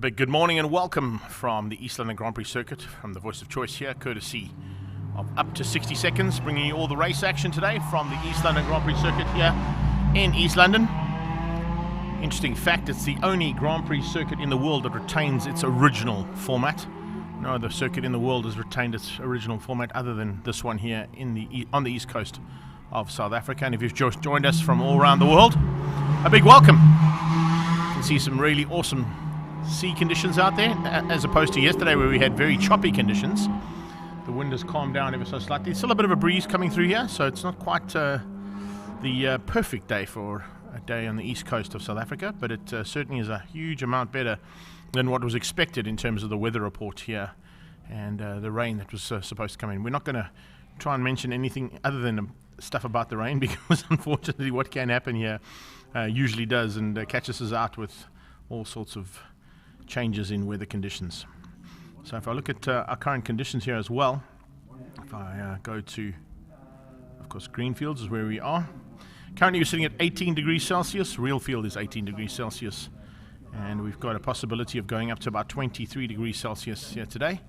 big good morning and welcome from the East London Grand Prix circuit, from the voice of choice here, courtesy of Up to 60 Seconds, bringing you all the race action today from the East London Grand Prix circuit here in East London. Interesting fact, it's the only Grand Prix circuit in the world that retains its original format. No other circuit in the world has retained its original format other than this one here on the east coast of South Africa. And if you've just joined us from all around the world, a big welcome. You can see some really awesome sea conditions out there, as opposed to yesterday where we had very choppy conditions. The wind has calmed down ever so slightly. There's still a bit of a breeze coming through here, so it's not quite the perfect day for a day on the east coast of South Africa, but it certainly is a huge amount better than what was expected in terms of the weather report here and the rain that was supposed to come in. We're not going to try and mention anything other than stuff about the rain, because unfortunately what can happen here usually does and catches us out with all sorts of changes in weather conditions. So if I look at our current conditions here as well, if I go to, of course, Greenfields is where we are. Currently we're sitting at 18 degrees Celsius. Real field is 18 degrees Celsius. And we've got a possibility of going up to about 23 degrees Celsius here today.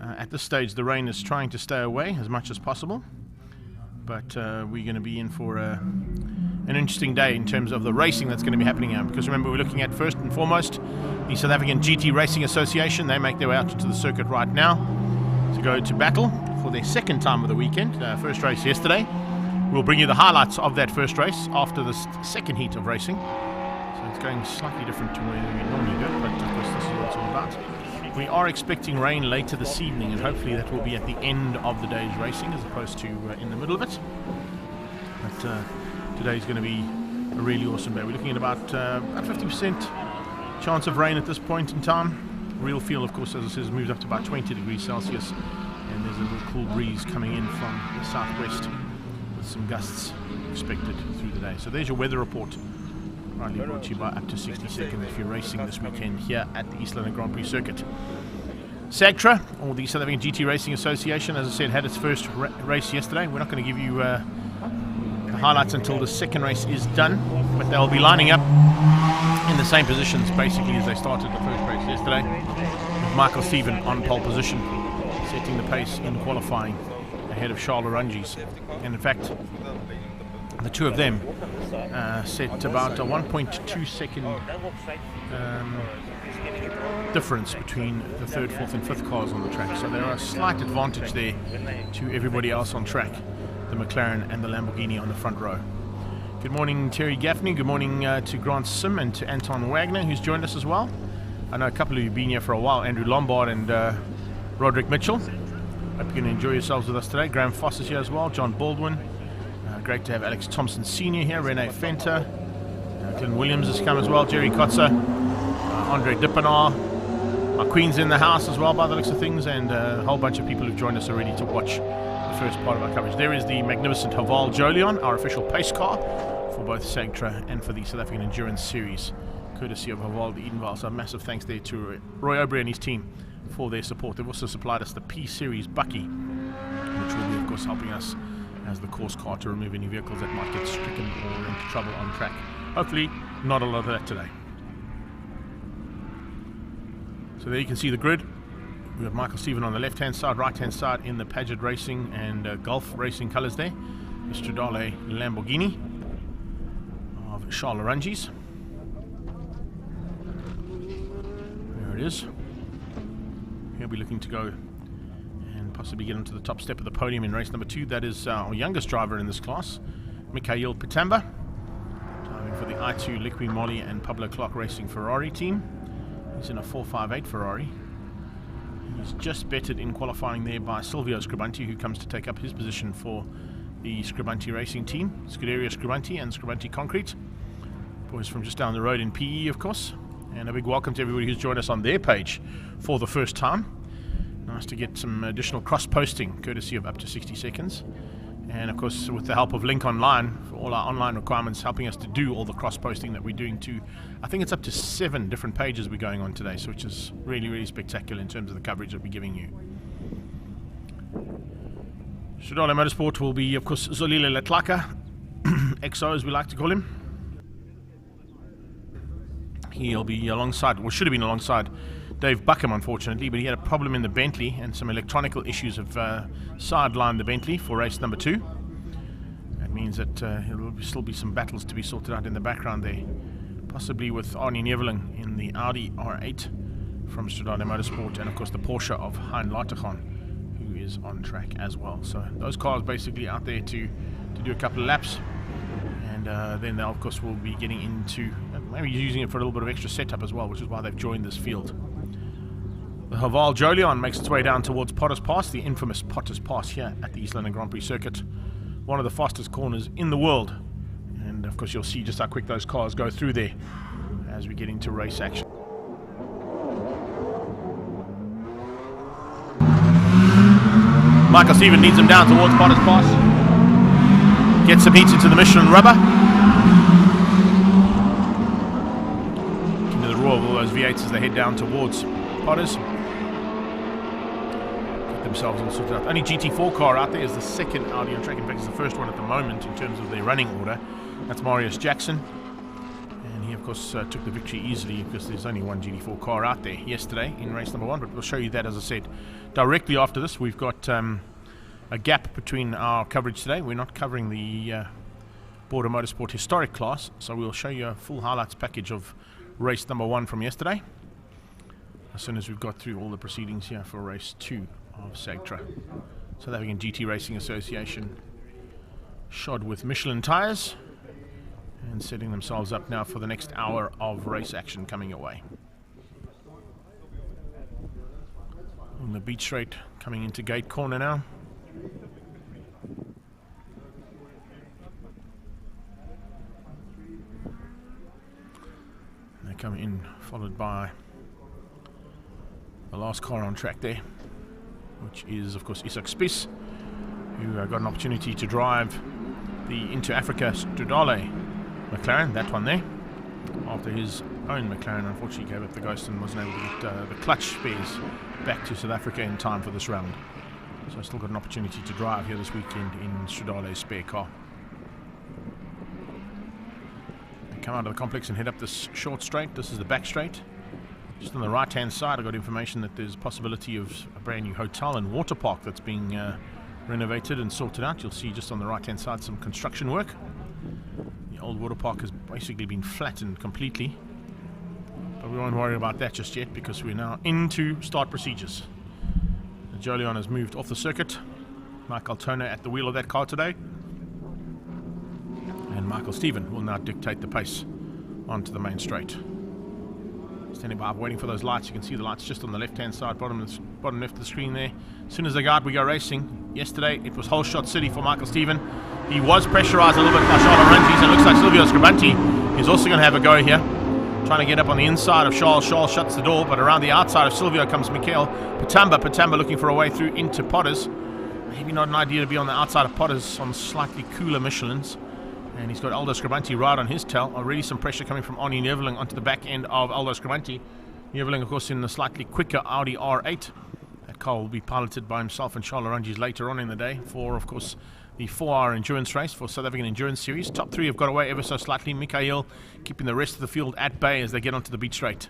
At this stage the rain is trying to stay away as much as possible. But we're going to be in for an interesting day in terms of the racing that's going to be happening here. Because remember, we're looking at first and foremost the South African GT Racing Association. They make their way out into the circuit right now to go to battle for their second time of the weekend. First race yesterday. We'll bring you the highlights of that first race after the second heat of racing. So it's going slightly different to where we normally go, but of course this is what it's all about. We are expecting rain later this evening, and hopefully that will be at the end of the day's racing as opposed to in the middle of it. But today's going to be a really awesome day. We're looking at about 50% chance of rain at this point in time. Real feel, of course, as it says, moves up to about 20 degrees Celsius, and there's a little cool breeze coming in from the southwest with some gusts expected through the day. So there's your weather report, rightly brought to you by Up to 60 Seconds if you're racing this weekend here at the East London Grand Prix circuit. SAGTRA, or the South African GT Racing Association, as I said, had its first race yesterday. We're not going to give you the highlights until the second race is done, but they'll be lining up in the same positions basically as they started the first race yesterday, with Michael Stephen on pole position, setting the pace in qualifying ahead of Charles Ranges. And in fact, the two of them set about a 1.2 second difference between the third, fourth and fifth cars on the track. So there are a slight advantage there to everybody else on track, the McLaren and the Lamborghini on the front row. Good morning, Terry Gaffney. Good morning to Grant Sim and to Anton Wagner, who's joined us as well. I know a couple of you have been here for a while, Andrew Lombard and Roderick Mitchell. Hope you're going to enjoy yourselves with us today. Graham Foss is here as well, John Baldwin. Great to have Alex Thompson Sr. here, Rene Fenter. Glenn Williams has come as well, Jerry Kotzer, Andre Dippenaar. Our Queen's in the house as well by the looks of things, and a whole bunch of people who've joined us already to watch the first part of our coverage. There is the magnificent Haval Jolion, our official pace car for both SAGTRA and for the South African Endurance Series, courtesy of Haval the Edenvale. So a massive thanks there to Roy Aubrey and his team for their support. They've also supplied us the P Series Bucky, which will be of course helping us as the course car to remove any vehicles that might get stricken or into trouble on track. Hopefully not a lot of that today. So there you can see the grid. We have Michael Stephen on the left hand side, right hand side in the Paget Racing and Gulf Racing colours there. The Stradale Lamborghini of Charles Ranges. There it is. He'll be looking to go and possibly get onto the top step of the podium in race number 2. That is our youngest driver in this class, Mikhail Pitamba, driving for the I2 Liqui Moly and Pablo Clark Racing Ferrari team. He's in a 458 Ferrari. He's just bettered in qualifying there by Silvio Scribanti, who comes to take up his position for the Scribanti Racing team, Scuderia Scribanti and Scribanti Concrete. Boys from just down the road in PE, of course. And a big welcome to everybody who's joined us on their page for the first time. Nice to get some additional cross-posting, courtesy of Up to 60 Seconds. And of course, with the help of Link Online, for all our online requirements, helping us to do all the cross-posting that we're doing to, I think it's up to 7 different pages we're going on today, so which is really, really spectacular in terms of the coverage that we're giving you. Stradale Motorsport will be, of course, Zolile Letlaka, XO as we like to call him. He'll be alongside, or should have been alongside, Dave Buckham, unfortunately, but he had a problem in the Bentley, and some electronical issues have sidelined the Bentley for race number 2. That means that there will still be some battles to be sorted out in the background there, possibly with Arnie Neveling in the Audi R8 from Stradale Motorsport, and of course the Porsche of Hein Latergan, who is on track as well. So those cars basically out there to do a couple of laps, and then they of course will be getting into maybe using it for a little bit of extra setup as well, which is why they've joined this field. The Haval Jolion makes its way down towards Potters Pass, the infamous Potters Pass here at the East London Grand Prix Circuit, one of the fastest corners in the world, and of course you'll see just how quick those cars go through there as we get into race action. Michael Stephen leads him down towards Potters Pass, gets some heat into the Michelin rubber, into the roar of all those V8s as they head down towards Potters. Get themselves all sorted out. Only GT4 car out there is the second Audi on track. In fact, it's the first one at the moment in terms of their running order. That's Marius Jackson, and he of course took the victory easily because there's only one GT4 car out there yesterday in race number 1, but we'll show you that, as I said, directly after this. We've got a gap between our coverage today. We're not covering the Border Motorsport Historic class, so we'll show you a full highlights package of race number 1 from yesterday as soon as we've got through all the proceedings here for race 2 of Sagtra. South African GT Racing Association shod with Michelin tyres and setting themselves up now for the next hour of race action coming away. On the beach straight coming into gate corner now. And they come in followed by the last car on track there, which is of course Isak Spies, who got an opportunity to drive the Into Africa Stradale McLaren, that one there, after his own McLaren unfortunately gave up the ghost and wasn't able to get the clutch spares back to South Africa in time for this round. So I still got an opportunity to drive here this weekend in Stradale's spare car. They come out of the complex and head up this short straight. This is the back straight. Just on the right hand side I got information that there's a possibility of a brand new hotel and water park that's being renovated and sorted out. You'll see just on the right hand side some construction work. The old water park has basically been flattened completely, but we won't worry about that just yet because we're now into start procedures. The Jolion has moved off the circuit. Michael Toner at the wheel of that car today, and Michael Stephen will now dictate the pace onto the main straight. Standing by, waiting for those lights. You can see the lights just on the left hand side, bottom left of the screen there. As soon as they go out, we go racing. Yesterday it was whole shot city for Michael Stephen. He was pressurised a little bit by Charles Ranges, and it looks like Silvio Scribanti is also going to have a go here, trying to get up on the inside of Charles. Charles shuts the door, but around the outside of Silvio comes Mikhail Patamba. Patamba looking for a way through into Potters. Maybe not an idea to be on the outside of Potters on slightly cooler Michelins. And he's got Aldo Scribanti right on his tail. Already some pressure coming from Arnie Neveling onto the back end of Aldo Scribanti. Neveling, of course, in the slightly quicker Audi R8. That car will be piloted by himself and Charles Ranges later on in the day for, of course, the 4-hour endurance race for South African Endurance Series. Top 3 have got away ever so slightly. Mikhail keeping the rest of the field at bay as they get onto the beach straight.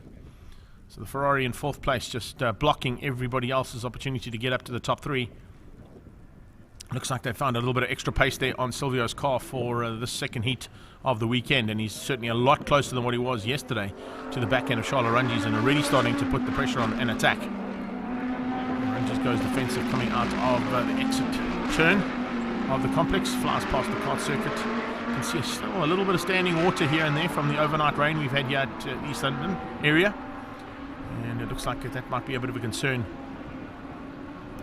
So the Ferrari in 4th place, just blocking everybody else's opportunity to get up to the top 3. Looks like they found a little bit of extra pace there on Silvio's car for the second heat of the weekend, and he's certainly a lot closer than what he was yesterday to the back end of Charles Ranges, and already starting to put the pressure on an attack. Ranges goes defensive coming out of the exit turn of the complex, flies past the kart circuit. You can see still a little bit of standing water here and there from the overnight rain we've had here at the East London area, and it looks like that might be a bit of a concern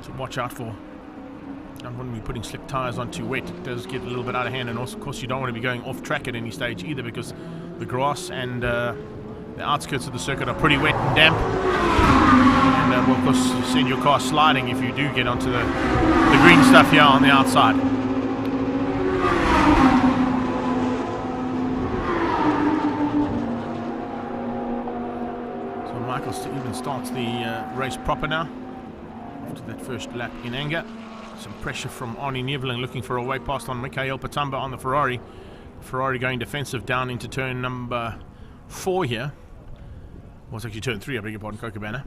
to watch out for. Don't want to be putting slick tyres on too wet. It does get a little bit out of hand, and also, of course, you don't want to be going off track at any stage either, because the grass and the outskirts of the circuit are pretty wet and damp, and will of course send your car sliding if you do get onto the green stuff here on the outside. So Michael Stephen starts the race proper now after that first lap in anger. Some pressure from Arnie Neveling looking for a way past on Mikhail Patamba on the Ferrari. Ferrari going defensive down into turn number 4 here. it's actually turn 3, I beg your pardon, Kookaburra.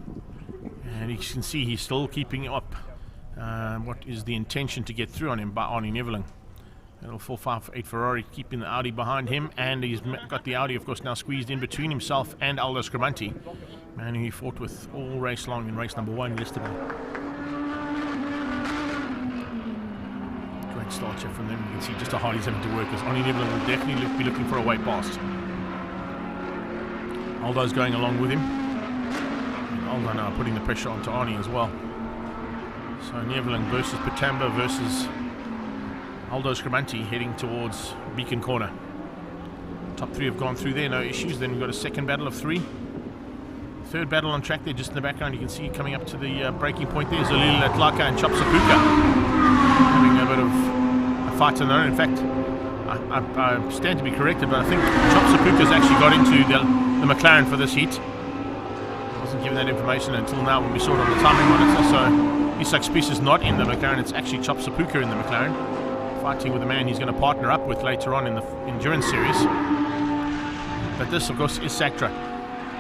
And you can see he's still keeping up what is the intention to get through on him by Arnie Neveling. A little 458 Ferrari keeping the Audi behind him, and he's got the Audi, of course, now squeezed in between himself and Aldo Scrimanti, man who he fought with all race long in race number 1 yesterday. Great start here from them. You can see just how hard he's having to work, because Arnie Neveling will definitely be looking for a way past. Aldo's going along with him. And Aldo now putting the pressure onto Arnie as well. So Neveling versus Patamba versus Aldo Scrimanti heading towards Beacon Corner. Top 3 have gone through there, no issues. Then we've got a second battle of 3. Third battle on track there, just in the background. You can see coming up to the breaking point there, Zolile Latlaka and Chopsapuka having a bit of a fight on their own. In fact, I stand to be corrected, but I think Chopsapuka's actually got into the McLaren for this heat. I wasn't given that information until now when we saw it on the timing monitor. So Isak Spies is not in the McLaren, it's actually Chopsapuka in the McLaren, fighting with a man he's going to partner up with later on in the endurance series. But this, of course, is Sactra.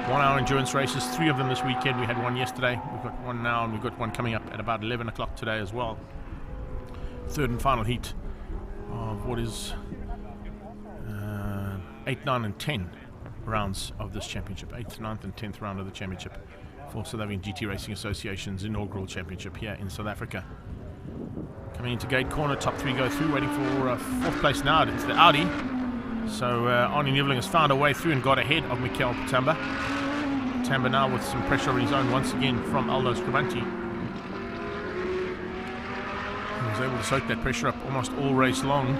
1 hour endurance races, 3 of them this weekend. We had one yesterday, we've got one now, and we've got one coming up at about 11 o'clock today as well. Third and final heat of what is 8, 9 and 10 rounds of this championship. 8th, 9th and 10th round of the championship for South African GT Racing Association's inaugural championship here in South Africa. Coming into gate corner, top 3 go through, waiting for 4th place now. It's the Audi. So Arnie Neveling has found a way through and got ahead of Mikel Patamba. Patamba now with some pressure on his own once again from Aldo Scrimanti. He was able to soak that pressure up almost all race long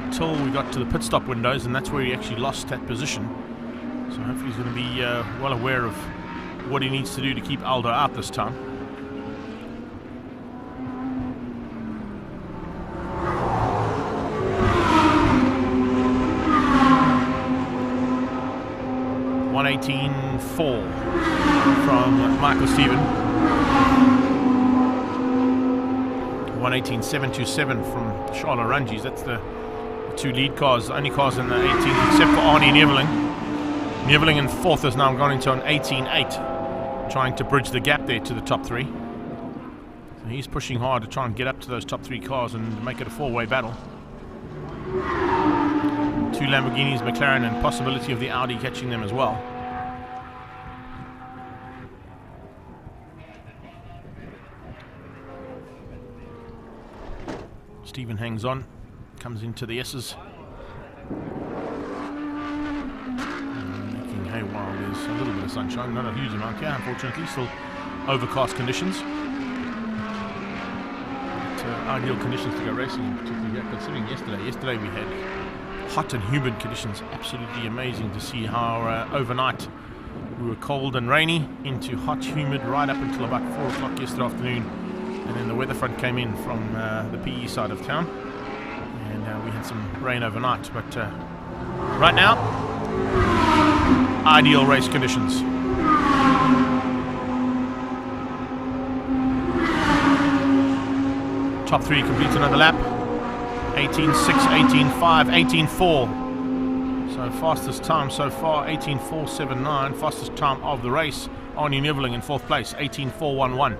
until we got to the pit stop windows, and that's where he actually lost that position. So hopefully he's going to be well aware of what he needs to do to keep Aldo out this time. .118.4 from Michael Steven. 118.727 from Charles Ranges. That's the 2 lead cars, the only cars in the 18, except for Arnie Neveling. Neveling in 4th has now gone into an 18.8, trying to bridge the gap there to the top 3. So he's pushing hard to try and get up to those top 3 cars and make it a 4-way battle. 2 Lamborghinis, McLaren, and possibility of the Audi catching them as well. Stephen hangs on, comes into the S's. Making hay while there's a little bit of sunshine, not a huge amount here, unfortunately, still overcast conditions. But, ideal conditions to go racing, particularly here, considering yesterday we had hot and humid conditions. Absolutely amazing to see how overnight we were cold and rainy into hot, humid right up until about 4 o'clock yesterday afternoon, and then the weather front came in from the PE side of town, and we had some rain overnight. But right now, ideal race conditions. Top 3 completes another lap. 18.6, 18.5, 18.4. So fastest time so far, 18.479. Fastest time of the race, Arnie Neveling in 4th place, 18.411.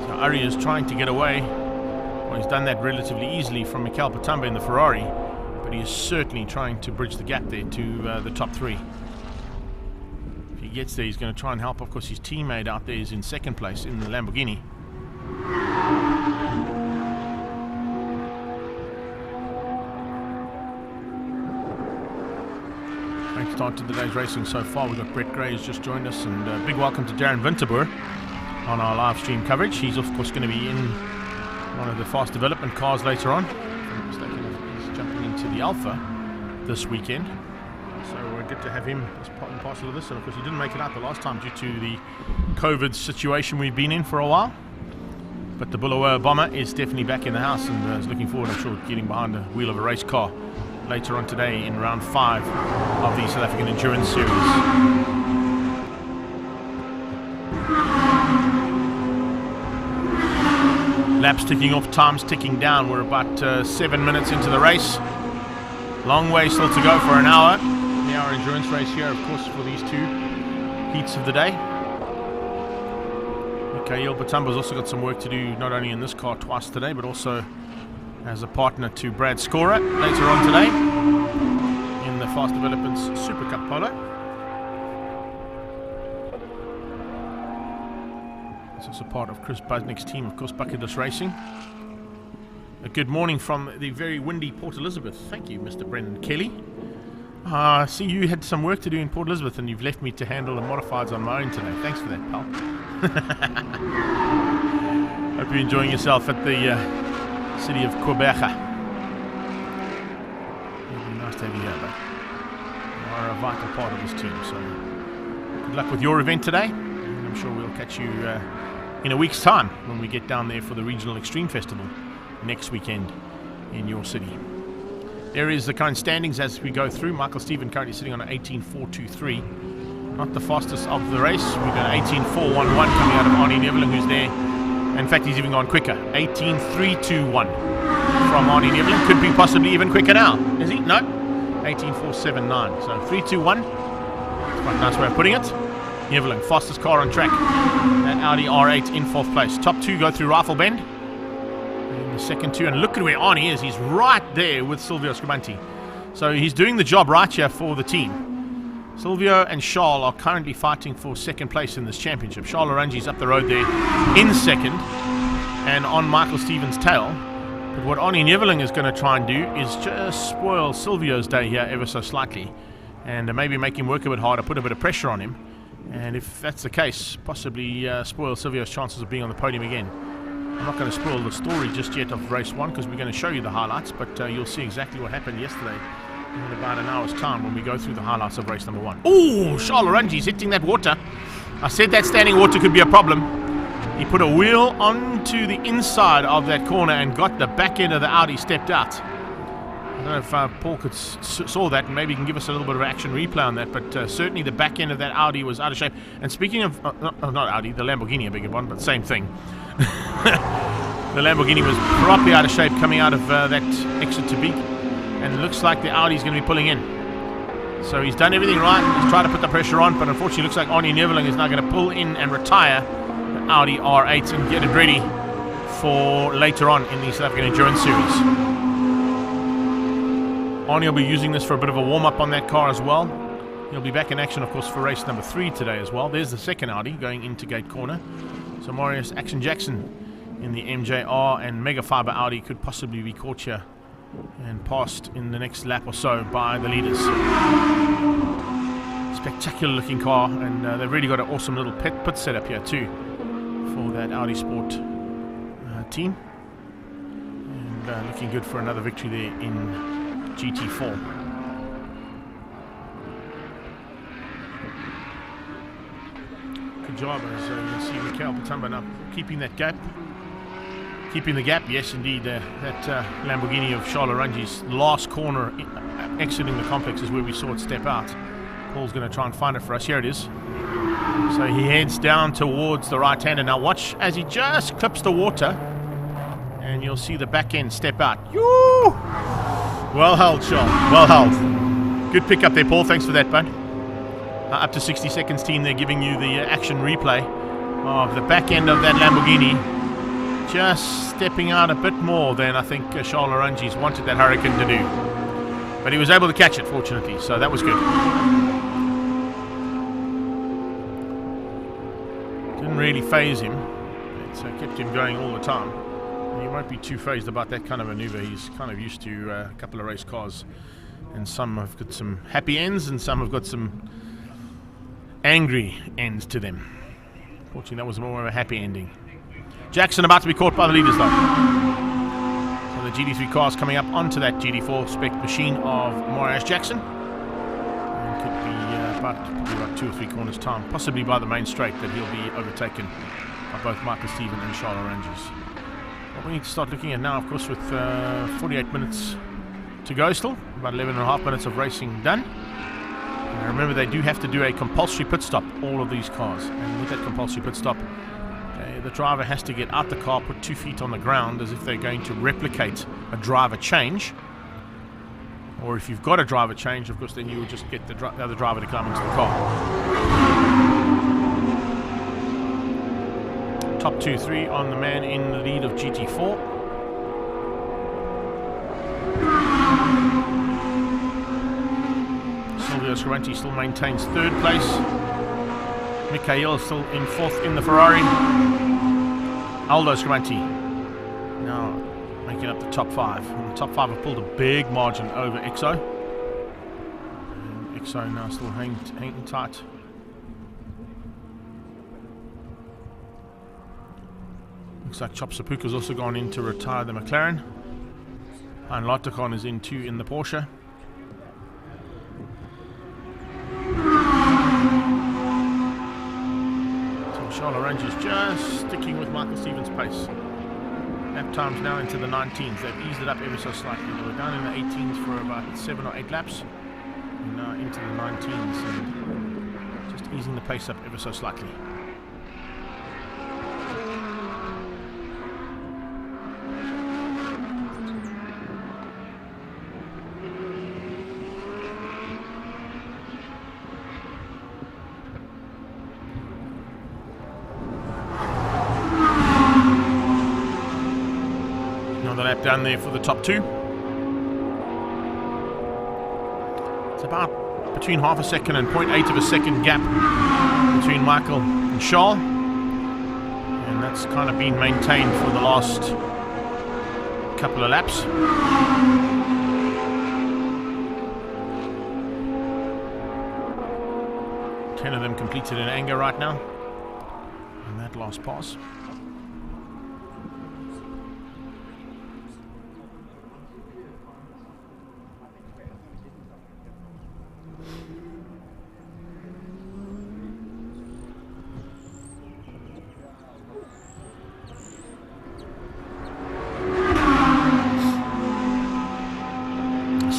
So Ari is trying to get away. Well, he's done that relatively easily from Mikel Patamba in the Ferrari, but he is certainly trying to bridge the gap there to the top 3. If he gets there, he's going to try and help. Of course, his teammate out there is in 2nd place in the Lamborghini. Great start to today's racing so far. We've got Brett Gray who's just joined us, and a big welcome to Darren Winterboer on our live stream coverage. He's of course going to be in one of the fast development cars later on. If I'm not mistaken, he's jumping into the Alpha this weekend. So we're good to have him as part and parcel of this. And of course he didn't make it out the last time due to the COVID situation we've been in for a while. But the Bulawayo Bomber is definitely back in the house, and is looking forward, I'm sure, to getting behind the wheel of a race car later on today in round 5 of the South African Endurance Series. Laps ticking off, times ticking down. We're about 7 minutes into the race. Long way still to go for an hour. hour endurance race here, of course, for these two heats of the day. Mikhail Batumba's also got some work to do, not only in this car twice today, but also as a partner to Brad Scorer later on today in the Fast Developments Super Cup Polo. It's also part of Chris Busnick's team, of course, Bucket List Racing. A good morning from the very windy Port Elizabeth. Thank you, Mr. Brendan Kelly. I see you had some work to do in Port Elizabeth and you've left me to handle the modifieds on my own today. Thanks for that, pal. Hope you're enjoying yourself at the city of Quebeca. It'd be nice to have you here, but you are a vital part of this team. So good luck with your event today. And I'm sure we'll catch you in a week's time when we get down there for the Regional Extreme Festival next weekend in your city. There is the current standings as we go through. Michael Stephen currently sitting on an 18.423. Not the fastest of the race. We've got an 18.411 coming out of Arnie Neveling, who's there. In fact, he's even gone quicker. 18.321 from Arnie Neveling. Could be possibly even quicker now. Is he? No. 18.479. So 321. That's quite a nice way of putting it. Neveling, fastest car on track. That Audi R8 in 4th place. Top two go through Rifle Bend. The second two, and look at where Arnie is. He's right there with Silvio Scribanti. So he's doing the job right here for the team. Silvio and Charles are currently fighting for second place in this championship. Charles Orangi's up the road there in second and on Michael Stevens' tail. But what Arnie Neveling is going to try and do is just spoil Silvio's day here ever so slightly and maybe make him work a bit harder, put a bit of pressure on him. And if that's the case, possibly spoil Silvio's chances of being on the podium again. I'm not going to spoil the story just yet of race one because we're going to show you the highlights, but you'll see exactly what happened yesterday in about an hour's time when we go through the highlights of race number one. Oh, Charles Orangi's hitting that water. I said that standing water could be a problem. He put a wheel onto the inside of that corner and got the back end of the Audi stepped out. I don't know if Paul saw that and maybe he can give us a little bit of action replay on that, but certainly the back end of that Audi was out of shape. And speaking of, not Audi, the Lamborghini, a bigger one, but same thing. The Lamborghini was properly out of shape coming out of that exit to Beek, and it looks like the Audi's going to be pulling in. So he's done everything right. He's tried to put the pressure on, but unfortunately it looks like Arnie Neveling is now going to pull in and retire the Audi R8 and get it ready for later on in the South African Endurance Series. Arnie will be using this for a bit of a warm-up on that car as well. He'll be back in action, of course, for race number 3 today as well. There's the second Audi going into gate corner. So Marius Action Jackson in the MJR and Mega Fiber Audi could possibly be caught here and passed in the next lap or so by the leaders. Spectacular looking car, and they've really got an awesome little pit setup here too for that Audi Sport team. And looking good for another victory there in GT4. Good job, as you can see Mikhail Batumba now keeping that gap. Keeping the gap, yes indeed. That Lamborghini of Charles Orangi's last corner exiting the complex is where we saw it step out. Paul's going to try and find it for us. Here it is. So he heads down towards the right-hander. Now watch as he just clips the water and you'll see the back end step out. Yoo! Well held, Charles. Well held. Good pick up there, Paul. Thanks for that, bud. Up to 60 seconds team, they're giving you the action replay of the back end of that Lamborghini just stepping out a bit more than I think Charles Orangi's wanted that Hurricane to do, but he was able to catch it fortunately, so that was good. Didn't really phase him. It kept him going all the time. He won't be too phased about that kind of maneuver. He's kind of used to a couple of race cars, and some have got some happy ends and some have got some angry ends to them. Fortunately, that was more of a happy ending. Jackson about to be caught by the leaders though. So the GD3 cars coming up onto that GD4 spec machine of Marius Jackson. And could be probably about 2 or 3 corners time, possibly by the main straight, that he'll be overtaken by both Michael Stephen and Charles Orangi's. What we need to start looking at now, of course, with 48 minutes to go still, about 11.5 minutes of racing done. Remember, they do have to do a compulsory pit stop, all of these cars. And with that compulsory pit stop, the driver has to get out the car, put 2 feet on the ground as if they're going to replicate a driver change. Or if you've got a driver change, of course, then you will just get the other driver to climb into the car. Top 2-3 on the man in the lead of GT4. Silvio Scaranti still maintains third place. Mikhail still in fourth in the Ferrari. Aldo Scaranti now making up the top 5. And the top 5 have pulled a big margin over EXO. And EXO now still hanging tight. Looks like Chop Sapuka's also gone in to retire the McLaren. And Lotacon is in 2 in the Porsche. So Charles Orange is just sticking with Michael Stevens' pace. Lap times now into the 19s. They've eased it up ever so slightly. They were down in the 18s for about 7 or 8 laps. And now into the 19s and just easing the pace up ever so slightly. Down there for the top 2. It's about between half a second and 0.8 of a second gap between Michael and Charles, and that's kind of been maintained for the last couple of laps. 10 of them completed in anger right now on that last pass.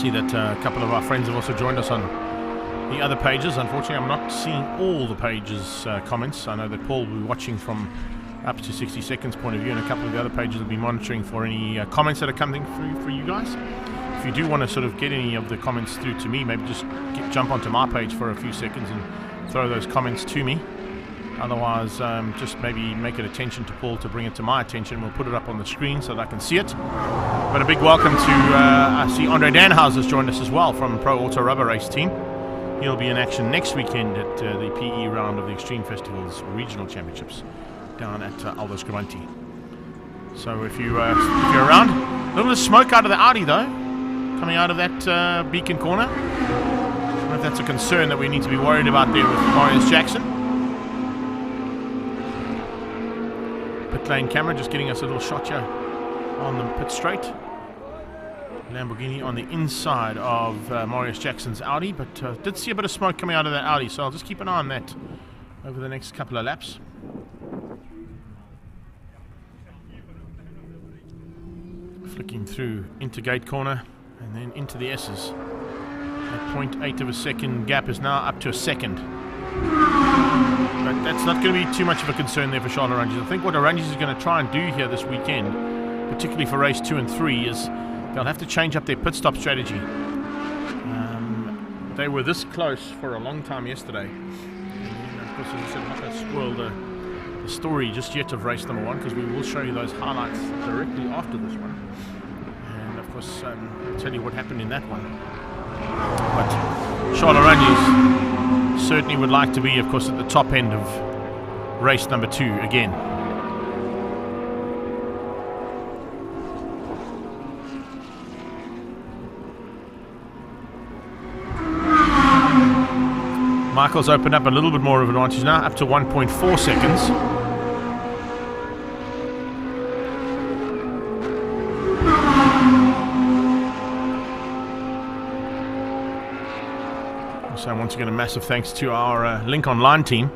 That a couple of our friends have also joined us on the other pages. Unfortunately, I'm not seeing all the pages' comments. I know that Paul will be watching from up to 60 seconds point of view, and a couple of the other pages will be monitoring for any comments that are coming through for you guys. If you do want to sort of get any of the comments through to me, maybe just jump onto my page for a few seconds and throw those comments to me. Otherwise, just maybe make it attention to Paul to bring it to my attention. We'll put it up on the screen so that I can see it. But a big welcome to, I see Andre Danhauser's joined us as well from Pro Auto Rubber Race Team. He'll be in action next weekend at the PE round of the Extreme Festival's Regional Championships down at Aldo Scaranti. So if you're around, a little bit of smoke out of the Audi though, coming out of that beacon corner. I don't know if that's a concern that we need to be worried about there with Marius Jackson. Pit lane camera just getting us a little shot here on the pit straight. Lamborghini on the inside of Marius Jackson's Audi, but did see a bit of smoke coming out of that Audi, so I'll just keep an eye on that over the next couple of laps. Flicking through into gate corner and then into the S's. That 0.8 of a second gap is now up to a second. But that's not going to be too much of a concern there for Charles Oranges. I think what Oranges is going to try and do here this weekend, particularly for race 2 and 3, is they'll have to change up their pit stop strategy. They were this close for a long time yesterday. And of course, as I said, I'm not going to spoil the story just yet of race number 1, because we will show you those highlights directly after this one. And of course, I'll tell you what happened in that one. But Charles Oranges certainly would like to be, of course, at the top end of race number 2 again. Michael's opened up a little bit more of an advantage now, up to 1.4 seconds. So once again, a massive thanks to our Link Online team,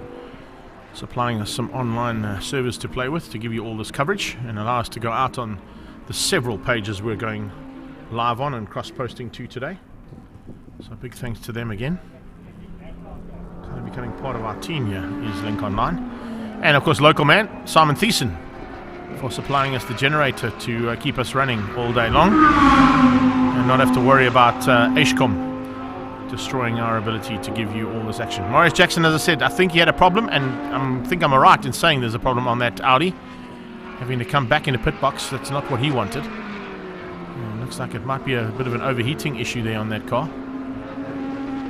supplying us some online servers to play with to give you all this coverage and allow us to go out on the several pages we're going live on and cross-posting to today. So a big thanks to them again. Kind of becoming part of our team here is Link Online. And of course, local man, Simon Thiessen, for supplying us the generator to keep us running all day long and not have to worry about Eskom destroying our ability to give you all this action. Maurice Jackson, as I said, I think he had a problem, and I think I'm right in saying there's a problem on that Audi. Having to come back in the pit box, that's not what he wanted. Looks like it might be a bit of an overheating issue there on that car.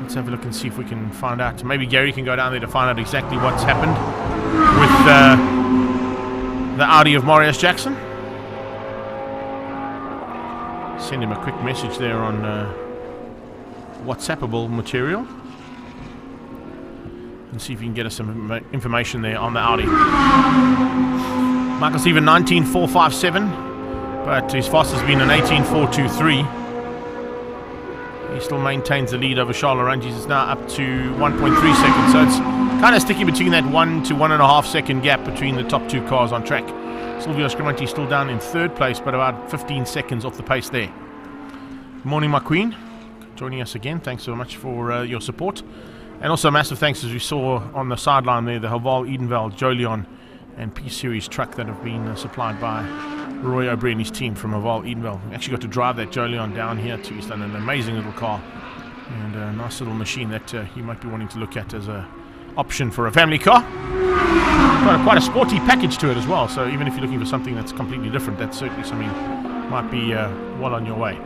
Let's have a look and see if we can find out. Maybe Gary can go down there to find out exactly what's happened with the Audi of Maurice Jackson. Send him a quick message there on WhatsAppable material and see if you can get us some information there on the Audi. Michael Stephen 19.457, but his fastest has been an 18.423. He still maintains the lead over Charles Arangis. It's now up to 1.3 seconds, so it's kind of sticky between that 1 to 1.5 second gap between the top two cars on track. Silvio Scrimonti still down in third place, but about 15 seconds off the pace there. Good morning, my queen. Joining us again. Thanks so much for your support. And also massive thanks, as we saw on the sideline there, the Haval, Edenvale, Jolion and P-Series truck that have been supplied by Roy O'Brien and his team from Haval, Edenvale. We actually got to drive that Jolion down here to East London. An amazing little car and a nice little machine that you might be wanting to look at as an option for a family car. Got quite a sporty package to it as well, so even if you're looking for something that's completely different, that's certainly something might be well on your way.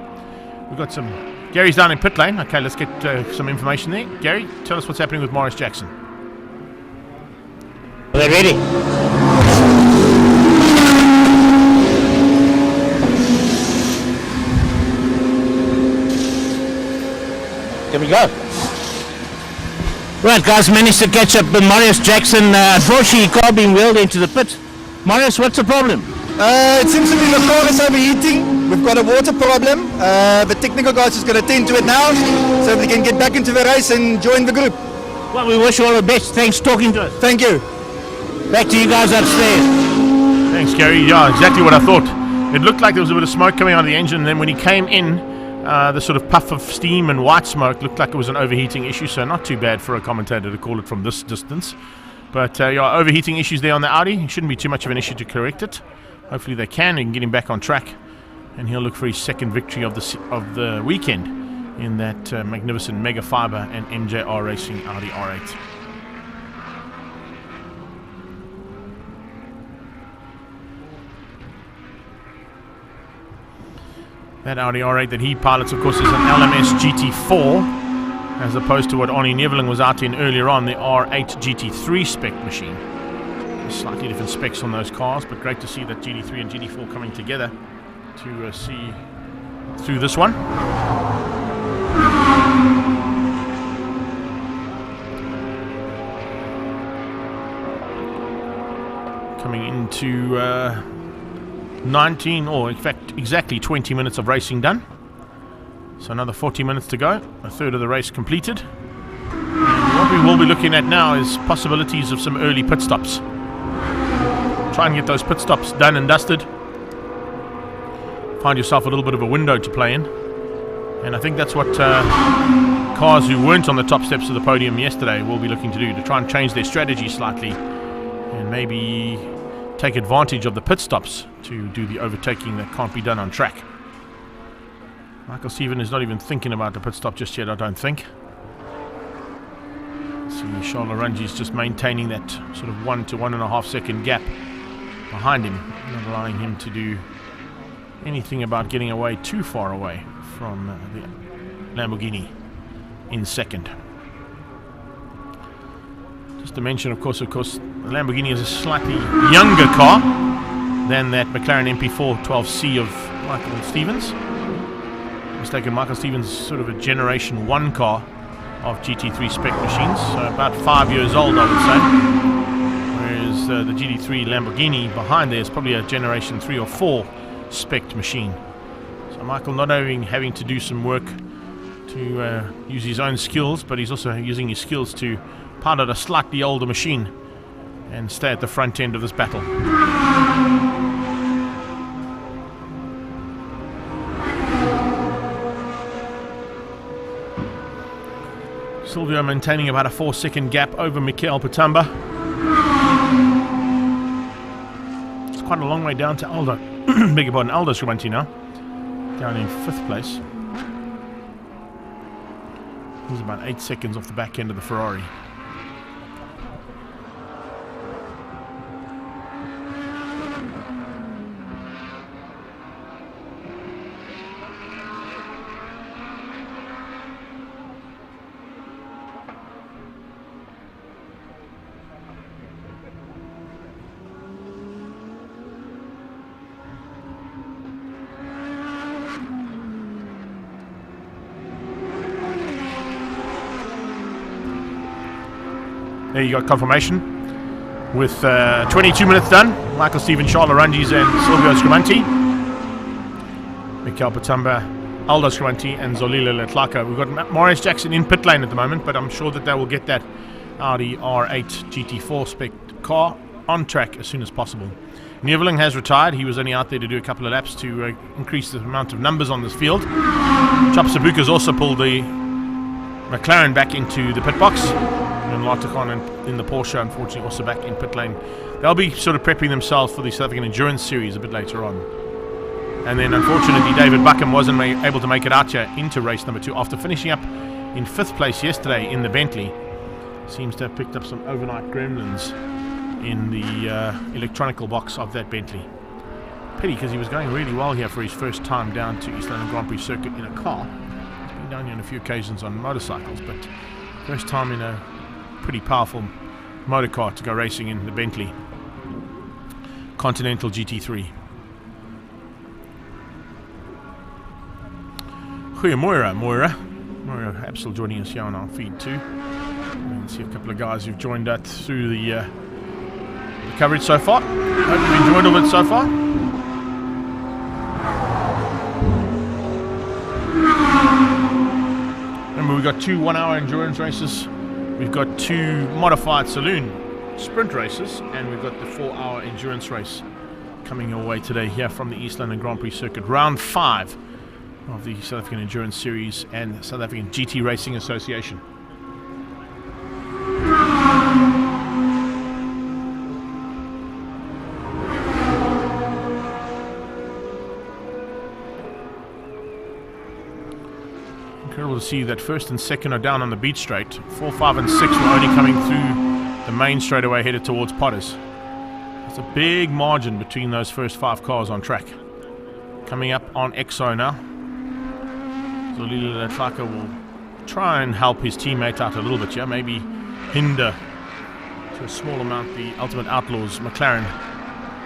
We've got some... Gary's down in pit lane. Okay, let's get some information there. Gary, tell us what's happening with Maurice Jackson. Are they ready? Here we go. Right, guys, managed to catch up with Maurice Jackson. Unfortunately, car being wheeled into the pit. Maurice, what's the problem? It seems to be the car is overheating. We've got a water problem. The technical guys is going to tend to it now, so we can get back into the race and join the group. Well, we wish you all the best. Thanks for talking to us. Thank you. Back to you guys upstairs. Thanks, Gary. Yeah, exactly what I thought. It looked like there was a bit of smoke coming out of the engine, and then when he came in, the sort of puff of steam and white smoke looked like it was an overheating issue, so not too bad for a commentator to call it from this distance. But yeah, overheating issues there on the Audi. It shouldn't be too much of an issue to correct it. Hopefully they can and get him back on track, and he'll look for his second victory of the weekend in that magnificent Mega Fiber and MJR Racing Audi R8. That Audi R8 that he pilots, of course, is an LMS GT4, as opposed to what Arnie Neveling was out in earlier on, the R8 GT3 spec machine. Slightly different specs on those cars, but great to see that GT3 and GT4 coming together to see through this one. Coming into 19, or in fact exactly 20 minutes of racing done. So another 40 minutes to go, a third of the race completed. And what we will be looking at now is possibilities of some early pit stops. Try and get those pit stops done and dusted. Find yourself a little bit of a window to play in. And I think that's what cars who weren't on the top steps of the podium yesterday will be looking to do, to try and change their strategy slightly and maybe take advantage of the pit stops to do the overtaking that can't be done on track. Michael Stephen is not even thinking about the pit stop just yet, I don't think. See, Charles Arangis is just maintaining that sort of 1 to 1.5 second gap behind him, not allowing him to do anything about getting away too far away from the Lamborghini in second. Just to mention, of course, the Lamborghini is a slightly younger car than that McLaren MP4 12C of Michael Stevens. Mistaken, Michael Stevens is sort of a Generation 1 car of GT3 spec machines, so about 5 years old, I would say. Whereas the GT3 Lamborghini behind there is probably a Generation 3 or 4 spec machine. So Michael not only having to do some work to use his own skills, but he's also using his skills to pilot a slightly older machine and stay at the front end of this battle. Silvio maintaining about a 4-second gap over Mikael Patamba. It's quite quite a long way down to Aldo. Beg your pardon, Aldo Scribenti now. Down in 5th place. He's about 8 seconds off the back end of the Ferrari. There you got confirmation. With 22 minutes done, Michael Stephen, Charles Arungis and Silvio Scribenti. Mikel Patamba, Aldo Scribenti and Zolile Letlaka. We've got Maurice Jackson in pit lane at the moment, but I'm sure that they will get that Audi R8 GT4 spec car on track as soon as possible. Neveling has retired. He was only out there to do a couple of laps to increase the amount of numbers on this field. Chop Sabuka's also pulled the McLaren back into the pit box. And Larticon in the Porsche, unfortunately, also back in pit lane. They'll be sort of prepping themselves for the South African Endurance Series a bit later on. And then, unfortunately, David Buckham wasn't able to make it out here into race number 2 after finishing up in 5th place yesterday in the Bentley. Seems to have picked up some overnight gremlins in the electronical box of that Bentley. Pity, because he was going really well here for his first time down to East London Grand Prix circuit in a car. He's been down here on a few occasions on motorcycles, but first time in a pretty powerful motor car to go racing in the Bentley Continental GT3. Goeiemorgen, Moira. Moira Absel joining us here on our feed too. And see a couple of guys who've joined us through the coverage so far. Hope you've enjoyed all of it so far. Remember, we've got 2 one-hour endurance races. We've got 2 modified saloon sprint races, and we've got the 4-hour endurance race coming your way today here from the East London Grand Prix circuit. Round 5 of the South African Endurance Series and South African GT Racing Association. Incredible to see that 1st and 2nd are down on the beach straight. 4, 5 and 6 were only coming through the main straightaway headed towards Potters. There's a big margin between those first 5 cars on track. Coming up on EXO now. Zolile Letlaka will try and help his teammate out a little bit here. Maybe hinder to a small amount the Ultimate Outlaws McLaren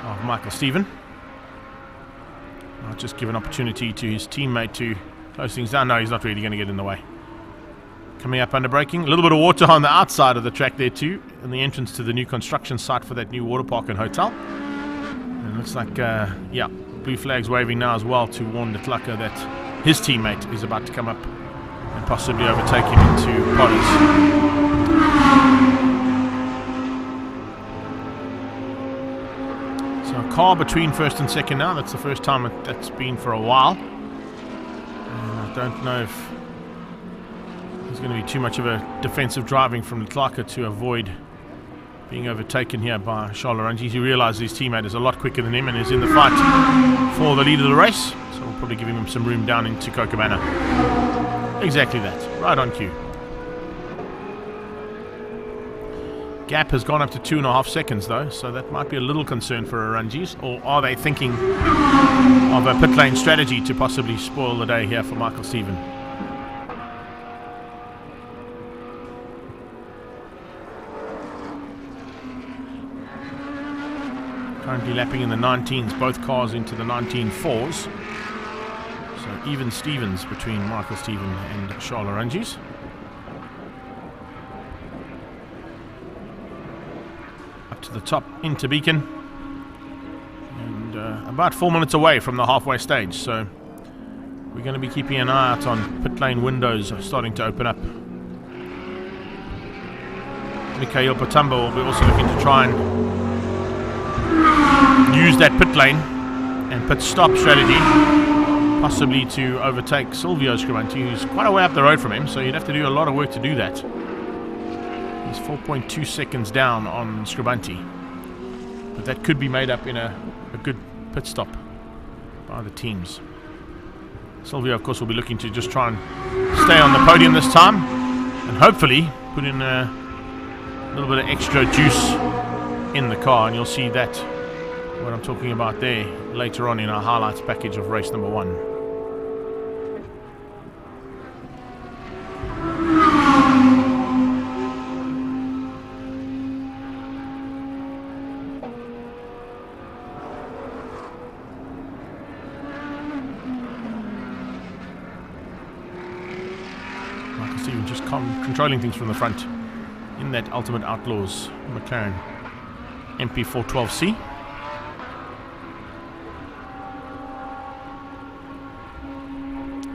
of Michael Stephen. I'll just give an opportunity to his teammate to close things down. No, he's not really going to get in the way. Coming up under braking. A little bit of water on the outside of the track there too, and the entrance to the new construction site for that new water park and hotel. And it looks like, yeah, blue flags waving now as well to warn Letlaka that his teammate is about to come up and possibly overtake him into Potters. So a car between 1st and 2nd now. That's the first time that's been for a while. And I don't know if there's going to be too much of a defensive driving from Letlaka to avoid being overtaken here by Charles Arungis. He realizes his teammate is a lot quicker than him and is in the fight for the lead of the race. So we'll probably give him some room down into Cocobana. Exactly that. Right on cue. Gap has gone up to 2.5 seconds though, so that might be a little concern for Arungis. Or are they thinking of a pit lane strategy to possibly spoil the day here for Michael Stephen? Currently lapping in the 19s, both cars into the 19.4s. So even Stevens between Michael Stephen and Charles Arungis. Up to the top into Beacon. And about 4 minutes away from the halfway stage. So we're going to be keeping an eye out on pit lane windows starting to open up. Mikhail Patamba will be also looking to try and use that pit lane and pit stop strategy, possibly to overtake Silvio Scribenti, who's quite a way up the road from him, so you'd have to do a lot of work to do that. He's 4.2 seconds down on Scribenti, but that could be made up in a pit stop by the teams. Silvio, of course, will be looking to just try and stay on the podium this time, and hopefully put in a little bit of extra juice in the car, and you'll see that, what I'm talking about there, later on in our highlights package of race number 1. Michael Stephen just controlling things from the front in that Ultimate Outlaws McLaren MP412C.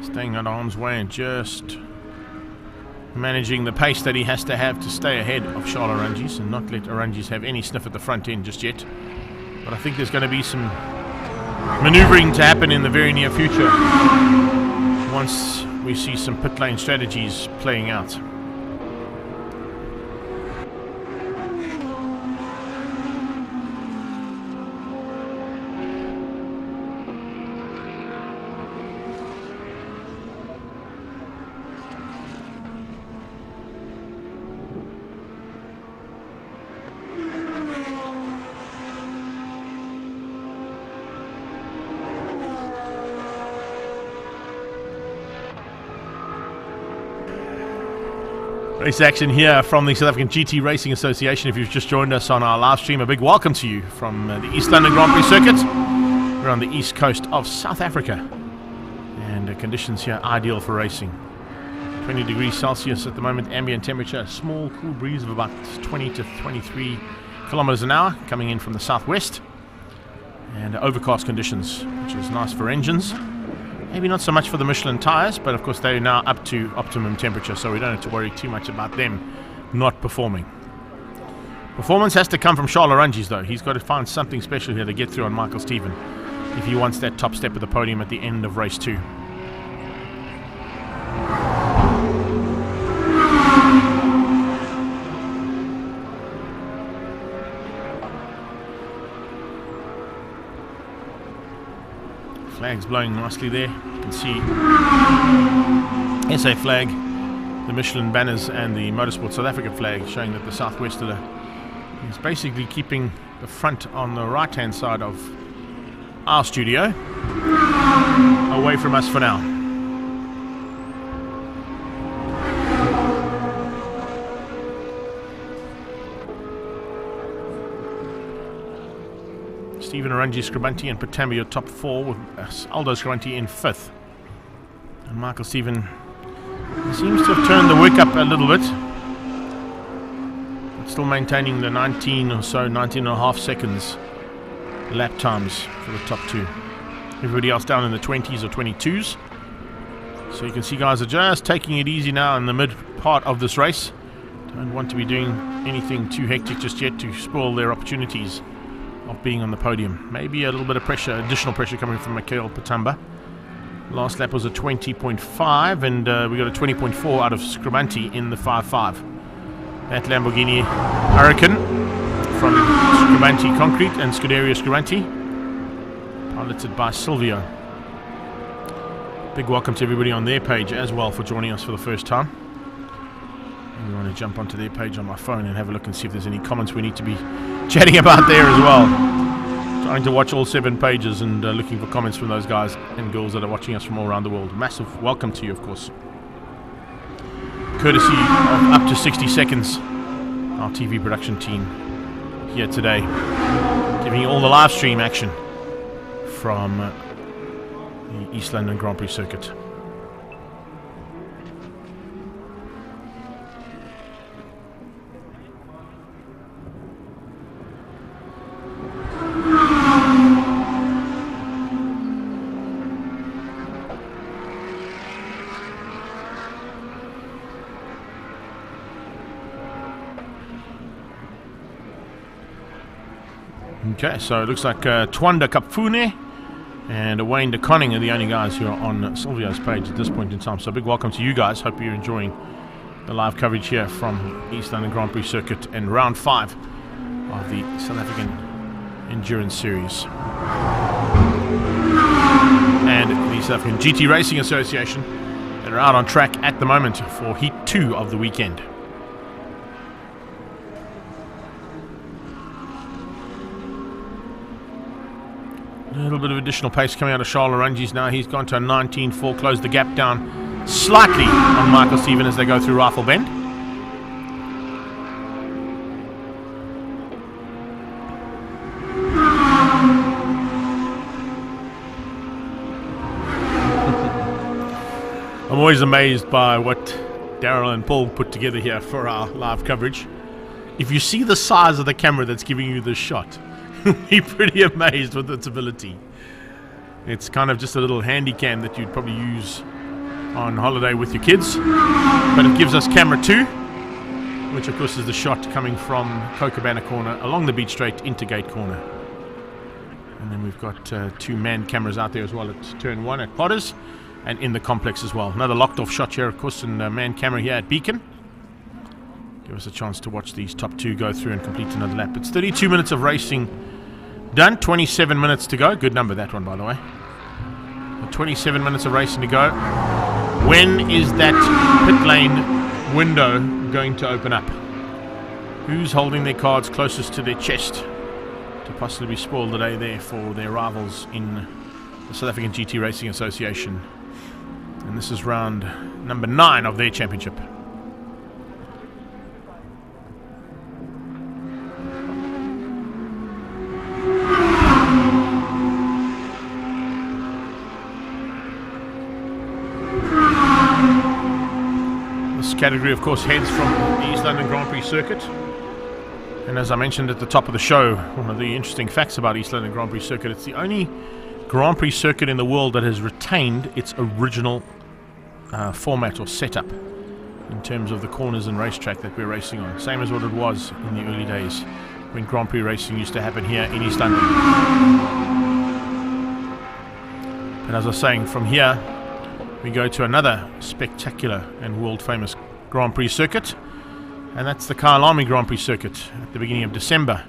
Staying out of harm's way and just managing the pace that he has to stay ahead of Charles Arangis and not let Arangis have any sniff at the front end just yet. But I think there's going to be some manoeuvring to happen in the very near future once we see some pit lane strategies playing out. Race action here from the South African GT Racing Association. If you've just joined us on our live stream, a big welcome to you from the East London Grand Prix circuit. We're on the east coast of South Africa, and conditions here ideal for racing. 20 degrees Celsius at the moment, ambient temperature, a small cool breeze of about 20 to 23 kilometers an hour coming in from the southwest, and overcast conditions, which is nice for engines. Maybe not so much for the Michelin tyres, but of course they're now up to optimum temperature, so we don't have to worry too much about them not performing. Performance has to come from Charles Arangis though. He's got to find something special here to get through on Michael Stephen if he wants that top step of the podium at the end of race 2. Flags blowing nicely there. You can see SA flag, the Michelin banners, and the Motorsport South Africa flag showing that the Southwesterner is basically keeping the front on the right hand side of our studio away from us for now. Stephen Arangis, Scribanti and Patambi your top 4, with Aldo Scribanti in 5th. And Michael Stephen seems to have turned the work up a little bit, but still maintaining the 19 or so, 19 and a half seconds lap times for the top 2. Everybody else down in the 20s or 22s. So you can see guys are just taking it easy now in the mid part of this race. Don't want to be doing anything too hectic just yet to spoil their opportunities of being on the podium. Maybe a little bit of pressure, additional pressure coming from Mikhail Patamba. Last lap was a 20.5 and we got a 20.4 out of Scribanti in the 5.5. That Lamborghini Huracan from Scribanti Concrete and Scuderia Scribanti, piloted by Silvio. Big welcome to everybody on their page as well for joining us for the first time. I want to jump onto their page on my phone and have a look and see if there's any comments we need to be chatting about there as well. Trying to watch all 7 pages and looking for comments from those guys and girls that are watching us from all around the world. Massive welcome to you, of course. Courtesy of Up to 60 Seconds, our TV production team here today, giving you all the live stream action from the East London Grand Prix circuit. Okay, so it looks like Twanda Kapfune and Wayne de Conning are the only guys who are on Silvio's page at this point in time. So big welcome to you guys. Hope you're enjoying the live coverage here from East London Grand Prix circuit and round 5 of the South African Endurance Series. and the South African GT Racing Association that are out on track at the moment for Heat 2 of the weekend. A little bit of additional pace coming out of Charles Arungi's now. He's gone to a 19.4, closed the gap down slightly on Michael Stephen as they go through Rifle Bend. I'm always amazed by what Daryl and Paul put together here for our live coverage. If you see the size of the camera that's giving you this shot, you'll be pretty amazed with its ability. It's kind of just a little handy cam that you'd probably use on holiday with your kids, but it gives us camera 2, which of course is the shot coming from Cochabana corner along the beach straight into gate corner. And then we've got 2 manned cameras out there as well at turn 1 at Potters and in the complex as well. Another locked off shot here, of course, and a manned camera here at Beacon. Give us a chance to watch these top 2 go through and complete another lap. It's 32 minutes of racing done, 27 minutes to go. Good number, that one, by the way. 27 minutes of racing to go. When is that pit lane window going to open up? Who's holding their cards closest to their chest to possibly spoil the day there for their rivals in the South African GT Racing Association? And this is round number 9 of their championship. This category, of course, heads from the East London Grand Prix circuit. And as I mentioned at the top of the show, one of the interesting facts about East London Grand Prix circuit, it's the only Grand Prix circuit in the world that has retained its original format or setup in terms of the corners and racetrack that we're racing on. Same as what it was in the early days when Grand Prix racing used to happen here in East London. But as I was saying, from here we go to another spectacular and world famous Grand Prix circuit, and that's the Kyalami Grand Prix circuit at the beginning of December,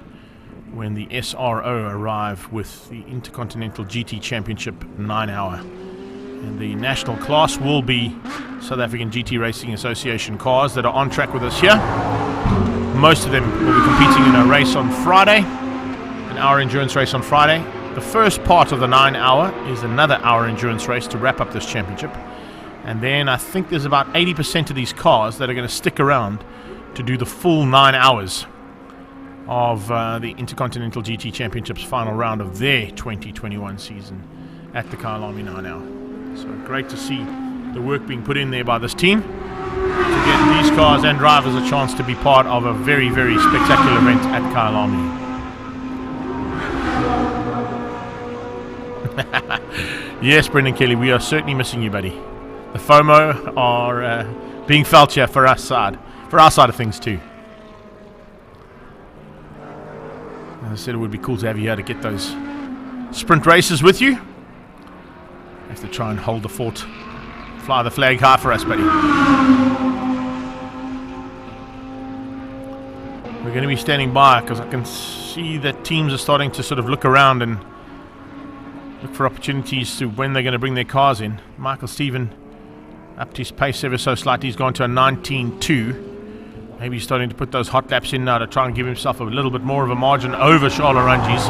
when the SRO arrive with the Intercontinental GT Championship 9-hour. And the national class will be South African GT Racing Association cars that are on track with us here. Most of them will be competing in a race on Friday, an hour endurance race on Friday. The first part of the 9-hour is another hour endurance race to wrap up this championship. And then I think there's about 80% of these cars that are going to stick around to do the full 9 hours of the Intercontinental GT Championships final round of their 2021 season at the Kyalami 9-hour. So great to see the work being put in there by this team to get these cars and drivers a chance to be part of a very, very spectacular event at Kyalami. Yes, Brendan Kelly, we are certainly missing you, buddy. The FOMO are being felt here for our side of things too. As I said, it would be cool to have you here to get those sprint races with you. Have to try and hold the fort, fly the flag high for us, buddy. We're going to be standing by because I can see that teams are starting to sort of look around and look for opportunities to when they're going to bring their cars in. Michael Stephen upped his pace ever so slightly. He's gone to a 19.2. Maybe he's starting to put those hot laps in now to try and give himself a little bit more of a margin over Charles Arungi's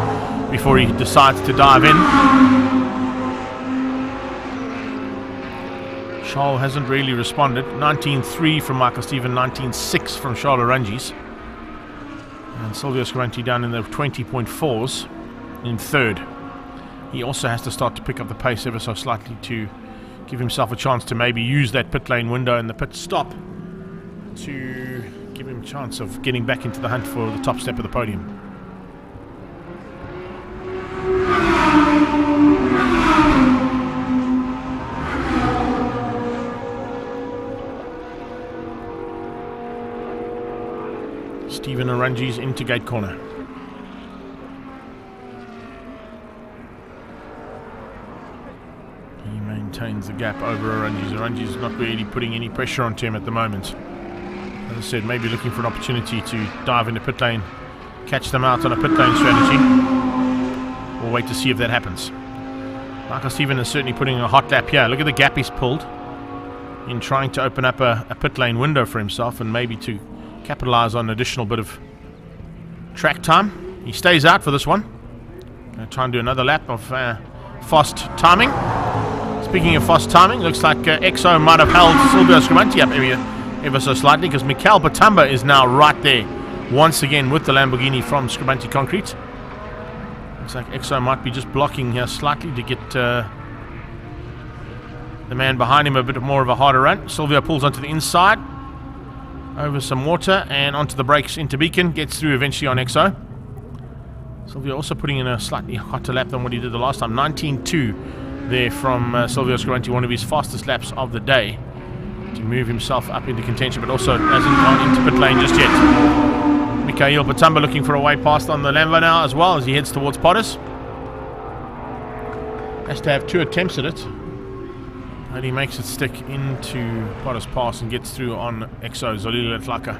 before he decides to dive in. Charles hasn't really responded. 19.3 from Michael Stephen, 19.6 from Charles Arungi's. And Silvio Scaranti down in the 20.4s in third. He also has to start to pick up the pace ever so slightly to give himself a chance to maybe use that pit lane window and the pit stop to give him a chance of getting back into the hunt for the top step of the podium. Stephen Arungi's into gate corner. He maintains the gap over Arungi's. Arungi's not really putting any pressure onto him at the moment. As I said, maybe looking for an opportunity to dive into pit lane, catch them out on a pit lane strategy. We'll wait to see if that happens. Michael Stephen is certainly putting a hot lap here. Look at the gap he's pulled in trying to open up a pit lane window for himself and maybe to capitalize on an additional bit of track time. He stays out for this one. Going to try and do another lap of fast timing. Speaking of fast timing, looks like Exo might have held Silvio Scribante up ever so slightly, because Mikhail Batamba is now right there once again with the Lamborghini from Scribante Concrete. Looks like Exo might be just blocking here slightly to get the man behind him a bit more of a harder run. Silvio pulls onto the inside, over some water and onto the brakes into Beacon, gets through eventually on Exo. Silvio also putting in a slightly hotter lap than what he did the last time. 19.2 there from Silvio Scribante, one of his fastest laps of the day, to move himself up into contention, but also hasn't gone into pit lane just yet. Mikhail Batamba looking for a way past on the Lambo now as well as he heads towards Potters. Has to have 2 attempts at it, and he makes it stick into Potters Pass and gets through on Exo, Zolile Tlaka,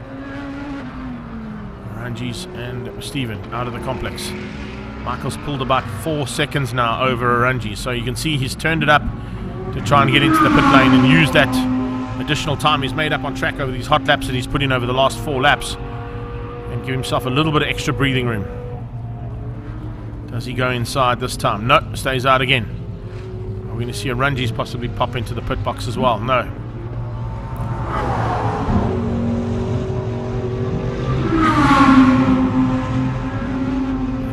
Ranjis and Stephen out of the complex. Michael's pulled about 4 seconds now over Ranjis, so you can see he's turned it up to try and get into the pit lane and use that additional time he's made up on track over these hot laps that he's put in over the last 4 laps and give himself a little bit of extra breathing room. Does he go inside this time? No, stays out again. Are we going to see a Ranjis possibly pop into the pit box as well? No.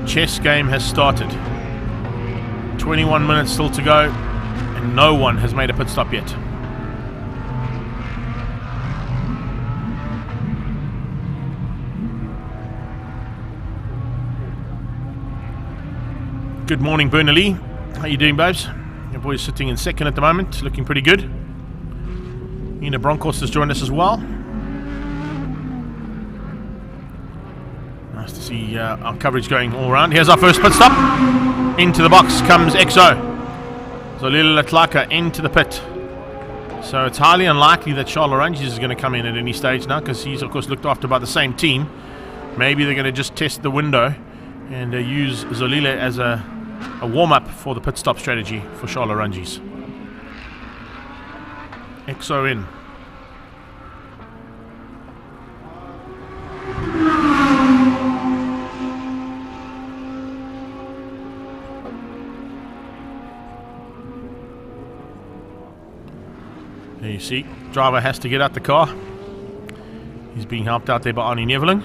The chess game has started. 21 minutes still to go, and no one has made a pit stop yet. Good morning, Bernali. How you doing, babes? Your boy's sitting in second at the moment, looking pretty good. Nina Bronkhorst has joined us as well. Nice to see our coverage going all around. Here's our first pit stop. Into the box comes Exo. Zolile Tlaka into the pit. So it's highly unlikely that Charles Ranjis is going to come in at any stage now, because he's of course looked after by the same team. Maybe they're going to just test the window and use Zolile as a warm-up for the pit stop strategy for Charles Ranjis. Exo in. There you see, driver has to get out the car. He's being helped out there by Arnie Neveling.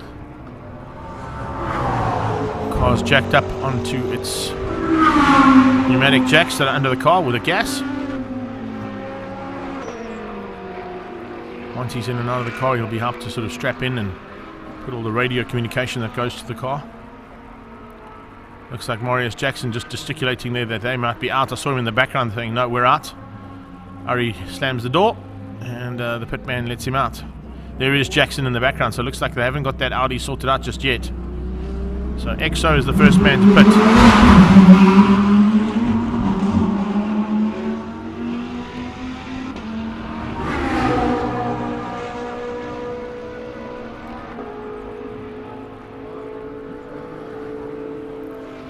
Car's jacked up onto its pneumatic jacks that are under the car with a gas. Once he's in and out of the car, he'll be helped to sort of strap in and put all the radio communication that goes to the car. Looks like Marius Jackson just gesticulating there that they might be out. I saw him in the background saying, no, we're out. Ari slams the door and the pit man lets him out. There is Jackson in the background, so it looks like they haven't got that Audi sorted out just yet. So Exo is the first man to pit.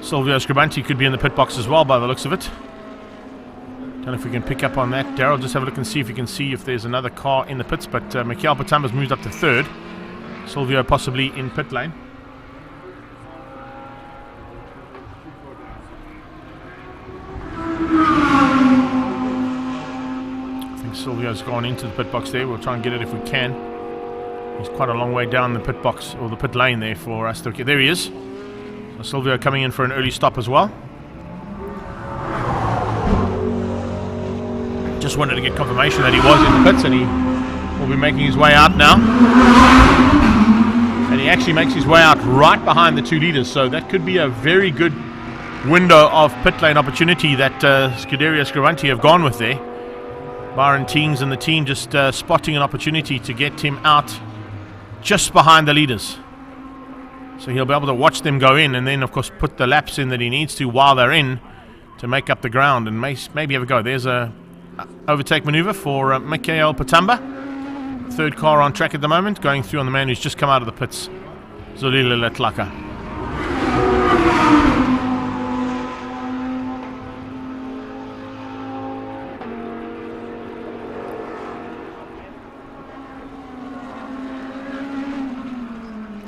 Silvio Scribante could be in the pit box as well by the looks of it. Don't know if we can pick up on that. Daryl, just have a look and see if you can see if there's another car in the pits, but Mikhail Batamba's moved up to third. Silvio possibly in pit lane. Silvio's gone into the pit box there. We'll try and get it if we can. He's quite a long way down the pit box, or the pit lane there for us to get. There he is. So Silvio coming in for an early stop as well. Just wanted to get confirmation that he was in the pits, and he will be making his way out now. And he actually makes his way out right behind the 2 leaders, so that could be a very good window of pit lane opportunity that Scuderia Scribante have gone with there. Byron Teens and the team just spotting an opportunity to get him out just behind the leaders. So he'll be able to watch them go in and then, of course, put the laps in that he needs to while they're in to make up the ground and maybe have a go. There's a overtake maneuver for Mikhail Batamba. Third car on track at the moment, going through on the man who's just come out of the pits, Zolile Tlaka.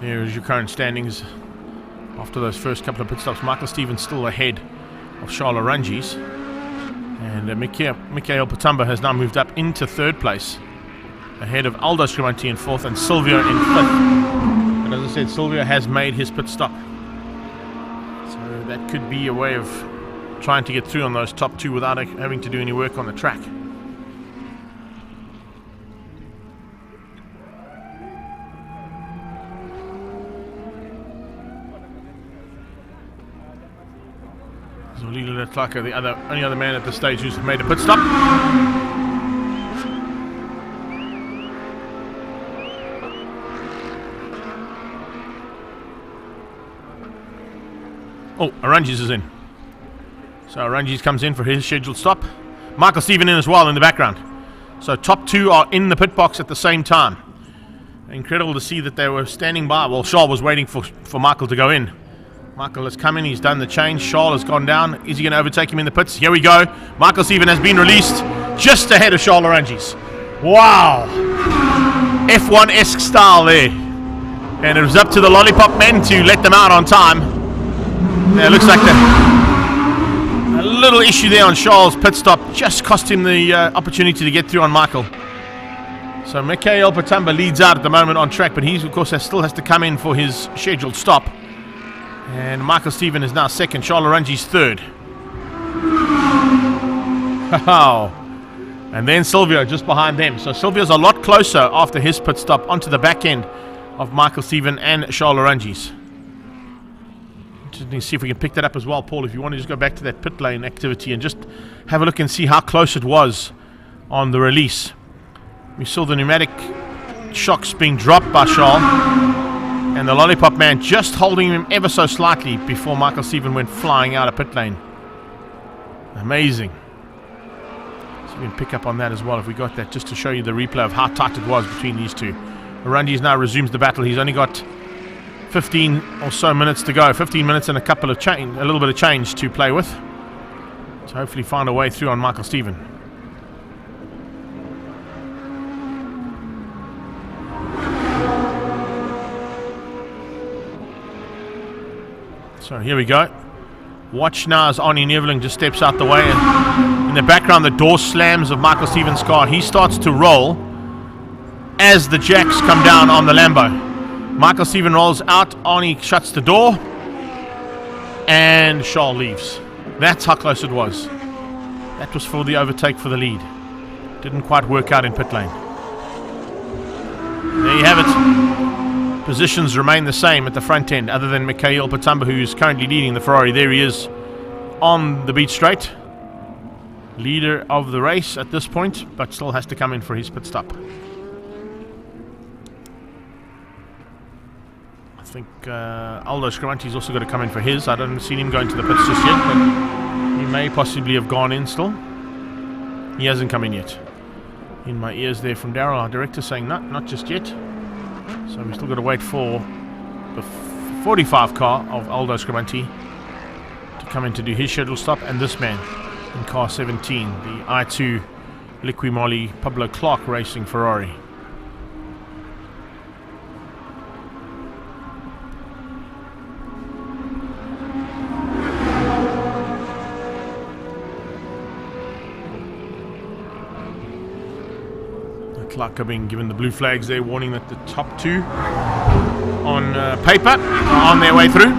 Here is your current standings after those first couple of pit stops. Michael Stevens still ahead of Charles Ranges. And Mikhail Patamba has now moved up into third place, ahead of Aldo Scrimanti in fourth and Silvio in fifth. And as I said, Silvio has made his pit stop. So that could be a way of trying to get through on those top two without having to do any work on the track. Zolila Letlaka, the only other man at this stage who's made a pit stop. Oh, Aranges is in. So Aranges comes in for his scheduled stop. Michael Stephen in as well in the background. So top two are in the pit box at the same time. Incredible to see that they were standing by. Well, Charles was waiting for Michael to go in. Michael has come in, he's done the change. Charles has gone down. Is he going to overtake him in the pits? Here we go. Michael Stephen has been released just ahead of Charles Aranges. Wow. F1-esque style there. And it was up to the Lollipop men to let them out on time. Yeah, it looks like a little issue there on Charles' pit stop. Just cost him the opportunity to get through on Michael. So Mikhail Patamba leads out at the moment on track, but he, of course, still has to come in for his scheduled stop. And Michael Stephen is now second. Charles Aranges third. Wow. And then Silvio just behind them. So Silvio's a lot closer after his pit stop onto the back end of Michael Stephen and Charles Aranges. Just need to see if we can pick that up as well, Paul. If you want to just go back to that pit lane activity and just have a look and see how close it was on the release. We saw the pneumatic shocks being dropped by Charles. And the Lollipop man just holding him ever so slightly before Michael Stephen went flying out of pit lane. Amazing. So we can pick up on that as well if we got that, just to show you the replay of how tight it was between these two. Aranges now resumes the battle. He's only got 15 or so minutes to go. 15 minutes and a little bit of change to play with. To hopefully find a way through on Michael Stephen. So here we go. Watch now as Arnie Neveling just steps out the way. And in the background, the door slams of Michael Stephen's car. He starts to roll as the jacks come down on the Lambo. Michael Stephen rolls out. Arnie shuts the door. And Charles leaves. That's how close it was. That was for the overtake for the lead. Didn't quite work out in pit lane. There you have it. Positions remain the same at the front end, other than Mikhail Patamba, who's currently leading the Ferrari. There he is on the beat straight. Leader of the race at this point, but still has to come in for his pit stop. I think Aldo Scrimanti's also got to come in for his. I don't see him going to the pits just yet, but he may possibly have gone in still. He hasn't come in yet. In my ears there from Daryl, our director, saying no, not just yet. So we've still got to wait for the 45 car of Aldo Scrimanti to come in to do his scheduled stop, and this man in car 17, the I2 Liqui Moly Pablo Clark Racing Ferrari. Clark are being given the blue flags there, warning that the top two on paper are on their way through.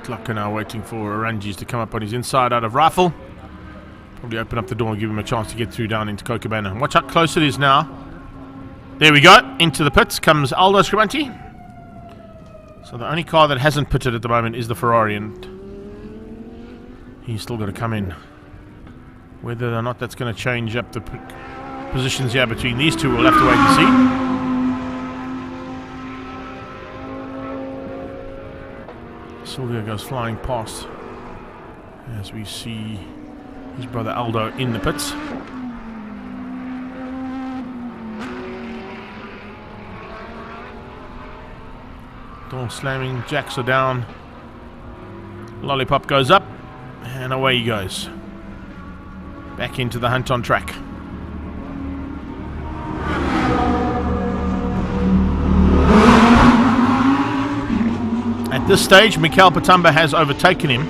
Clark are now waiting for Aranges to come up on his inside out of rifle. Probably open up the door and give him a chance to get through down into Cochabana. Watch how close it is now. There we go. Into the pits comes Aldo Scrimanti. So the only car that hasn't pitted at the moment is the Ferrari, and he's still got to come in. Whether or not that's going to change up the positions here between these two, we'll have to wait and see. Silvio goes flying past as we see his brother Aldo in the pits. Door slamming, jacks are down. Lollipop goes up, and away he goes. Back into the hunt on track. At this stage, Mikel Patamba has overtaken him,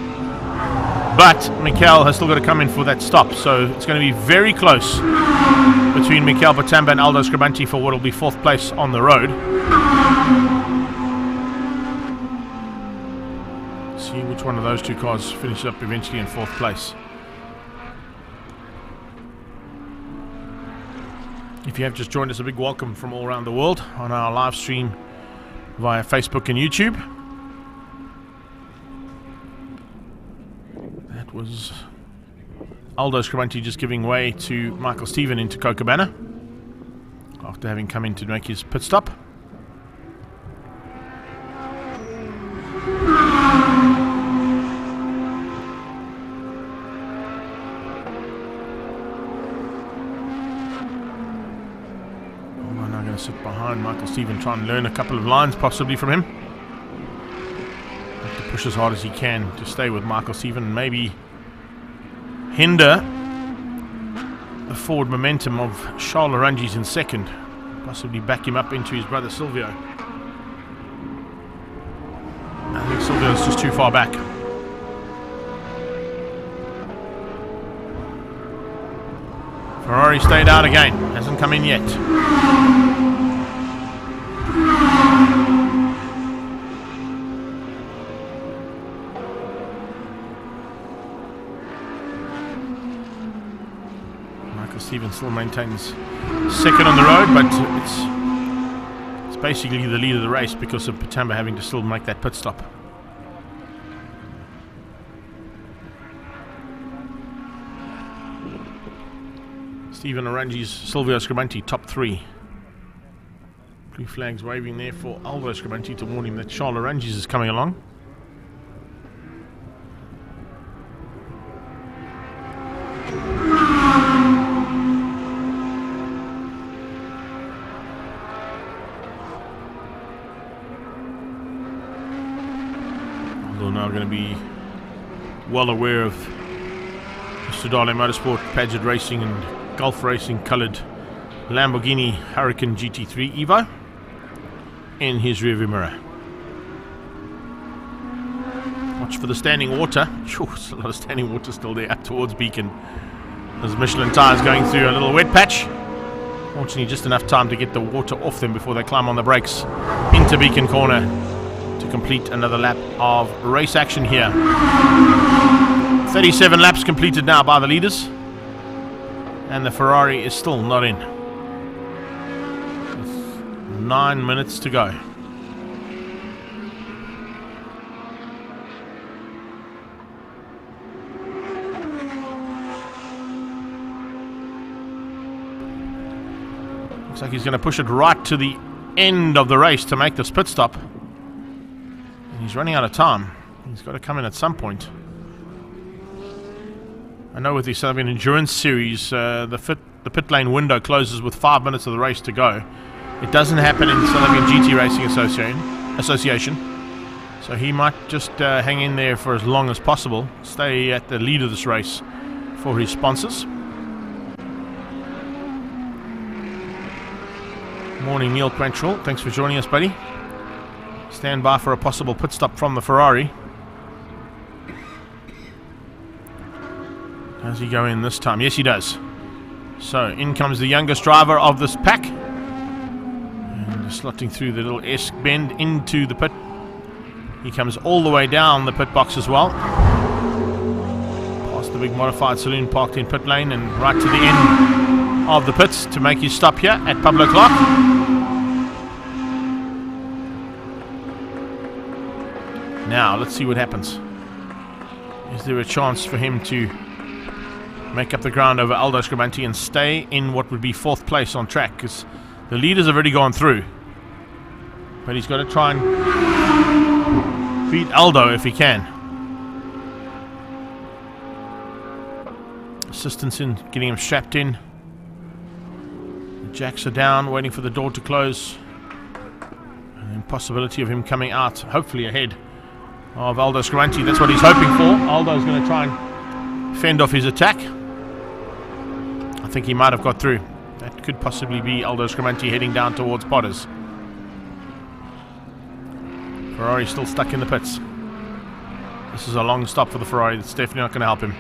but Mikel has still got to come in for that stop, so it's going to be very close between Mikel Patamba and Aldo Scribanti for what will be 4th place on the road. See which one of those two cars finishes up eventually in 4th place. If you have just joined us, a big welcome from all around the world on our live stream via Facebook and YouTube. That was Aldo Scribanti just giving way to Michael Stephen into Kookaburra after having come in to make his pit stop. Sit behind Michael Stephen, try and learn a couple of lines possibly from him. Have to push as hard as he can to stay with Michael Stephen and maybe hinder the forward momentum of Charles Larangi's in 2nd. Possibly back him up into his brother Silvio. I think Silvio's just too far back. Ferrari stayed out again, hasn't come in yet. Stephen still maintains 2nd on the road, but it's basically the lead of the race because of Patamba having to still make that pit stop. Stephen Orangi's Silvio Scribanti top 3. Blue flags waving there for Aldo Scribanti to warn him that Charles Orangi's is coming along. Now going to be well aware of Sudale Motorsport, Padgett Racing and Gulf Racing coloured Lamborghini Huracan GT3 Evo in his rearview mirror. Watch for the standing water. Sure, there's a lot of standing water still there up towards Beacon. There's Michelin tyres going through a little wet patch. Fortunately, just enough time to get the water off them before they climb on the brakes into Beacon Corner to complete another lap of race action here. 37 laps completed now by the leaders, and the Ferrari is still not in. With 9 minutes to go. Looks like he's going to push it right to the end of the race to make this pit stop. He's running out of time. He's got to come in at some point. I know with the South African Endurance Series, the pit lane window closes with 5 minutes of the race to go. It doesn't happen in South African GT Racing Association. So he might just hang in there for as long as possible. Stay at the lead of this race for his sponsors. Morning, Neil Quantrill. Thanks for joining us, buddy. Stand by for a possible pit stop from the Ferrari. Does he go in this time? Yes, he does. So in comes the youngest driver of this pack. And slotting through the little S bend into the pit. He comes all the way down the pit box as well. Past the big modified saloon parked in pit lane and right to the end of the pits to make his stop here at Pablo Clark. Now, let's see what happens. Is there a chance for him to make up the ground over Aldo Scribanti and stay in what would be 4th place on track? Because the leaders have already gone through. But he's got to try and beat Aldo if he can. Assistance in, getting him strapped in. The jacks are down, waiting for the door to close. And And possibility of him coming out, hopefully ahead of Aldo Scaranti. That's what he's hoping for. Aldo's going to try and fend off his attack. I think he might have got through. That could possibly be Aldo Scaranti heading down towards Potters. Ferrari still stuck in the pits. This is a long stop for the Ferrari. That's definitely not going to help him.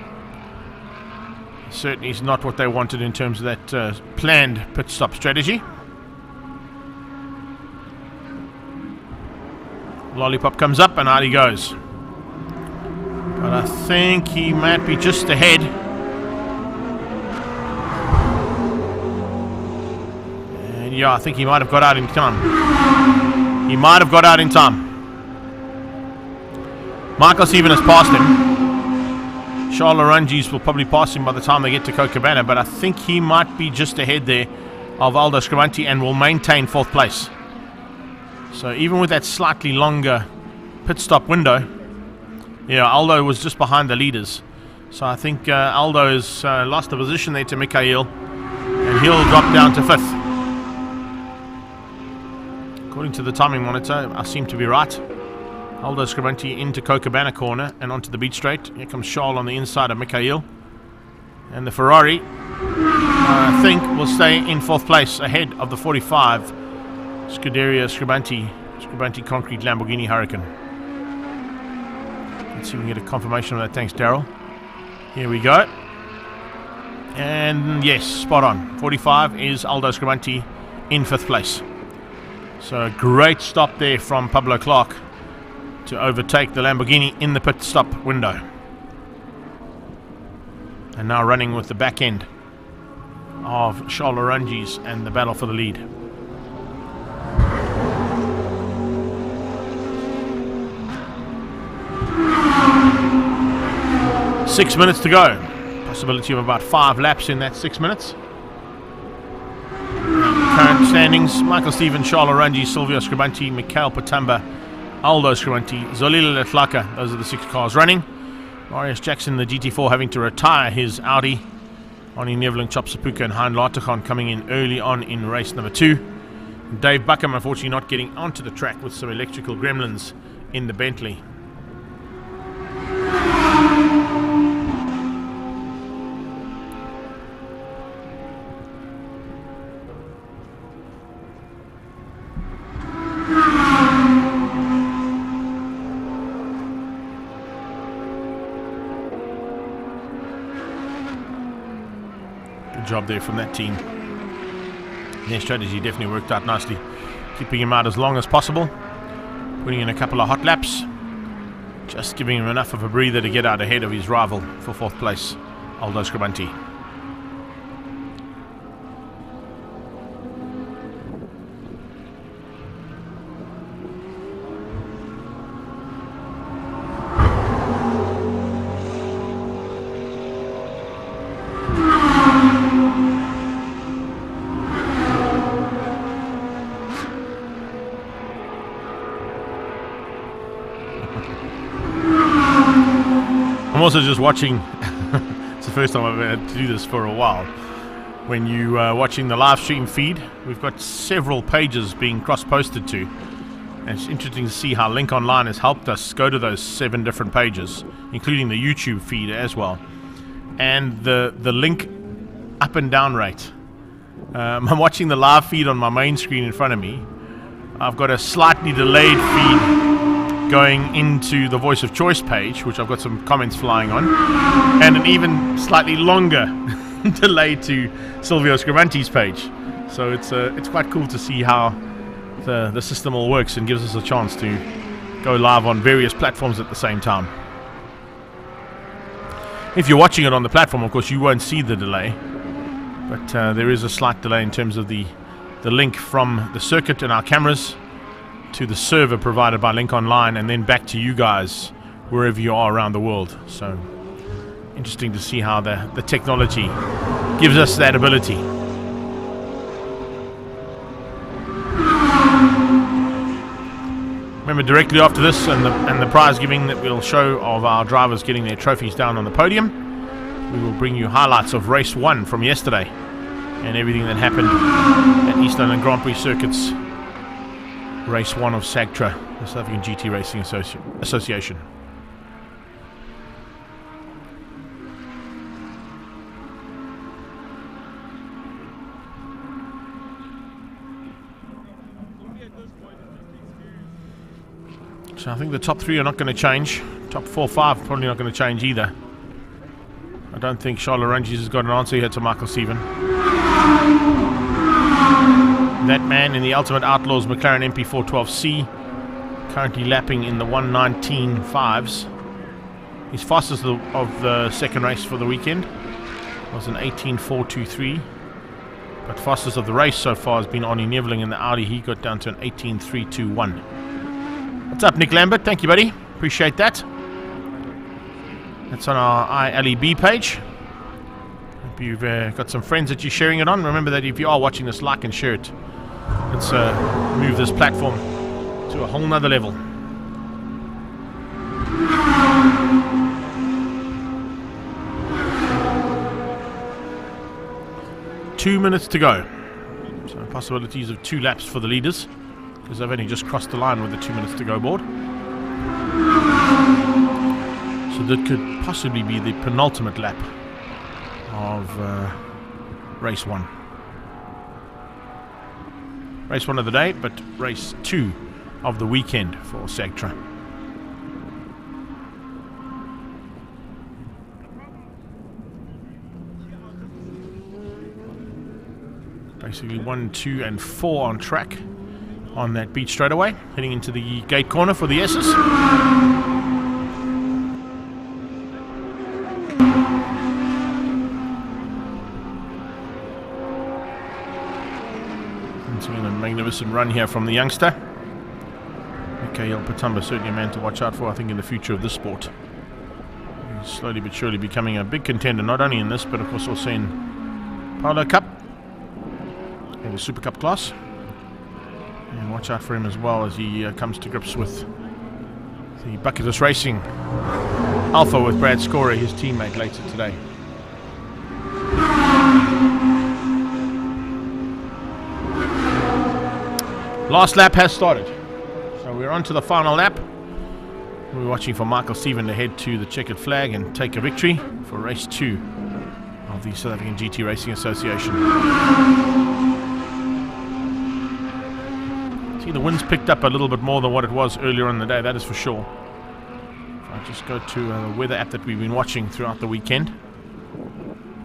Certainly is not what they wanted in terms of that planned pit stop strategy. Lollipop comes up and out he goes. But I think he might be just ahead. And yeah, I think he might have got out in time. He might have got out in time. Michael Stephen has passed him. Charles Orangis will probably pass him by the time they get to Cochabamba, but I think he might be just ahead there of Aldo Scaranti and will maintain 4th place. So even with that slightly longer pit stop window, yeah, Aldo was just behind the leaders. So I think Aldo has lost the position there to Mikhail, and he'll drop down to 5th. According to the timing monitor, I seem to be right. Aldo Scaranti into Cochabamba corner and onto the beach straight. Here comes Charles on the inside of Mikhail. And the Ferrari, I think, will stay in 4th place ahead of the 45 Scuderia Scaranti Concrete Lamborghini Huracan. Let's see if we can get a confirmation of that. Thanks, Daryl. Here we go. And yes, spot on. 45 is Aldo Scaranti in 5th place. So a great stop there from Pablo Clark to overtake the Lamborghini in the pit stop window. And now running with the back end of Charles Orangis and the battle for the lead. Six minutes to go. Possibility of about 5 laps in that 6 minutes. Current standings: Michael Stephen, Charles Orangis, Silvio Scaranti, Mikhail Patamba, Aldo Scaranti, Zolila Letlaka. Those are the 6 cars running. Marius Jackson, the GT4, having to retire his Audi. Oni Nevlin, Chop Sapuka and Hein Lartigon coming in early on in race number 2. Dave Buckham unfortunately not getting onto the track with some electrical gremlins in the Bentley. Job there from that team. Their strategy definitely worked out nicely, keeping him out as long as possible, putting in a couple of hot laps, just giving him enough of a breather to get out ahead of his rival for 4th place, Aldo Scaranti. I'm also just watching, it's the first time I've had to do this for a while. When you watching the live stream feed, we've got several pages being cross-posted to. And it's interesting to see how Link Online has helped us go to those 7 different pages, including the YouTube feed as well. And the link up and down rate. I'm watching the live feed on my main screen in front of me. I've got a slightly delayed feed going into the Voice of Choice page, which I've got some comments flying on, and an even slightly longer delay to Silvio Scaranti's page. So it's quite cool to see how the system all works and gives us a chance to go live on various platforms at the same time. If you're watching it on the platform, of course, you won't see the delay, but there is a slight delay in terms of the link from the circuit and our cameras to the server provided by Link Online, and then back to you guys wherever you are around the world. So interesting to see how the technology gives us that ability. Remember, directly after this and the prize giving that we'll show of our drivers getting their trophies down on the podium, we will bring you highlights of race 1 from yesterday and everything that happened at East London Grand Prix circuits Race 1 of SAGTRA, the South African GT Racing Association. So I think the top 3 are not going to change. Top 4, 5 probably not going to change either. I don't think Charlotte Ranges has got an answer here to Michael Stephen. That man in the Ultimate Outlaws McLaren MP412C, currently lapping in the 1:19.5s. His fastest of the second race for the weekend was an 18.423. But fastest of the race so far has been Arnie Neveling in the Audi. He got down to an 18.321. What's up, Nick Lambert? Thank you, buddy. Appreciate that. That's on our ILEB page. Hope you've got some friends that you're sharing it on. Remember that if you are watching this, like and share it. Let's move this platform to a whole nother level. Two minutes to go. So possibilities of 2 laps for the leaders, because they've only just crossed the line with the 2 minutes to go board. So that could possibly be the penultimate lap of race 1. Race 1 of the day, but race 2 of the weekend for SAGTRA. Basically 1, 2 and 4 on track on that beach straightaway, heading into the gate corner for the S's. Into a magnificent run here from the youngster. Mikhail Patamba, certainly a man to watch out for, I think, in the future of this sport. He's slowly but surely becoming a big contender, not only in this, but of course also in Polo Cup and the Super Cup class. And watch out for him as well as he comes to grips with the Bucketless Racing Alpha with Brad Scorer, his teammate, later today. Last lap has started. So we're on to the final lap. We're watching for Michael Stephen to head to the checkered flag and take a victory for race 2 of the South African GT Racing Association. The wind's picked up a little bit more than what it was earlier in the day, that is for sure. I'll just go to the weather app that we've been watching throughout the weekend.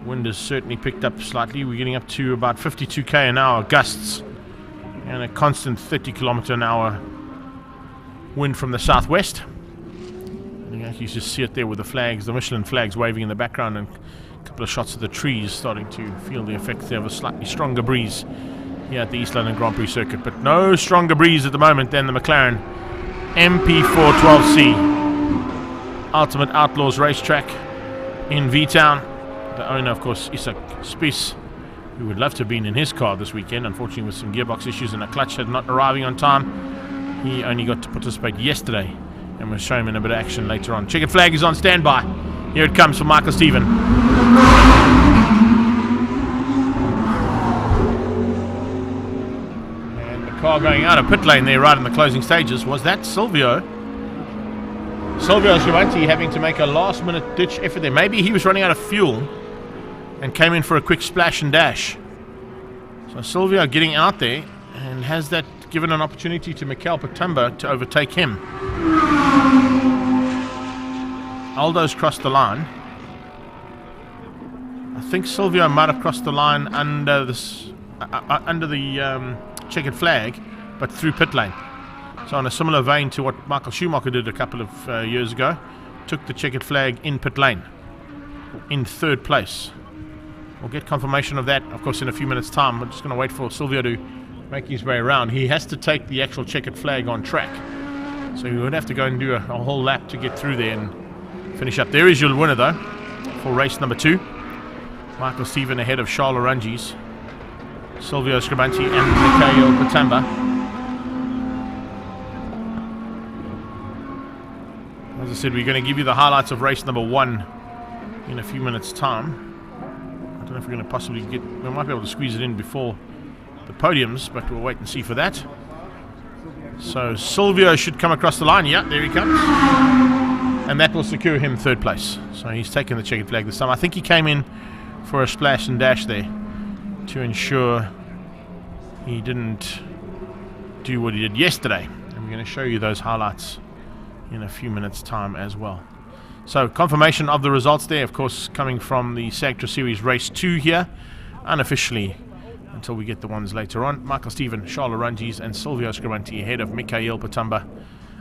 Wind has certainly picked up slightly. We're getting up to about 52 k an hour gusts and a constant 30 kilometer an hour wind from the southwest. And you can actually just see it there with the flags, the Michelin flags waving in the background, and a couple of shots of the trees starting to feel the effects there of a slightly stronger breeze here at the East London Grand Prix circuit, but no stronger breeze at the moment than the McLaren MP412C. Ultimate Outlaws racetrack in V-Town. The owner, of course, Isak Spies, who would love to have been in his car this weekend, unfortunately with some gearbox issues and a clutch head not arriving on time. He only got to participate yesterday, and we'll show him in a bit of action later on. Checkered flag is on standby. Here it comes for Michael Stephen. Car going out of pit lane there right in the closing stages. Was that Silvio Scribanti having to make a last minute ditch effort there? Maybe he was running out of fuel and came in for a quick splash and dash. So Silvio getting out there, and has that given an opportunity to Mikhail Patamba to overtake him. Aldo's crossed the line. I think Silvio might have crossed the line under this under the checkered flag, but through pit lane. So in a similar vein to what Michael Schumacher did a couple of years ago, took the checkered flag in pit lane, in third place. We'll get confirmation of that, of course, in a few minutes' time. I'm just going to wait for Silvio to make his way around. He has to take the actual checkered flag on track, so he would have to go and do a whole lap to get through there and finish up. There is your winner, though, for race number 2. Michael Stephen ahead of Charles Arangis, Silvio Scribanti and Mikhail Patamba. As I said, we're going to give you the highlights of race number 1 in a few minutes' time. I don't know if we're going to possibly we might be able to squeeze it in before the podiums, but we'll wait and see for that. So Silvio should come across the line. Yeah, there he comes. And that will secure him third place. So he's taken the checkered flag this time. I think he came in for a splash and dash there to ensure he didn't do what he did yesterday. And we're going to show you those highlights in a few minutes' time as well. So confirmation of the results there, of course, coming from the Sagtra Series Race 2 here, unofficially, until we get the ones later on. Michael Stephen, Charles Ranges and Silvio Scribanti ahead of Mikhail Patamba,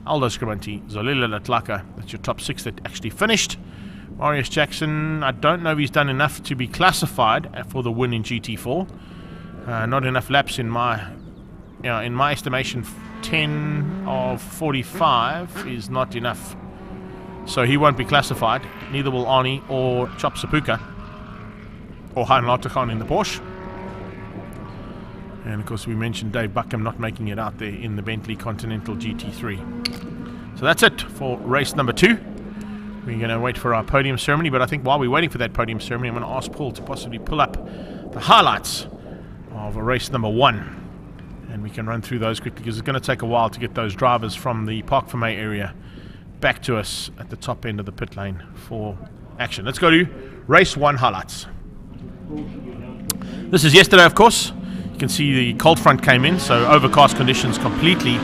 Aldo Scribanti, Zolila Latlaka. That's your top 6 that actually finished. Marius Jackson, I don't know if he's done enough to be classified for the win in GT4. Not enough laps in my estimation. 10 of 45 is not enough. So he won't be classified. Neither will Arnie or Chop Sapuka or Hein Lartigan in the Porsche. And of course we mentioned Dave Buckham not making it out there in the Bentley Continental GT3. So that's it for race number 2. We're going to wait for our podium ceremony, but I think while we're waiting for that podium ceremony, I'm going to ask Paul to possibly pull up the highlights of race number 1. And we can run through those quickly because it's going to take a while to get those drivers from the Park Fermé area back to us at the top end of the pit lane for action. Let's go to race 1 highlights. This is yesterday, of course. You can see the cold front came in, so overcast conditions completely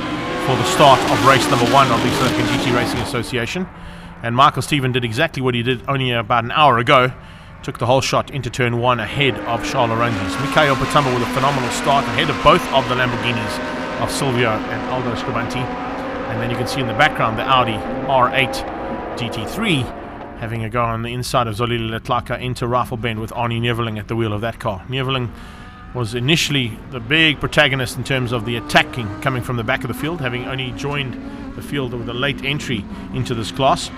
for the start of race number 1 of the South African GT Racing Association. And Michael Stephen did exactly what he did only about an hour ago. Took the whole shot into turn 1 ahead of Charles Ranges. Mikhail Patamba with a phenomenal start ahead of both of the Lamborghinis of Silvio and Aldo Scribanti. And then you can see in the background the Audi R8 GT3 having a go on the inside of Zolila Latlaka into Rifle Bend with Arnie Neveling at the wheel of that car. Neveling was initially the big protagonist in terms of the attacking coming from the back of the field, having only joined the field with a late entry into this class.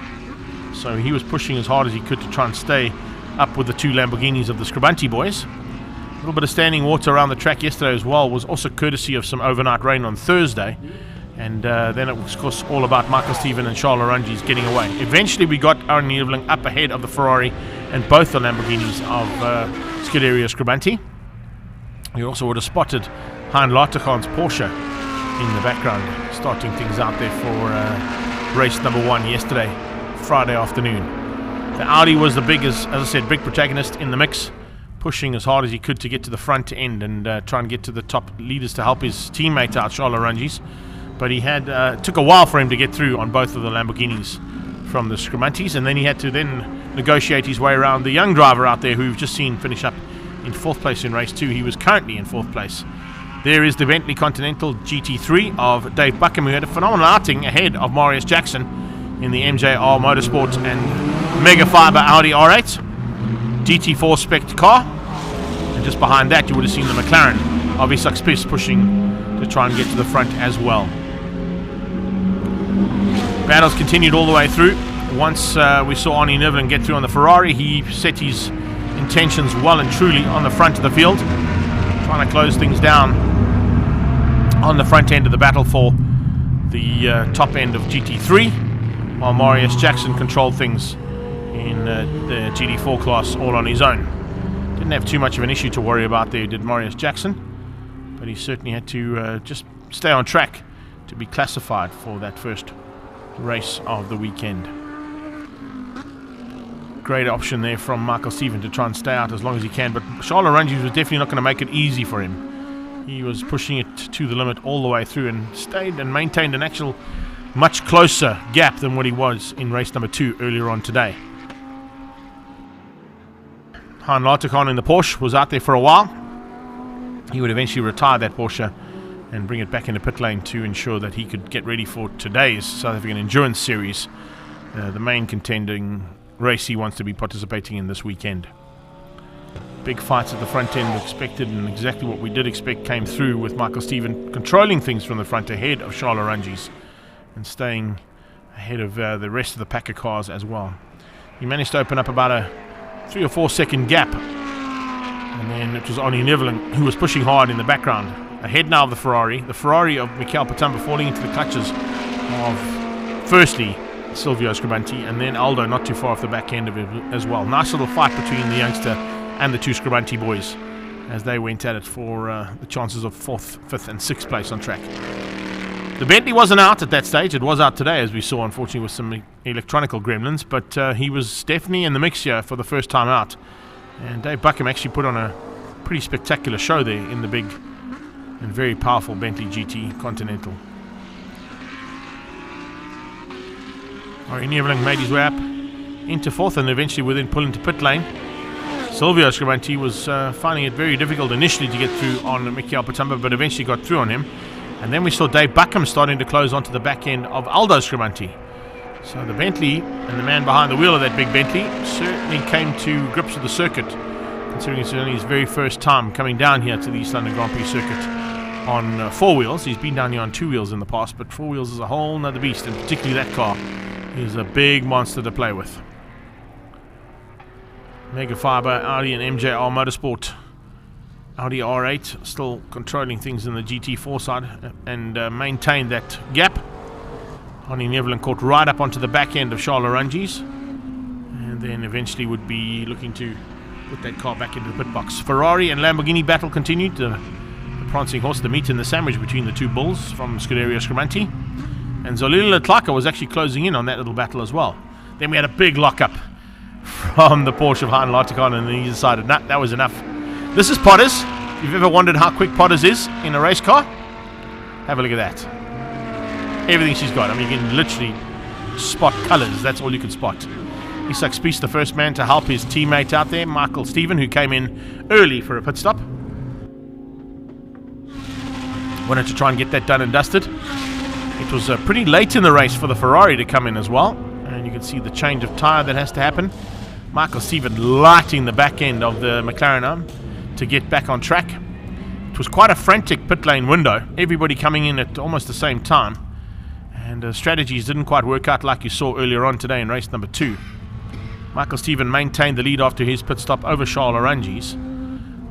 So he was pushing as hard as he could to try and stay up with the 2 Lamborghinis of the Scribanti boys. A little bit of standing water around the track yesterday as well was also courtesy of some overnight rain on Thursday. And then it was, of course, all about Michael Stephen and Charles Ranges getting away. Eventually, we got Arnie Neveling up ahead of the Ferrari and both the Lamborghinis of Scuderia Scribanti. You also would have spotted Hein Lartigan's Porsche in the background, starting things out there for race number 1 yesterday, Friday afternoon. The Audi was the biggest, as I said, big protagonist in the mix, pushing as hard as he could to get to the front end and try and get to the top leaders to help his teammate out, Charles Ranges. But he had took a while for him to get through on both of the Lamborghinis from the Scribantis, and then he had to then negotiate his way around the young driver out there who we've just seen finish up in 4th place in race 2. He was currently in 4th place. There is the Bentley Continental GT3 of Dave Buckham, who had a phenomenal outing ahead of Marius Jackson in the MJR Motorsport and Mega Fiber Audi R8 GT4 spec car. And just behind that you would have seen the McLaren of Isak Spies pushing to try and get to the front as well. Battles continued all the way through. Once we saw Arnie Neveling get through on the Ferrari, he set his intentions well and truly on the front of the field, trying to close things down on the front end of the battle for the top end of GT3, while Marius Jackson controlled things in the GT4 class all on his own. Didn't have too much of an issue to worry about there, did Marius Jackson, but he certainly had to just stay on track to be classified for that first race of the weekend. Great option there from Michael Stephen to try and stay out as long as he can, but Charles Ranges was definitely not going to make it easy for him. He was pushing it to the limit all the way through and stayed and maintained an actual much closer gap than what he was in race number 2 earlier on today. Hein Lartigan in the Porsche was out there for a while. He would eventually retire that Porsche and bring it back into pit lane to ensure that he could get ready for today's South African Endurance Series, the main contending race he wants to be participating in this weekend. Big fights at the front end were expected, and exactly what we did expect came through, with Michael Stephen controlling things from the front ahead of Charles Ranges and staying ahead of the rest of the pack of cars as well. He managed to open up about a 3 or 4 second gap, and then it was Arnie Neveling who was pushing hard in the background. Ahead now of the Ferrari of Mikhail Patamba falling into the clutches of firstly Silvio Scribanti and then Aldo not too far off the back end of it as well. Nice little fight between the youngster and the 2 Scribanti boys as they went at it for the chances of 4th, 5th and 6th place on track. The Bentley wasn't out at that stage. It was out today, as we saw, unfortunately, with some electronical gremlins. But he was definitely in the mix here for the first time out. And Dave Buckham actually put on a pretty spectacular show there in the big and very powerful Bentley GT Continental. Ari Neveling made his way up into fourth and eventually would then pull into pit lane. Silvio Scribanti was finding it very difficult initially to get through on Michael Patamba, but eventually got through on him. And then we saw Dave Buckham starting to close onto the back end of Aldo Scribanti. So the Bentley and the man behind the wheel of that big Bentley certainly came to grips with the circuit, considering it's only his very first time coming down here to the East London Grand Prix circuit on 4 wheels. He's been down here on 2 wheels in the past, but 4 wheels is a whole nother beast, and particularly that car is a big monster to play with. Mega Fiber, Audi and MJR Motorsport. Audi R8 still controlling things in the GT4 side and maintained that gap. Ronnie Neveling caught right up onto the back end of Charles Arungi's, and then eventually would be looking to put that car back into the pit box. Ferrari and Lamborghini battle continued. The prancing horse, the meat and the sandwich between the two bulls from Scuderia Scribanti. And Zolila Tlaka was actually closing in on that little battle as well. Then we had a big lockup from the Porsche of Hein Larticon, and then he decided, nah, that was enough. This is Potters. If you've ever wondered how quick Potters is in a race car, have a look at that. Everything she's got. I mean, you can literally spot colours. That's all you can spot. Isak Spies, the first man to help his teammate out there, Michael Stephen, who came in early for a pit stop. Wanted to try and get that done and dusted. It was pretty late in the race for the Ferrari to come in as well. And you can see the change of tyre that has to happen. Michael Stephen lighting the back end of the McLaren arm to get back on track. It was quite a frantic pit lane window. Everybody coming in at almost the same time. And strategies didn't quite work out like you saw earlier on today in race number 2. Michael Stephen maintained the lead after his pit stop over Charles Arungi's.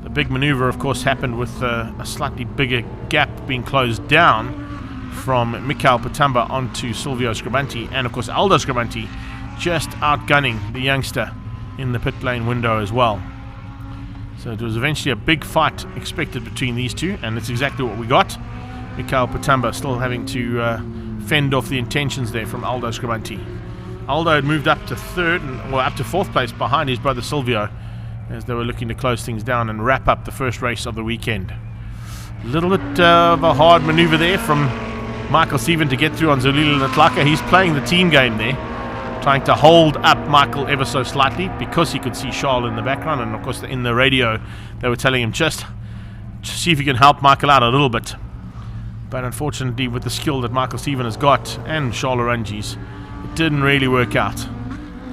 The big maneuver, of course, happened with a slightly bigger gap being closed down from Michael Patamba onto Silvio Scribanti, and of course Aldo Scribanti just outgunning the youngster in the pit lane window as well. So it was eventually a big fight expected between these two, and it's exactly what we got. Michael Patamba still having to fend off the intentions there from Aldo Scribanti. Aldo had moved up to third, well, up to fourth place behind his brother Silvio, as they were looking to close things down and wrap up the first race of the weekend. A little bit of a hard maneuver there from Michael Stephen to get through on Zolila Tlaka. He's playing the team game there, trying to hold up Michael ever so slightly because he could see Charles in the background, and of course in the radio they were telling him just see if you can help Michael out a little bit. But unfortunately, with the skill that Michael Stephen has got and Charles Arungi's, it didn't really work out.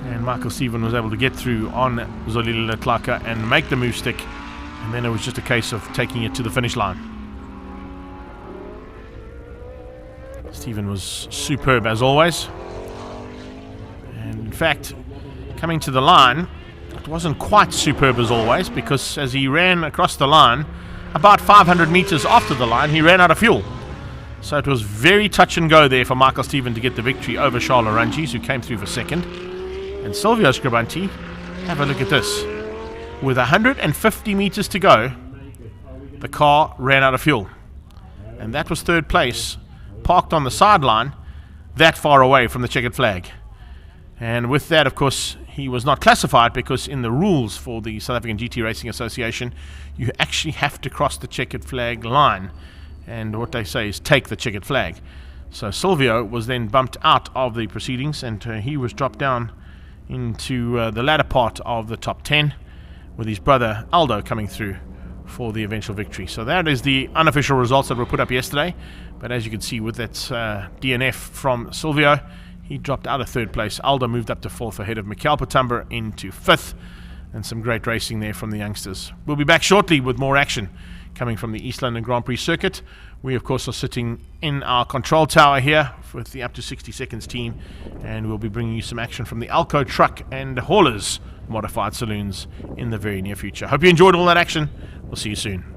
And Michael Stephen was able to get through on Zolila Tlaka and make the move stick, and then it was just a case of taking it to the finish line. Stephen was superb as always, and in fact, coming to the line, it wasn't quite superb as always, because as he ran across the line, about 500 meters after the line, he ran out of fuel. So it was very touch and go there for Michael Stephen to get the victory over Charles Arungi's, who came through for second. And Silvio Scribanti, have a look at this. With 150 meters to go, the car ran out of fuel. And that was third place, parked on the sideline, that far away from the checkered flag. And with that, of course, he was not classified, because in the rules for the South African GT Racing Association, you actually have to cross the checkered flag line. And what they say is take the checkered flag. So Silvio was then bumped out of the proceedings, and he was dropped down into the latter part of the top 10, with his brother Aldo coming through for the eventual victory. So that is the unofficial results that were put up yesterday. But as you can see, with that DNF from Silvio, he dropped out of third place. Aldo moved up to fourth ahead of Michael Patamba into fifth, and some great racing there from the youngsters. We'll be back shortly with more action coming from the East London Grand Prix circuit. We, of course, are sitting in our control tower here with the Up to 60 Seconds team, and we'll be bringing you some action from the Alco Truck and Haulers modified saloons in the very near future. Hope you enjoyed all that action. We'll see you soon.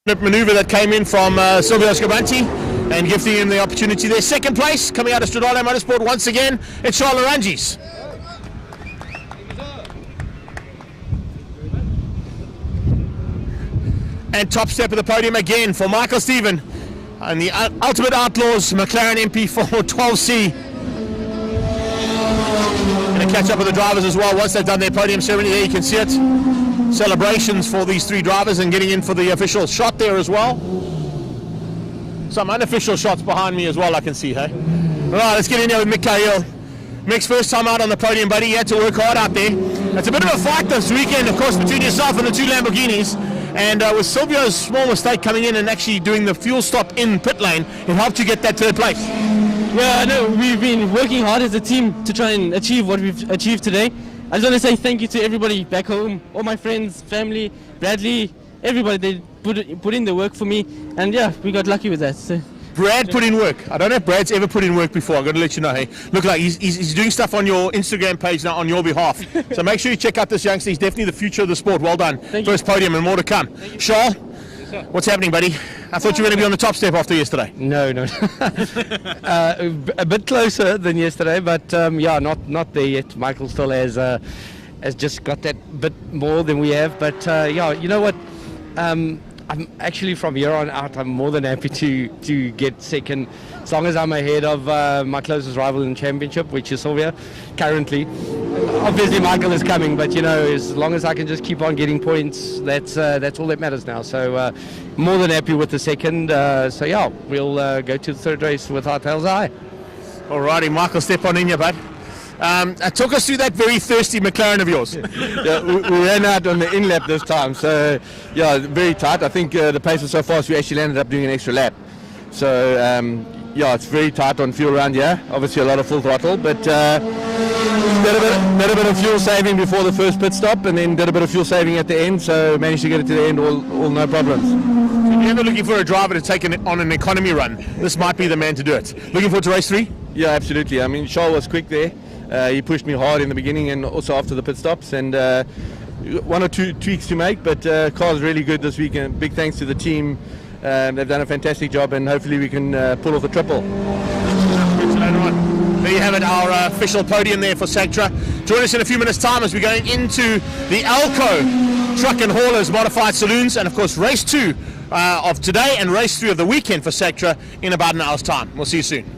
Maneuver that came in from Silvio Scabanti and gifting him the opportunity there. Second place coming out of Stradale Motorsport once again, it's Charles Laranjis. And top step of the podium again for Michael Stephen and the Ultimate Outlaws McLaren MP4 12C. Going to catch up with the drivers as well once they've done their podium ceremony. There you can see it. Celebrations for these three drivers and getting in for the official shot there as well. Some unofficial shots behind me as well, I can see, hey? Alright, let's get in here with Mick Cahill. Mick's first time out on the podium, buddy. He had to work hard out there. It's a bit of a fight this weekend, of course, between yourself and the two Lamborghinis. And with Silvio's small mistake coming in and actually doing the fuel stop in pit lane, it helped you get that third place. Yeah, I know. We've been working hard as a team to try and achieve what we've achieved today. I just want to say thank you to everybody back home, all my friends, family, Bradley, everybody. They put in the work for me, and yeah, we got lucky with that. So. Brad put in work. I don't know if Brad's ever put in work before. I'm going to let you know. Hey, look, like he's doing stuff on your Instagram page now on your behalf. So make sure you check out this youngster. He's definitely the future of the sport. Well done. First podium and more to come. Charles, what's happening, buddy? I thought you were going to be on the top step after yesterday. No. A bit closer than yesterday, but yeah, not there yet. Michael still has just got that bit more than we have. But yeah, you know what? I'm actually from here on out, I'm more than happy to get second, as long as I'm ahead of my closest rival in the championship, which is Silvio, currently. Obviously Michael is coming, but you know, as long as I can just keep on getting points, that's all that matters now. So more than happy with the second. So yeah, we'll go to the third race with our tails high. Alrighty, Michael, step on in here, bud. Talk us through that very thirsty McLaren of yours. Yeah, we ran out on the in-lap this time, so yeah, very tight. I think the pace was so fast we actually ended up doing an extra lap. So yeah, it's very tight on fuel around here. Obviously a lot of full throttle, but did a bit of fuel saving before the first pit stop, and then did a bit of fuel saving at the end, so managed to get it to the end all no problems. If you're ever looking for a driver to take on an economy run, this might be the man to do it. Looking forward to race 3? Yeah, absolutely. I mean, Charles was quick there. He pushed me hard in the beginning and also after the pit stops, and one or two tweaks to make, but car's really good this weekend. Big thanks to the team. They've done a fantastic job, and hopefully we can pull off the triple. There you have it, our official podium there for Sectra. Join us in a few minutes' time as we're going into the Alco Truck and Haulers Modified Saloons, and of course race 2 of today and race 3 of the weekend for Sectra in about an hour's time. We'll see you soon.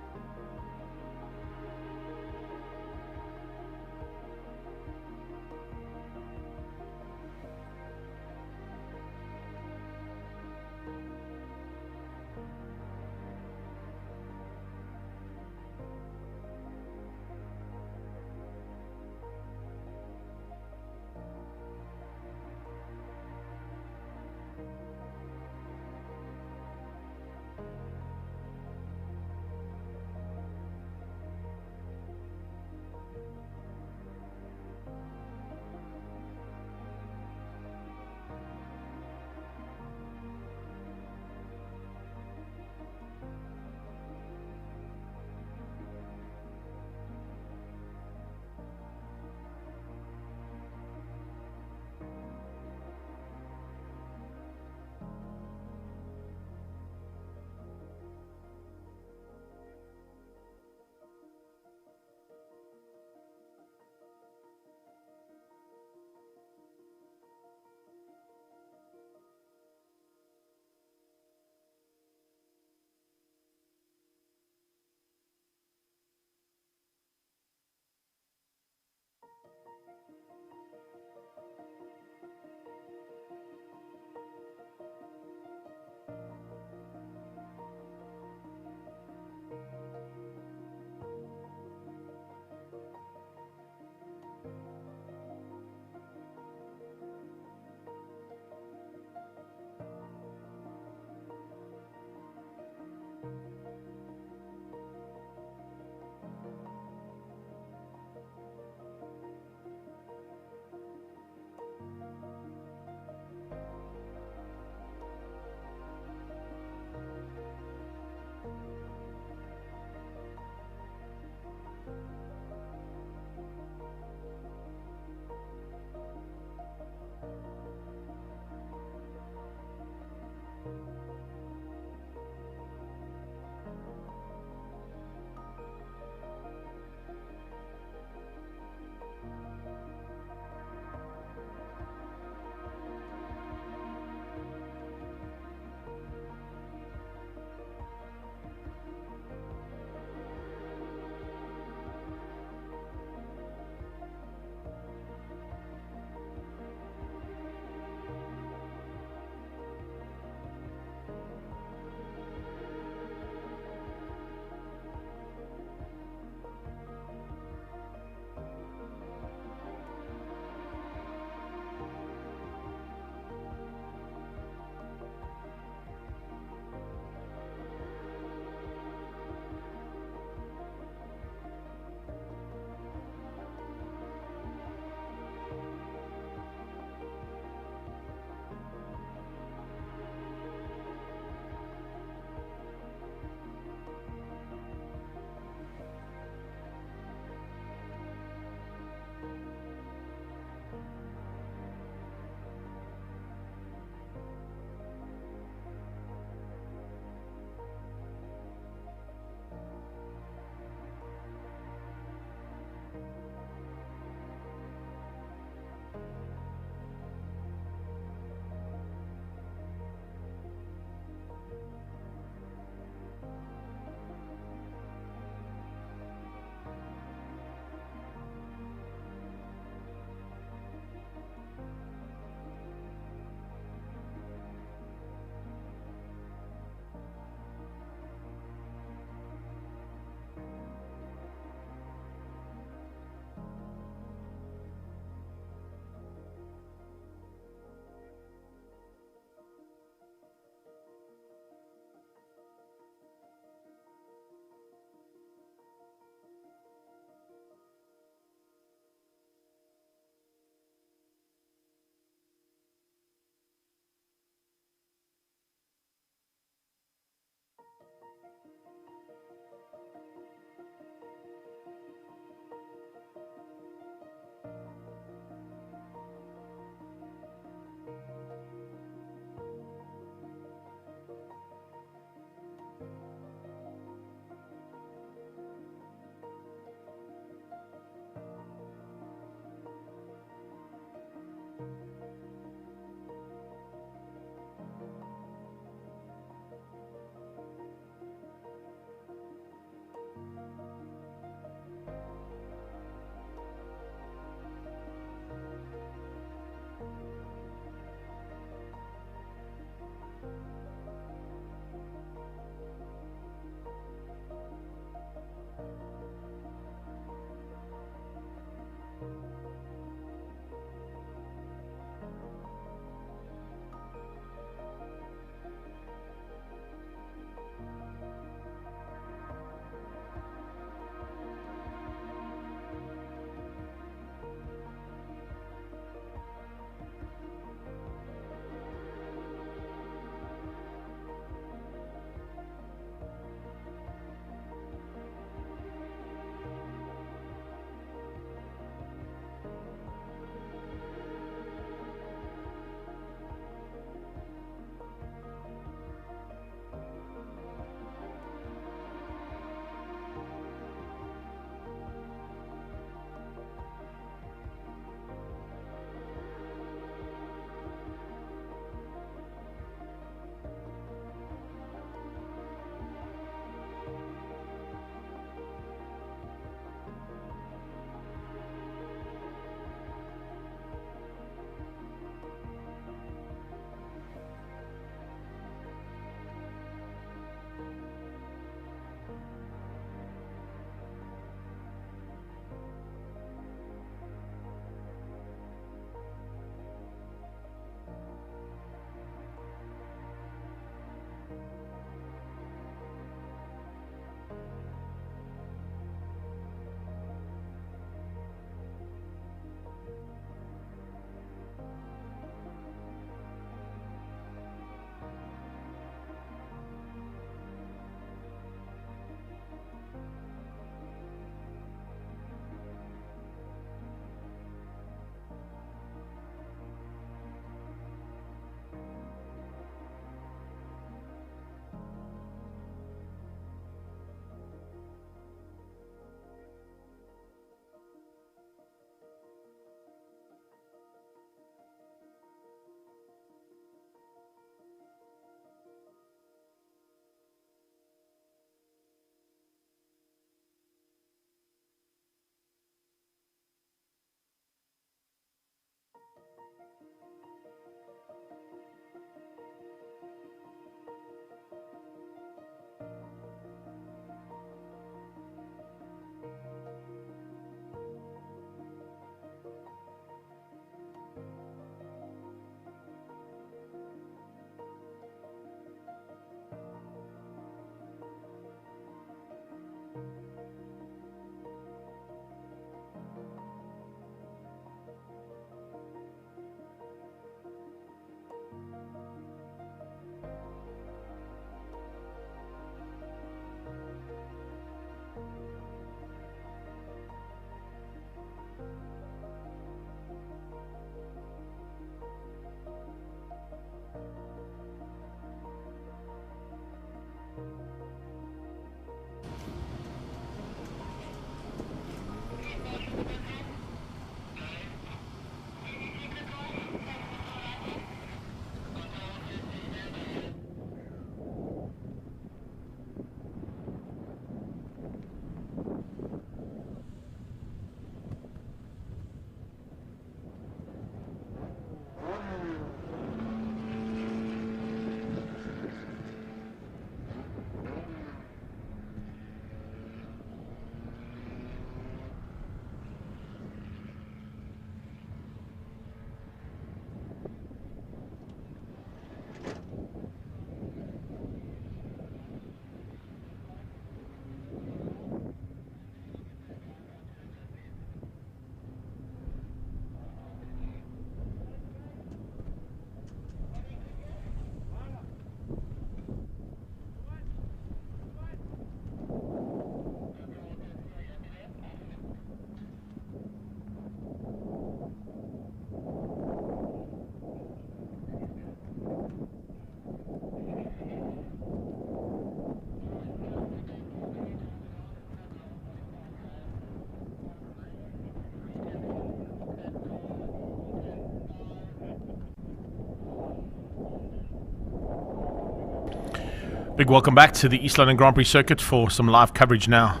Big welcome back to the East London Grand Prix circuit for some live coverage now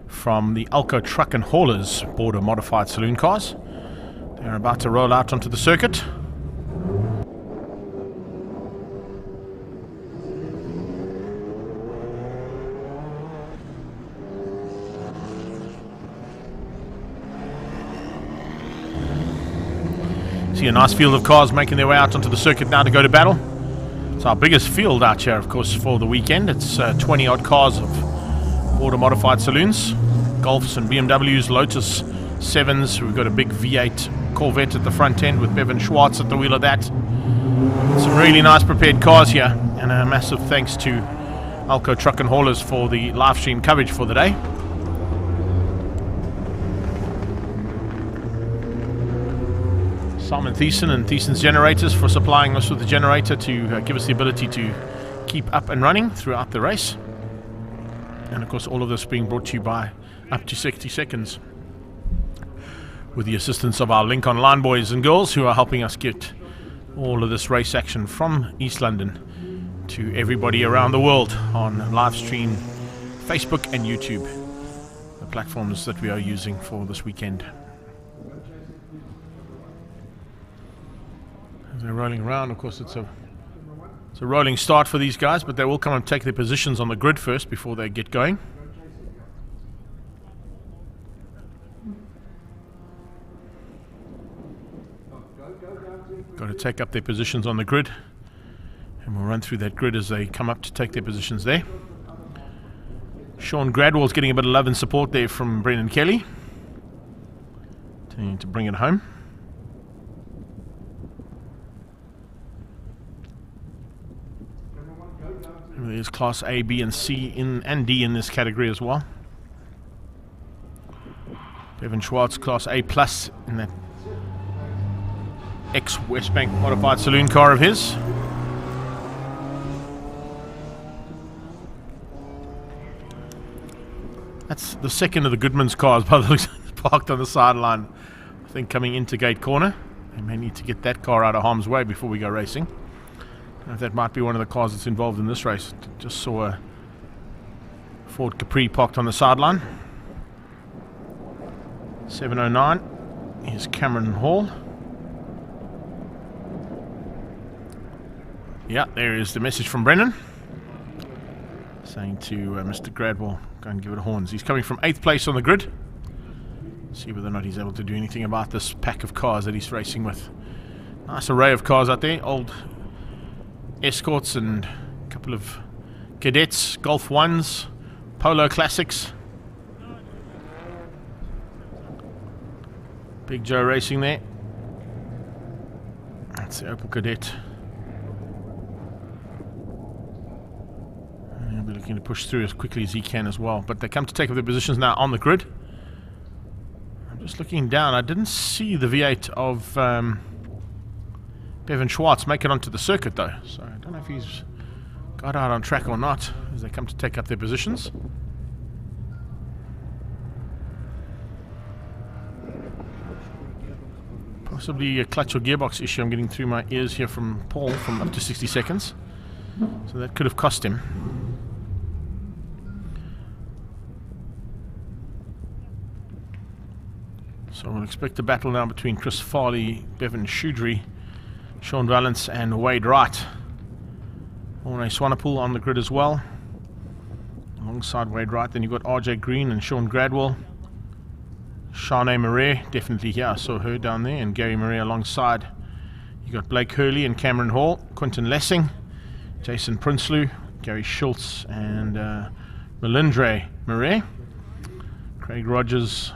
from the Alco Truck and Haulers Border Modified Saloon cars. They're about to roll out onto the circuit. See a nice field of cars making their way out onto the circuit now to go to battle. It's our biggest field out here, of course, for the weekend. It's 20 odd cars of Border Modified Saloons, Golfs and BMWs, Lotus 7s. We've got a big V8 Corvette at the front end with Bevan Schwartz at the wheel of that. Some really nice prepared cars here, and a massive thanks to Alco Truck and Haulers for the live stream coverage for the day. Simon Thiessen and Thiessen's Generators for supplying us with the generator to give us the ability to keep up and running throughout the race. And of course all of this being brought to you by Up to 60 Seconds, with the assistance of our Link Online boys and girls who are helping us get all of this race action from East London to everybody around the world on live stream, Facebook and YouTube, the platforms that we are using for this weekend. As they're rolling around, of course it's a rolling start for these guys, but they will come and take their positions on the grid first before they get going. Got to take up their positions on the grid, and we'll run through that grid as they come up to take their positions there. Sean Gradwell's getting a bit of love and support there from Brendan Kelly, to bring it home. There's Class A, B and C and D in this category as well. Bevan Schwartz, Class A Plus in that ex-Westbank modified saloon car of his. That's the second of the Goodman's cars by the looks, parked on the sideline. I think coming into gate corner. They may need to get that car out of harm's way before we go racing. That might be one of the cars that's involved in this race. Just saw a Ford Capri parked on the sideline. 709. Here's Cameron Hall. Yeah, there is the message from Brennan saying to Mr. Gradwell, go and give it horns. He's coming from 8th place on the grid. See whether or not he's able to do anything about this pack of cars that he's racing with. Nice array of cars out there. Old Escorts and a couple of Cadets, Golf 1s, Polo Classics. Big Joe racing there. That's the Opel Cadet. He'll be looking to push through as quickly as he can as well. But they come to take up their positions now on the grid. I'm just looking down. I didn't see the V8 of Bevan Schwartz make it onto the circuit though, so I don't know if he's got out on track or not as they come to take up their positions. Possibly a clutch or gearbox issue I'm getting through my ears here from Paul from Up to 60 Seconds, so that could have cost him. So we'll expect a battle now between Chris Farley, Bevan Shoudry, Sean Valance and Wade Wright. Morne Swanepoel on the grid as well, alongside Wade Wright. Then you've got RJ Green and Sean Gradwell. Shanae Murray, definitely here, I saw her down there, and Gary Murray alongside. You've got Blake Hurley and Cameron Hall, Quinton Lessing, Jason Prinsloo, Gary Schultz and Melindre Murray, Craig Rogers,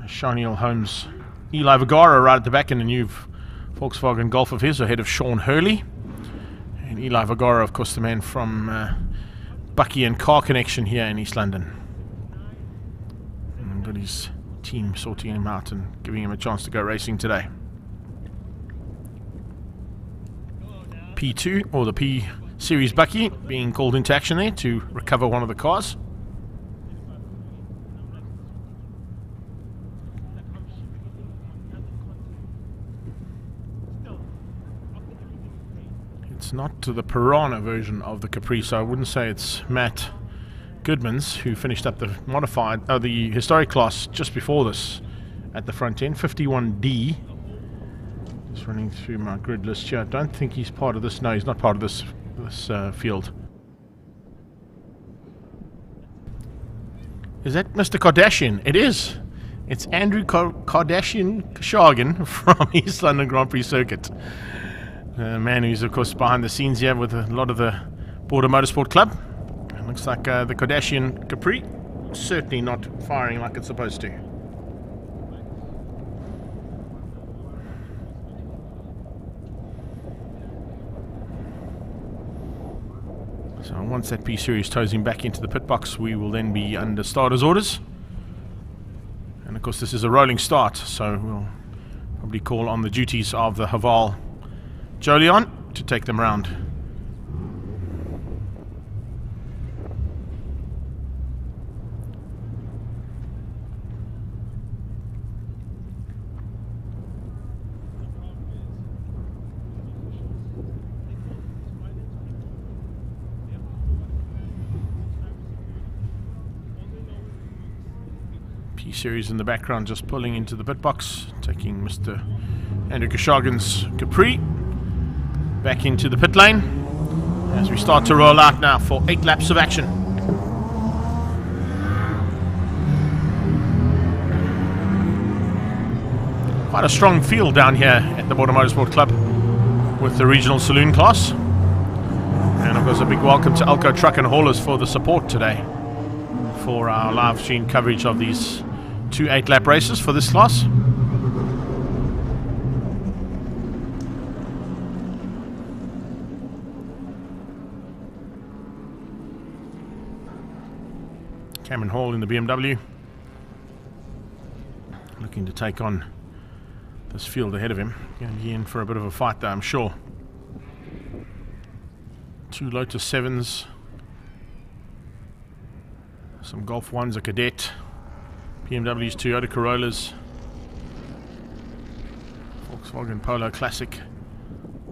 Shaniel Holmes, Eli Vergara right at the back in the new Volkswagen Golf of his, ahead of Sean Hurley. And Eli Vergara, of course, the man from Bucky and Car Connection here in East London. And got his team sorting him out and giving him a chance to go racing today. P2, or the P Series Bucky, being called into action there to recover one of the cars. It's not the Piranha version of the Capri, so I wouldn't say it's Matt Goodman's, who finished up the the historic class just before this at the front end, 51D. Just running through my grid list here. I don't think he's part of this. No, he's not part of this field. Is that Mr. Kardashian? It is. It's Andrew Kardashian-Kashagan from East London Grand Prix Circuit. A man who's, of course, behind the scenes here with a lot of the Border Motorsport Club. It looks like the Kardashian Capri certainly not firing like it's supposed to. So once that P Series tows him back into the pit box, we will then be under starter's orders. And of course this is a rolling start, so we'll probably call on the duties of the Haval Jolion to take them round. Series in the background just pulling into the pit box, taking Mr. Andrew Kashagan's Capri back into the pit lane as we start to roll out now for 8 laps of action. Quite a strong field down here at the Border Motorsport Club with the regional saloon class, and of course a big welcome to Alco Truck and Haulers for the support today for our live stream coverage of these 2 8-lap races for this class. Cameron Hall in the BMW, looking to take on this field ahead of him. Going to be in for a bit of a fight there, I'm sure. 2 Lotus 7s, some Golf 1s, a Cadet, BMWs, Toyota Corollas, Volkswagen Polo Classic,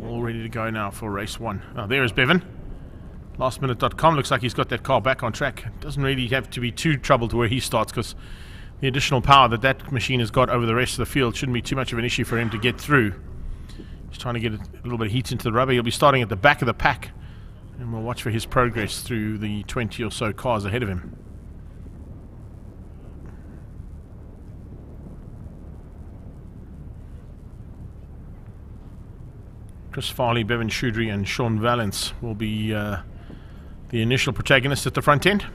all ready to go now for race 1. Oh, there is Bevan. Lastminute.com looks like he's got that car back on track. Doesn't really have to be too troubled where he starts, because the additional power that machine has got over the rest of the field shouldn't be too much of an issue for him to get through. He's trying to get a little bit of heat into the rubber. He'll be starting at the back of the pack, and we'll watch for his progress through the 20 or so cars ahead of him. Chris Farley, Bevan Shoudry and Sean Valence will be the initial protagonists at the front end.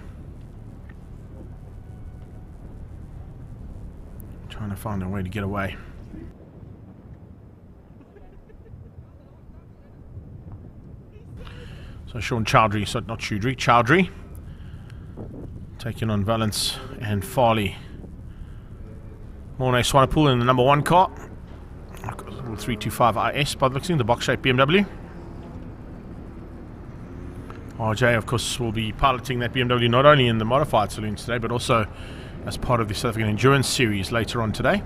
Trying to find a way to get away. So Sean Chowdhury, so not Shoudry, Chowdhury, taking on Valence and Farley. Mornay Swanepoel in the number 1 car. 325 IS by the looks of the box-shaped BMW. RJ, of course, will be piloting that BMW not only in the modified saloons today, but also as part of the South African Endurance Series later on today.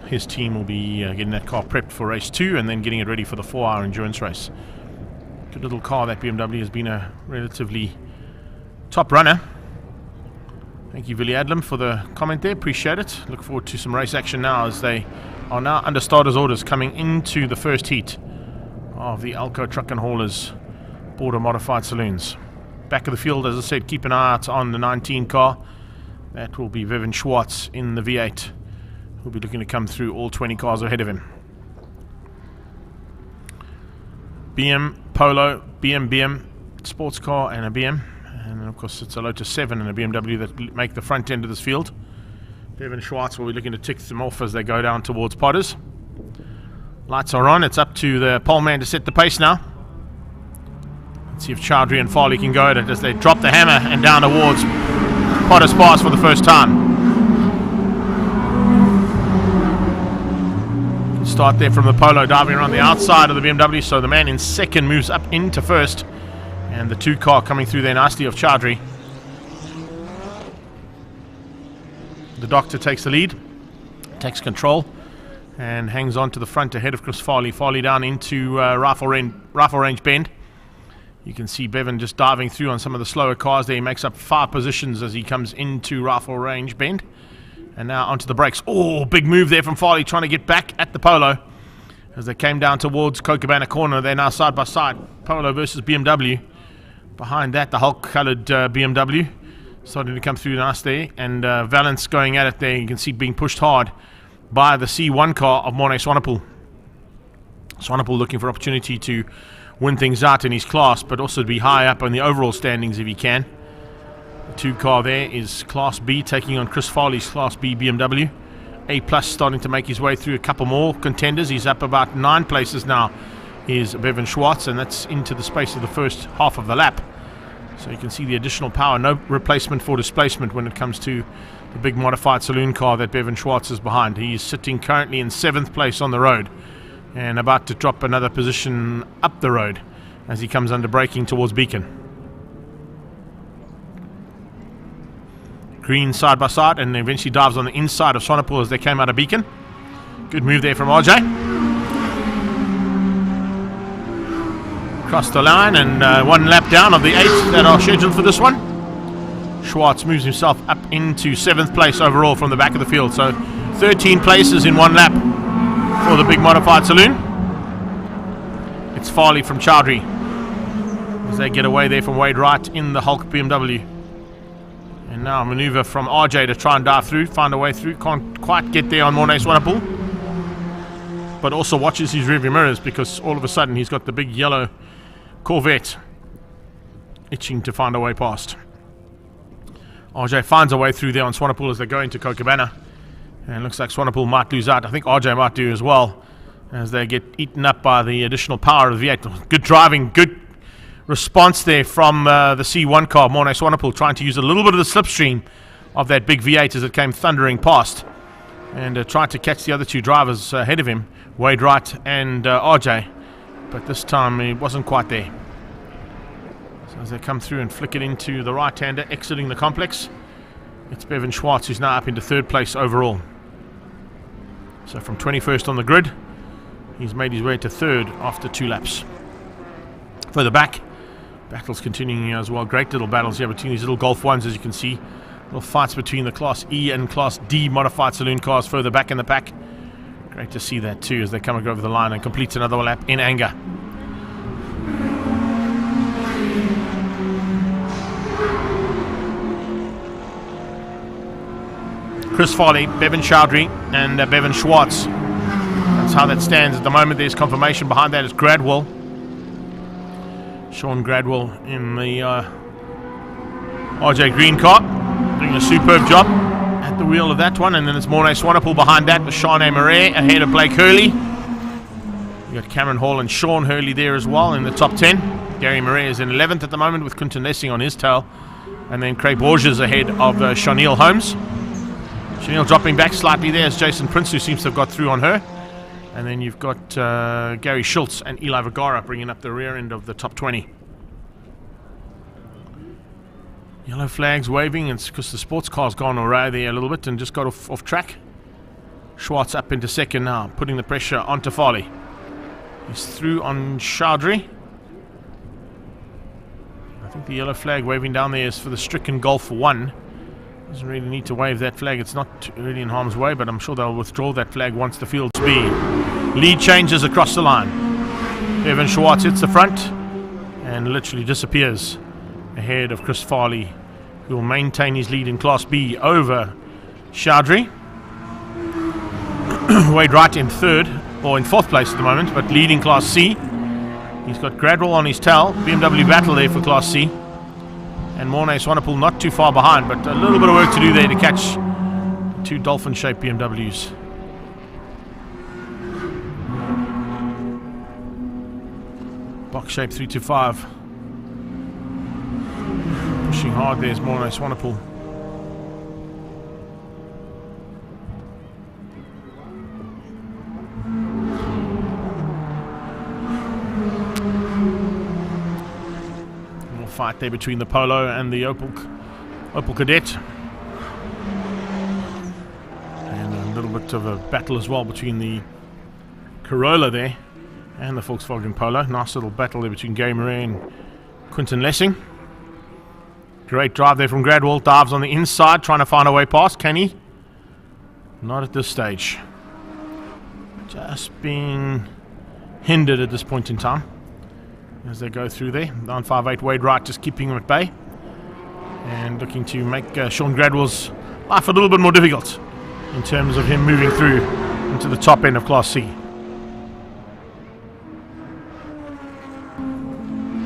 His team will be getting that car prepped for race 2 and then getting it ready for the 4-hour endurance race. Good little car, that BMW has been a relatively top runner. Thank you, Willie Adlam, for the comment there. Appreciate it. Look forward to some race action now as they are now under starters' orders coming into the first heat of the Alco Truck and Haulers Border Modified Saloons. Back of the field, as I said, keep an eye out on the 19 car. That will be Vivian Schwartz in the V8. We'll be looking to come through all 20 cars ahead of him. BM, Polo, BM, sports car and a BM. And of course it's a Lotus 7 and a BMW that make the front end of this field. Bevan Schwartz will be looking to tick them off as they go down towards Potters. Lights are on. It's up to the pole man to set the pace now. Let's see if Chowdhury and Farley can go at it as they drop the hammer and down towards Potters Pass for the first time. Start there from the Polo, diving around the outside of the BMW, so the man in second moves up into first. And the 2 car coming through there nicely of Chowdhury. The Doctor takes the lead, takes control, and hangs on to the front ahead of Chris Farley. Farley down into rifle range bend. You can see Bevan just diving through on some of the slower cars there. He makes up 5 positions as he comes into rifle range bend. And now onto the brakes. Oh, big move there from Farley, trying to get back at the Polo. As they came down towards Cochabana Corner, they're now side by side. Polo versus BMW. Behind that, the Hulk-coloured BMW. Starting to come through nice there. And Valence going at it there. You can see being pushed hard by the C1 car of Morne Swanepoel. Swanepoel looking for opportunity to win things out in his class, but also to be high up on the overall standings if he can. The 2 car there is Class B, taking on Chris Farley's Class B BMW. A Plus starting to make his way through a couple more contenders. He's up about 9 places now, is Bevan Schwartz, and that's into the space of the first half of the lap. So you can see the additional power, no replacement for displacement when it comes to the big modified saloon car that Bevan Schwartz is behind. He is sitting currently in 7th place on the road, and about to drop another position up the road as he comes under braking towards Beacon. Green side by side, and eventually dives on the inside of Swanepoel as they came out of Beacon. Good move there from RJ. Cross the line, and 1 lap down of the 8 that are scheduled for this one. Schwartz moves himself up into 7th place overall from the back of the field. So 13 places in 1 lap for the big modified saloon. It's Farley from Chowdhury as they get away there from Wade Wright in the Hulk BMW. And now a maneuver from RJ to try and dive through, find a way through. Can't quite get there on Morne Swanepoel, but also watches his rearview mirrors because all of a sudden he's got the big yellow Corvette itching to find a way past. RJ finds a way through there on Swanepoel as they go into Cochabana. And it looks like Swanepoel might lose out. I think RJ might do as well as they get eaten up by the additional power of the V8. Good driving, good response there from the C1 car, Morne Swanepoel, trying to use a little bit of the slipstream of that big V8 as it came thundering past. And tried to catch the other 2 drivers ahead of him, Wade Wright and RJ. But this time he wasn't quite there. So as they come through and flick it into the right-hander, exiting the complex, it's Bevan Schwartz who's now up into 3rd place overall. So from 21st on the grid, he's made his way to 3rd after 2 laps. Further back, battles continuing as well. Great little battles here between these little Golf 1s, as you can see. Little fights between the Class E and Class D modified saloon cars further back in the pack. Great to see that too as they come over the line and complete another lap in anger. Chris Farley, Bevan Chowdhury and Bevan Schwartz. That's how that stands at the moment. There's confirmation behind that is Gradwell. Sean Gradwell in the RJ Green car, doing a superb job at the wheel of that one. And then it's Morne Swanepoel behind that with Shane Murray ahead of Blake Hurley. You got Cameron Hall and Sean Hurley there as well in the top 10. Gary Murray is in 11th at the moment with Quinton Lessing on his tail. And then Craig Borges ahead of Chanel Holmes. Chanel dropping back slightly there as Jason Prince, who seems to have got through on her. And then you've got Gary Schultz and Eli Vergara bringing up the rear end of the top 20. Yellow flags waving. It's because the sports car's gone awry there a little bit and just got off track. Schwartz up into 2nd now, putting the pressure onto Farley. He's through on Chowdhury. I think the yellow flag waving down there is for the stricken Golf 1. Doesn't really need to wave that flag. It's not really in harm's way, but I'm sure they'll withdraw that flag once the field speed. Lead changes across the line. Bevan Schwartz hits the front and literally disappears ahead of Chris Farley, who will maintain his lead in Class B over Chowdhury. Wade Wright in 3rd, or in 4th place at the moment, but leading Class C. He's got Gradwell on his tail. BMW battle there for Class C. And Morne Swanepoel not too far behind, but a little bit of work to do there to catch 2 dolphin-shaped BMWs. Box shape 325. Pushing hard there's Morne Swanepoel. Fight there between the Polo and the Opel Kadett. And little bit of a battle as well between the Corolla there and the Volkswagen Polo. Nice little battle there between Gary Murray and Quinton Lessing. Great drive there from Gradwell. Dives on the inside, trying to find a way past. Can he? Not at this stage. Just being hindered at this point in time as they go through there. 958 Wade Wright just keeping him at bay and looking to make Sean Gradwell's life a little bit more difficult in terms of him moving through into the top end of Class C.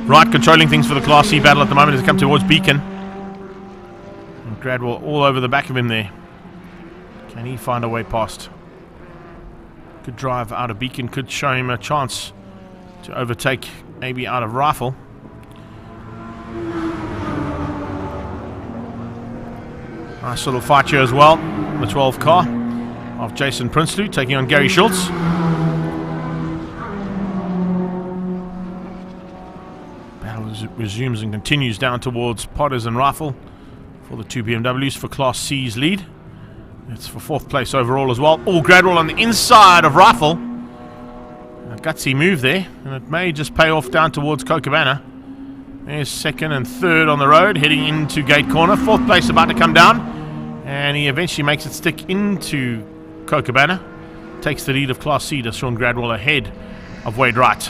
Wright controlling things for the Class C battle at the moment as they come towards Beacon. And Gradwell all over the back of him there. Can he find a way past? Good drive out of Beacon could show him a chance to overtake maybe out of Rifle. Nice little fight here as well. The 12 car of Jason Prinsloo taking on Gary Schultz. Battle resumes and continues down towards Potters and Rifle for the two BMWs for Class C's lead. It's for 4th place overall as well. Oh, Gradwell on the inside of Rifle. A gutsy move there, and it may just pay off down towards Cochabana. There's 2nd and 3rd on the road, heading into gate corner. 4th place about to come down, and he eventually makes it stick into Cochabana. Takes the lead of Class C to Sean Gradwell ahead of Wade Wright.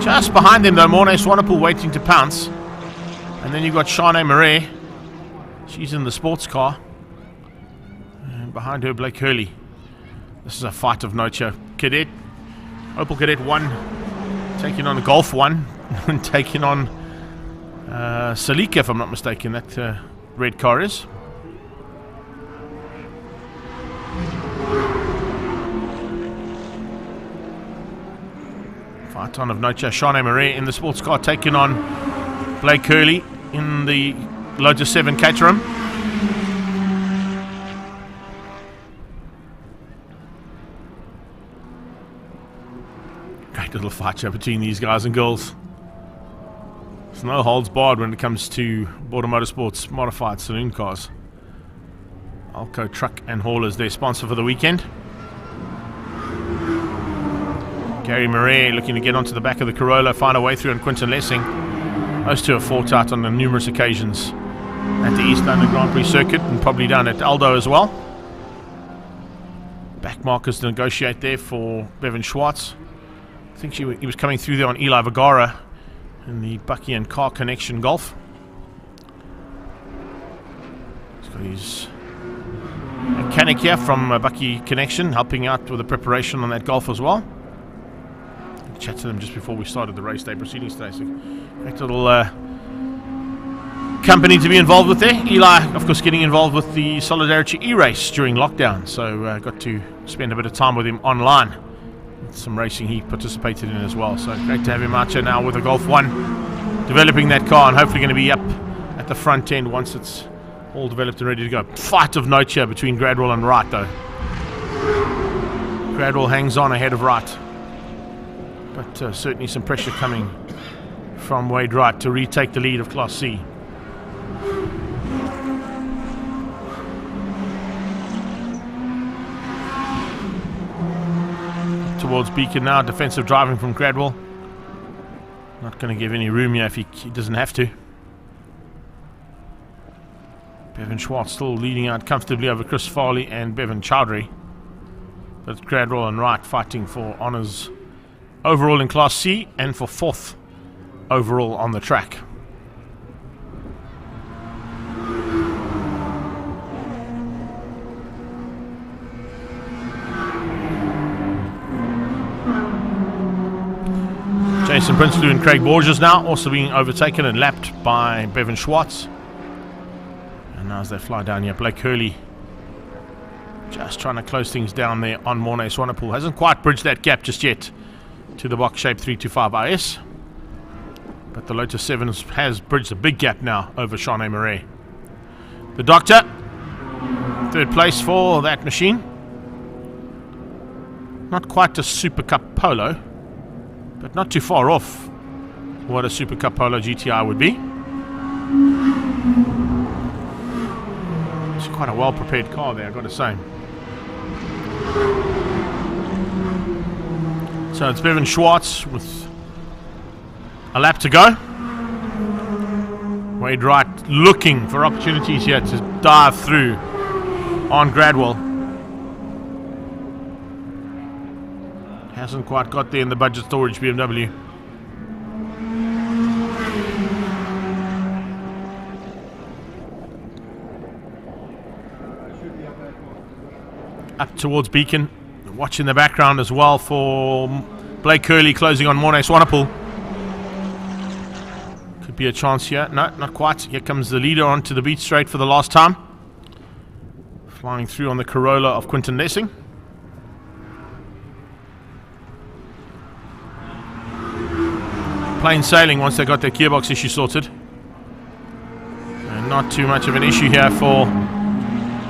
Just behind them though, Mornay Swanepoel waiting to pounce. And then you've got Shanae Murray. She's in the sports car. And behind her, Blake Hurley. This is a fight of note here. Cadet, Opel Cadet 1 taking on the Golf 1 and taking on Salika, if I'm not mistaken, that red car is. Fight on of note here. Shanae Murray in the sports car taking on Blake Hurley in the Lotus 7 Caterham. Great little fight here between these guys and girls. There's no holds barred when it comes to Border Motorsports modified saloon cars. Alco Truck and Haulers, their sponsor for the weekend. Gary Murray looking to get onto the back of the Corolla, find a way through, and Quinton Lessing. Those two have fought out on numerous occasions at the East London Grand Prix circuit and probably down at Aldo as well. Back markers to negotiate there for Bevan Schwartz. I think he was coming through there on Eli Vergara in the Bucky and Car Connection Golf. He's got his mechanic here from Bucky Connection helping out with the preparation on that Golf as well. Chat to them just before we started the race day proceedings today. So great little company to be involved with there. Eli, of course, getting involved with the Solidarity E-Race during lockdown. So got to spend a bit of time with him online. Some racing he participated in as well. So great to have him out here now with the Golf 1. Developing that car and hopefully going to be up at the front end once it's all developed and ready to go. Fight of note here between Gradwell and Wright though. Gradwell hangs on ahead of Wright. But certainly some pressure coming from Wade Wright to retake the lead of Class C. Towards Beacon now, defensive driving from Gradwell. Not going to give any room here if he doesn't have to. Bevan Schwartz still leading out comfortably over Chris Farley and Bevan Chowdhury. But Gradwell and Wright fighting for honours overall in Class C and for 4th overall on the track. Jason Prinsloo and Craig Borges now also being overtaken and lapped by Bevan Schwartz. And now as they fly down here, Blake Hurley just trying to close things down there on Mornay Swanepoel. Hasn't quite bridged that gap just yet to the box shape 325 IS. But the Lotus 7 has bridged a big gap now over Shanae Murray. The Doctor, 3rd place for that machine. Not quite a Super Cup Polo, but not too far off what a Super Cup Polo GTI would be. It's quite a well prepared car there, I've got to say. So it's Bevan Schwartz with a lap to go. Wade Wright looking for opportunities here to dive through on Gradwell. Hasn't quite got there in the budget storage BMW. Up towards Beacon. Watch in the background as well for Blake Curley closing on Mornay Swanepoel. Could be a chance here. No, not quite. Here comes the leader onto the beat straight for the last time. Flying through on the Corolla of Quinton Lessing. Plain sailing once they got their gearbox issue sorted. And not too much of an issue here for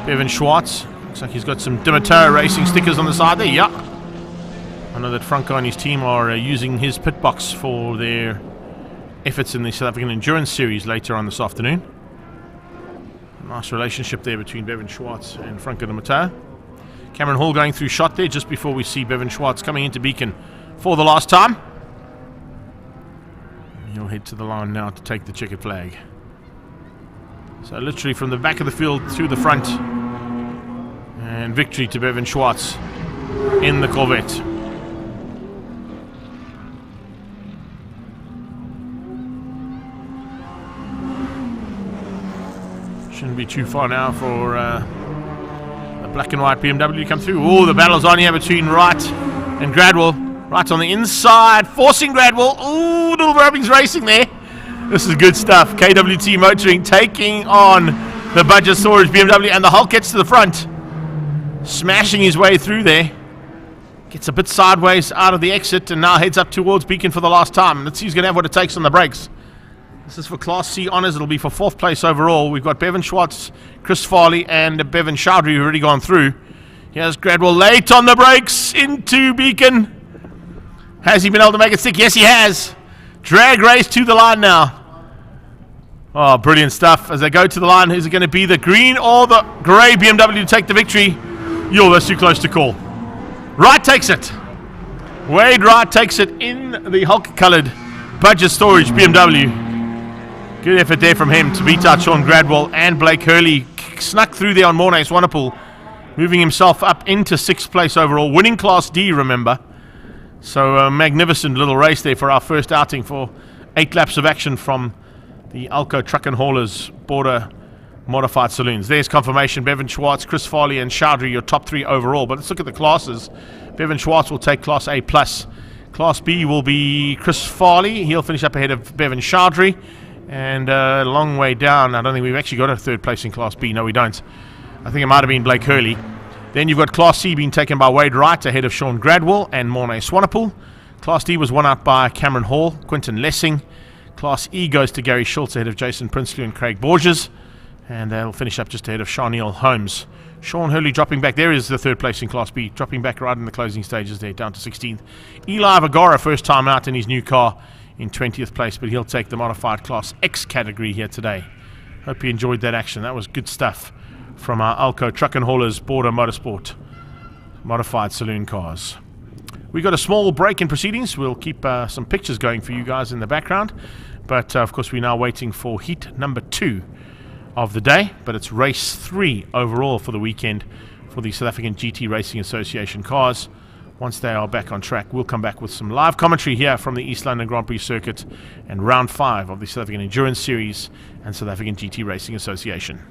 Bevan Schwartz. Looks like he's got some Dimitar Racing stickers on the side there. Yeah. I know that Franco and his team are using his pit box for their efforts in the South African Endurance Series later on this afternoon. Nice relationship there between Bevan Schwartz and Franco Dimitar. Cameron Hall going through shot there just before we see Bevan Schwartz coming into Beacon for the last time. He'll head to the line now to take the checkered flag. So literally from the back of the field through the front. And victory to Bevan Schwartz in the Corvette. Shouldn't be too far now for the black and white BMW to come through. Oh, the battle's on here between Wright and Gradwell. Right on the inside, forcing Gradwell. Ooh, Little Rubbing's racing there. This is good stuff. KWT Motoring taking on the budget storage BMW, and the Hulk gets to the front. Smashing his way through there. Gets a bit sideways out of the exit and now heads up towards Beacon for the last time. Let's see who's going to have what it takes on the brakes. This is for Class C honours. It'll be for 4th place overall. We've got Bevan Schwartz, Chris Farley and Bevan Chowdhury who've already gone through. Here's Gradwell late on the brakes into Beacon. Has he been able to make it stick? Yes, he has. Drag race to the line now. Oh, brilliant stuff. As they go to the line, is it going to be the green or the grey BMW to take the victory? Yo, that's too close to call. Wright takes it. Wade Wright takes it in the Hulk-coloured budget storage BMW. Good effort there from him to beat out Sean Gradwell, and Blake Hurley snuck through there on Mornay Swanepoel, moving himself up into 6th place overall, winning Class D, remember. So a magnificent little race there for our first outing for 8 laps of action from the Alco Truck and Haulers Border Modified Saloons. There's confirmation. Bevan Schwartz, Chris Farley and Chowdhury, your top 3 overall. But let's look at the classes. Bevan Schwartz will take Class A+. Class B will be Chris Farley. He'll finish up ahead of Bevan Chowdhury. And a long way down, I don't think we've actually got a 3rd place in Class B. No, we don't. I think it might have been Blake Hurley. Then you've got Class C being taken by Wade Wright ahead of Sean Gradwell and Mornay Swanepoel. Class D was won out by Cameron Hall, Quinton Lessing. Class E goes to Gary Schultz ahead of Jason Prinsloo and Craig Borges. And they'll finish up just ahead of Charneil Holmes. Sean Hurley dropping back. There is the 3rd place in Class B. Dropping back right in the closing stages there, down to 16th. Eli Vagora, first time out in his new car, in 20th place. But he'll take the modified Class X category here today. Hope you enjoyed that action. That was good stuff from our Alco Truck and Haulers Border Motorsport Modified Saloon cars. We got a small break in proceedings. We'll keep some pictures going for you guys in the background. But of course we're now waiting for heat number 2 of the day. But it's race 3 overall for the weekend for the South African GT Racing Association cars. Once they are back on track, we'll come back with some live commentary here from the East London Grand Prix circuit and round 5 of the South African Endurance Series and South African GT Racing Association.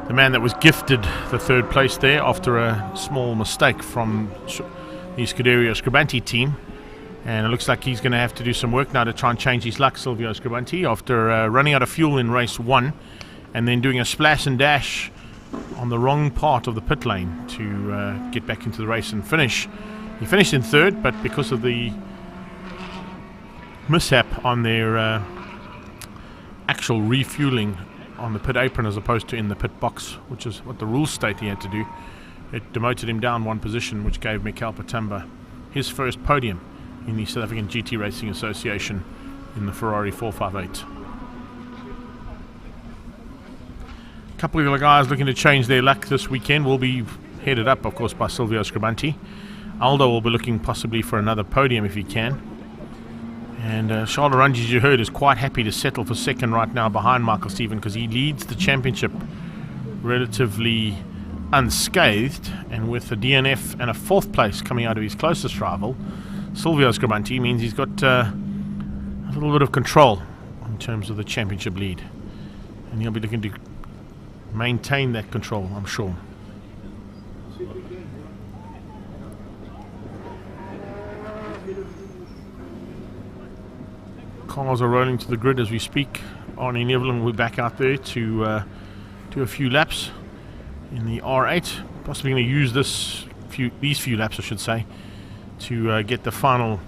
the man that was gifted the third place there after a small mistake from the Scuderia Scribanti team. And it looks like he's going to have to do some work now to try and change his luck, Silvio Scribanti, after running out of fuel in race 1 and then doing a splash and dash on the wrong part of the pit lane to get back into the race and finish. He finished in third, but because of the mishap on their actual refueling on the pit apron as opposed to in the pit box, which is what the rules state he had to do, it demoted him down one position, which gave Mikel Patamba his first podium in the South African GT Racing Association in the Ferrari 458. A couple of the guys looking to change their luck this weekend will be headed up, of course, by Silvio Scribanti. Aldo will be looking possibly for another podium if he can. And Charles Orange, as you heard, is quite happy to settle for second right now behind Michael Stephen, because he leads the championship relatively unscathed, and with a DNF and a fourth place coming out of his closest rival, Silvio Scribanti, means he's got a little bit of control in terms of the championship lead, and he'll be looking to maintain that control, I'm sure. Cars are rolling to the grid as we speak. Arnie Nevlin will be back out there to do a few laps in the R8. Possibly going to use these few laps, I should say, to get the final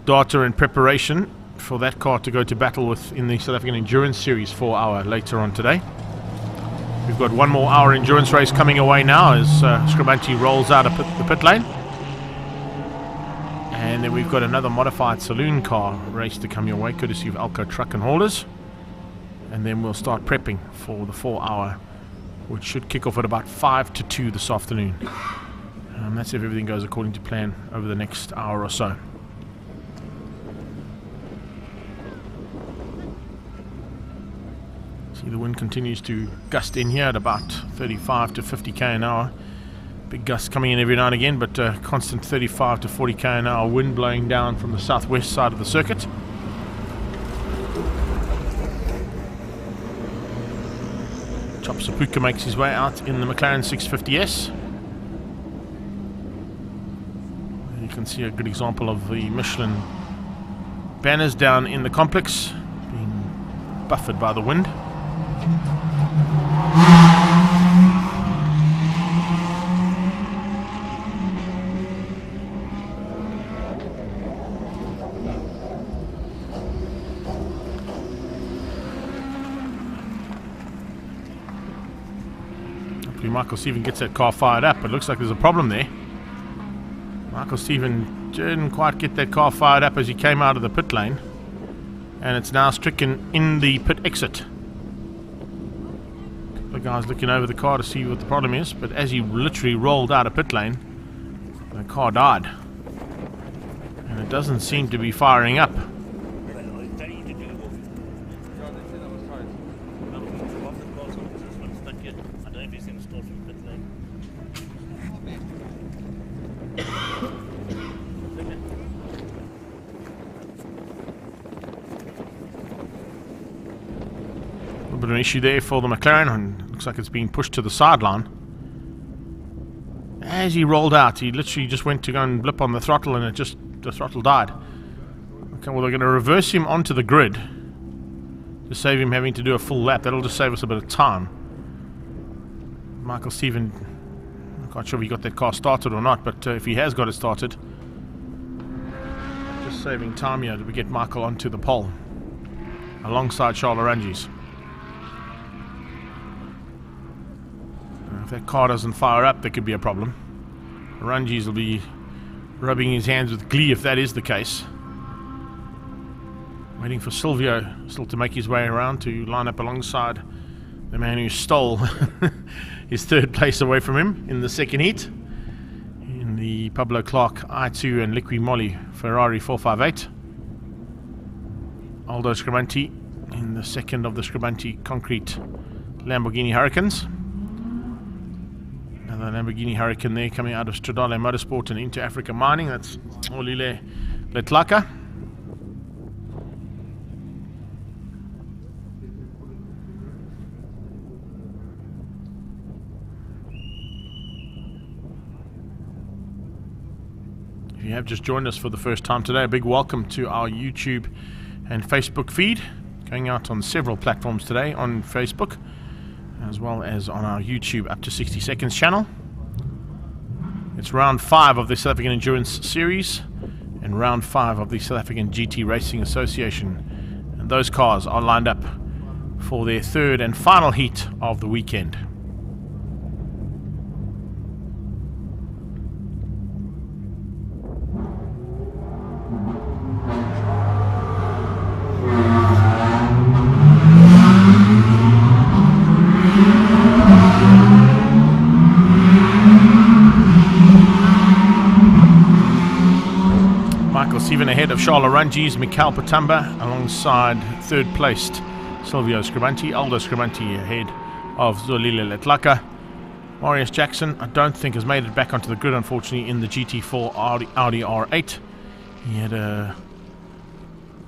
data and preparation for that car to go to battle with in the South African Endurance Series 4 hour later on today. We've got one more hour endurance race coming away now as Scribanti rolls out of the pit lane. And then we've got another modified saloon car race to come your way, courtesy of Alco Truck and Haulers. And then we'll start prepping for the 4 hour, which should kick off at about 5 to 2 this afternoon. That's if everything goes according to plan over the next hour or so. See, the wind continues to gust in here at about 35 to 50k an hour. Big gusts coming in every now and again, but constant 35 to 40k an hour wind blowing down from the southwest side of the circuit. Chop Sapuka makes his way out in the McLaren 650S. You can see a good example of the Michelin banners down in the complex being buffered by the wind. Hopefully Michael Stephen gets that car fired up. It looks like there's a problem there. Michael Stephen didn't quite get that car fired up as he came out of the pit lane, and it's now stricken in the pit exit. The guy's looking over the car to see what the problem is, but as he literally rolled out of pit lane, the car died, and it doesn't seem to be firing up. Bit of an issue there for the McLaren, and looks like it's being pushed to the sideline. As he rolled out, he literally just went to go and blip on the throttle, and the throttle died. Okay, well, they're going to reverse him onto the grid to save him having to do a full lap. That'll just save us a bit of time. Michael Stephen, I'm not quite sure if he got that car started or not, but if he has got it started, just saving time here to get Michael onto the pole alongside Charles Oranges. If that car doesn't fire up, there could be a problem. Oranges will be rubbing his hands with glee if that is the case. Waiting for Silvio still to make his way around to line up alongside the man who stole his third place away from him in the second heat in the Pablo Clark i2 and Liqui Moly Ferrari 458. Aldo Scribanti in the second of the Scribanti concrete Lamborghini Hurricanes. Another Lamborghini Hurricane there coming out of Stradale Motorsport and into Africa Mining. That's Olile Letlaka. If you have just joined us for the first time today, a big welcome to our YouTube and Facebook feed, going out on several platforms today on Facebook, as well as on our YouTube Up to 60 Seconds channel. It's round 5 of the South African Endurance Series and round 5 of the South African GT Racing Association. And those cars are lined up for their third and final heat of the weekend. Even ahead of Charles Rangi's Mikhail Patamba, alongside third placed Silvio Scribanti. Aldo Scribanti ahead of Zolile Letlaka. Marius Jackson, I don't think, has made it back onto the grid, unfortunately, in the GT4 Audi R8. He had a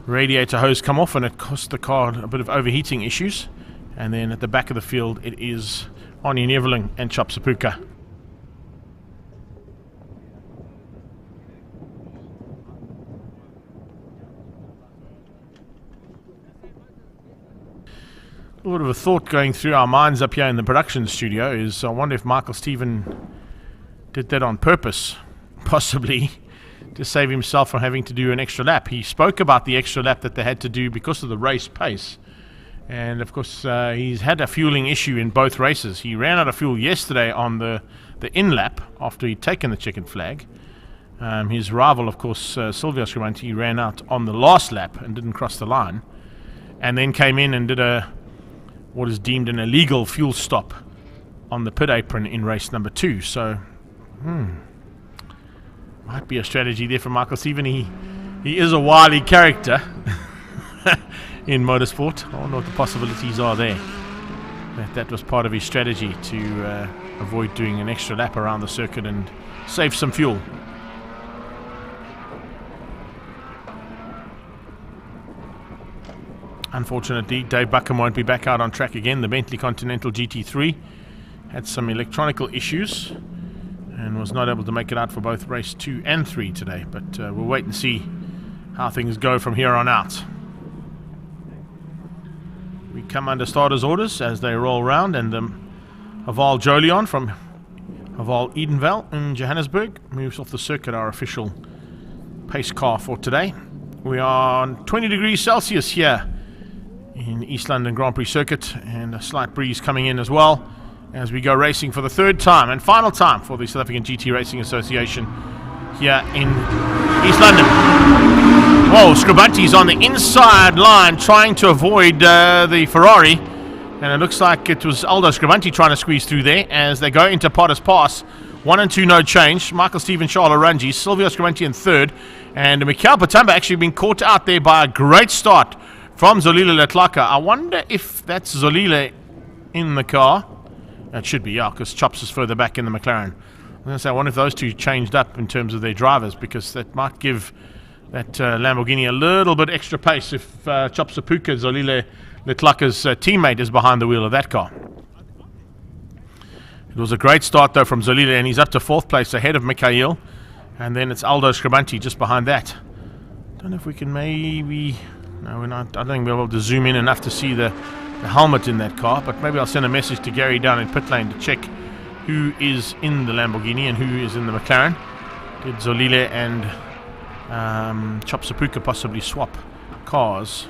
radiator hose come off and it cost the car a bit of overheating issues. And then at the back of the field, it is Arnie Neveling and Chop Sapuka. A little bit of a thought going through our minds up here in the production studio is, I wonder if Michael Stephen did that on purpose, possibly to save himself from having to do an extra lap. He spoke about the extra lap that they had to do because of the race pace, and of course he's had a fueling issue in both races. He ran out of fuel yesterday on the in lap after he'd taken the checkered flag. His rival, of course, Silvio Scribanti, ran out on the last lap and didn't cross the line, and then came in and did what is deemed an illegal fuel stop on the pit apron in race number 2. So, might be a strategy there for Michael Stephen. He is a wily character in motorsport. I wonder what the possibilities are there. That was part of his strategy to avoid doing an extra lap around the circuit and save some fuel. Unfortunately, Dave Buckham won't be back out on track again. The Bentley Continental GT3 had some electronical issues and was not able to make it out for both race 2 and 3 today. But we'll wait and see how things go from here on out. We come under starters' orders as they roll round, and Aval Jolion from Aval Edenvale in Johannesburg moves off the circuit, our official pace car for today. We are on 20 degrees Celsius here in East London Grand Prix circuit, and a slight breeze coming in as well as we go racing for the third time and final time for the South African GT Racing Association here in East London. Whoa, Scribanti's on the inside line trying to avoid the Ferrari, and it looks like it was Aldo Scribanti trying to squeeze through there as they go into Potter's Pass. 1 and 2 no change. Michael Stephen, Charles Rangi, Silvio Scribanti in third, and Mikhail Patamba actually been caught out there by a great start from Zolile Letlaka. I wonder if that's Zolile in the car. That should be, yeah, because Chops is further back in the McLaren. I wonder if those two changed up in terms of their drivers, because that might give that Lamborghini a little bit extra pace if Chop Sapuka, Zolile Letlaka's teammate, is behind the wheel of that car. It was a great start, though, from Zolile, and he's up to 4th place ahead of Mikhail. And then it's Aldo Scribanti just behind that. Don't know if we can maybe... No, we're not. I don't think we'll be able to zoom in enough to see the helmet in that car, but maybe I'll send a message to Gary down in pit lane to check who is in the Lamborghini and who is in the McLaren. Did Zolile and Chop Sapuka possibly swap cars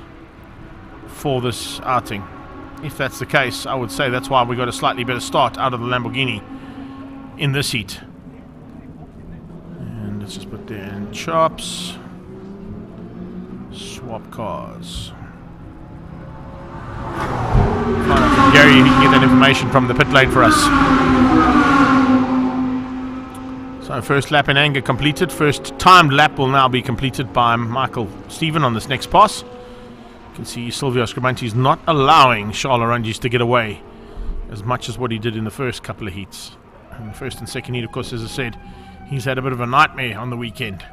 for this outing? If that's the case, I would say that's why we got a slightly better start out of the Lamborghini in this heat. And let's just put there in Chops. Swap cars. Find out from Gary if he can get that information from the pit lane for us. So first lap in anger completed. First timed lap will now be completed by Michael Stephen on this next pass. You can see Silvio Scribanti is not allowing Charles Rangi to get away as much as what he did in the first couple of heats. And the first and second heat, of course, as I said, he's had a bit of a nightmare on the weekend.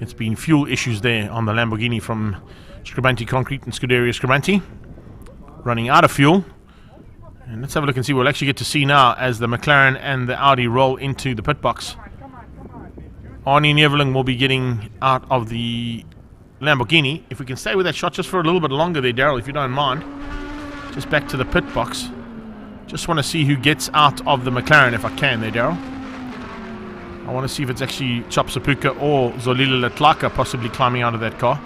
It's been fuel issues there on the Lamborghini from Scribanti Concrete and Scuderia Scribanti. Running out of fuel. And let's have a look and see. We'll actually get to see now as the McLaren and the Audi roll into the pit box. Arnie Neveling will be getting out of the Lamborghini. If we can stay with that shot just for a little bit longer there, Daryl, if you don't mind. Just back to the pit box. Just want to see who gets out of the McLaren if I can there, Daryl. I want to see if it's actually Chop Sapuka or Zolile Letlaka possibly climbing out of that car.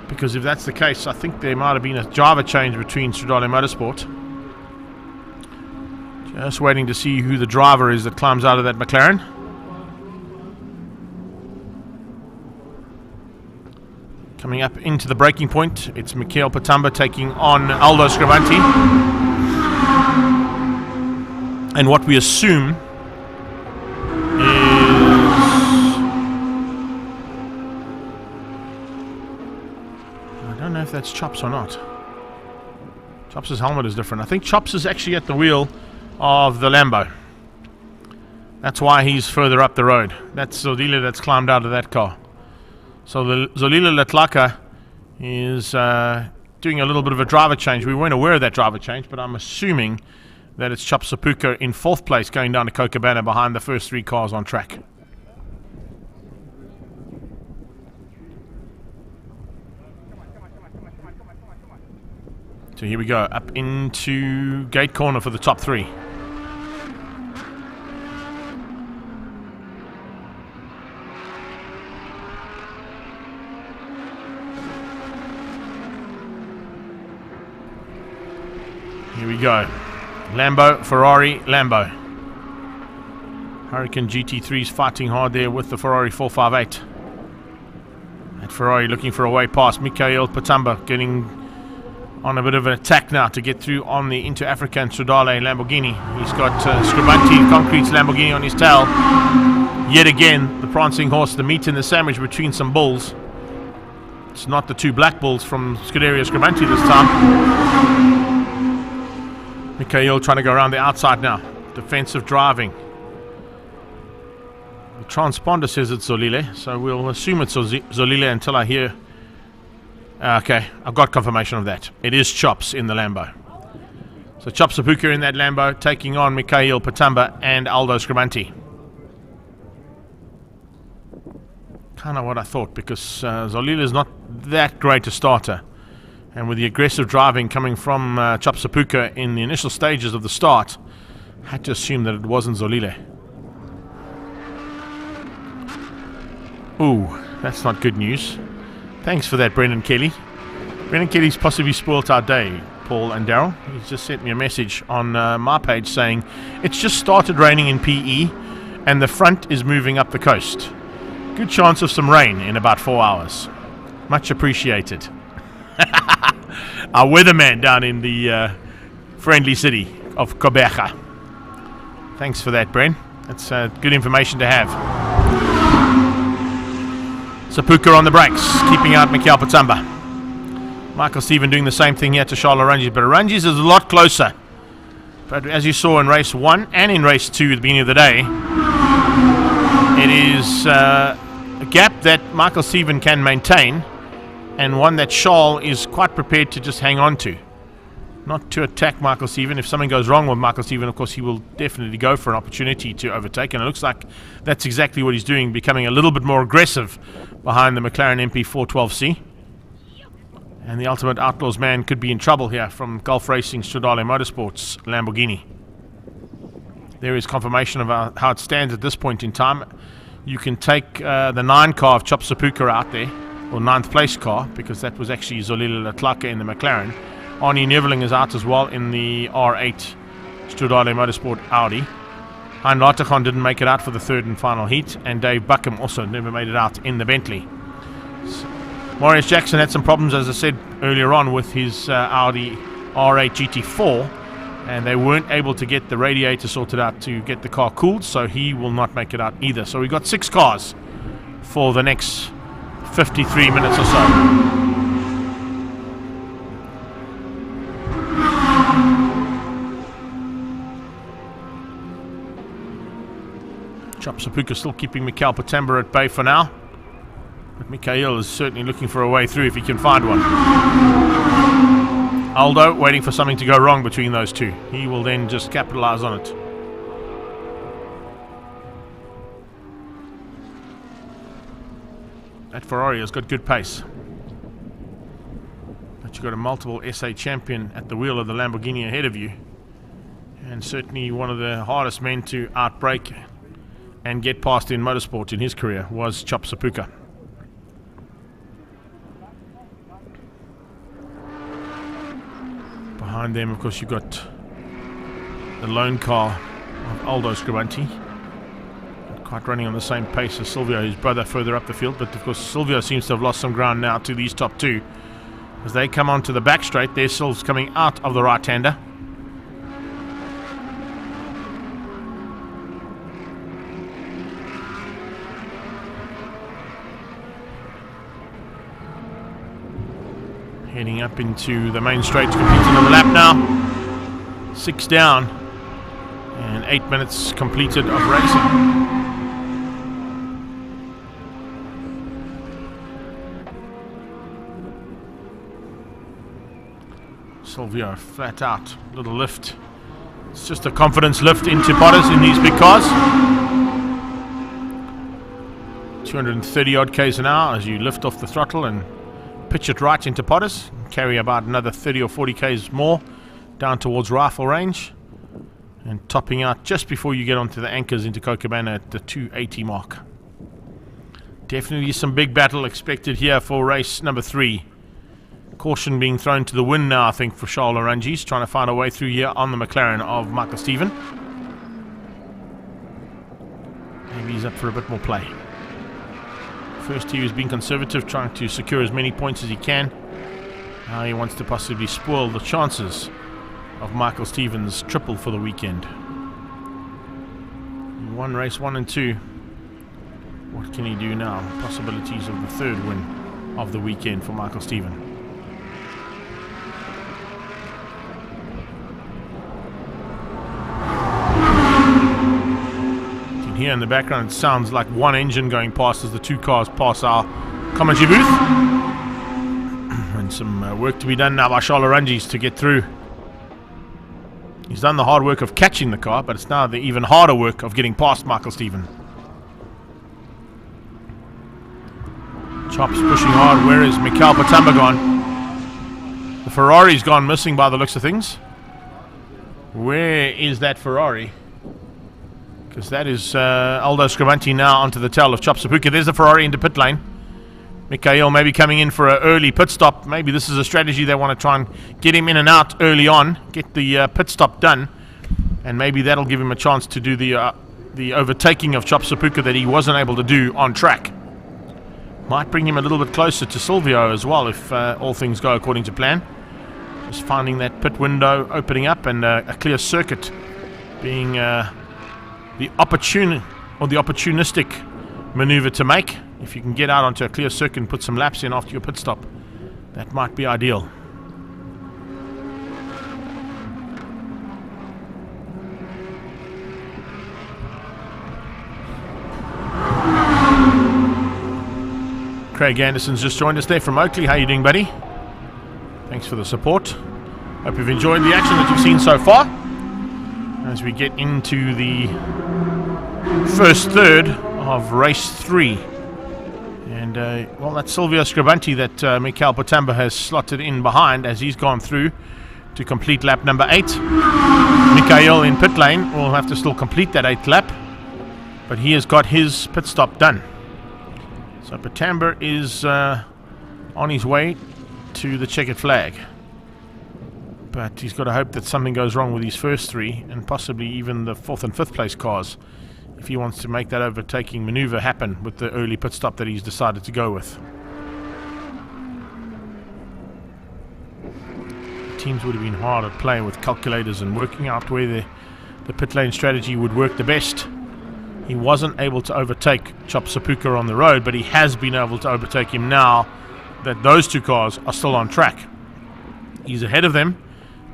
Because if that's the case, I think there might have been a driver change between Stradale Motorsport. Just waiting to see who the driver is that climbs out of that McLaren. Coming up into the braking point, it's Mikhail Patamba taking on Aldo Scrivanti. And what we assume is... I don't know if that's Chops or not. Chops' helmet is different. I think Chops is actually at the wheel of the Lambo. That's why he's further up the road. That's Zolile that's climbed out of that car. So the Zolile Letlaka is doing a little bit of a driver change. We weren't aware of that driver change, but I'm assuming that it's Chop Sapuka in 4th place going down to Cochabamba behind the first 3 cars on track. So here we go, up into gate corner for the top 3. Here we go. Lambo, Ferrari, Lambo. Hurricane GT3 is fighting hard there with the Ferrari 458. That Ferrari looking for a way past. Mikhail Patamba getting on a bit of an attack now to get through on the Inter African Stradale Lamborghini. He's got Scrivanti Concrete's Lamborghini on his tail. Yet again, the prancing horse, the meat in the sandwich between some bulls. It's not the 2 black bulls from Scuderia Scrivanti this time. Mikhail trying to go around the outside now. Defensive driving. The transponder says it's Zolile, so we'll assume it's Zolile until I hear... okay, I've got confirmation of that. It is Chops in the Lambo. So Chop Sapuka in that Lambo taking on Mikhail Patamba and Aldo Scrivanti. Kind of what I thought, because Zolile is not that great a starter. And with the aggressive driving coming from Chop Sapuka in the initial stages of the start, I had to assume that it wasn't Zolile. Ooh, that's not good news. Thanks for that, Brendan Kelly. Brendan Kelly's possibly spoilt our day, Paul and Daryl. He's just sent me a message on my page saying, it's just started raining in PE and the front is moving up the coast. Good chance of some rain in about 4 hours. Much appreciated. Our weatherman down in the friendly city of Kobecha. Thanks for that, Bren. That's good information to have. Sapuka on the brakes, keeping out Mikhail Patamba. Michael Stephen doing the same thing here to Charles Arangis, but Arangis is a lot closer. But as you saw in race 1 and in race 2 at the beginning of the day, it is a gap that Michael Stephen can maintain, and one that Charles is quite prepared to just hang on to. Not to attack Michael Stephen. If something goes wrong with Michael Stephen, of course, he will definitely go for an opportunity to overtake, and it looks like that's exactly what he's doing, becoming a little bit more aggressive behind the McLaren MP412C. And the Ultimate Outlaws man could be in trouble here from Gulf Racing Stradale Motorsports Lamborghini. There is confirmation of how it stands at this point in time. You can take the 9 car of Chop Sapuka out there, or 9th place car, because that was actually Zolile Letlaka in the McLaren. Arnie Neveling is out as well in the R8 Stradale Motorsport Audi. Hein Latergan didn't make it out for the 3rd and final heat, and Dave Buckham also never made it out in the Bentley. Marius Jackson had some problems, as I said earlier on, with his Audi R8 GT4, and they weren't able to get the radiator sorted out to get the car cooled, so he will not make it out either. So we've got 6 cars for the next 53 minutes or so. Chop Sapuka still keeping Mikhail Patamba at bay for now. But Mikhail is certainly looking for a way through if he can find one. Aldo waiting for something to go wrong between those two. He will then just capitalize on it. That Ferrari has got good pace. But you've got a multiple SA champion at the wheel of the Lamborghini ahead of you. And certainly one of the hardest men to outbrake and get past in motorsport in his career was Chop Sapuka. Behind them, of course, you've got the lone car of Aldo Scribanti. Quite running on the same pace as Silvio, his brother, further up the field. But of course Silvio seems to have lost some ground now to these top two. As they come onto the back straight, there's Silv's coming out of the right-hander. Heading up into the main straight to complete another lap now. 6 down and 8 minutes completed of racing. Silvio flat out, little lift. It's just a confidence lift into Potters in these big cars. 230 odd k's an hour as you lift off the throttle and pitch it right into Potters. Carry about another 30 or 40 k's more down towards rifle range. And topping out just before you get onto the anchors into Cochabana at the 280 mark. Definitely some big battle expected here for race number 3. Caution being thrown to the wind now, I think, for Charles Oranges, trying to find a way through here on the McLaren of Michael Stephen. Maybe he's up for a bit more play. First he was being conservative, trying to secure as many points as he can. Now he wants to possibly spoil the chances of Michael Stephen's triple for the weekend. One race 1 and 2. What can he do now? Possibilities of the third win of the weekend for Michael Stephen. Here in the background it sounds like one engine going past as the two cars pass our commentary booth. And some work to be done now by Charles Oranges to get through. He's done the hard work of catching the car, but it's now the even harder work of getting past Michael Stephen. Chop's pushing hard. Where is Mikhail Patamba gone? The Ferrari's gone missing by the looks of things. Where is that Ferrari? Because that is Aldo Scribanti now onto the tail of Chop Sapuka. There's the Ferrari into pit lane. Mikhail maybe coming in for an early pit stop. Maybe this is a strategy they want to try and get him in and out early on. Get the pit stop done. And maybe that'll give him a chance to do the overtaking of Chop Sapuka that he wasn't able to do on track. Might bring him a little bit closer to Silvio as well if all things go according to plan. Just finding that pit window opening up and a clear circuit being the opportunistic maneuver to make. If you can get out onto a clear circuit and put some laps in after your pit stop, that might be ideal. Craig Anderson's just joined us there from Oakley. How are you doing, buddy? Thanks for the support. Hope you've enjoyed the action that you've seen so far. As we get into the first third of race 3. And, well, that's Silvio Scribanti that Mikhail Patamba has slotted in behind as he's gone through to complete lap number 8. Mikhail in pit lane will have to still complete that 8th lap, but he has got his pit stop done. So Patamba is on his way to the checkered flag. But he's got to hope that something goes wrong with his first 3 and possibly even the 4th and 5th place cars if he wants to make that overtaking maneuver happen with the early pit stop that he's decided to go with. Teams would have been hard at play with calculators and working out where the pit lane strategy would work the best. He wasn't able to overtake Chop Sapuka on the road, but he has been able to overtake him now that those two cars are still on track. He's ahead of them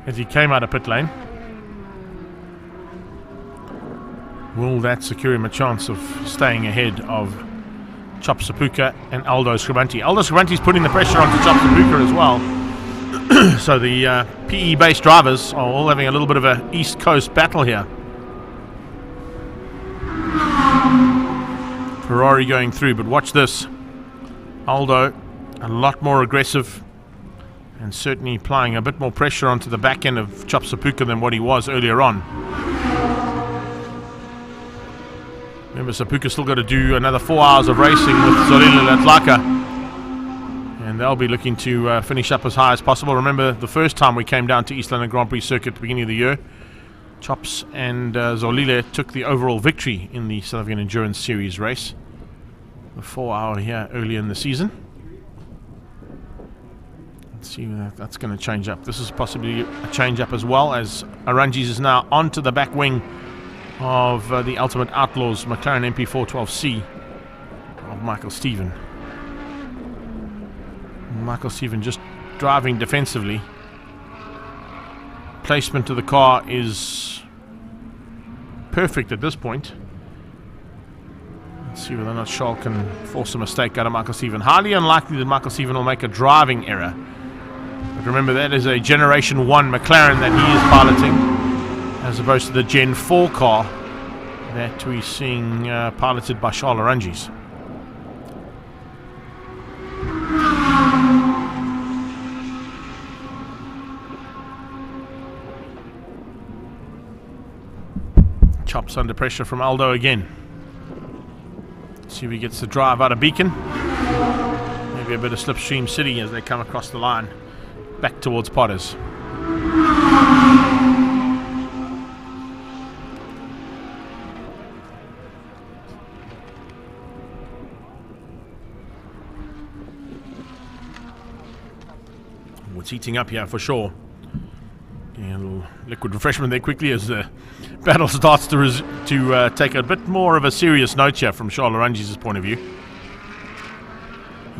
as he came out of pit lane. Will that secure him a chance of staying ahead of Chop Sapuka and Aldo Scribanti? Aldo Scribanti's putting the pressure onto Chop Sapuka as well. So the PE-based drivers are all having a little bit of a East Coast battle here. Ferrari going through, but watch this. Aldo, a lot more aggressive and certainly applying a bit more pressure onto the back end of Chop Sapuka than what he was earlier on. Remember, Sapuka's still got to do another 4 hours of racing with Zorila Latlaka, and they'll be looking to finish up as high as possible. Remember, the first time we came down to East London Grand Prix circuit at the beginning of the year, Chops and Zolile took the overall victory in the South African Endurance Series race. The 4 hour here earlier in the season. Let's see if that's going to change up. This is possibly a change up as well, as Arangis is now onto the back wing of the Ultimate Outlaws McLaren MP412C of Michael Stephen. Michael Stephen just driving defensively. Placement of the car is perfect at this point. Let's see whether or not Charles can force a mistake out of Michael Stephen. Highly unlikely that Michael Stephen will make a driving error. But remember, that is a Generation 1 McLaren that he is piloting, as opposed to the Gen 4 car that we're seeing piloted by Charles Arangis. Chops under pressure from Aldo again. See if he gets the drive out of Beacon. Maybe a bit of Slipstream City as they come across the line back towards Potters. It's heating up here for sure. And a little liquid refreshment there quickly as the battle starts to take a bit more of a serious note here from Charles Arangis' point of view.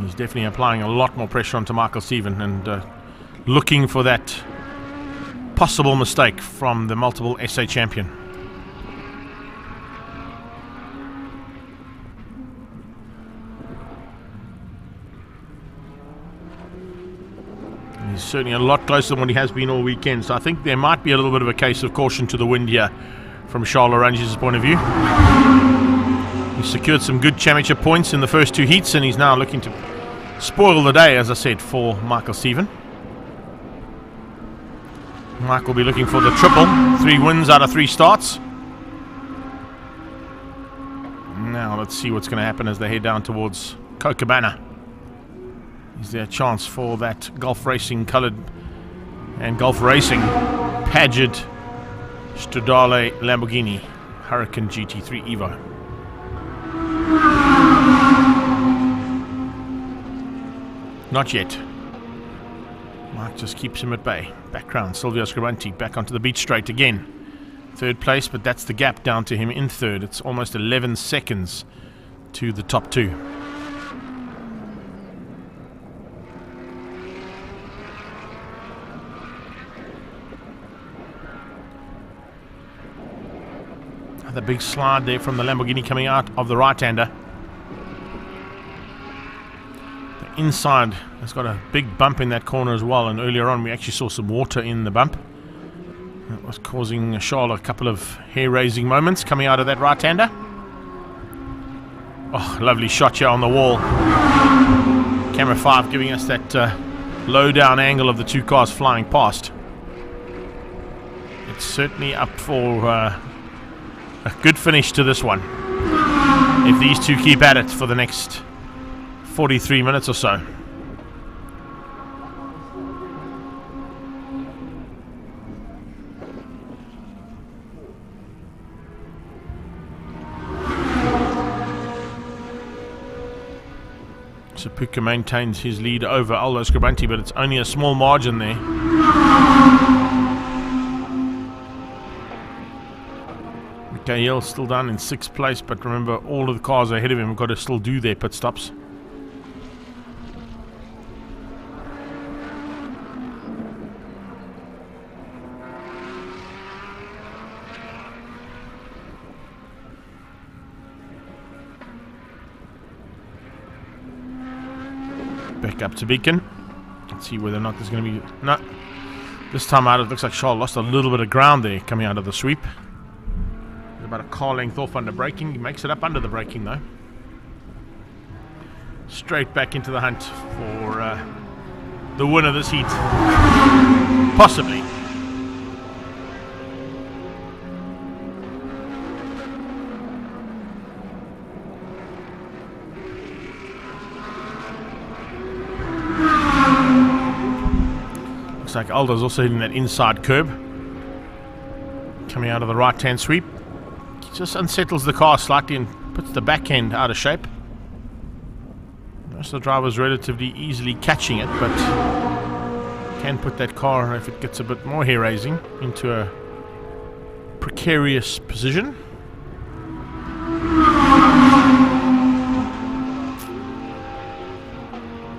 He's definitely applying a lot more pressure onto Michael Stephen and looking for that possible mistake from the multiple SA champion. He's certainly a lot closer than what he has been all weekend, so I think there might be a little bit of a case of caution to the wind here from Charles Arangis' point of view. He secured some good championship points in the first two heats, and he's now looking to spoil the day, as I said, for Michael Stephen. Mike will be looking for the triple, 3 wins out of 3 starts. Now let's see what's going to happen as they head down towards Copacabana. Is there a chance for that Gulf Racing coloured and Gulf Racing Paget Stradale Lamborghini Huracan GT3 Evo? Not yet. Mark just keeps him at bay. Background, Silvio Scribanti back onto the beach straight again. 3rd place, but that's the gap down to him in 3rd. It's almost 11 seconds to the top 2. The big slide there from the Lamborghini coming out of the right-hander. The inside has got a big bump in that corner as well, and earlier on we actually saw some water in the bump. That was causing Charles a couple of hair-raising moments coming out of that right-hander. Oh, lovely shot here on the wall. Camera 5 giving us that low-down angle of the 2 cars flying past. It's certainly up for a good finish to this one, if these two keep at it for the next 43 minutes or so. Sapuka maintains his lead over Aldo Scribanti, but it's only a small margin there. Mikhail still down in 6th place, but remember, all of the cars ahead of him have got to still do their pit stops. Back up to Beacon. Let's see whether or not there's going to be... No. This time out, it looks like Charles lost a little bit of ground there coming out of the sweep. There's about a car length off under braking. He makes it up under the braking, though. Straight back into the hunt for the win of this heat. Possibly. Looks like Aldo's also hitting that inside curb. Coming out of the right-hand sweep. He just unsettles the car slightly and puts the back end out of shape. Most of the driver's relatively easily catching it, but can put that car, if it gets a bit more hair-raising, into a precarious position.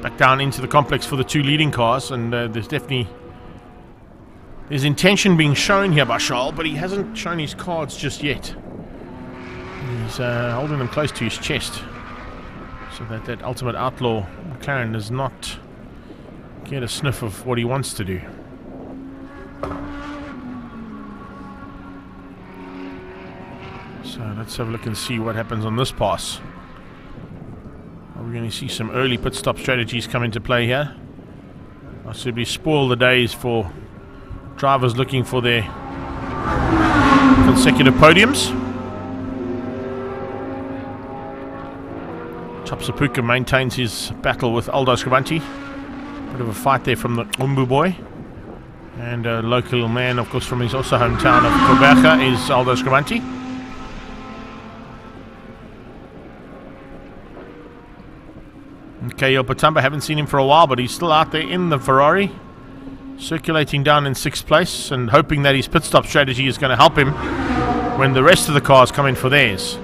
Back down into the complex for the two leading cars, and there's intention being shown here by Charles, but he hasn't shown his cards just yet. He's holding them close to his chest, so that ultimate outlaw McLaren does not get a sniff of what he wants to do. So let's have a look and see what happens on this pass. Are we going to see some early pit stop strategies come into play here? Possibly spoil the days for drivers looking for their consecutive podiums. Chopsapuka maintains his battle with Aldo Scribanti. Bit of a fight there from the Umbu boy. And a local man, of course, from his also hometown of Koberga is Aldo Scribanti. Kayo Patamba, haven't seen him for a while, but he's still out there in the Ferrari, circulating down in 6th place and hoping that his pit stop strategy is going to help him when the rest of the cars come in for theirs.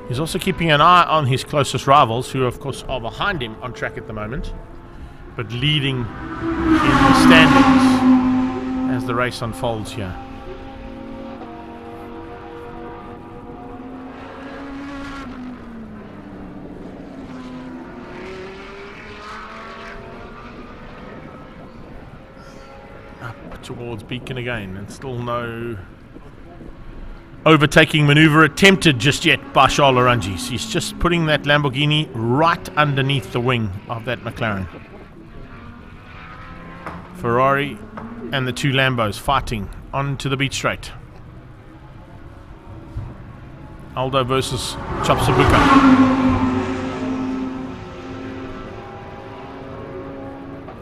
He's also keeping an eye on his closest rivals, who of course are behind him on track at the moment, but leading in the standings as the race unfolds here. Up towards Beacon again, and still no overtaking maneuver attempted just yet by Charles Larangis. He's just putting that Lamborghini right underneath the wing of that McLaren. Ferrari and the two Lambos fighting onto the beach straight. Aldo versus Chopsapuka.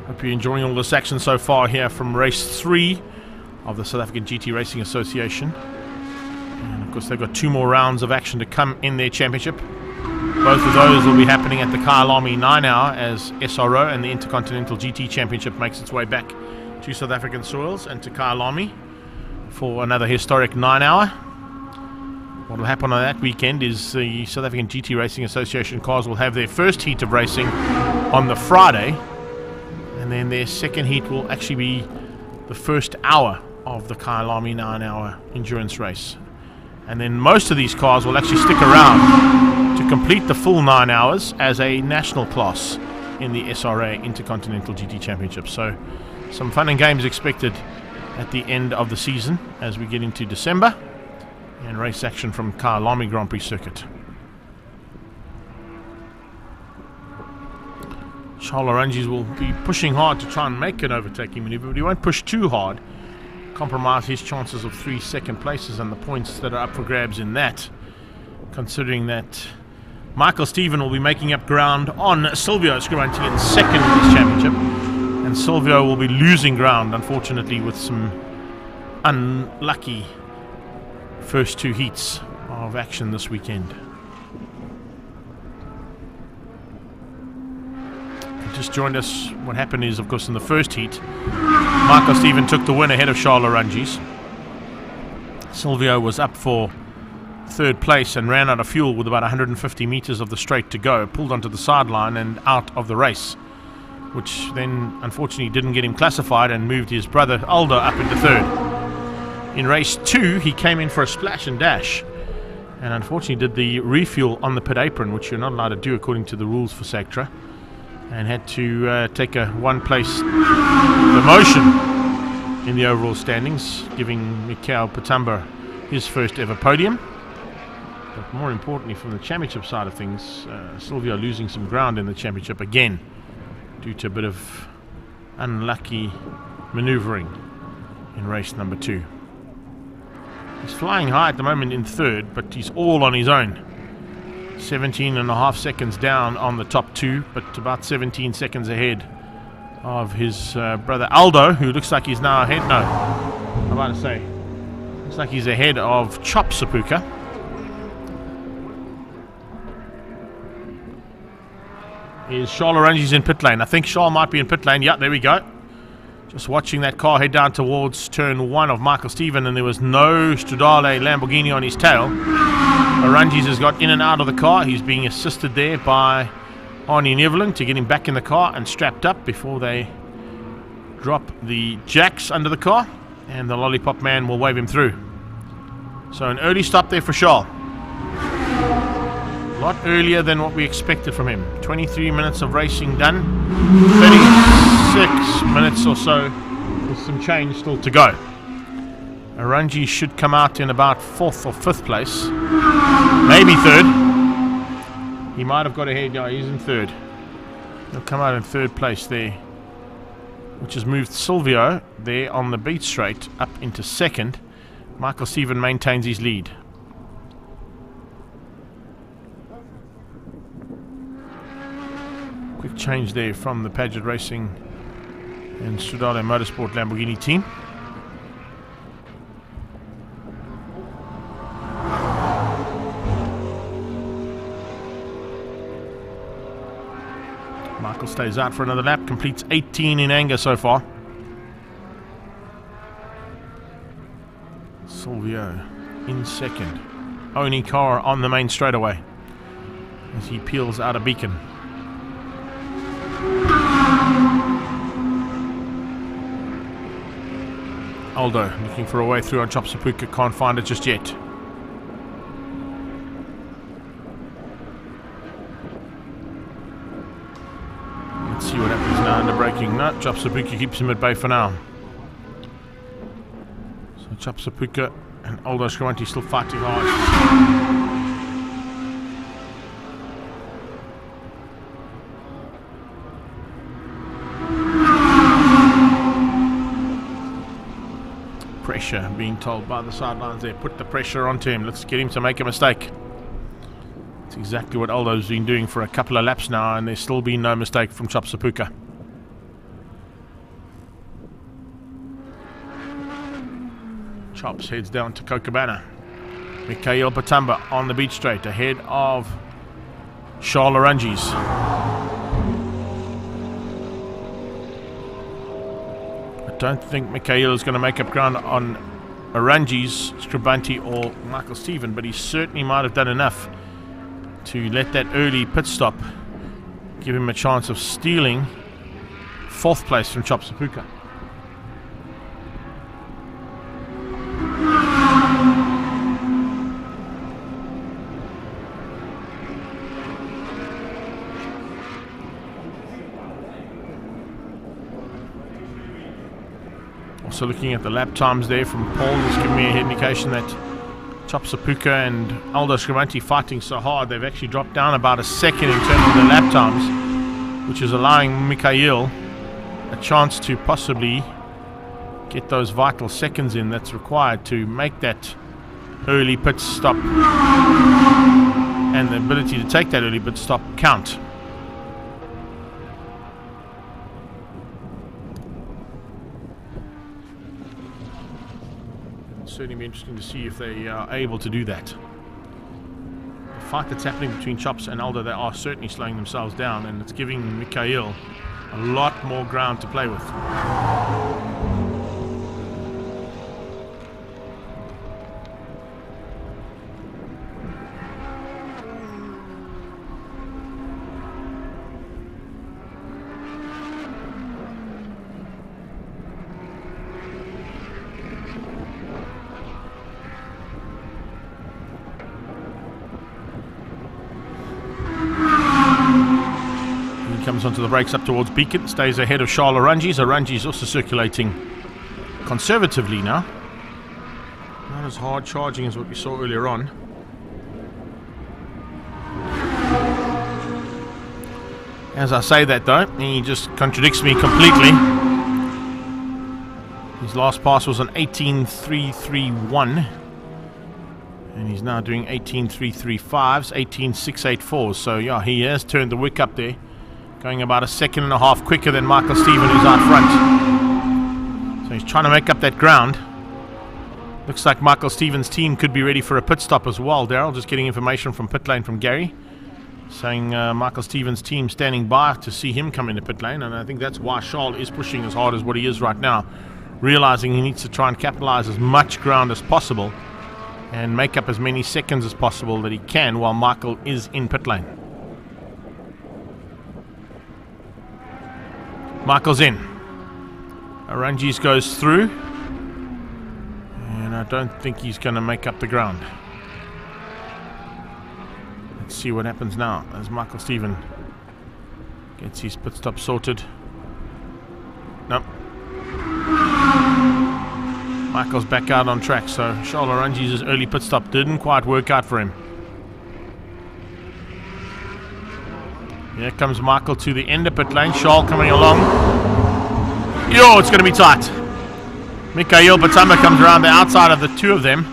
Hope you're enjoying all this action so far here from race 3 of the South African GT Racing Association. And of course they've got 2 more rounds of action to come in their championship. Both of those will be happening at the Kyalami 9 Hour as SRO and the Intercontinental GT Championship makes its way back to South African soils and to Kyalami for another historic 9 Hour. What will happen on that weekend is the South African GT Racing Association cars will have their first heat of racing on the Friday, and then their second heat will actually be the first hour of the Kyalami 9 Hour endurance race. And then most of these cars will actually stick around to complete the full 9 hours as a national class in the SRA Intercontinental GT Championship. So some fun and games expected at the end of the season as we get into December and race action from Kyalami Grand Prix circuit. Charles Larangis will be pushing hard to try and make an overtaking maneuver, but he won't push too hard, compromise his chances of 3 second places and the points that are up for grabs in that, considering that Michael Stephen will be making up ground on Silvio Scribanti in second in this championship, and Silvio will be losing ground, unfortunately, with some unlucky first 2 heats of action this weekend. Just joined us. What happened is, of course, in the first heat, Michael Stephen took the win ahead of Charles Larangis. Silvio was up for 3rd place and ran out of fuel with about 150 meters of the straight to go, pulled onto the sideline and out of the race, which then unfortunately didn't get him classified and moved his brother Aldo up into 3rd. In race 2, he came in for a splash and dash and unfortunately did the refuel on the pit apron, which you're not allowed to do according to the rules for SAGTRA. and had to take a one-place demotion in the overall standings, giving Mikhail Patamba his first ever podium. But more importantly, from the championship side of things, Silvio losing some ground in the championship again due to a bit of unlucky maneuvering in race number 2. He's flying high at the moment in third, but he's all on his own. 17.5 seconds down on the top 2, but about 17 seconds ahead of his brother Aldo, who looks like he's now ahead. No, I'm about to say, looks like he's ahead of Chop Sapuka. Is Charles Oranges in pit lane? I think Charles might be in pit lane. Yeah, there we go. Just watching that car head down towards turn 1 of Michael Stephen, and there was no Stradale Lamborghini on his tail. Oranges has got in and out of the car. He's being assisted there by Arnie Neveling to get him back in the car and strapped up before they drop the jacks under the car, and the Lollipop Man will wave him through. So an early stop there for Charles. A lot earlier than what we expected from him. 23 minutes of racing done. 36 minutes or so with some change still to go. Aranji should come out in about 4th or 5th place. Maybe 3rd. He might have got ahead. No, he's in 3rd. He'll come out in 3rd place there, which has moved Silvio there on the beat straight up into 2nd. Michael Stephen maintains his lead. Quick change there from the Paget Racing and Stradale Motorsport Lamborghini team. Michael stays out for another lap, completes 18 in anger so far. Silvio in 2nd. Only car on the main straightaway as he peels out of Beacon. Aldo looking for a way through on Chop Sapuka, can't find it just yet. Let's see what happens now under braking. No, Chop Sapuka keeps him at bay for now. So Chop Sapuka and Aldo Scrivanti still fighting hard. Pressure being told by the sidelines there. Put the pressure onto him. Let's get him to make a mistake. It's exactly what Aldo's been doing for a couple of laps now, and there's still been no mistake from Chop Sapuka. Chops heads down to Cochabana. Mikhail Patamba on the beach straight ahead of Charles Oranges. Don't think Mikhail is going to make up ground on Oranges, Scribanti or Michael Stephen, but he certainly might have done enough to let that early pit stop give him a chance of stealing 4th place from Chop Sapuka. Also looking at the lap times there from Paul, it's giving me an indication that Chop Sapuka and Aldo Scrivanti fighting so hard, they've actually dropped down about a second in terms of the lap times, which is allowing Mikhail a chance to possibly get those vital seconds in that's required to make that early pit stop and the ability to take that early pit stop count. Certainly be interesting to see if they are able to do that. The fight that's happening between Chops and Aldo, they are certainly slowing themselves down, and it's giving Mikhail a lot more ground to play with. comes onto the brakes up towards Beacon, stays ahead of Charles Oranges. Oranges also circulating conservatively now. Not as hard charging as what we saw earlier on. As I say that though, he just contradicts me completely. His last pass was an 18.331. And he's now doing 18.335s, 18.684. So yeah, he has turned the wick up there. Going about a second and a half quicker than Michael Stephen, who's out front. So he's trying to make up that ground. Looks like Michael Stephen's team could be ready for a pit stop as well, Daryl. Just getting information from pit lane from Gary. Saying Michael Stephen's team standing by to see him come into pit lane. And I think that's why Charles is pushing as hard as what he is right now. Realizing he needs to try and capitalize as much ground as possible. And make up as many seconds as possible that he can while Michael is in pit lane. Michael's in. Oranges goes through. And I don't think he's going to make up the ground. Let's see what happens now as Michael Stephen gets his pit stop sorted. Nope. Michael's back out on track, so Charles Oranges' early pit stop didn't quite work out for him. Here comes Michael to the end of pit lane. Charles coming along. Yo, it's going to be tight. Mikhail Batamba comes around the outside of the two of them.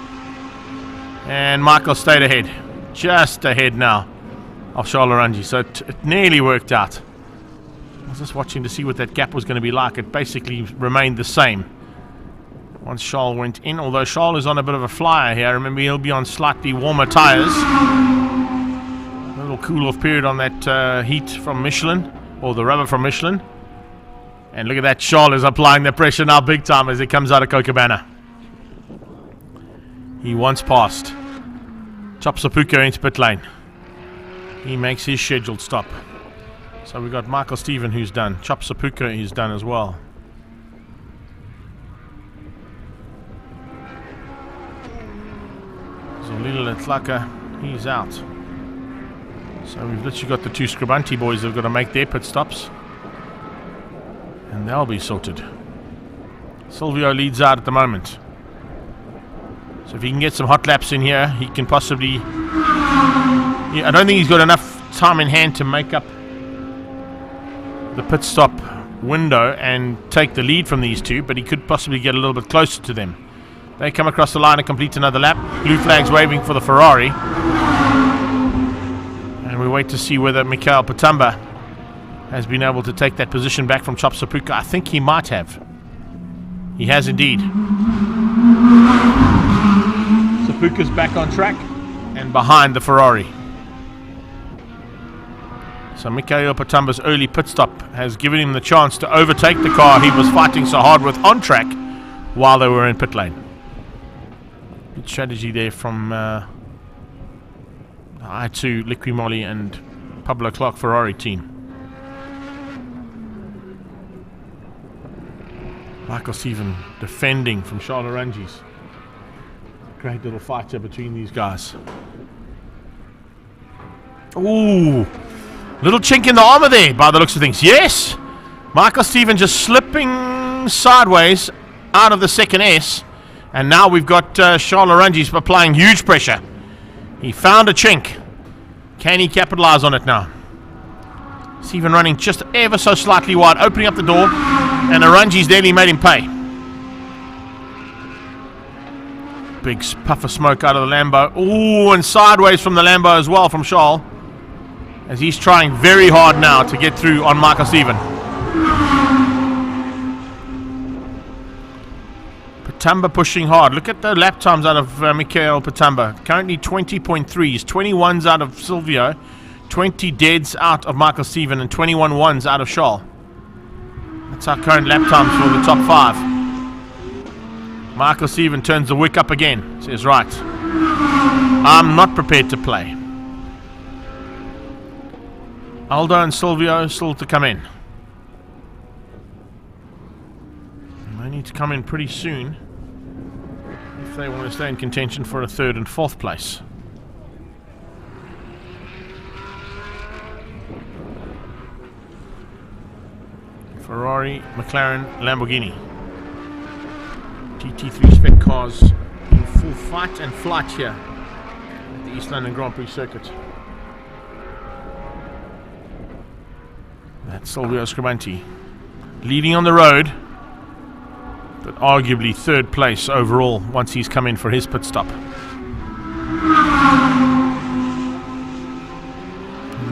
And Michael stayed ahead. Just ahead now of Charles Oranges. So it nearly worked out. I was just watching to see what that gap was going to be like. It basically remained the same once Charles went in, although Charles is on a bit of a flyer here. Remember, he'll be on slightly warmer tyres. A little cool-off period on that heat from Michelin, or the rubber from Michelin. And look at that, Charles is applying the pressure now big time as he comes out of Cochabana. He once passed Chop Sapuka into pit lane. He makes his scheduled stop. So we've got Michael Stephen who's done. Chop Sapuka is done as well. Little Atlaka, he's out. So we've literally got the two Scribanti boys who've got to make their pit stops. And they'll be sorted. Silvio leads out at the moment. So if he can get some hot laps in here, he can possibly... Yeah, I don't think he's got enough time in hand to make up the pit stop window and take the lead from these two, but he could possibly get a little bit closer to them. They come across the line and complete another lap. Blue flags waving for the Ferrari. And we wait to see whether Mikhail Patamba has been able to take that position back from Chop Sapuka. I think he might have. He has indeed. Sapuka's back on track and behind the Ferrari. So Mikhail Patamba's early pit stop has given him the chance to overtake the car he was fighting so hard with on track while they were in pit lane. Good strategy there from I2, Liqui Moly and Pablo Clark Ferrari team. Michael Stephen defending from Charles Oranges. Great little fight here between these guys. Ooh, little chink in the armor there by the looks of things. Yes, Michael Stephen just slipping sideways out of the second S. And now we've got Charles Oranges applying huge pressure. He found a chink. Can he capitalize on it now? Stephen running just ever so slightly wide, opening up the door, and Oranges nearly made him pay. Big puff of smoke out of the Lambo. Ooh, and sideways from the Lambo as well from Charles, as he's trying very hard now to get through on Michael Stephen. Patamba pushing hard. Look at the lap times out of Mikhail Patamba. Currently 20.3s, 21s out of Silvio, 20 deads out of Michael Stephen, and 21 ones out of Charles. That's our current lap times for the top 5. Michael Stephen turns the wick up again. Says, right, I'm not prepared to play. Aldo and Silvio still to come in. They need to come in pretty soon if they want to stay in contention for a 3rd and 4th place. Ferrari, McLaren, Lamborghini. GT3 spec cars in full fight and flight here at the East London Grand Prix circuit. That's Silvio Scribante leading on the road, but arguably third place overall once he's come in for his pit stop.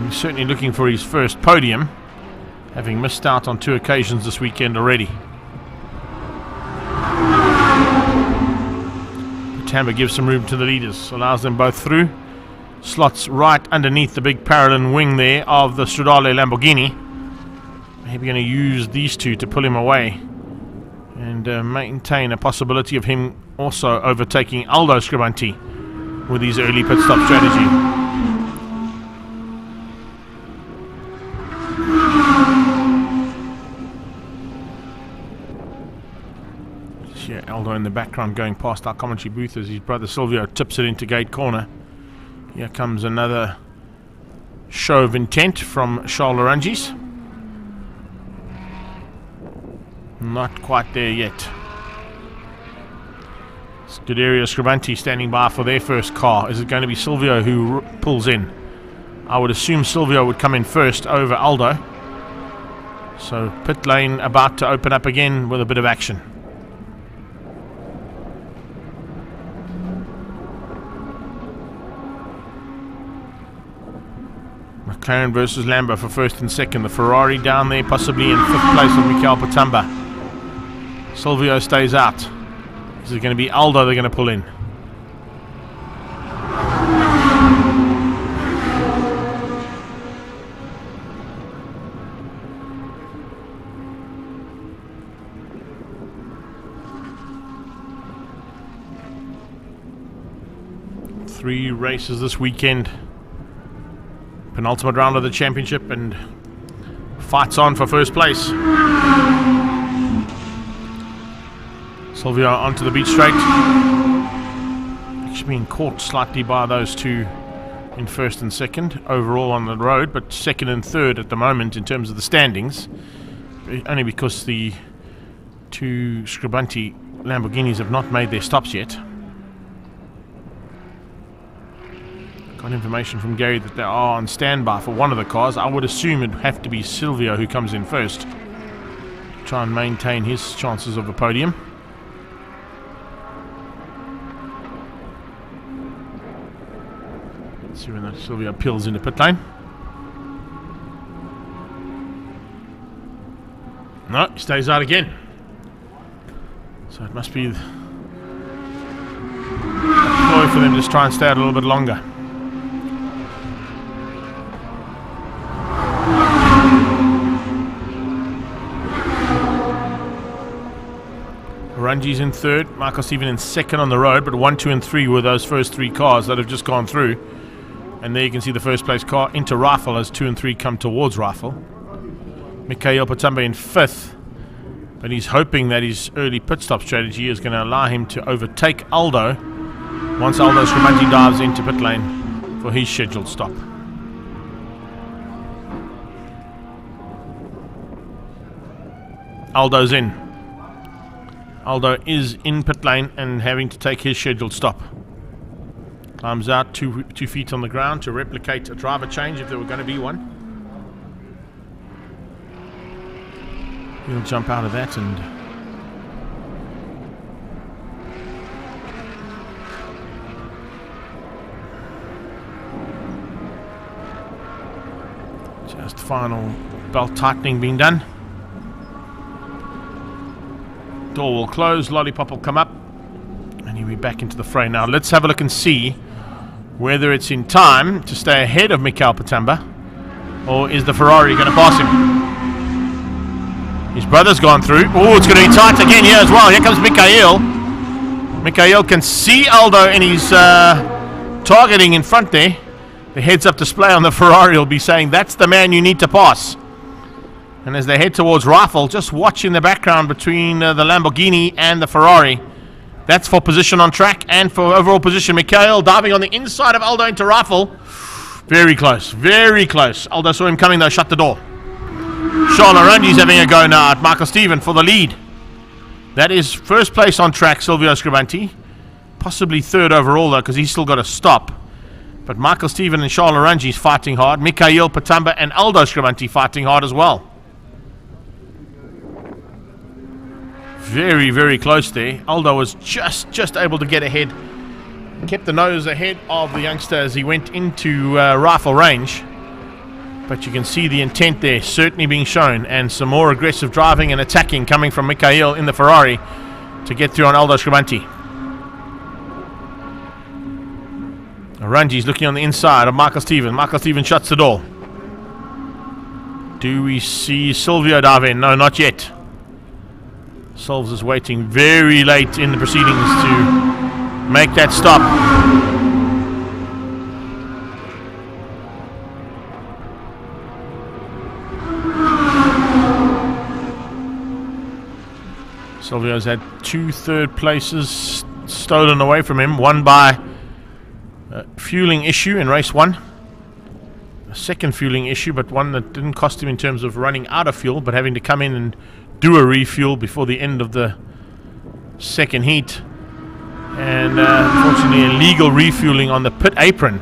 He's certainly looking for his first podium, having missed out on 2 occasions this weekend already. Tamba gives some room to the leaders, allows them both through, slots right underneath the big parallel wing there of the Stradale Lamborghini. Maybe going to use these two to pull him away and maintain a possibility of him also overtaking Aldo Scribante with his early pit stop strategy. Yeah, Aldo in the background going past our commentary booth as his brother Silvio tips it into gate corner. Here comes another show of intent from Charles Laurangis. Not quite there yet. Scuderia Scribante standing by for their first car. Is it going to be Silvio who pulls in? I would assume Silvio would come in first over Aldo. So pit lane about to open up again with a bit of action. McLaren versus Lambo for first and second. The Ferrari down there possibly in 5th place with Michael Patamba. Silvio stays out. Is it going to be Aldo they're going to pull in? Three races this weekend. Penultimate round of the championship and fights on for first place. Silvio onto the beach straight. Actually being caught slightly by those two in first and second overall on the road, but second and third at the moment in terms of the standings, only because the two Scribante Lamborghinis have not made their stops yet. Got information from Gary that they are on standby for one of the cars. I would assume it'd have to be Silvio who comes in first to try and maintain his chances of a podium. Let's see when that Silvio peels into pit lane. No, he stays out again. So it must be a ploy for them to just try and stay out a little bit longer. Ranji's in third, Michael Stephen in second on the road, but 1, 2 and 3 were those first 3 cars that have just gone through. And there you can see the first place car into Rifle as 2 and 3 come towards Rifle. Mikhail Patamba in 5th, but he's hoping that his early pit stop strategy is going to allow him to overtake Aldo once Aldo Scribante dives into pit lane for his scheduled stop. Aldo's in. Aldo is in pit lane and having to take his scheduled stop. Climbs out 2 feet on the ground to replicate a driver change if there were going to be one. He'll jump out of that and just final belt tightening being done. Door will close, lollipop will come up, and he'll be back into the fray. Now let's have a look and see whether it's in time to stay ahead of Michael Patamba, or is the Ferrari going to pass him? His brother's gone through. Oh, it's going to be tight again here as well. Here comes Mikhail. Mikhail can see Aldo and he's targeting in front there. The heads-up display on the Ferrari will be saying that's the man you need to pass. And as they head towards Rifle, just watch in the background between the Lamborghini and the Ferrari. That's for position on track and for overall position. Mikhail diving on the inside of Aldo into Rifle. Very close, very close. Aldo saw him coming though, shut the door. Charles Arangi's having a go now at Michael Stephen for the lead. That is first place on track, Silvio Scribanti. Possibly third overall though, because he's still got to stop. But Michael Stephen and Charles Arangi's fighting hard. Mikhail Patamba and Aldo Scribanti fighting hard as well. Very, very close there. Aldo was just able to get ahead. Kept the nose ahead of the youngster as he went into rifle range. But you can see the intent there certainly being shown, and some more aggressive driving and attacking coming from Mikhail in the Ferrari to get through on Aldo Scribanti. Arangi's looking on the inside of Michael Stephen. Michael Stephen shuts the door. Do we see Silvio dive in? No, not yet. Silves is waiting very late in the proceedings to make that stop. Silvio's had 2 third places stolen away from him. One by a fueling issue in race 1. A second fueling issue, but one that didn't cost him in terms of running out of fuel, but having to come in and do a refuel before the end of the second heat. And unfortunately illegal refueling on the pit apron,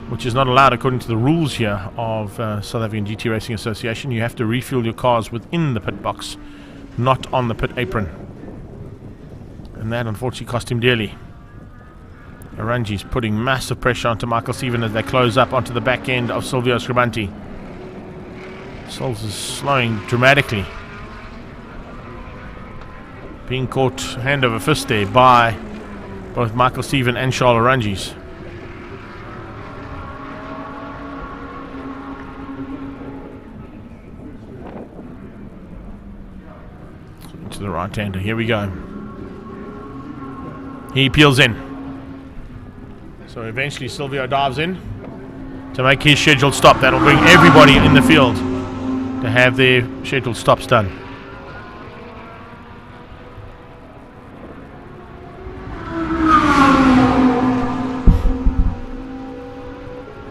which is not allowed according to the rules here of South African GT Racing Association. You have to refuel your cars within the pit box, not on the pit apron. And that unfortunately cost him dearly. Arangi's putting massive pressure onto Michael Stephen as they close up onto the back end of Silvio Scribanti. Silves is slowing dramatically. Being caught hand over fist there by both Michael Stephen and Charles Arangi's. To the right hander. Here we go. He peels in. So eventually Silvio dives in to make his scheduled stop. That'll bring everybody in the field to have their scheduled stops done.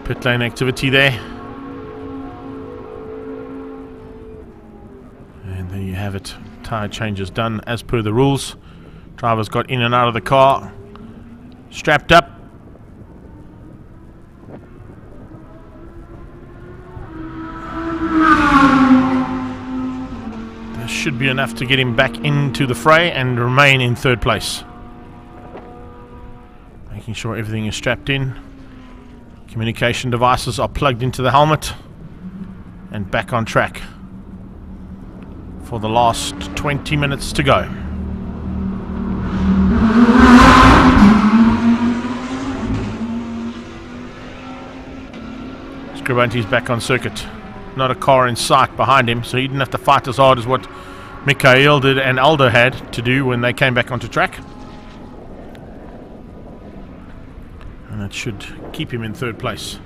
Pit lane activity there. And there you have it. Tyre changes done as per the rules. Drivers got in and out of the car, strapped up. This should be enough to get him back into the fray and remain in third place. Making sure everything is strapped in. Communication devices are plugged into the helmet and back on track for the last 20 minutes to go. Scribanti's back on circuit. Not a car in sight behind him, so he didn't have to fight as hard as what Mikhail did and Aldo had to do when they came back onto track. And that should keep him in third place.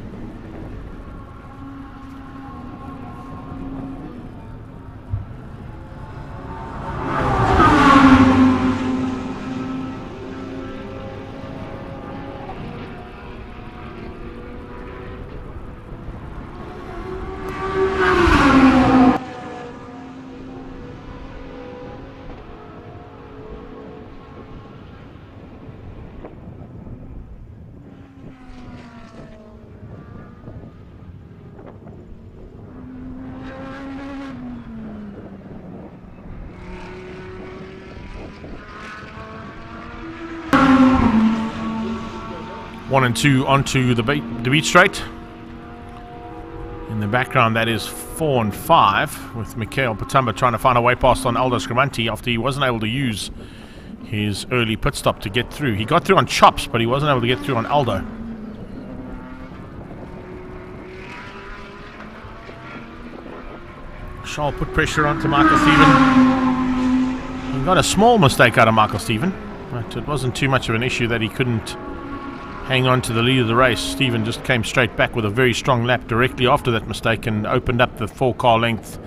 One and two onto the beat straight. In the background, that is 4 and 5, with Mikhail Patamba trying to find a way past on Aldo Scribanti after he wasn't able to use his early pit stop to get through. He got through on Chops, but he wasn't able to get through on Aldo. Charles put pressure onto Michael Stephen. He got a small mistake out of Michael Stephen, but it wasn't too much of an issue that he couldn't hang on to the lead of the race. Stephen just came straight back with a very strong lap directly after that mistake and opened up the 4-car length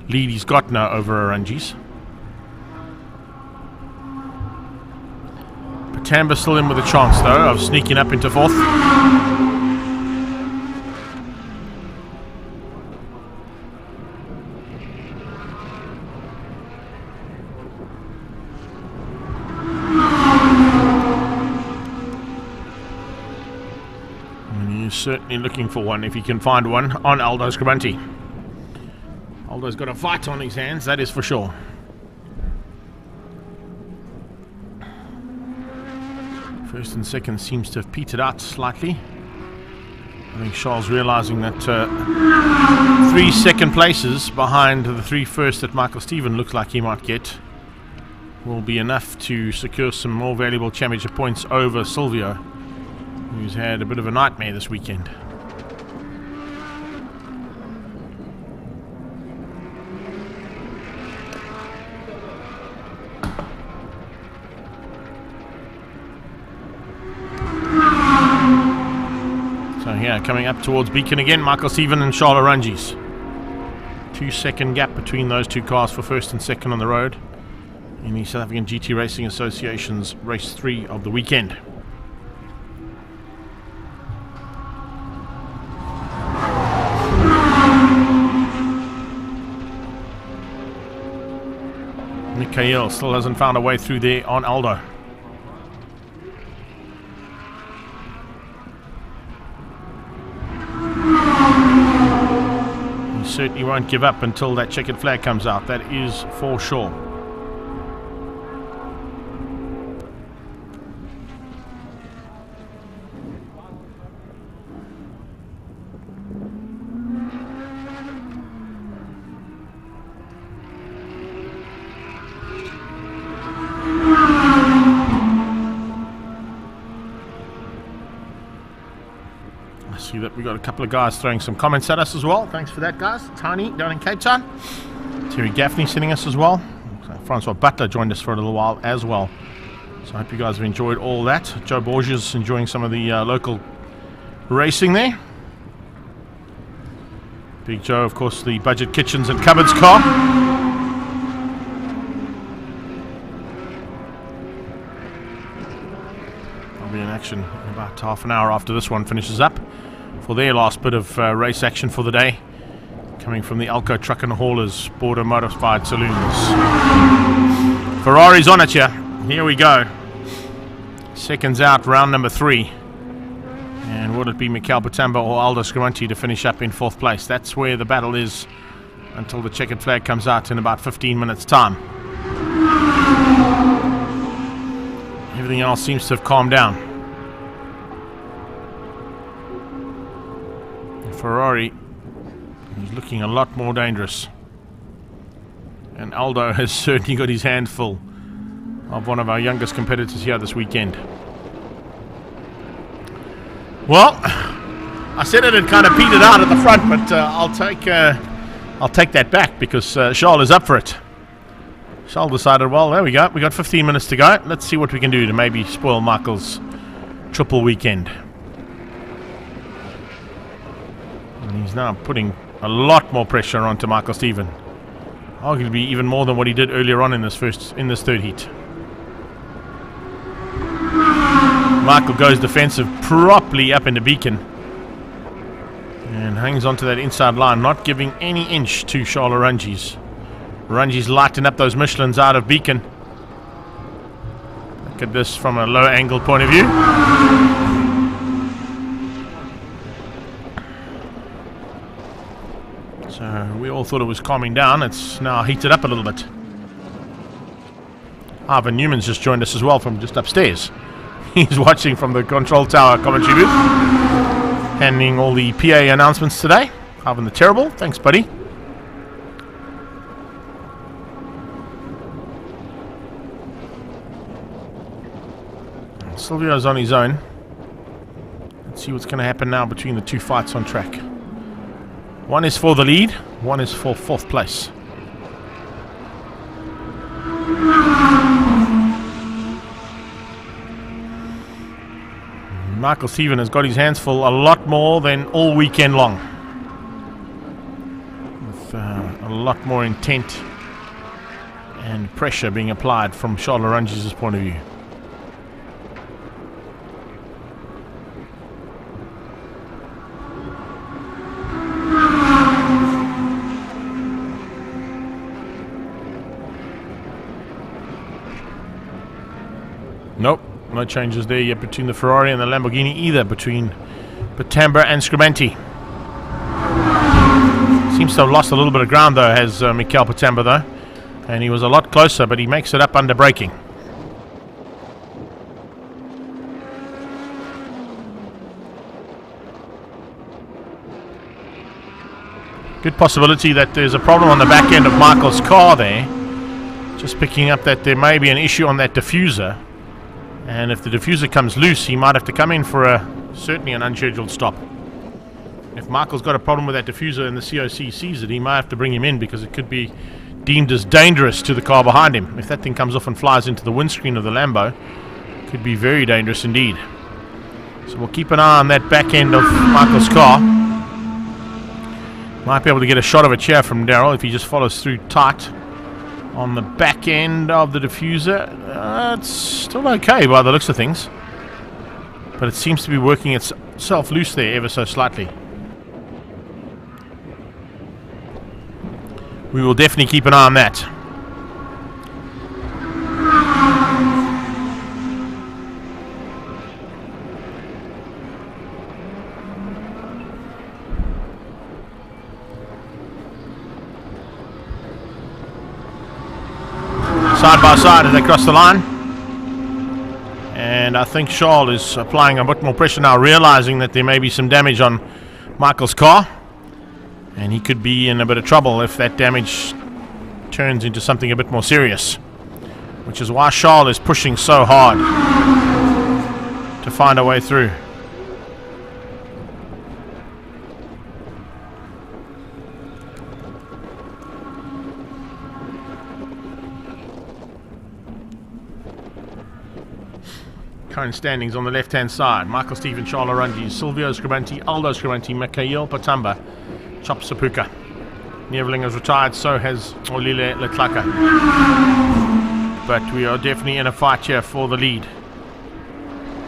lead he's got now over Arangi's. Patamba still in with a chance though of sneaking up into fourth. certainly looking for one if he can find one on Aldo Scribanti. Aldo's got a fight on his hands, that is for sure. First and second seems to have petered out slightly. I think Charles realizing that 3 second places behind the 3 first that Michael Stephen looks like he might get will be enough to secure some more valuable championship points over Silvio, who's had a bit of a nightmare this weekend. So yeah, coming up towards Beacon again, Michael Stephen and Charles Ranges. 2 second gap between those two cars for first and second on the road in the South African GT Racing Association's race 3 of the weekend. Mikhail still hasn't found a way through there on Aldo. He certainly won't give up until that checkered flag comes out, that is for sure. See that we got a couple of guys throwing some comments at us as well. Thanks for that, guys. Tiny down in Cape Town. Terry Gaffney sending us as well. Francois Butler joined us for a little while as well. So I hope you guys have enjoyed all that. Joe Borges enjoying some of the local racing there. Big Joe, of course, the Budget Kitchens and Cupboards car. I'll be in action about half an hour after this one finishes up for their last bit of race action for the day, coming from the Alco Truck and Haulers Border Motorsport Saloons. Ferrari's on it here. Here we go. Seconds out, round number 3. And will it be Mikhail Batamba or Aldo Scribanti to finish up in 4th place? That's where the battle is until the checkered flag comes out in about 15 minutes time. Everything else seems to have calmed down. Ferrari is looking a lot more dangerous, and Aldo has certainly got his hand full of one of our youngest competitors here this weekend. Well, I said it had kind of petered out at the front, but I'll take that back because Charles is up for it. Charles decided, well, there we go, we got 15 minutes to go, let's see what we can do to maybe spoil Michael's triple weekend. And he's now putting a lot more pressure onto Michael Stephen, arguably even more than what he did earlier on in this third heat. Michael goes defensive properly up into Beacon and hangs onto that inside line, not giving any inch to Charles Ranges. Ranges lighting up those Michelins out of Beacon. Look at this from a low angle point of view. So we all thought it was calming down. It's now heated up a little bit. Ivan Newman's just joined us as well from just upstairs. He's watching from the control tower commentary booth, handing all the PA announcements today. Ivan the Terrible, thanks buddy. Silvio's on his own. Let's see what's going to happen now between the two fights on track. One is for the lead, one is for 4th place. Michael Stephen has got his hands full a lot more than all weekend long, with a lot more intent and pressure being applied from Charles Ranges' point of view. Nope, no changes there yet between the Ferrari and the Lamborghini either, between Patamba and Scribenti. Seems to have lost a little bit of ground though, has Mikel Patamba though. And he was a lot closer, but he makes it up under braking. Good possibility that there's a problem on the back end of Michael's car there. Just picking up that there may be an issue on that diffuser. And if the diffuser comes loose, he might have to come in for certainly an unscheduled stop. If Michael's got a problem with that diffuser and the COC sees it, he might have to bring him in because it could be deemed as dangerous to the car behind him. If that thing comes off and flies into the windscreen of the Lambo, it could be very dangerous indeed. So we'll keep an eye on that back end of Michael's car. Might be able to get a shot of it here from Daryl if he just follows through tight on the back end of the diffuser. It's still okay by the looks of things, but it seems to be working itself loose there ever so slightly. We will definitely keep an eye on that. Side by side as they cross the line. And I think Charles is applying a bit more pressure now, realizing that there may be some damage on Michael's car. And he could be in a bit of trouble if that damage turns into something a bit more serious. Which is why Charles is pushing so hard to find a way through. Current standings on the left-hand side. Michael Stephen, Charles Arungi, Silvio Scribenti, Aldo Scribenti, Mikhail Patamba, Chop Sapuka. Neveling has retired, so has Olile Letlaka. But we are definitely in a fight here for the lead.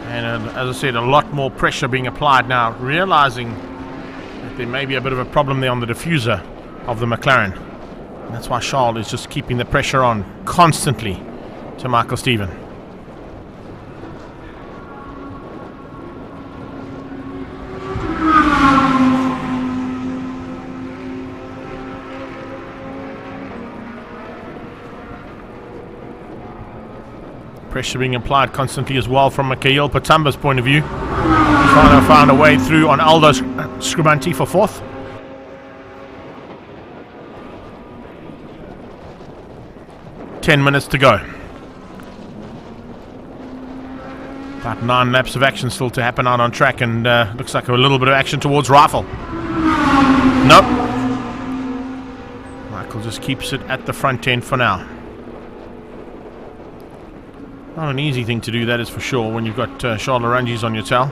And as I said, a lot more pressure being applied now, realizing that there may be a bit of a problem there on the diffuser of the McLaren. And that's why Charles is just keeping the pressure on constantly to Michael Stephen. Pressure being applied constantly as well from Mikhail Patamba's point of view. Trying to find a way through on Aldo Scribenti for fourth. Ten minutes to go. About 9 laps of action still to happen out on track, and looks like a little bit of action towards Rifle. Nope. Michael just keeps it at the front end for now. Not an easy thing to do, that is for sure, when you've got Charles Arungis on your tail.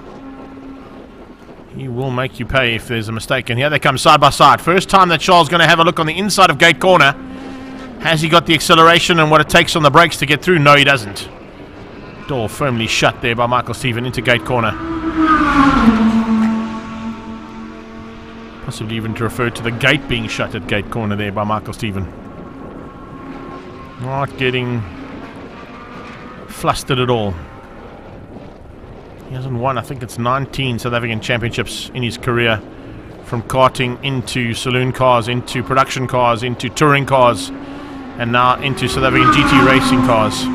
He will make you pay if there's a mistake. And here they come side by side. First time that Charles is going to have a look on the inside of gate corner. Has he got the acceleration and what it takes on the brakes to get through? No, he doesn't. Door firmly shut there by Michael Stephen into gate corner. Possibly even to refer to the gate being shut at gate corner there by Michael Stephen. Not getting flustered at all. He hasn't won, I think it's 19 South African championships in his career, from karting into saloon cars, into production cars, into touring cars, and now into South African GT racing cars.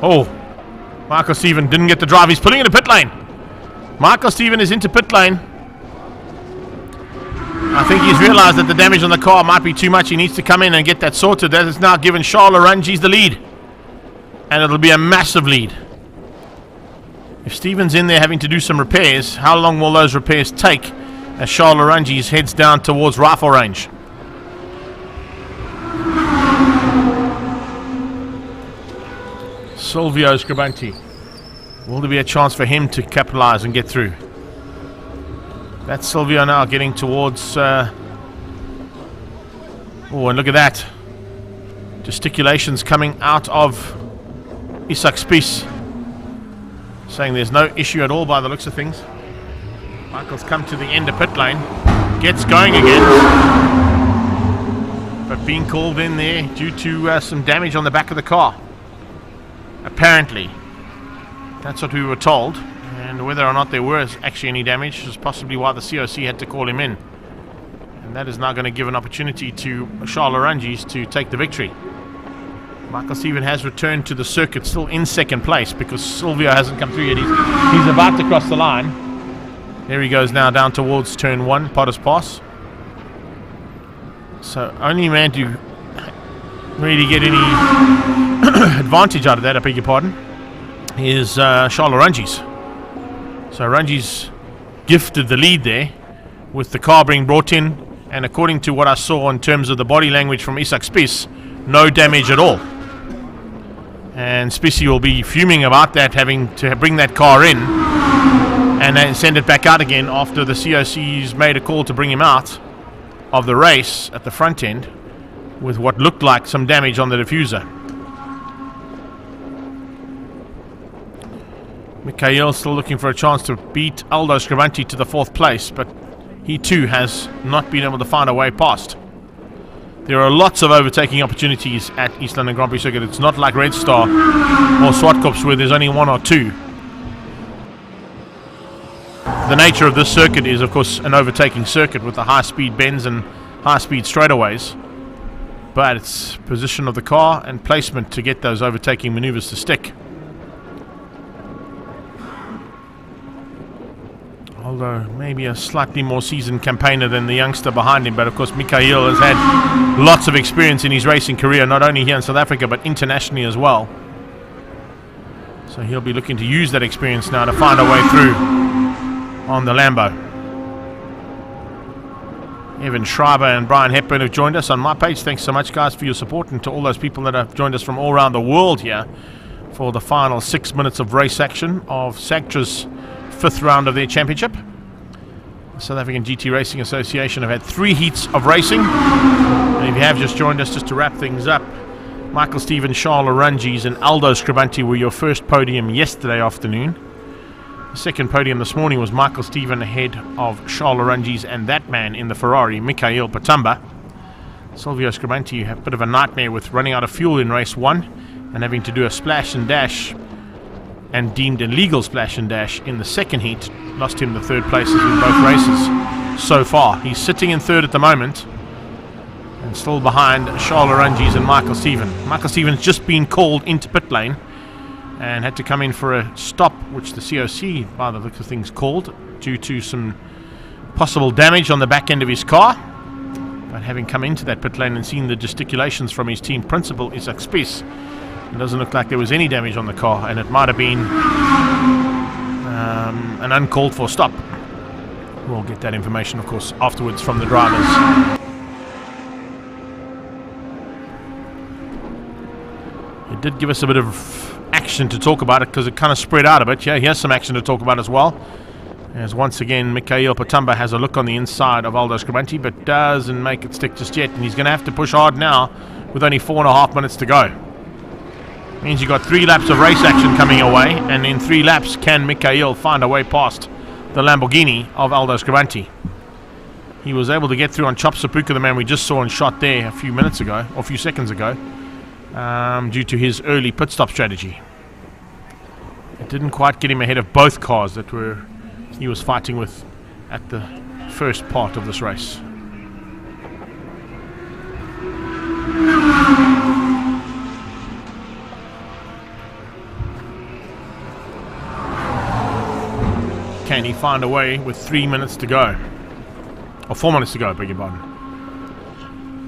Oh, Michael Stephen didn't get the drive. He's pulling into pit lane. Michael Stephen is into pit lane. I think he's realized that the damage on the car might be too much. He needs to come in and get that sorted. That has now given Charles Arungis the lead. And it'll be a massive lead. If Stephen's in there having to do some repairs, how long will those repairs take as Charles Arungis heads down towards rifle range? Silvio Scribenti. Will there be a chance for him to capitalize and get through? That's Silvio now getting towards... oh, and look at that. Gesticulations coming out of Isak Spies, saying there's no issue at all by the looks of things. Michael's come to the end of pit lane. Gets going again. But being called in there due to some damage on the back of the car. Apparently. That's what we were told. and whether or not there was actually any damage is possibly why the COC had to call him in. And that is now going to give an opportunity to Charles Oranges to take the victory. Michael Stephen has returned to the circuit, still in second place because Silvio hasn't come through yet. He's about to cross the line. There he goes now down towards turn 1, Potter's Pass. So only man to really get any advantage out of that, I beg your pardon, is Charles Oranges. So Oranges gifted the lead there with the car being brought in, and according to what I saw in terms of the body language from Isak Spies, no damage at all. And Spissy will be fuming about that, having to bring that car in and then send it back out again after the COC's made a call to bring him out of the race at the front end with what looked like some damage on the diffuser. Mikhail still looking for a chance to beat Aldo Scrivanti to the 4th place, but he too has not been able to find a way past. There are lots of overtaking opportunities at East London Grand Prix Circuit. It's not like Red Star or Swartkops where there's only 1 or 2. The nature of this circuit is, of course, an overtaking circuit with the high-speed bends and high-speed straightaways. But it's position of the car and placement to get those overtaking maneuvers to stick. Although maybe a slightly more seasoned campaigner than the youngster behind him, but of course Mikhail has had lots of experience in his racing career, not only here in South Africa but internationally as well. So he'll be looking to use that experience now to find a way through on the Lambo. Evan Schreiber and Brian Hepburn have joined us on my page. Thanks so much, guys, for your support, and to all those people that have joined us from all around the world here for the final 6 minutes of race action of Sagtra's 5th round of their championship. The South African GT Racing Association have had 3 heats of racing. And if you have just joined us, just to wrap things up, Michael Stephen, Charles Oranges and Aldo Scrivanti were your first podium yesterday afternoon. The second podium this morning was Michael Stephen ahead of Charles Oranges and that man in the Ferrari, Mikhail Patamba. Silvio Scrivanti had a bit of a nightmare with running out of fuel in race 1 and having to do a splash and dash, and deemed illegal splash and dash in the second heat. Lost him the 3rd places in both races so far. He's sitting in 3rd at the moment and still behind Charles Oranges and Michael Stephen. Michael Stephen's just been called into pit lane and had to come in for a stop, which the COC, by the look of things, called due to some possible damage on the back end of his car. But having come into that pit lane and seen the gesticulations from his team principal, Isak Spies, it doesn't look like there was any damage on the car, and it might have been an uncalled for stop. We'll get that information, of course, afterwards from the drivers. It did give us a bit of action to talk about it because it kind of spread out a bit. Yeah, here's some action to talk about as well. As once again, Mikhail Patamba has a look on the inside of Aldo Scrivanti, but doesn't make it stick just yet, and he's going to have to push hard now with only 4.5 minutes to go. Means you've got 3 laps of race action coming away, and in 3 laps can Mikhail find a way past the Lamborghini of Aldo Scrivanti. He was able to get through on Chop Sapuka, the man we just saw and shot there a few minutes ago, or a few seconds ago, due to his early pit stop strategy. It didn't quite get him ahead of both cars that he was fighting with at the first part of this race. Can he find a way with 3 minutes to go? Or 4 minutes to go, beg your pardon.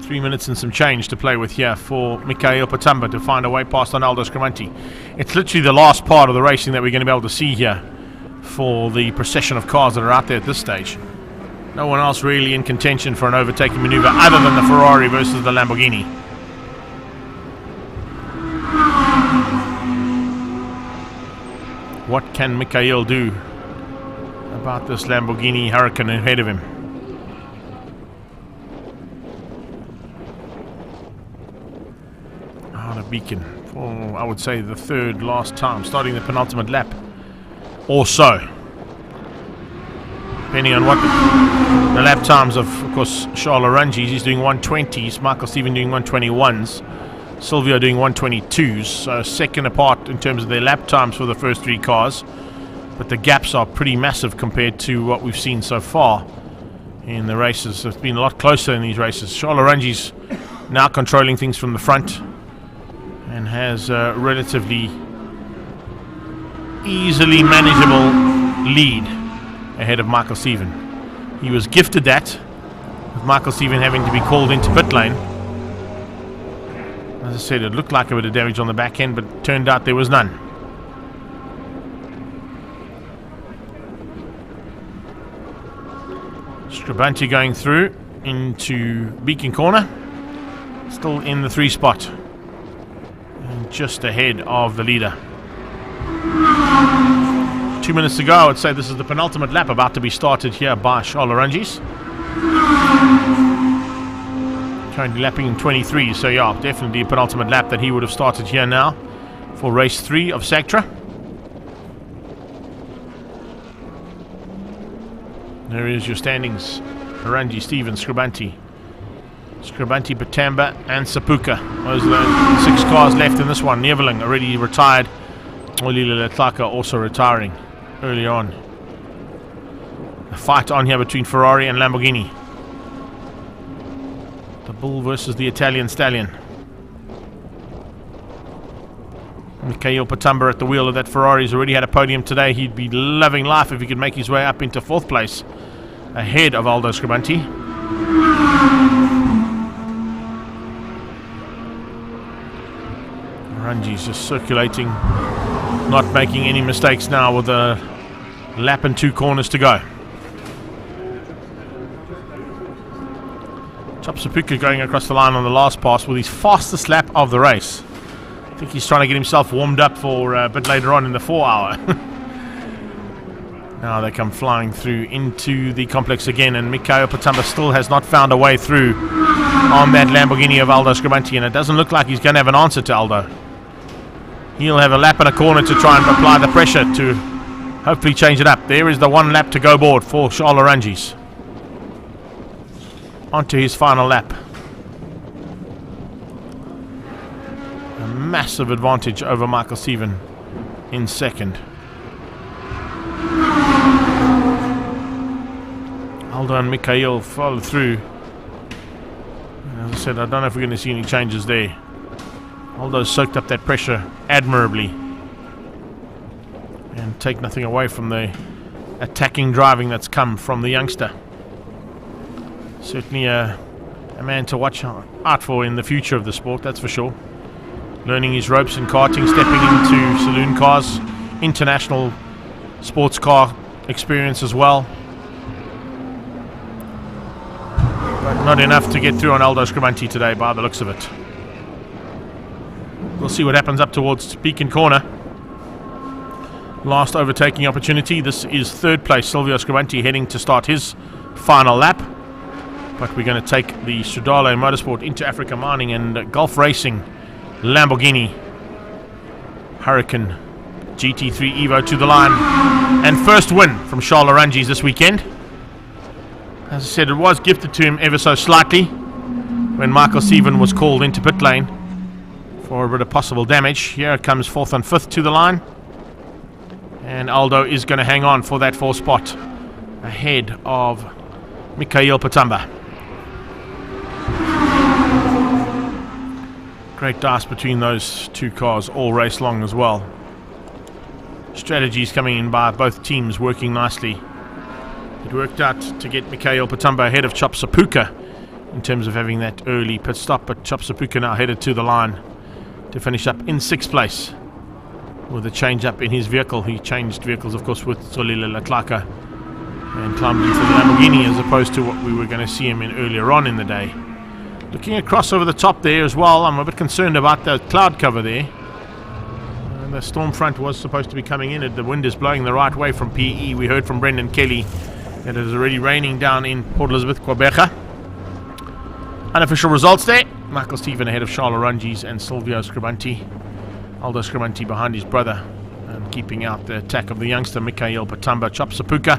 3 minutes and some change to play with here for Mikhail Patamba to find a way past Aldo Scrivanti. It's literally the last part of the racing that we're going to be able to see here for the procession of cars that are out there at this stage. No one else really in contention for an overtaking maneuver other than the Ferrari versus the Lamborghini. What can Mikhail do about this Lamborghini Huracan ahead of him? The beacon for, I would say, the 3rd last time, starting the penultimate lap or so, depending on what the lap times of course, Charles Oranges. He's doing 120s, Michael Stephen doing 121s, Silvio doing 122s, so second apart in terms of their lap times for the first 3 cars. but the gaps are pretty massive compared to what we've seen so far in the races. It's been a lot closer in these races. Charles Orangi's now controlling things from the front and has a relatively easily manageable lead ahead of Michael Stephen. He was gifted that, with Michael Stephen having to be called into pit lane. As I said, it looked like a bit of damage on the back end, but it turned out there was none. Scribante going through into Beacon Corner, still in the 3 spot, and just ahead of the leader. 2 minutes to go. I would say this is the penultimate lap about to be started here by Charles Orangi's. Currently lapping in 23, so yeah, definitely a penultimate lap that he would have started here now for race 3 of Sectra. There is your standings. Orangi, Stevens, Scribante, Patamba and Sapuka. Those are the 6 cars left in this one. Neveling already retired. Olile Letlaka also retiring earlier on. A fight on here between Ferrari and Lamborghini. The bull versus the Italian stallion. Mikhail Patamba at the wheel of that Ferrari has already had a podium today. He'd be loving life if he could make his way up into 4th place ahead of Aldo Scribante. Orangi's just circulating, not making any mistakes now with a lap and 2 corners to go. Chop Sapuka going across the line on the last pass with his fastest lap of the race. I think he's trying to get himself warmed up for a bit later on in the 4 hour. Now they come flying through into the complex again, and Mikhail Patamba still has not found a way through on that Lamborghini of Aldo Scribante, and it doesn't look like he's going to have an answer to Aldo. He'll have a lap and a corner to try and apply the pressure to hopefully change it up. There is the 1 lap to go board for Charles Orangi's. Onto his final lap. A massive advantage over Michael Stephen in 2nd. Aldo and Mikhail follow through. As I said, I don't know if we're going to see any changes there. Aldo soaked up that pressure admirably and take nothing away from the attacking driving that's come from the youngster. Certainly a man to watch out for in the future of the sport, that's for sure. Learning his ropes in karting, stepping into saloon cars, international sports car experience as well. But not enough to get through on Aldo Scribante today by the looks of it. We'll see what happens up towards Beacon Corner. Last overtaking opportunity. This is 3rd place. Silvio Scribante heading to start his final lap. But we're going to take the Stradale Motorsport into Africa Mining and Golf Racing Lamborghini Huracan GT3 Evo to the line. And first win from Charles Orangi's this weekend. As I said, it was gifted to him ever so slightly when Michael Stephen was called into pit lane for a bit of possible damage. Here it comes 4th and 5th to the line. And Aldo is going to hang on for that 4th spot ahead of Mikhail Patamba. Great dice between those 2 cars all race long as well. Strategies coming in by both teams working nicely. It worked out to get Mikhail Patamba ahead of Chop Sapuka in terms of having that early pit stop, but Chop Sapuka now headed to the line to finish up in 6th place with a change up in his vehicle. He changed vehicles, of course, with Solile Letlaka and climbed into the Lamborghini as opposed to what we were going to see him in earlier on in the day. Looking across over the top there as well, I'm a bit concerned about the cloud cover there. The storm front was supposed to be coming in. The wind is blowing the right way from PE. We heard from Brendan Kelly that it is already raining down in Port Elizabeth, Quebeca. Unofficial results there. Michael Stephen ahead of Charles Orangi's and Silvio Scribante. Aldo Scribante behind his brother and keeping out the attack of the youngster Mikhail Patamba. Chop Sapuka,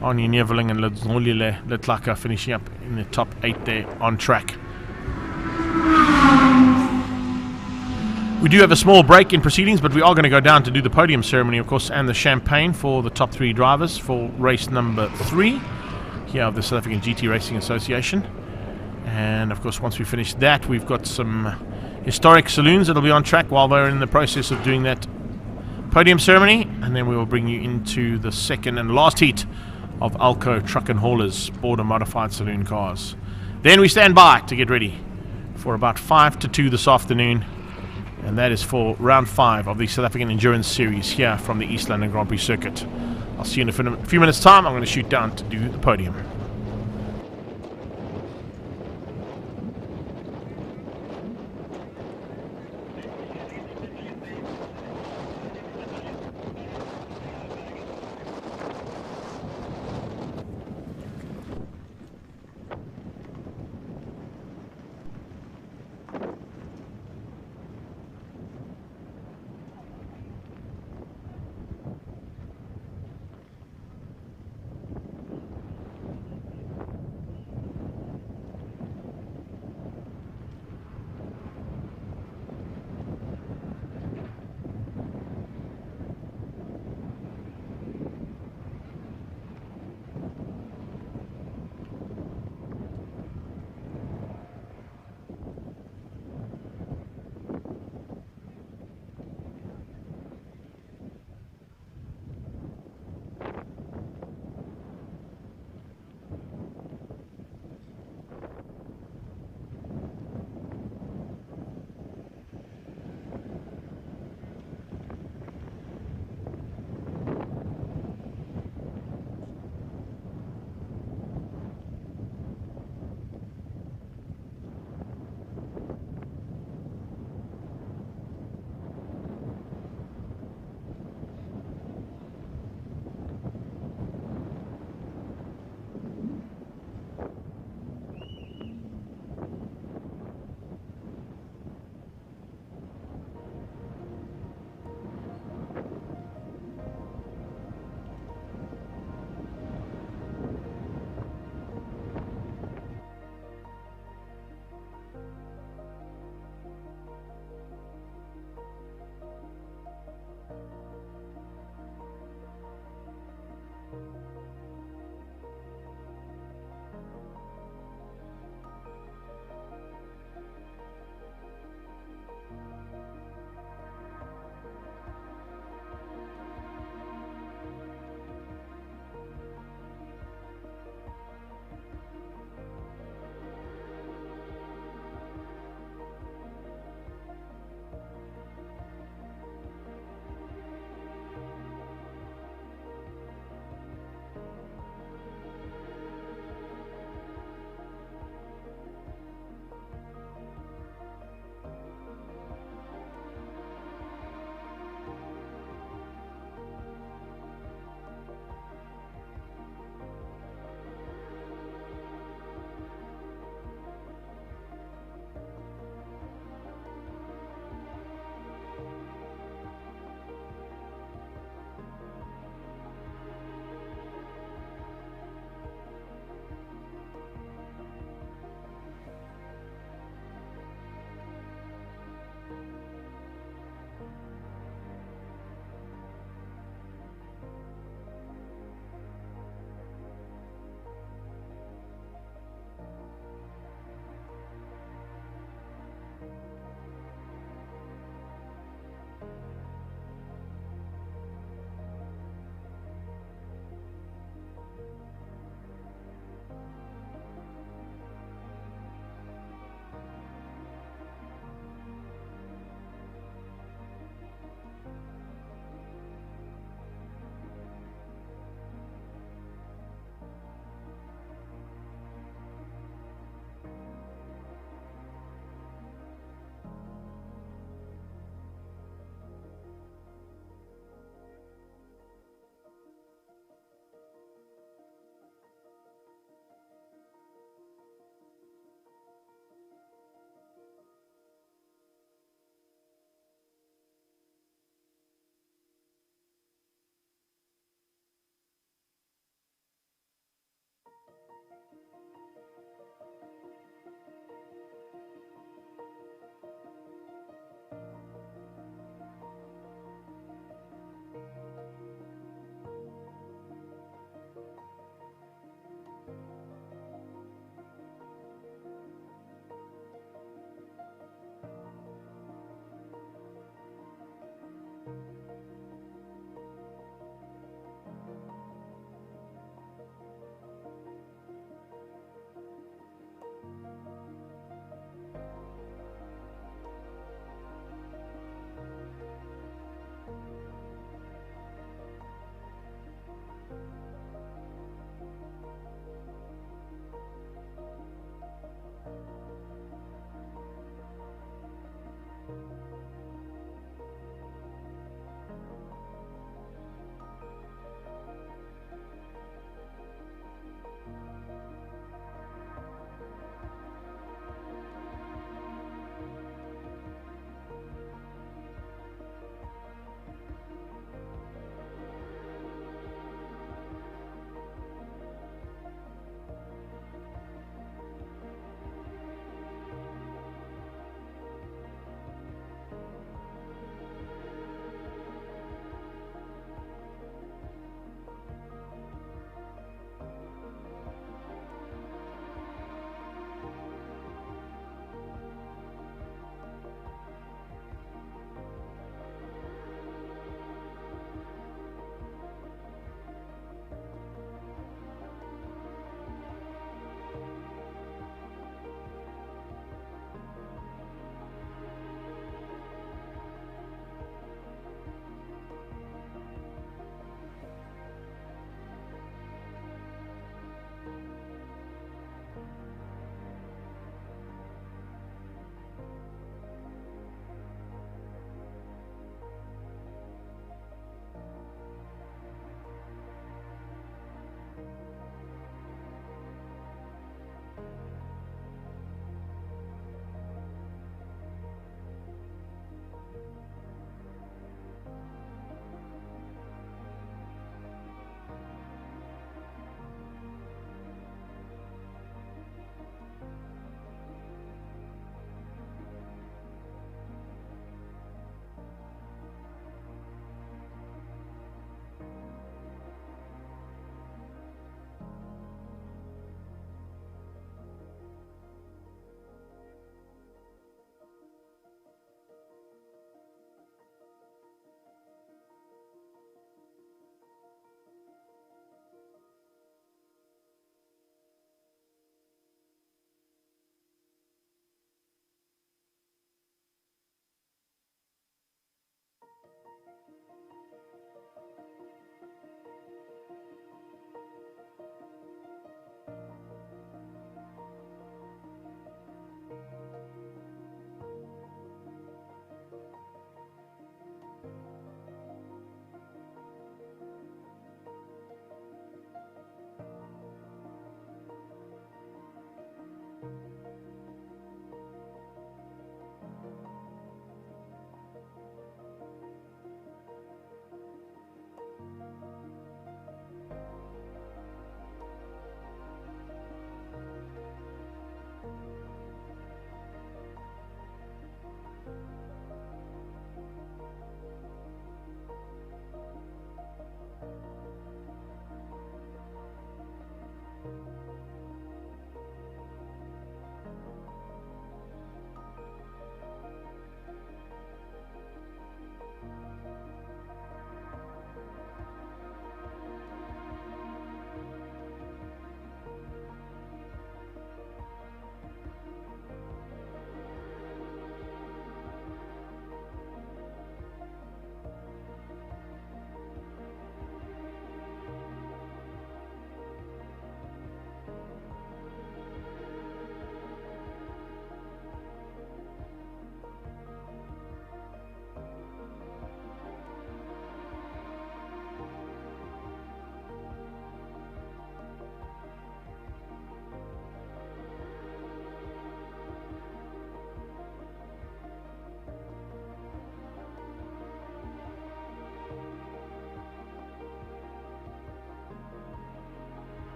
Arnie Neveling and Ledzolile Letlaka finishing up in the top 8 there on track. We do have a small break in proceedings, but we are going to go down to do the podium ceremony, of course, and the champagne for the top 3 drivers for race number 3 here of the South African GT Racing Association. And of course, once we finish that, we've got some historic saloons that'll be on track while we're in the process of doing that podium ceremony, and then we will bring you into the second and last heat of Alco Truck and Haulers Border Modified Saloon cars. Then we stand by to get ready for about 5 to 2 this afternoon, and that is for round 5 of the South African Endurance Series here from the East London Grand Prix circuit. I'll see you in a few minutes time. I'm going to shoot down to do the podium.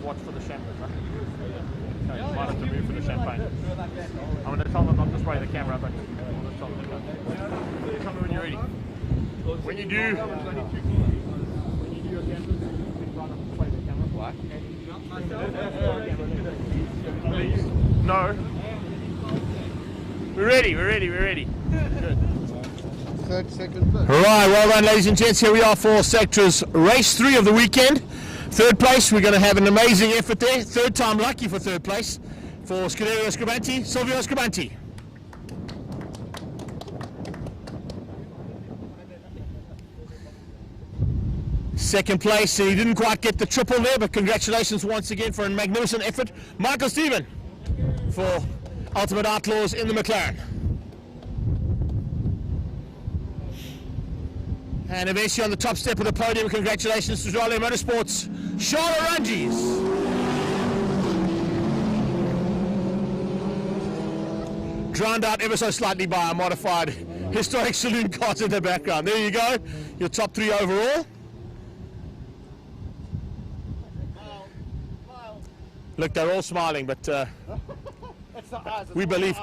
watch for the champagne, right? Okay, you might have to move for the champagne. I'm going to tell them not to spray the camera, but I'll just tell them to go. Tell me when you're ready. When you do your cameras, spray the camera. What? No. We're ready. Good. 30 seconds. Right, well done, ladies and gents. Here we are for Sectra's race 3 of the weekend. Third place, we're going to have an amazing effort there. Third time lucky for third place for Scuderia Scribanti, Silvio Scribanti. Second place, he didn't quite get the triple there, but congratulations once again for a magnificent effort. Michael Stephen for Ultimate Outlaws in the McLaren. And eventually on the top step of the podium, congratulations to Raleigh Motorsports, Charles Ranges. Drowned out ever so slightly by a modified historic saloon cars in the background. There you go, your top 3 overall. Look, they're all smiling, but we believe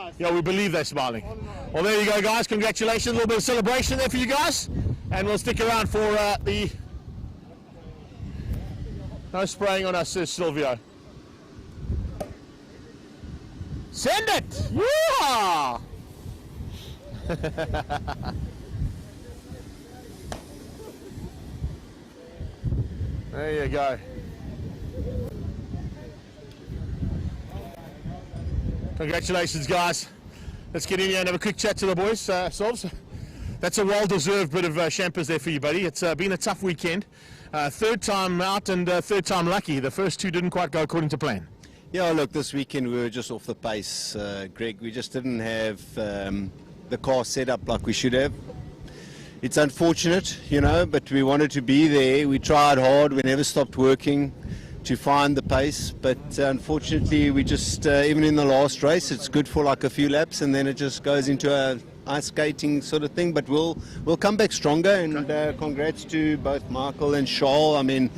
they're smiling. Well, there you go, guys. Congratulations. A little bit of celebration there for you guys. And we'll stick around for the... No spraying on us, says Silvio. Send it! Yeah! There you go. Congratulations, guys. Let's get in here and have a quick chat to the boys, Solves. That's a well-deserved bit of champers there for you, buddy. It's been a tough weekend. Third time out and third time lucky. The first 2 didn't quite go according to plan. Yeah, look, this weekend we were just off the pace, Greg. We just didn't have the car set up like we should have. It's unfortunate, you know, but we wanted to be there. We tried hard. We never stopped working to find the pace, but unfortunately we just, even in the last race, it's good for like a few laps and then it just goes into a ice skating sort of thing, but we'll come back stronger, and congrats to both Michael and Charles. I mean,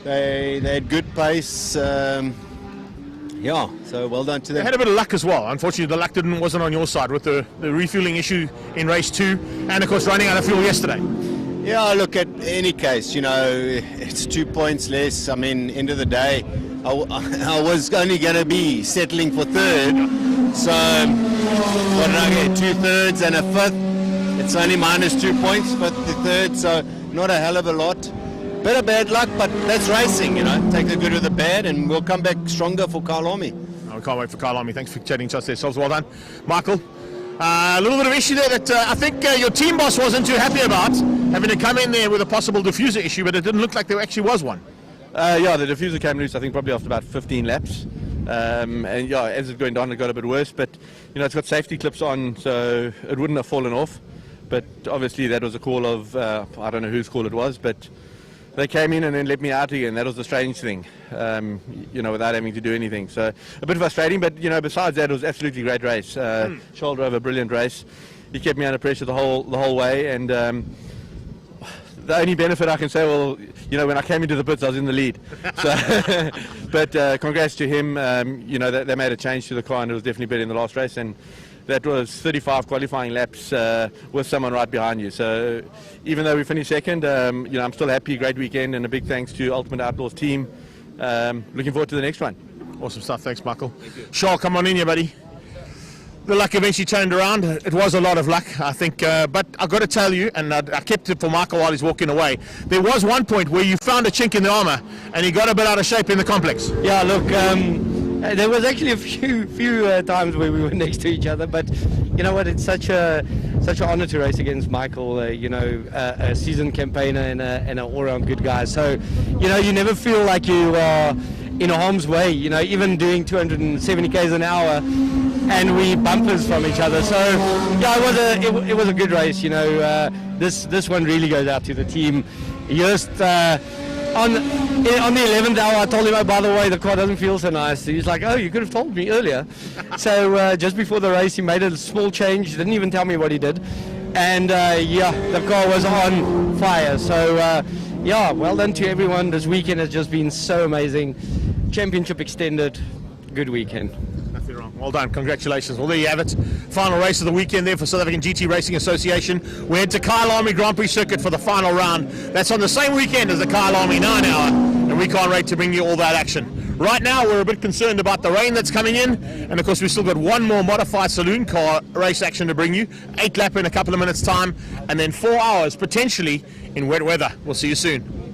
they had good pace. Yeah, so well done to them. They had a bit of luck as well. Unfortunately, the luck wasn't on your side with the refueling issue in race 2 and of course running out of fuel yesterday. Yeah, look, at any case, you know, it's 2 points less. I mean, end of the day, I was only going to be settling for third. So, what did I get? 2 thirds and a fifth. It's only minus 2 points for the third, so not a hell of a lot. Bit of bad luck, but that's racing, you know. Take the good with the bad, and we'll come back stronger for Kyle Army. I can't wait for Kyle Army. Thanks for chatting to us there, Solves. Well done. Michael, a little bit of issue there that I think your team boss wasn't too happy about, having to come in there with a possible diffuser issue, but it didn't look like there actually was one. Yeah, the diffuser came loose, I think, probably after about 15 laps. And yeah, as it's going down, it got a bit worse, but you know, it's got safety clips on, so it wouldn't have fallen off. But obviously that was a call of, I don't know whose call it was, but they came in and then let me out again. That was the strange thing, you know, without having to do anything. So a bit frustrating, but you know, besides that, it was absolutely great race. Charles drove a brilliant race. He kept me under pressure the whole way, and the only benefit I can say, well, you know, when I came into the pits, I was in the lead. So, but congrats to him. You know, they made a change to the car, and it was definitely better in the last race. And that was 35 qualifying laps with someone right behind you. So even though we finished second, you know, I'm still happy. Great weekend, and a big thanks to Ultimate Outlaws team. Looking forward to the next one. Awesome stuff. Thanks, Michael. Charles, come on in here, buddy. The luck eventually turned around. It was a lot of luck, I think, but I've got to tell you, and I kept it for Michael while he's walking away, there was one point where you found a chink in the armour and he got a bit out of shape in the complex. Yeah, look, there was actually a few times where we were next to each other, but you know what, it's such an honour to race against Michael, you know, a seasoned campaigner and an all-round good guy. So, you know, you never feel like you are in harm's way, you know, even doing 270 k's an hour, and we bumpers from each other. So yeah, it was a good race, you know. This one really goes out to the team. Just on the 11th hour, I told him, oh, by the way, the car doesn't feel so nice. He's like, oh, you could have told me earlier. So just before the race, he made a small change. Didn't even tell me what he did, and yeah, the car was on fire. So yeah, well done to everyone. This weekend has just been so amazing. championship extended. Good weekend. Nothing wrong. Well done. Congratulations. Well, there you have it. Final race of the weekend there for South African GT Racing Association. We head to Kyalami Grand Prix Circuit for the final round. That's on the same weekend as the Kyalami 9 Hour, and we can't wait to bring you all that action. Right now, we're a bit concerned about the rain that's coming in, and of course, we've still got one more modified saloon car race action to bring you. 8 lap in a couple of minutes' time, and then 4 hours potentially in wet weather. We'll see you soon.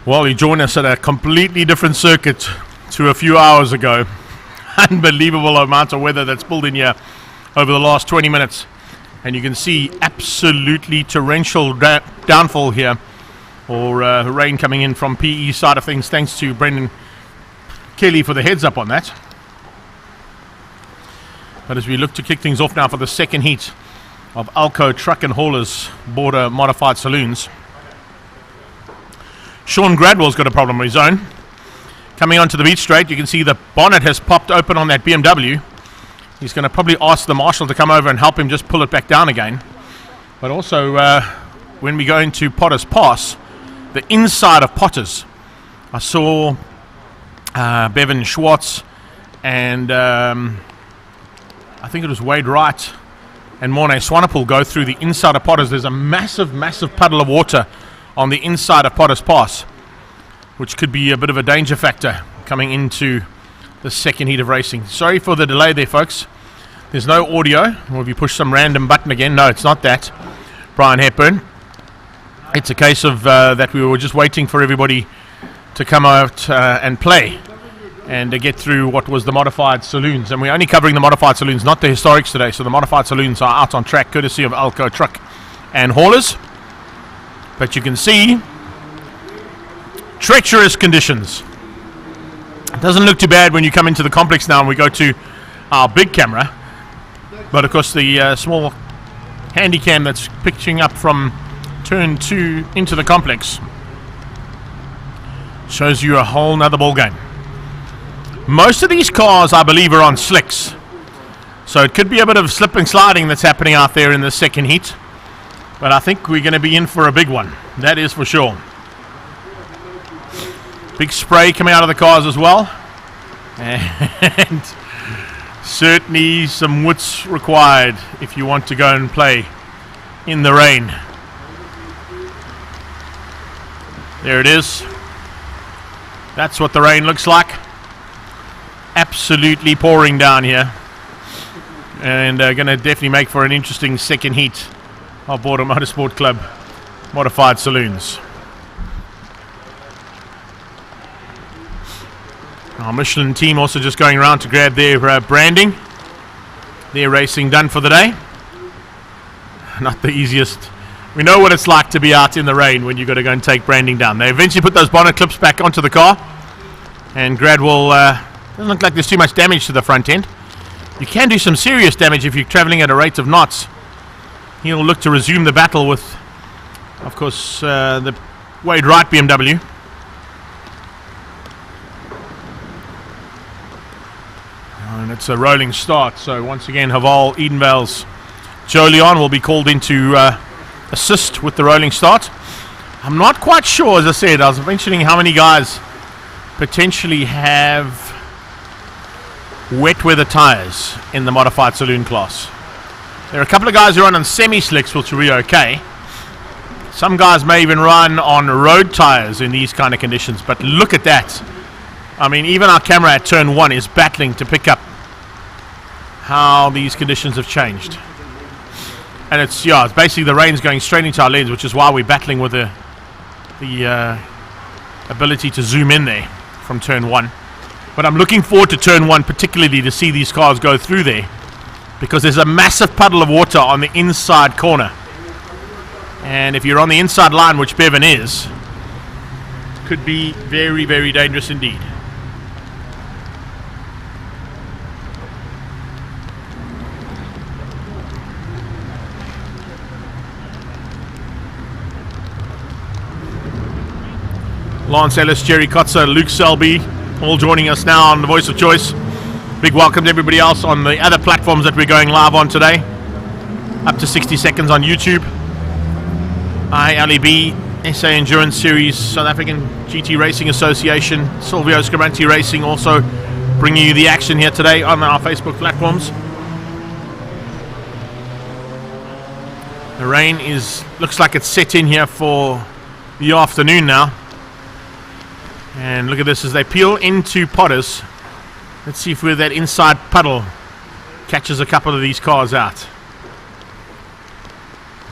Well, he joined us at a completely different circuit to a few hours ago. Unbelievable amount of weather that's pulled in here over the last 20 minutes. And you can see absolutely torrential downfall here, or rain coming in from PE side of things. Thanks to Brendan Kelly for the heads up on that. But as we look to kick things off now for the second heat of Alco Truck and Haulers Border Modified Saloons. Sean Gradwell's got a problem of his own. Coming onto the beach straight, you can see the bonnet has popped open on that BMW. He's going to probably ask the marshal to come over and help him just pull it back down again. But also, when we go into Potter's Pass, the inside of Potter's, I saw Bevan Schwartz and I think it was Wade Wright and Mornay Swanepoel go through the inside of Potter's. There's a massive, massive puddle of water on the inside of Potter's Pass, which could be a bit of a danger factor coming into the second heat of racing. Sorry for the delay there, folks. There's no audio. Or if you push some random button again, no, it's not that, Brian Hepburn. It's a case of that we were just waiting for everybody to come out and play and get through what was the modified saloons. And we're only covering the modified saloons, not the historics today. So the modified saloons are out on track, courtesy of Alco Truck and Haulers. But you can see treacherous conditions. It doesn't look too bad when you come into the complex now and we go to our big camera. But of course the small handy cam that's picturing up from turn 2 into the complex shows you a whole nother ball game. Most of these cars, I believe, are on slicks, so it could be a bit of slip and sliding that's happening out there in the second heat, but I think we're going to be in for a big one, that is for sure. Big spray coming out of the cars as well, and certainly some wits required if you want to go and play in the rain. There it is. That's what the rain looks like. Absolutely pouring down here, and going to definitely make for an interesting second heat of Border Motorsport Club modified saloons. Our Michelin team also just going around to grab their branding. Their racing done for the day. Not the easiest. We know what it's like to be out in the rain when you've got to go and take branding down. They eventually put those bonnet clips back onto the car, and Grad will doesn't look like there's too much damage to the front end. You can do some serious damage if you're traveling at a rate of knots. He'll look to resume the battle with, of course, the Wade Wright BMW. And it's a rolling start, so once again Haval Edenvale's Jolion will be called in to assist with the rolling start. I'm not quite sure, as I said, I was mentioning how many guys potentially have wet weather tires in the modified saloon class. There are a couple of guys who run on semi-slicks, which will be okay. Some guys may even run on road tires in these kind of conditions, but look at that. I mean, even our camera at turn 1 is battling to pick up how these conditions have changed. And it's basically the rain's going straight into our lens, which is why we're battling with the ability to zoom in there from turn 1. But I'm looking forward to turn 1, particularly to see these cars go through there, because there's a massive puddle of water on the inside corner. And if you're on the inside line, which Bevan is, could be very, very dangerous indeed. Lance Ellis, Jerry Kotzer, Luke Selby, all joining us now on The Voice of Choice. Big welcome to everybody else on the other platforms that we're going live on today. Up to 60 seconds on YouTube. ILEB, SA Endurance Series, South African GT Racing Association, Silvio Scaranti Racing also bringing you the action here today on our Facebook platforms. The rain looks like it's set in here for the afternoon now. And look at this as they peel into Potters. Let's see if that inside puddle catches a couple of these cars out.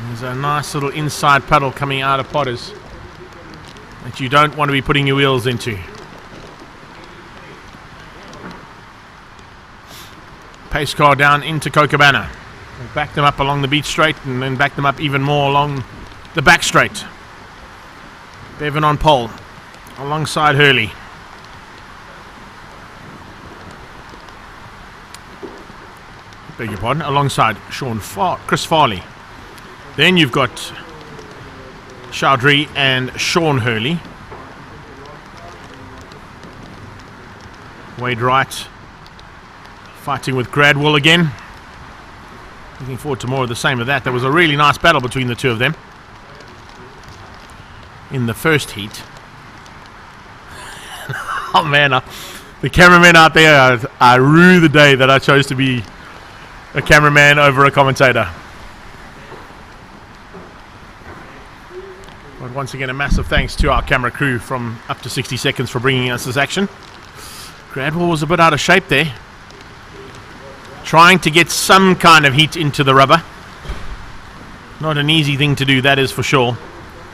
There's a nice little inside puddle coming out of Potters that you don't want to be putting your wheels into. Pace car down into Cochabana. We'll back them up along the beach straight and then back them up even more along the back straight. Bevan on pole alongside Hurley. Beg your pardon, alongside Chris Farley. Then you've got Chaudhry and Sean Hurley. Wade Wright fighting with Gradwell again. Looking forward to more of the same of that. There was a really nice battle between the two of them in the first heat. Oh man, the cameraman out there, I rue the day that I chose to be a cameraman over a commentator. But once again, a massive thanks to our camera crew from Up to 60 Seconds for bringing us this action. Gradwell was a bit out of shape there, trying to get some kind of heat into the rubber. Not an easy thing to do, that is for sure,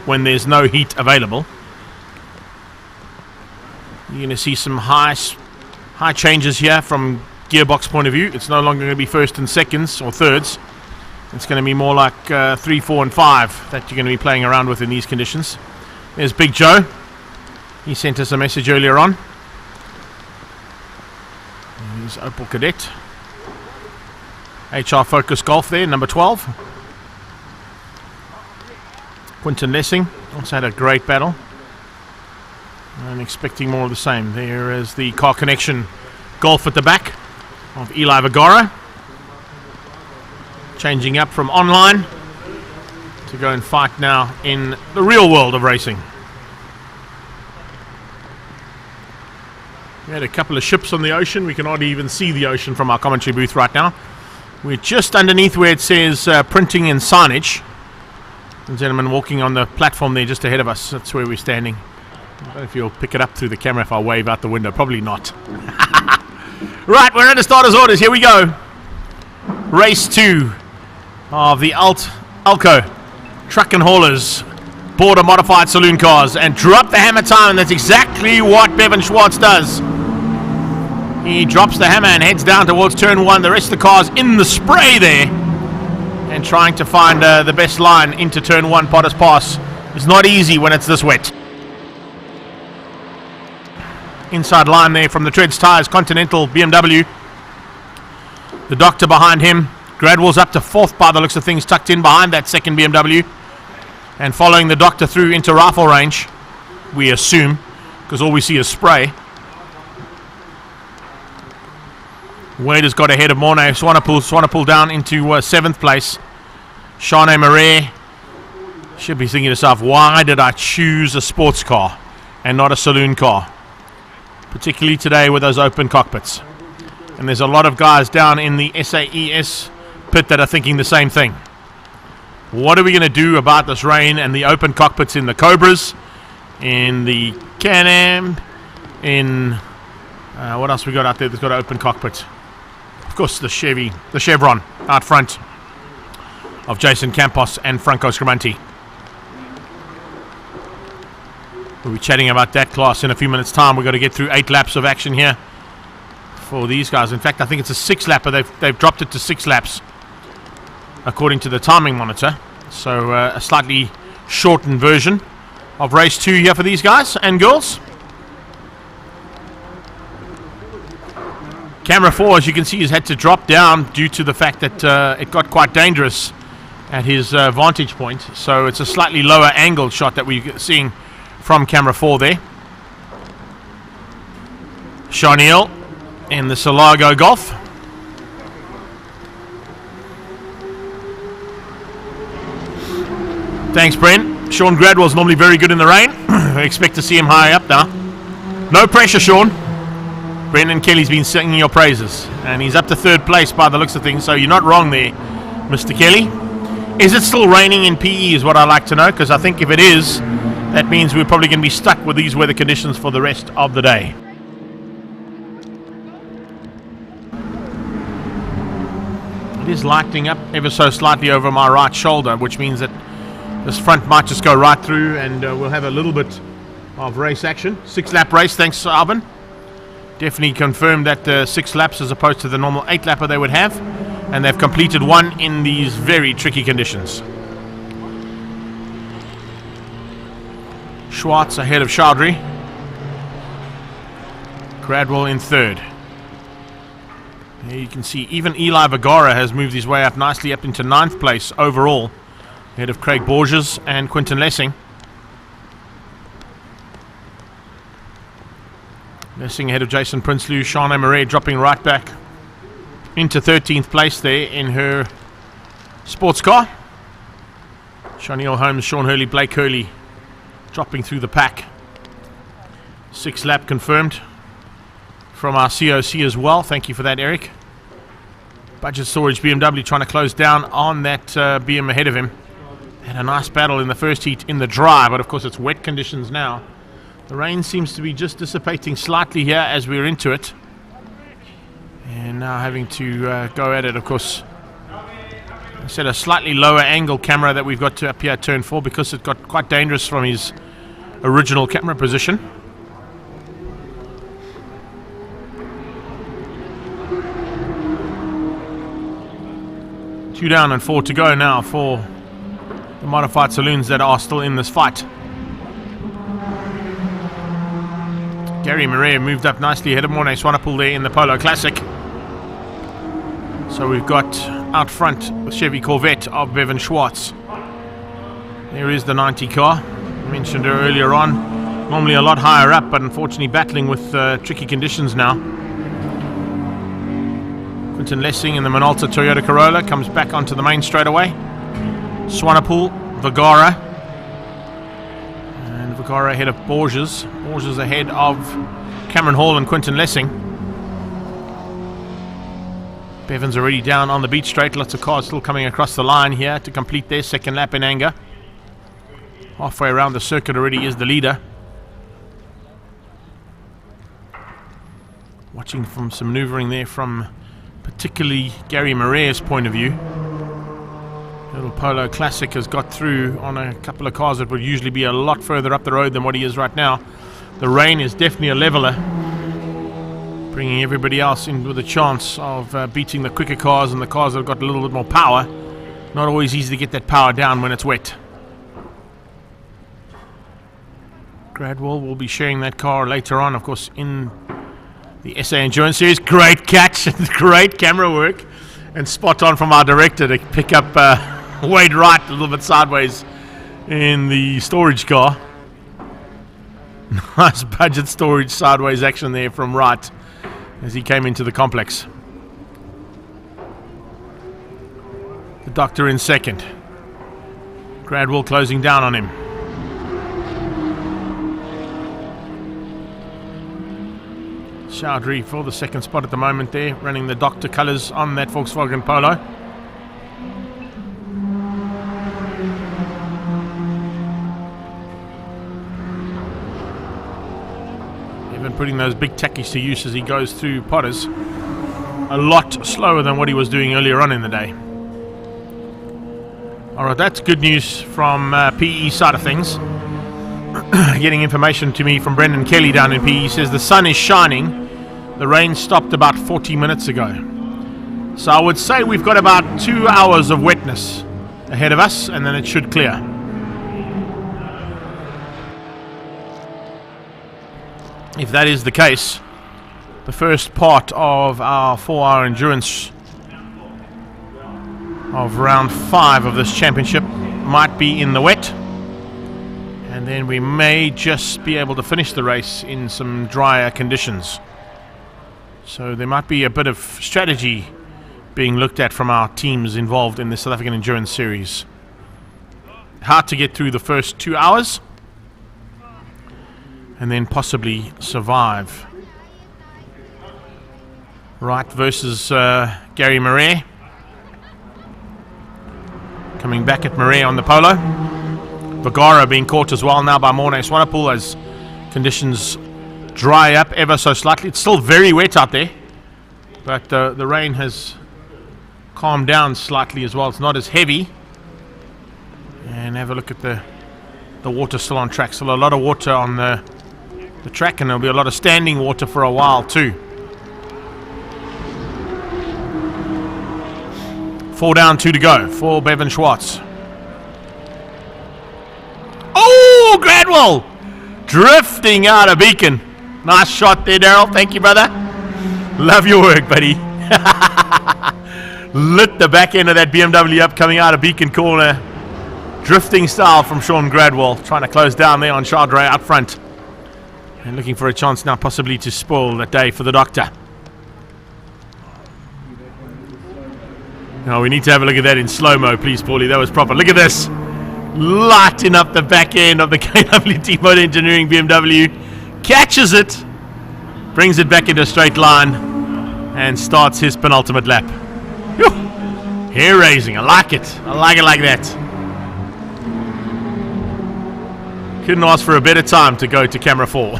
when there's no heat available. You're going to see some high High changes here from gearbox point of view. It's no longer going to be first and seconds or thirds. It's going to be more like 3, 4 and 5 that you're going to be playing around with in these conditions. There's Big Joe. He sent us a message earlier on. Here's Opel Cadet. HR Focus Golf there, number 12. Quinton Lessing also had a great battle. I'm expecting more of the same. There is the Car Connection Golf at the back of Eli Vergara. Changing up from online to go and fight now in the real world of racing. We had a couple of ships on the ocean. We can hardly even see the ocean from our commentary booth right now. We're just underneath where it says printing and signage. The gentleman walking on the platform there just ahead of us. That's where we're standing. I don't know if you'll pick it up through the camera if I wave out the window. Probably not. Right, we're at the starter's orders. Here we go. Race 2 of the Alco Truck and Haulers Border Modified Saloon Cars. And drop the hammer time. And that's exactly what Bevan Schwartz does. He drops the hammer and heads down towards turn 1. The rest of the cars in the spray there. And trying to find the best line into turn 1, Potter's Pass. It's not easy when it's this wet. Inside line there from the Treads Tyres, Continental BMW. The Doctor behind him. Gradwell's up to 4th by the looks of things, tucked in behind that second BMW. And following the Doctor through into rifle range, we assume, because all we see is spray. Wade has got ahead of Mornay Swanepoel down into 7th place. Shane Marais should be thinking to himself, why did I choose a sports car and not a saloon car? Particularly today with those open cockpits. And there's a lot of guys down in the SAES pit that are thinking the same thing. What are we going to do about this rain and the open cockpits in the Cobras, in the Can-Am, in what else we got out there that's got an open cockpit? Of course, the Chevron out front of Jason Campos and Franco Scrimanti. We'll be chatting about that class in a few minutes' time. We've got to get through 8 laps of action here for these guys. In fact, I think it's a 6-lapper. They've dropped it to 6 laps, according to the timing monitor. So a slightly shortened version of race 2 here for these guys and girls. Camera 4, as you can see, has had to drop down due to the fact that it got quite dangerous at his vantage point. So it's a slightly lower angled shot that we're seeing from camera 4 there. Charniel in the Solago Golf. Thanks, Brent. Sean Gradwell's normally very good in the rain. I expect to see him high up now. No pressure, Sean. Brendan Kelly's been singing your praises, and he's up to 3rd place by the looks of things, so you're not wrong there, Mr. Kelly. Is it still raining in PE is what I'd like to know, because I think if it is, that means we're probably going to be stuck with these weather conditions for the rest of the day. It is lightening up ever so slightly over my right shoulder, which means that this front might just go right through, and we'll have a little bit of race action. 6-lap race, thanks, Alvin. Definitely confirmed that 6 laps as opposed to the normal 8-lapper they would have, and they've completed 1 in these very tricky conditions. Schwartz ahead of Chaudhry. Gradwell in 3rd. Here you can see even Eli Vergara has moved his way up nicely up into 9th place overall, ahead of Craig Borges and Quinton Lessing. Lessing ahead of Jason Prinsloo. Shane Marais dropping right back into 13th place there in her sports car. Charniel Holmes, Sean Hurley, Blake Hurley dropping through the pack. 6 lap confirmed from our COC as well. Thank you for that, Eric. Budget Storage BMW trying to close down on that BM ahead of him. Had a nice battle in the first heat in the dry, but of course it's wet conditions now. The rain seems to be just dissipating slightly here as we're into it. And now having to go at it, of course. I said a slightly lower angle camera that we've got to up here at turn 4 because it got quite dangerous from his original camera position. 2 down and 4 to go now for the modified saloons that are still in this fight. Gary Murray moved up nicely ahead of Mornay Swanepoel there in the Polo Classic. So we've got out front the Chevy Corvette of Bevan Schwartz. There is the 90 car. I mentioned her earlier on. Normally a lot higher up, but unfortunately battling with tricky conditions now. Quinton Lessing in the Minolta Toyota Corolla comes back onto the main straight away. Swanepoel, Vergara. And Vergara ahead of Borges. Borges ahead of Cameron Hall and Quinton Lessing. Bevan's already down on the beach straight. Lots of cars still coming across the line here to complete their second lap in anger. Halfway around the circuit already is the leader. Watching from some maneuvering there from particularly Gary Murray's point of view. Little Polo Classic has got through on a couple of cars that would usually be a lot further up the road than what he is right now. The rain is definitely a leveler, bringing everybody else in with a chance of beating the quicker cars and the cars that have got a little bit more power. Not always easy to get that power down when it's wet. Gradwell will be sharing that car later on, of course, in the SA Endurance Series. Great catch and great camera work and spot on from our director to pick up Wade Wright a little bit sideways in the storage car. Nice budget storage sideways action there from Wright as he came into the complex. The Doctor in second. Gradwell closing down on him. Chowdhury for the second spot at the moment there, running the Doctor colours on that Volkswagen Polo. Even putting those big tackies to use as he goes through Potters. A lot slower than what he was doing earlier on in the day. Alright, that's good news from PE side of things. Getting information to me from Brendan Kelly down in PE. He says the sun is shining. The rain stopped about 40 minutes ago. So I would say we've got about 2 hours of wetness ahead of us, and then it should clear. If that is the case, the first part of our 4-hour endurance of round 5 of this championship might be in the wet, and then we may just be able to finish the race in some drier conditions. So there might be a bit of strategy being looked at from our teams involved in the South African Endurance Series. Hard to get through the first 2 hours and then possibly survive. Wright versus Gary Murray. Coming back at Murray on the Polo. Vergara being caught as well now by Mornay Swanepoel as conditions dry up ever so slightly. It's still very wet out there, but the rain has calmed down slightly as well. It's not as heavy. And have a look at the water still on track. Still a lot of water on the track, and there'll be a lot of standing water for a while too. 4 down, 2 to go for Bevan Schwartz. Oh, Gradwell drifting out of Beacon. Nice shot there, Daryl. Thank you, brother. Love your work, buddy. Lit the back end of that BMW up coming out of Beacon corner. Drifting style from Sean Gradwell. Trying to close down there on Chardray up front. And looking for a chance now possibly to spoil that day for the Doctor. Now we need to have a look at that in slow-mo, please, Paulie. That was proper. Look at this. Lighting up the back end of the KWT Motor Engineering BMW. Catches it, brings it back into a straight line, and starts his penultimate lap. Whew. Hair raising, I like it. I like it like that. Couldn't ask for a better time to go to camera 4.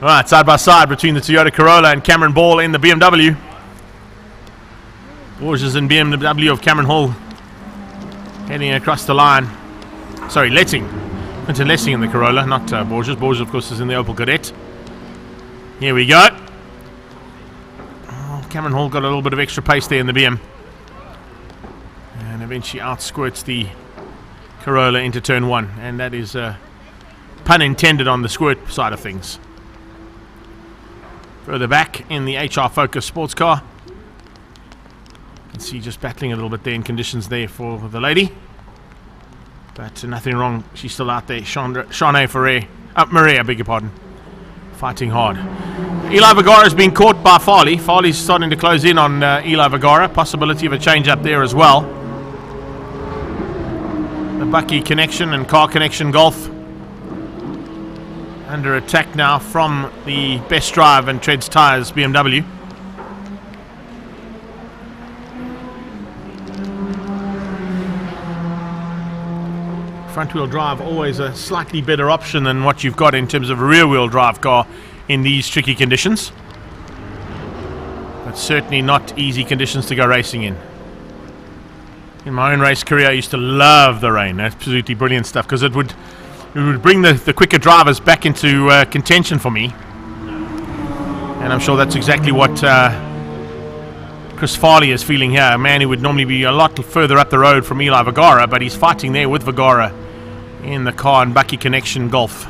Alright, side by side between the Toyota Corolla and Cameron Ball in the BMW. Borges and BMW of Cameron Hall heading across the line. Sorry, Quinton Lessing in the Corolla, not Borges. Borges, of course, is in the Opel Kadett. Here we go. Cameron Hall got a little bit of extra pace there in the BM. And eventually outsquirts the Corolla into turn 1. And that is pun intended on the squirt side of things. Further back in the HR Focus sports car. You can see just battling a little bit there in conditions there for the lady. But nothing wrong. She's still out there. Shanae Marie, I beg your pardon. Fighting hard. Eli Vergara has been caught by Farley. Farley's starting to close in on Eli Vergara. Possibility of a change up there as well. The Bucky Connection and Car Connection Golf under attack now from the Best Drive and Treads Tyres BMW. Front wheel drive always a slightly better option than what you've got in terms of a rear wheel drive car in these tricky conditions, but certainly not easy conditions to go racing in. In my own race career, I used to love the rain. Absolutely brilliant stuff, because it would bring the quicker drivers back into contention for me, and I'm sure that's exactly what Chris Farley is feeling here. A man who would normally be a lot further up the road from Eli Vergara, but he's fighting there with Vergara in the Car and Bucky Connection Golf.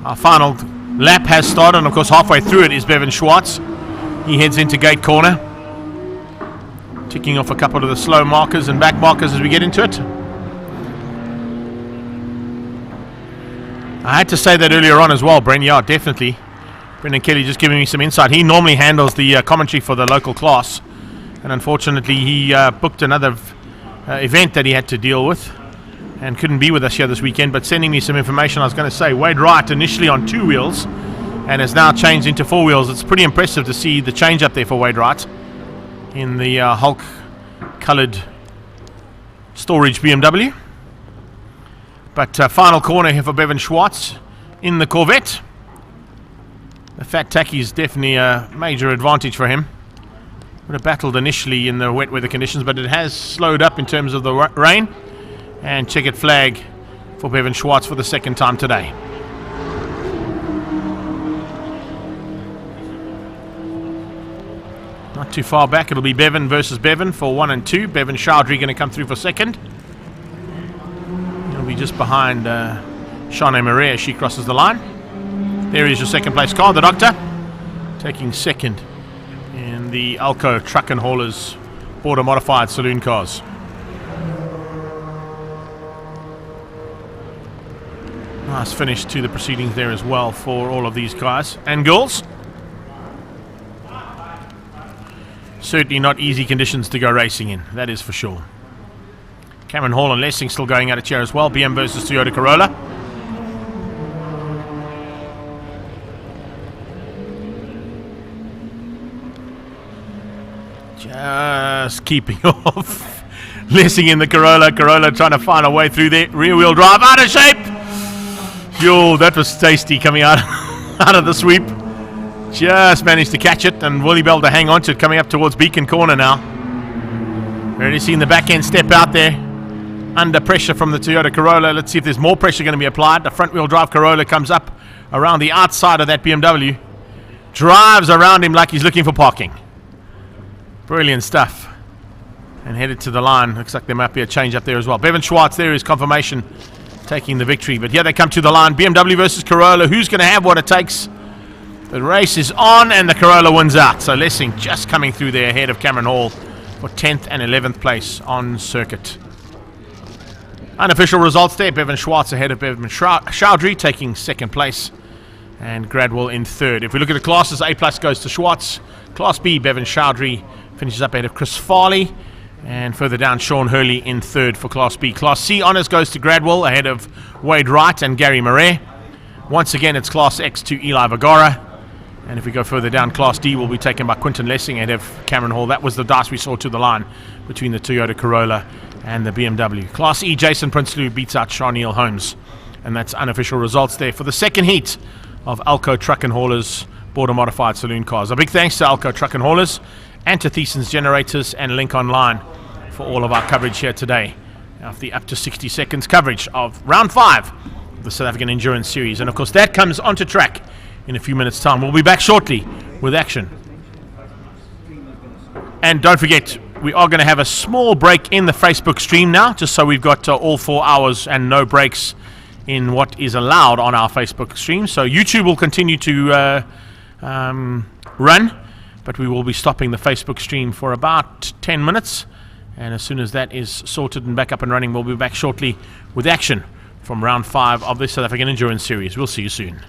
Our final lap has started, and of course halfway through it is Bevan Schwartz. He heads into gate corner, ticking off a couple of the slow markers and back markers as we get into it. I had to say that earlier on as well, Brent. Yeah, definitely. Brendan Kelly just giving me some insight. He normally handles the commentary for the local class, and unfortunately he booked another event that he had to deal with and couldn't be with us here this weekend, but sending me some information. I was going to say Wade Wright initially on 2 wheels and has now changed into 4 wheels. It's pretty impressive to see the change up there for Wade Wright in the Hulk coloured storage BMW. But final corner here for Bevan Schwartz in the Corvette. The fat tacky is definitely a major advantage for him. Would have battled initially in the wet weather conditions, but it has slowed up in terms of the rain. And checkered flag for Bevan Schwartz for the second time today. Not too far back, it'll be Bevan versus Bevan for 1 and 2. Bevan Chowdhury going to come through for second. He'll be just behind Shanae Marie as she crosses the line. There is your second place car, the Doctor, taking second in the Alco Truck and Haulers Border Modified Saloon cars. Nice finish to the proceedings there as well for all of these guys and girls. Certainly not easy conditions to go racing in, that is for sure. Cameron Hall and Lessing still going at a chair as well. BM versus Toyota Corolla. Just keeping off. Lessing in the Corolla. Corolla trying to find a way through there. Rear wheel drive out of shape. Yo, that was tasty coming out of the sweep. Just managed to catch it, and Willie Bell to hang on to it coming up towards Beacon Corner now. Already seen the back end step out there under pressure from the Toyota Corolla. Let's see if there's more pressure going to be applied. The front wheel drive Corolla comes up around the outside of that BMW. Drives around him like he's looking for parking. Brilliant stuff. And headed to the line. Looks like there might be a change up there as well. Bevan Schwartz there is confirmation, taking the victory. But here they come to the line. BMW versus Corolla. Who's going to have what it takes? The race is on, and the Corolla wins out. So Lessing just coming through there ahead of Cameron Hall for 10th and 11th place on circuit. Unofficial results there. Bevan Schwartz ahead of Bevan Chowdhury, taking second place, and Gradwell in third. If we look at the classes, A+ goes to Schwartz. Class B, Bevan Chowdhury finishes up ahead of Chris Farley. And further down, Sean Hurley in third for Class B. Class C honours goes to Gradwell ahead of Wade Wright and Gary Murray. Once again, it's Class X to Eli Vergara. And if we go further down, Class D will be taken by Quinton Lessing ahead of Cameron Hall. That was the dice we saw to the line between the Toyota Corolla and the BMW. Class E, Jason Prinsloo beats out Charneil Holmes. And that's unofficial results there for the second heat of Alco Truck and Haulers Border Modified Saloon cars. A big thanks to Alco Truck and Haulers and to Thiessen's Generators and Link Online for all of our coverage here today of the up to 60 seconds coverage of round 5 of the South African Endurance Series. And of course that comes onto track in a few minutes time. We'll be back shortly with action And don't forget, we are going to have a small break in the Facebook stream now, just so we've got all 4 hours and no breaks in what is allowed on our Facebook stream. So YouTube will continue to run, but we will be stopping the Facebook stream for about 10 minutes. And as soon as that is sorted and back up and running, we'll be back shortly with action from round 5 of the South African Endurance Series. We'll see you soon.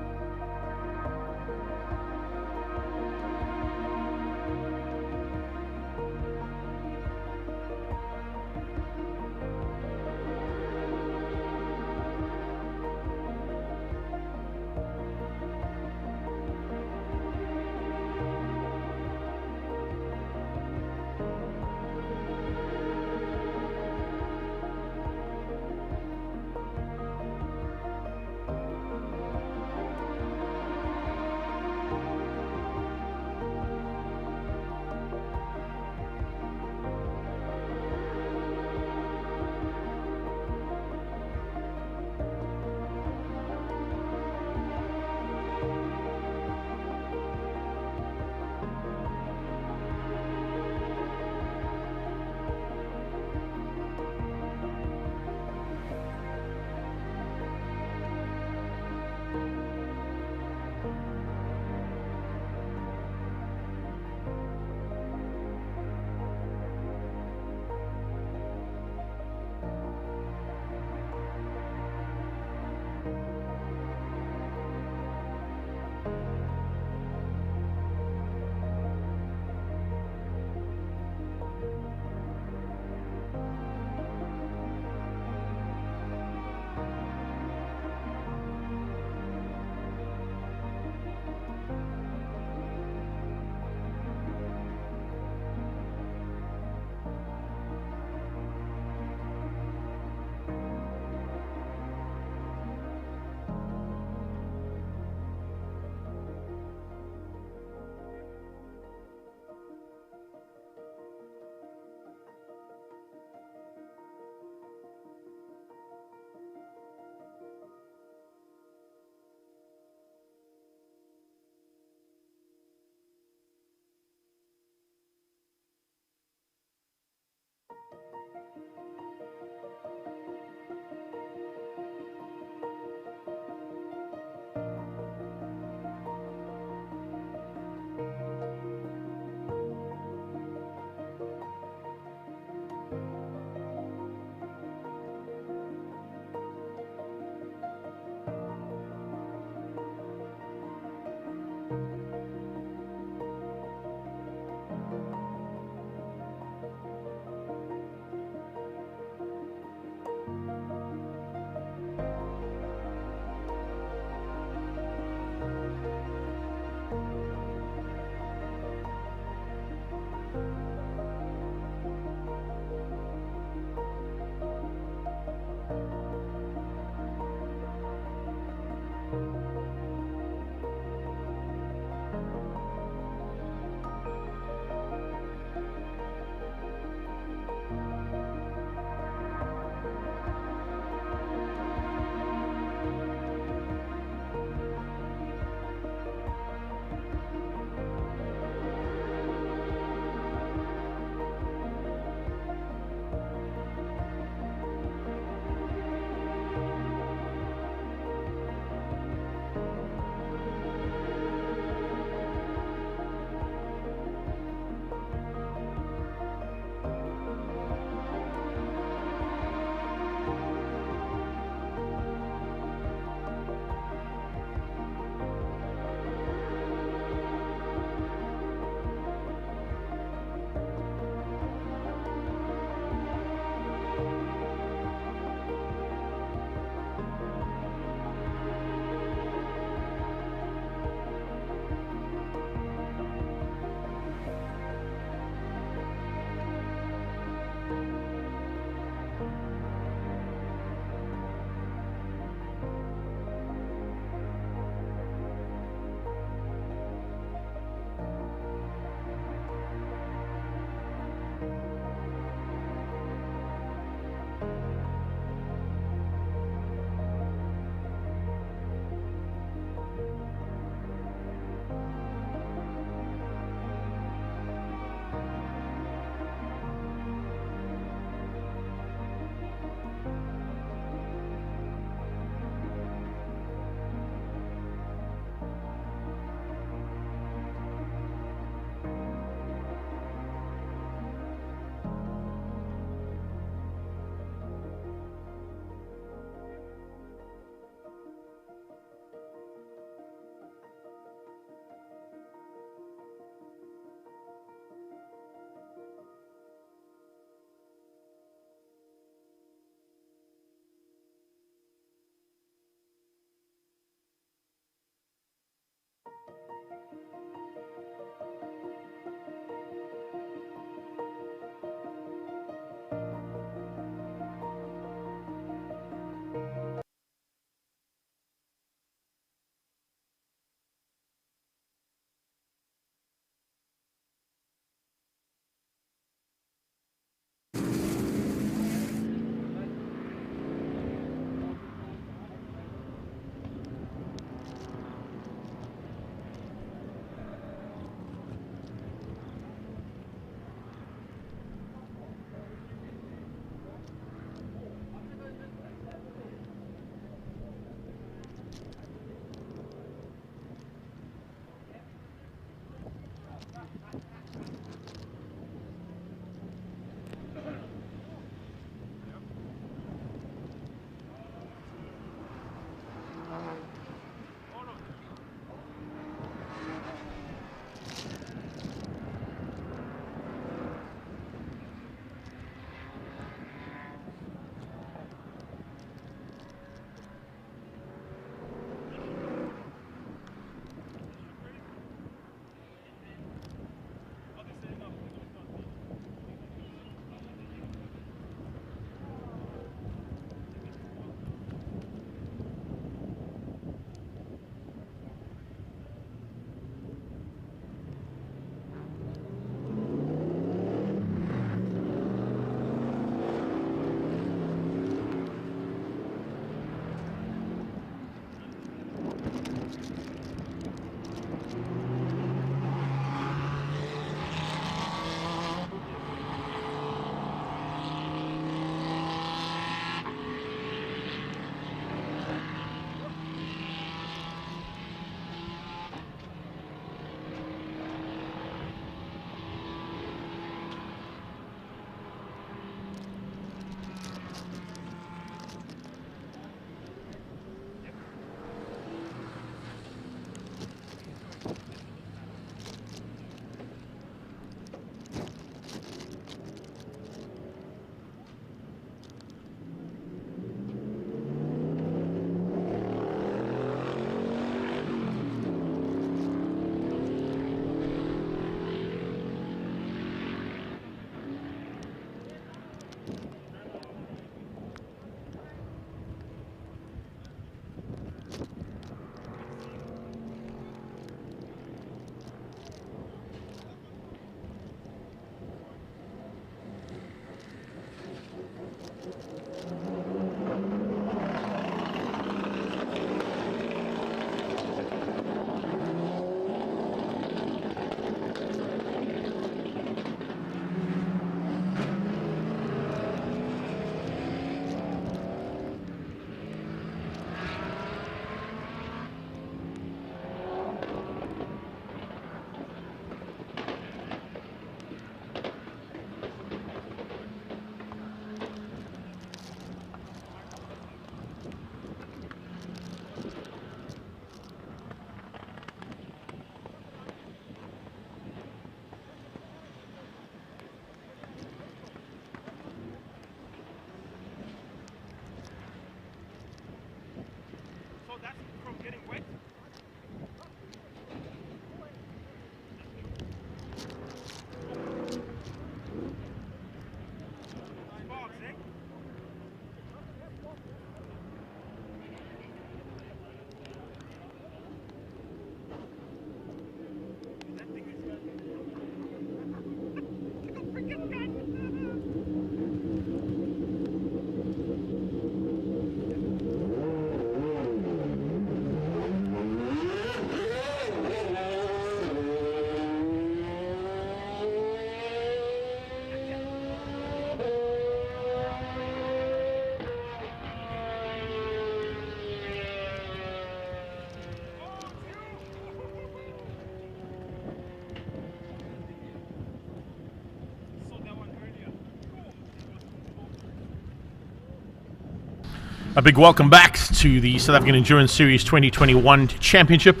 A big welcome back to the South African Endurance Series 2021 Championship.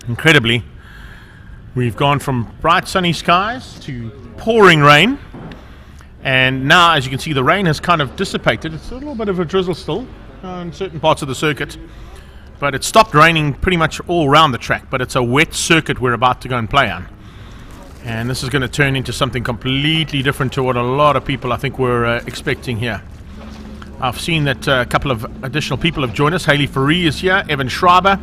Incredibly, we've gone from bright sunny skies to pouring rain, and now, as you can see, the rain has kind of dissipated. It's a little bit of a drizzle still in certain parts of the circuit, but it stopped raining pretty much all around the track. But it's a wet circuit we're about to go and play on, and this is going to turn into something completely different to what a lot of people, I think, were expecting here. I've seen that a couple of additional people have joined us. Hayley Faree is here, Evan Schreiber,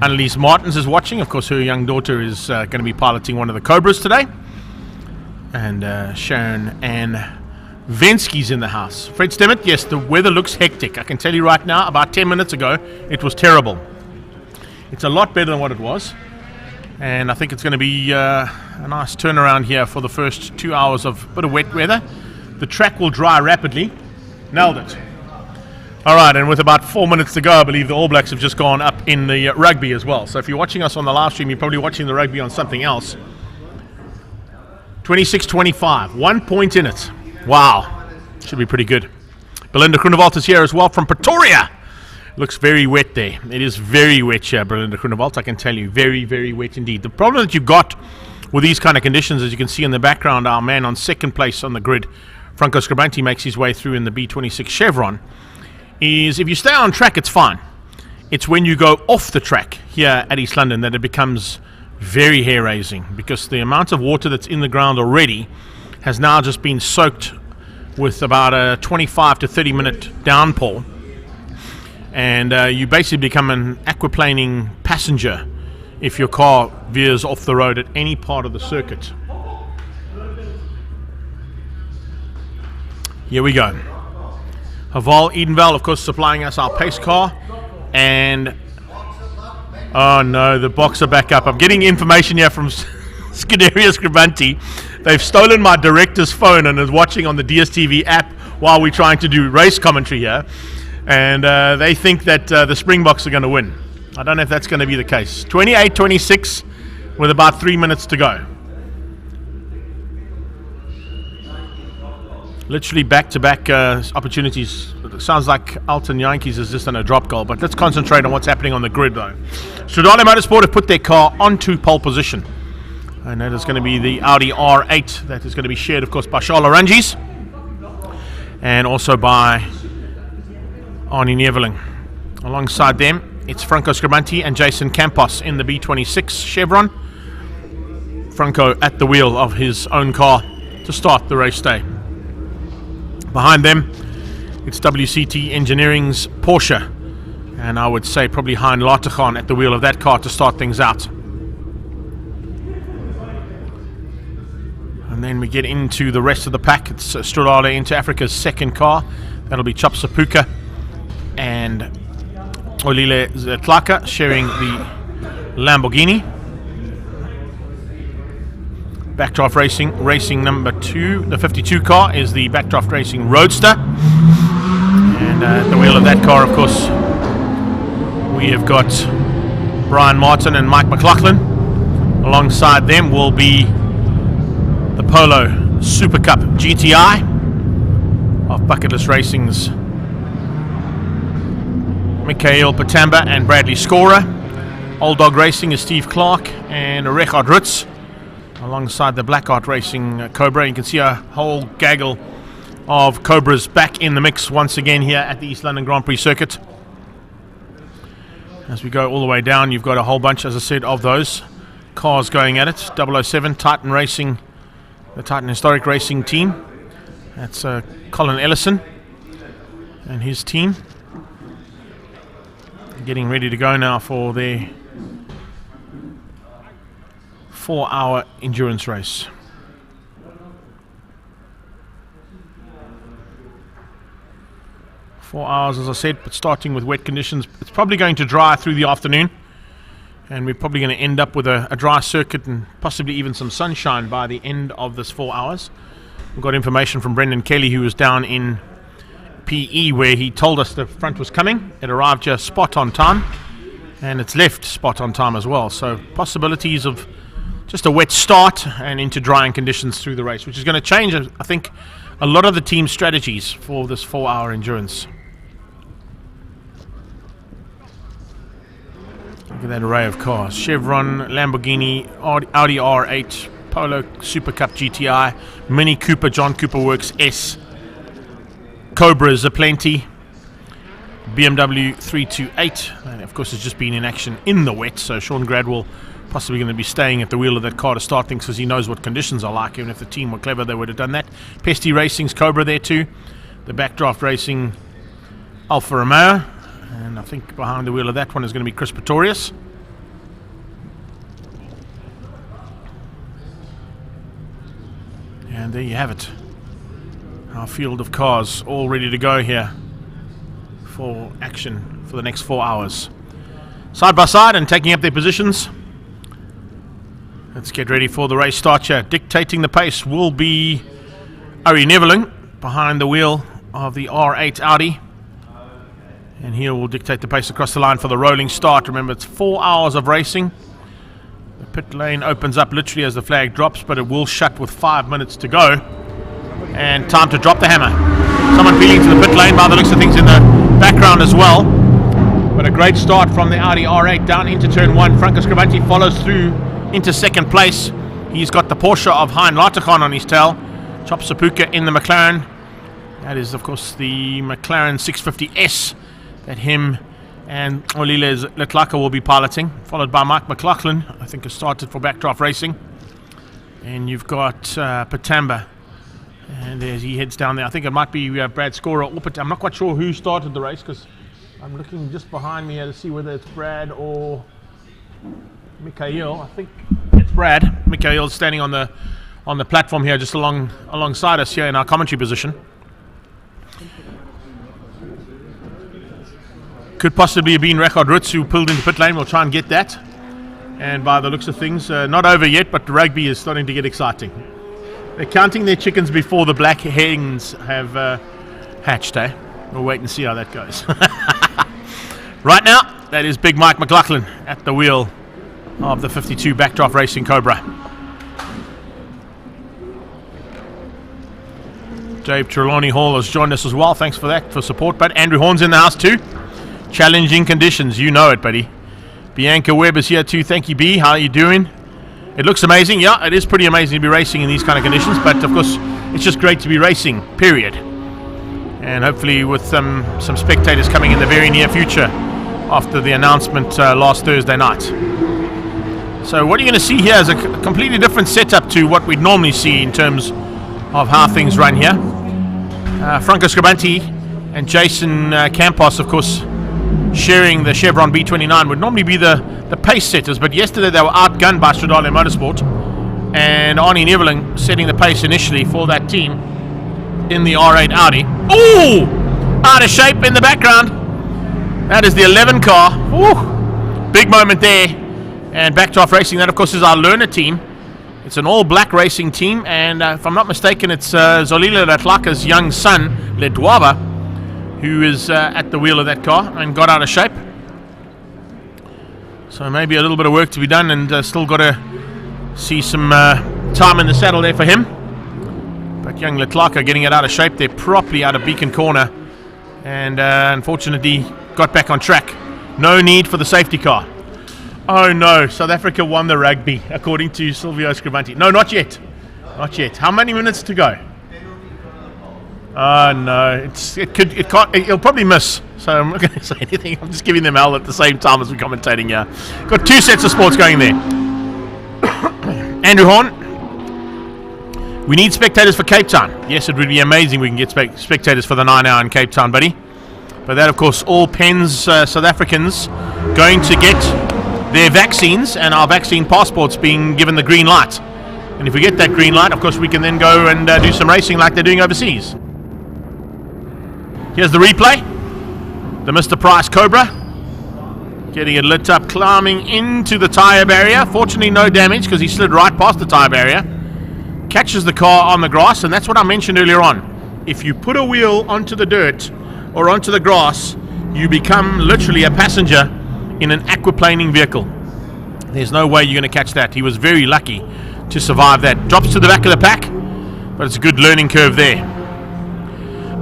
Annalise Martins is watching. Of course, her young daughter is going to be piloting one of the Cobras today. And Sharon Ann Vensky's in the house. Fred Stemmett, yes, the weather looks hectic. I can tell you right now, about 10 minutes ago, it was terrible. It's a lot better than what it was. And I think it's going to be a nice turnaround here for the first 2 hours of a bit of wet weather. The track will dry rapidly. Nailed it. All right, and with about 4 minutes to go, I believe the All Blacks have just gone up in the rugby as well. So if you're watching us on the live stream, you're probably watching the rugby on something else. 26-25, 1 point in it. Wow, should be pretty good. Belinda Groenewald is here as well from Pretoria. Looks very wet there. It is very wet here, Belinda Groenewald, I can tell you. Very, very wet indeed. The problem that you've got with these kind of conditions, as you can see in the background, our man on second place on the grid, Franco Scribanti, makes his way through in the B26 Chevron, is if you stay on track, it's fine. It's when you go off the track here at East London that it becomes very hair-raising, because the amount of water that's in the ground already has now just been soaked with about a 25 to 30 minute downpour, and you basically become an aquaplaning passenger if your car veers off the road at any part of the circuit. Here we go. Haval Edenvale, of course, supplying us our pace car. And, oh no, the Boxer back up. I'm getting information here from Scuderia Scribanti. They've stolen my director's phone and is watching on the DSTV app while we're trying to do race commentary here. And they think that the Springboks are going to win. I don't know if that's going to be the case. 28-26 with about 3 minutes to go. Literally back-to-back opportunities. It sounds like Alton Yankees has just done a drop goal, but let's concentrate on what's happening on the grid, though. Stradale Motorsport have put their car onto pole position, and that is going to be the Audi R8 that is going to be shared, of course, by Charles Orangis and also by Arnie Neveling. Alongside them, it's Franco Scribanti and Jason Campos in the B26 Chevron. Franco at the wheel of his own car to start the race day. Behind them, it's WCT Engineering's Porsche, and I would say probably Hein Lateghan at the wheel of that car to start things out. And then we get into the rest of the pack. It's Stradale into Africa's second car. That'll be Chop Sapuka and Olile Zetlaka sharing the Lamborghini. Backdraft Racing number 2, the 52 car, is the Backdraft Racing Roadster. And at the wheel of that car, of course, we have got Brian Martin and Mike McLaughlin. Alongside them will be the Polo Super Cup GTI of Bucket List Racing's Mikhail Patamba and Bradley Scorer. Old Dog Racing is Steve Clark and Richard Rutz. Alongside the Black Art Racing Cobra, you can see a whole gaggle of Cobras back in the mix once again here at the East London Grand Prix circuit. As we go all the way down, you've got a whole bunch, as I said, of those cars going at it. 007 Titan Racing, the Titan Historic Racing team. That's Colin Ellison and his team. Getting ready to go now for their 4-hour endurance race. 4 hours, as I said, but starting with wet conditions. It's probably going to dry through the afternoon, and we're probably going to end up with a dry circuit and possibly even some sunshine by the end of this 4 hours. We've got information from Brendan Kelly, who was down in PE, where he told us the front was coming. It arrived just spot on time, and it's left spot on time as well. So possibilities of just a wet start and into drying conditions through the race, which is going to change, I think, a lot of the team's strategies for this 4-hour endurance. Look at that array of cars. Chevron, Lamborghini, Audi R8, Polo Super Cup GTI, Mini Cooper, John Cooper Works S, Cobras aplenty, BMW 328, and of course it's just been in action in the wet, so Sean Gradwell possibly going to be staying at the wheel of that car to start things because he knows what conditions are like. Even if the team were clever, they would have done that. Pesty Racing's Cobra there too. The Backdraft Racing Alfa Romeo, and I think behind the wheel of that one is going to be Chris Pretorius. And there you have it. Our field of cars all ready to go here for action for the next 4 hours. Side by side and taking up their positions. Let's get ready for the race start here. Dictating the pace will be Ari Neveling behind the wheel of the R8 Audi. And here will dictate the pace across the line for the rolling start. Remember, it's 4 hours of racing. The pit lane opens up literally as the flag drops, but it will shut with 5 minutes to go. And time to drop the hammer. Someone peeling to the pit lane by the looks of things in the background as well. But a great start from the Audi R8 down into turn 1. Franco Scribanti follows through into second place. He's got the Porsche of Hein Laterkhan on his tail. Chop Sapuka in the McLaren. That is, of course, the McLaren 650S that him and Olile Letlaka will be piloting, followed by Mike McLaughlin, I think has started for Backdraft Racing. And you've got Patamba. And as he heads down there, I think it might be Brad Scorer or I'm not quite sure who started the race because I'm looking just behind me here to see whether it's Brad or Mikhail. I think it's Brad. Mikhail's standing on the platform here just alongside us here in our commentary position. Could possibly have been Rekard Ritz who pulled into pit lane. We'll try and get that. And by the looks of things, not over yet, but the rugby is starting to get exciting. They're counting their chickens before the black hens have hatched, eh? We'll wait and see how that goes. Right now, that is Big Mike McLaughlin at the wheel of the 52 Backdraft Racing Cobra. Dave Trelawney Hall has joined us as well. Thanks for that, for support. But Andrew Horn's in the house too. Challenging conditions, you know it, buddy. Bianca Webb is here too. Thank you, B. How are you doing? It looks amazing. Yeah, it is pretty amazing to be racing in these kind of conditions. But of course, it's just great to be racing, period. And hopefully with some spectators coming in the very near future after the announcement last Thursday night. So what you're going to see here is a completely different setup to what we'd normally see in terms of how things run here. Franco Scribanti and Jason Campos, of course, sharing the Chevron B29 would normally be the pace setters, but yesterday they were outgunned by Stradale Motorsport, and Arnie Neveling setting the pace initially for that team in the R8 Audi. Ooh! Out of shape in the background. That is the 11 car. Ooh! Big moment there. And Backdraft Racing, that of course is our learner team. It's an all-black racing team, and if I'm not mistaken, it's Zolile Latlaka's young son, Ledwaba, who is at the wheel of that car and got out of shape. So maybe a little bit of work to be done, and still got to see some time in the saddle there for him. But young Latlaka getting it out of shape there properly out of Beacon Corner, and unfortunately got back on track. No need for the safety car. Oh no, South Africa won the rugby, according to Silvio Scribanti. No, not yet. Not yet. How many minutes to go? Oh no, it'll probably miss. So I'm not going to say anything. I'm just giving them hell at the same time as we're commentating here. Got two sets of sports going there. Andrew Horn. We need spectators for Cape Town. Yes, it would be amazing we can get spectators for the 9 hour in Cape Town, buddy. But that, of course, all pens South Africans going to get their vaccines and our vaccine passports being given the green light. And if we get that green light, of course, we can then go and do some racing like they're doing overseas. Here's the replay. The Mr. Price Cobra. Getting it lit up, climbing into the tyre barrier. Fortunately, no damage because he slid right past the tyre barrier. Catches the car on the grass, and that's what I mentioned earlier on. If you put a wheel onto the dirt or onto the grass, you become literally a passenger in an aquaplaning vehicle. There's no way you're going to catch that. He was very lucky to survive that. Drops to the back of the pack, but it's a good learning curve there.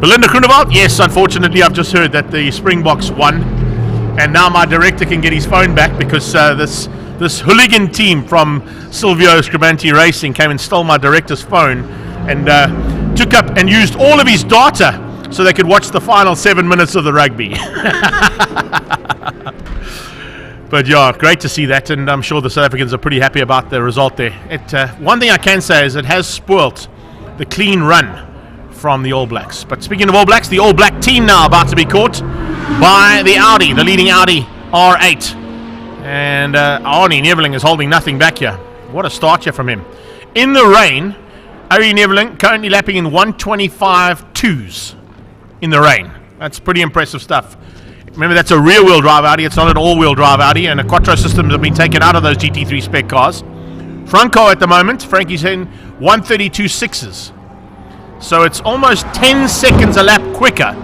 Belinda Groenewald, yes, unfortunately I've just heard that the Springboks won. And now my director can get his phone back because this hooligan team from Silvio Scribanti Racing came and stole my director's phone and took up and used all of his data so they could watch the final 7 minutes of the rugby. But yeah, great to see that, and I'm sure the South Africans are pretty happy about the result there. One thing I can say is it has spoilt the clean run from the All Blacks. But speaking of All Blacks, the All Black team now about to be caught by the Audi, the leading Audi R8. And Arnie Neveling is holding nothing back here. What a start here from him. In the rain, Arnie Neveling currently lapping in 125.2s in the rain. That's pretty impressive stuff. Remember, that's a rear-wheel drive Audi. It's not an all-wheel drive Audi, and the Quattro systems have been taken out of those GT3 spec cars. Franco at the moment, Frankie's in 132.6s. So it's almost 10 seconds a lap quicker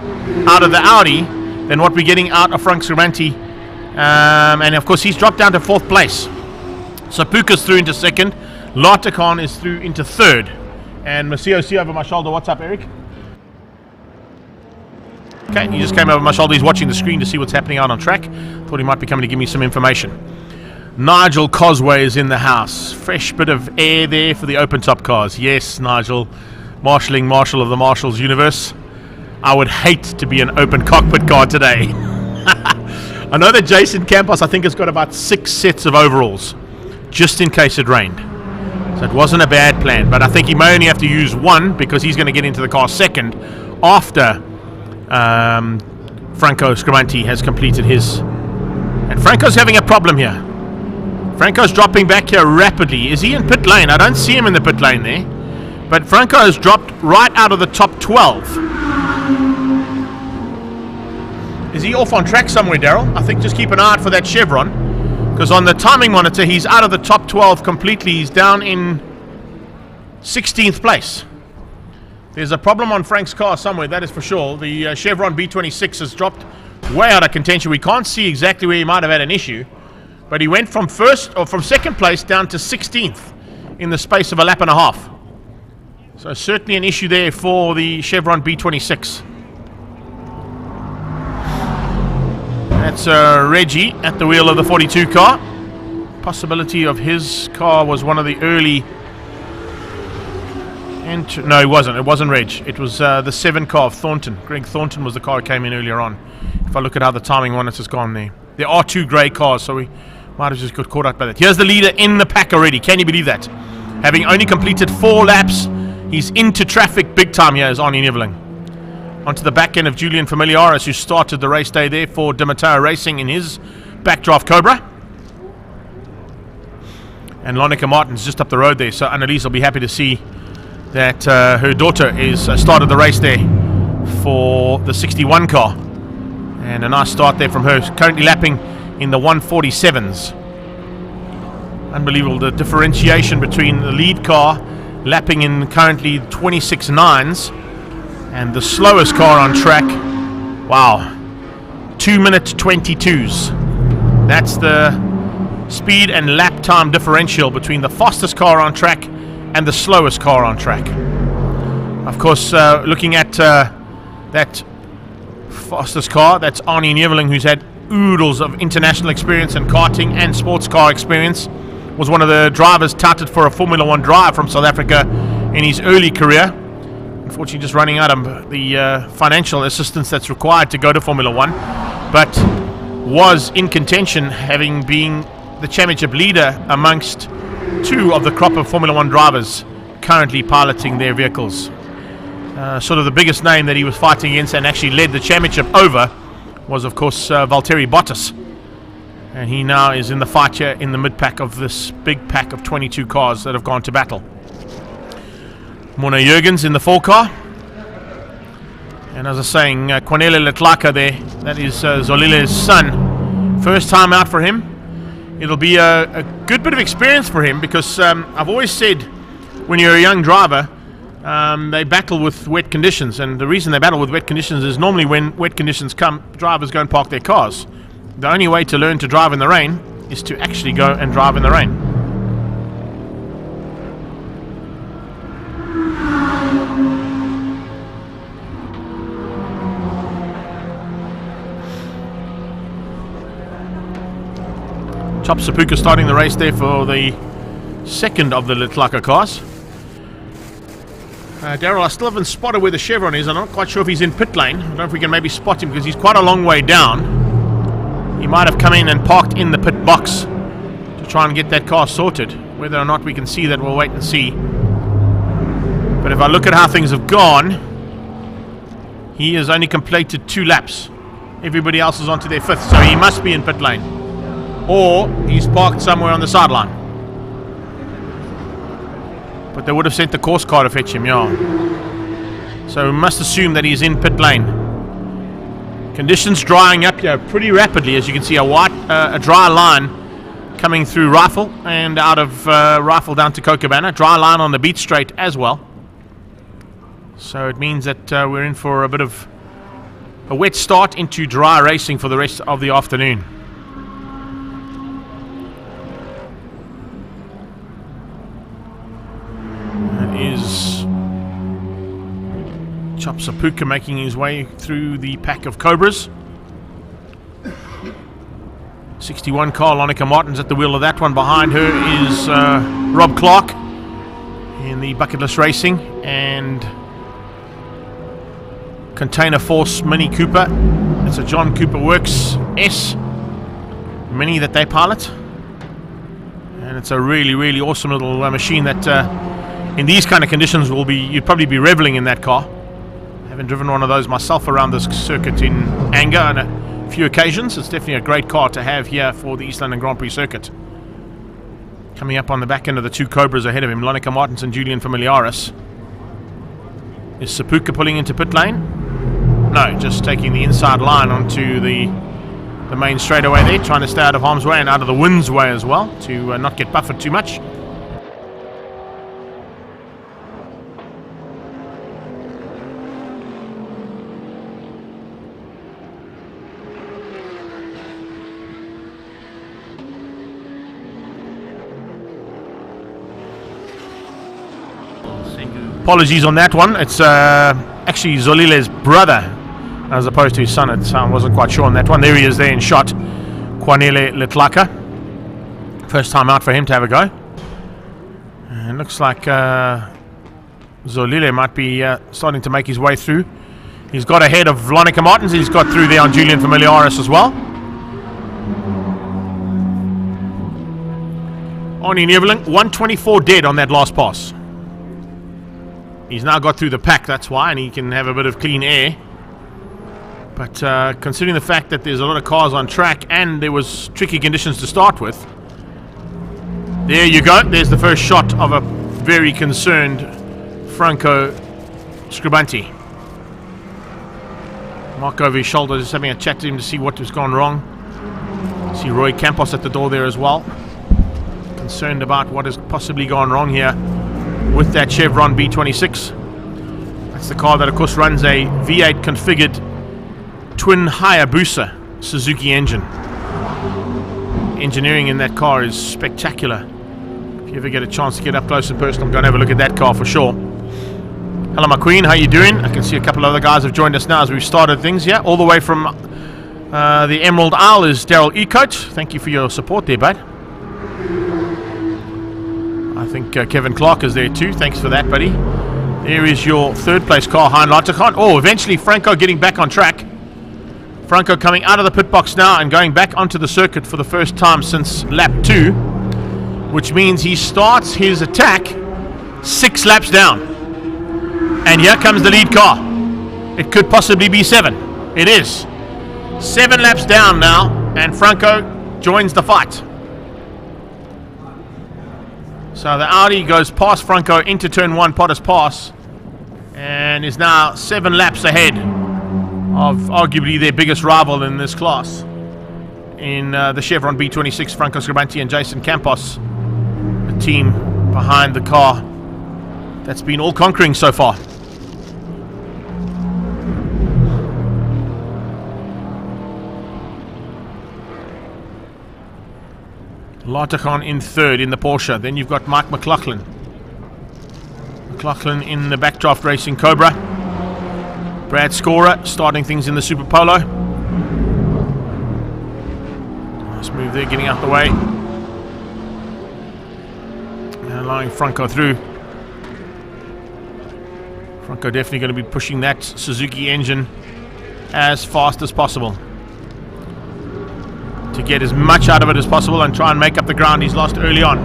out of the Audi than what we're getting out of Frank Scribanti. And of course, he's dropped down to 4th place. So Puka's through into 2nd. Lartakhan is through into 3rd. And Masio see over my shoulder. What's up, Eric? Okay, he just came over my shoulder. He's watching the screen to see what's happening out on track. Thought he might be coming to give me some information. Nigel Cosway is in the house. Fresh bit of air there for the open top cars. Yes, Nigel. Marshalling Marshal of the Marshals universe. I would hate to be an open cockpit car today. I know that Jason Campos, I think, has got about 6 sets of overalls, just in case it rained. So it wasn't a bad plan, but I think he may only have to use 1 because he's going to get into the car second after Franco Scribanti has completed his. And Franco's having a problem here. Franco's dropping back here rapidly. Is he in pit lane? I don't see him in the pit lane there. But Franco has dropped right out of the top 12. Is he off on track somewhere, Daryl? I think just keep an eye out for that chevron. Because on the timing monitor, he's out of the top 12 completely. He's down in 16th place. There's a problem on Frank's car somewhere, that is for sure. The Chevron B26 has dropped way out of contention. We can't see exactly where he might have had an issue. But he went from 2nd place down to 16th in the space of a lap and a half. So certainly an issue there for the Chevron B26. That's Reggie at the wheel of the 42 car. Possibility of his car was one of the early... No, it wasn't. It wasn't Reg. It was the 7 car of Thornton. Greg Thornton was the car that came in earlier on. If I look at how the timing monitor's gone there. There are 2 grey cars, so we might have just got caught up by that. Here's the leader in the pack already. Can you believe that? Having only completed 4 laps, he's into traffic big time here as Arnie Neveling. Onto the back end of Julian Familiaris, who started the race day there for Dematera Racing in his backdraft Cobra. And Lonica Martin's just up the road there, so Annalise will be happy to see that her daughter is started the race there for the 61 car. And a nice start there from her, currently lapping in the 147s. Unbelievable, the differentiation between the lead car lapping in currently 26.9s and the slowest car on track. Wow, 2-minute 22s. That's the speed and lap time differential between the fastest car on track and the slowest car on track. Of course, looking at that fastest car, that's Arnie Neveling, who's had oodles of international experience in karting and sports car experience. Was one of the drivers touted for a Formula 1 drive from South Africa in his early career. Unfortunately, just running out of the financial assistance that's required to go to Formula 1, but was in contention, having been the championship leader amongst 2 of the crop of Formula 1 drivers currently piloting their vehicles. Sort of the biggest name that he was fighting against and actually led the championship over was, of course, Valtteri Bottas. And he now is in the fight here in the mid-pack of this big pack of 22 cars that have gone to battle. Mona Jurgens in the 4 car. And as I was saying, Cornelia Letlaka there, that is Zolile's son. First time out for him. It'll be a good bit of experience for him because I've always said when you're a young driver, they battle with wet conditions. And the reason they battle with wet conditions is normally when wet conditions come, drivers go and park their cars. The only way to learn to drive in the rain is to actually go and drive in the rain. Top Sapuka starting the race there for the second of the Letlaka cars. Daryl, I still haven't spotted where the chevron is. I'm not quite sure if he's in pit lane. I don't know if we can maybe spot him because he's quite a long way down. He might have come in and parked in the pit box to try and get that car sorted. Whether or not we can see that, we'll wait and see. But if I look at how things have gone, he has only completed 2 laps. Everybody else is on to their 5th, so he must be in pit lane. Or he's parked somewhere on the sideline. But they would have sent the course car to fetch him, yeah. So we must assume that he's in pit lane. Conditions drying up here pretty rapidly, as you can see, a dry line coming through Rifle and out of Rifle down to Kokobana. Dry line on the beat straight as well. So it means that we're in for a bit of a wet start into dry racing for the rest of the afternoon. That is Chop Sapuka making his way through the pack of Cobras. 61 car, Lonica Martins at the wheel of that one. Behind her is Rob Clark in the Bucketless Racing and Container Force Mini Cooper. It's a John Cooper Works S Mini that they pilot, and it's a really, really awesome little machine that in these kind of conditions you'd probably be reveling in that car. Having driven one of those myself around this circuit in anger on a few occasions, it's definitely a great car to have here for the East London Grand Prix circuit. Coming up on the back end of the 2 Cobras ahead of him, Lonica Martins and Julian Familiaris. Is Sapuka pulling into pit lane? No, just taking the inside line onto the main straightaway there, trying to stay out of harm's way and out of the wind's way as well, to not get buffered too much. Apologies on that one. It's actually Zolile's brother as opposed to his son. I wasn't quite sure on that one. There he is there in shot. Kwanele Letlaka. First time out for him to have a go. And looks like Zolile might be starting to make his way through. He's got ahead of Lonica Martins. He's got through there on Julian Familiaris as well. Arnie Neveling, 124 dead on that last pass. He's now got through the pack, that's why, and he can have a bit of clean air. But considering the fact that there's a lot of cars on track and there was tricky conditions to start with, there you go. There's the first shot of a very concerned Franco Scribanti. Mark over his shoulder, just having a chat to him to see what has gone wrong. See Roy Campos at the door there as well. Concerned about what has possibly gone wrong here with that Chevron B26. That's the car that of course runs a V8 configured twin Hayabusa Suzuki engine. Engineering in that car is spectacular. If you ever get a chance to get up close and personal, go and have a look at that car for sure. Hello my queen, how you doing? I can see a couple of other guys have joined us now as we've started things here. All the way from the Emerald Isle is Daryl Ecoat. Thank you for your support there, bud. I think Kevin Clark is there too. Thanks for that, buddy. There is your 3rd place car, Hein Latikon. Oh, eventually Franco getting back on track. Franco coming out of the pit box now and going back onto the circuit for the first time since lap 2, which means he starts his attack 6 laps down. And here comes the lead car. It could possibly be 7. It is 7 laps down now, and Franco joins the fight. So the Audi goes past Franco into turn 1, Potter's Pass, and is now 7 laps ahead of arguably their biggest rival in this class in the Chevron B26, Franco Scribanti and Jason Campos, the team behind the car that's been all conquering so far. Latikon in 3rd in the Porsche. Then you've got Mike McLaughlin. McLaughlin in the Backdraft Racing Cobra. Brad Scorer starting things in the Super Polo. Nice move there, getting out the way. allowing Franco through. Franco definitely going to be pushing that Suzuki engine as fast as possible to get as much out of it as possible and try and make up the ground he's lost early on.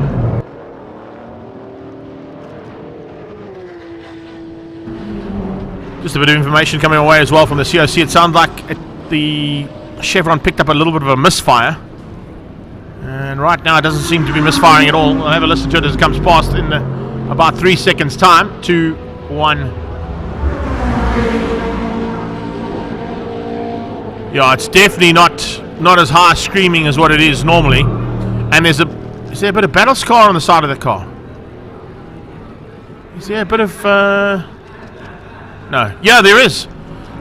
Just a bit of information coming away as well from the COC. It sounds like the Chevron picked up a little bit of a misfire, and right now it doesn't seem to be misfiring at all. I'll have a listen to it as it comes past in about 3 seconds time. 2, 1. Yeah, it's definitely not as high screaming as what it is normally. And is there a bit of battle scar on the side of the car? Is there a bit of no. Yeah, there is.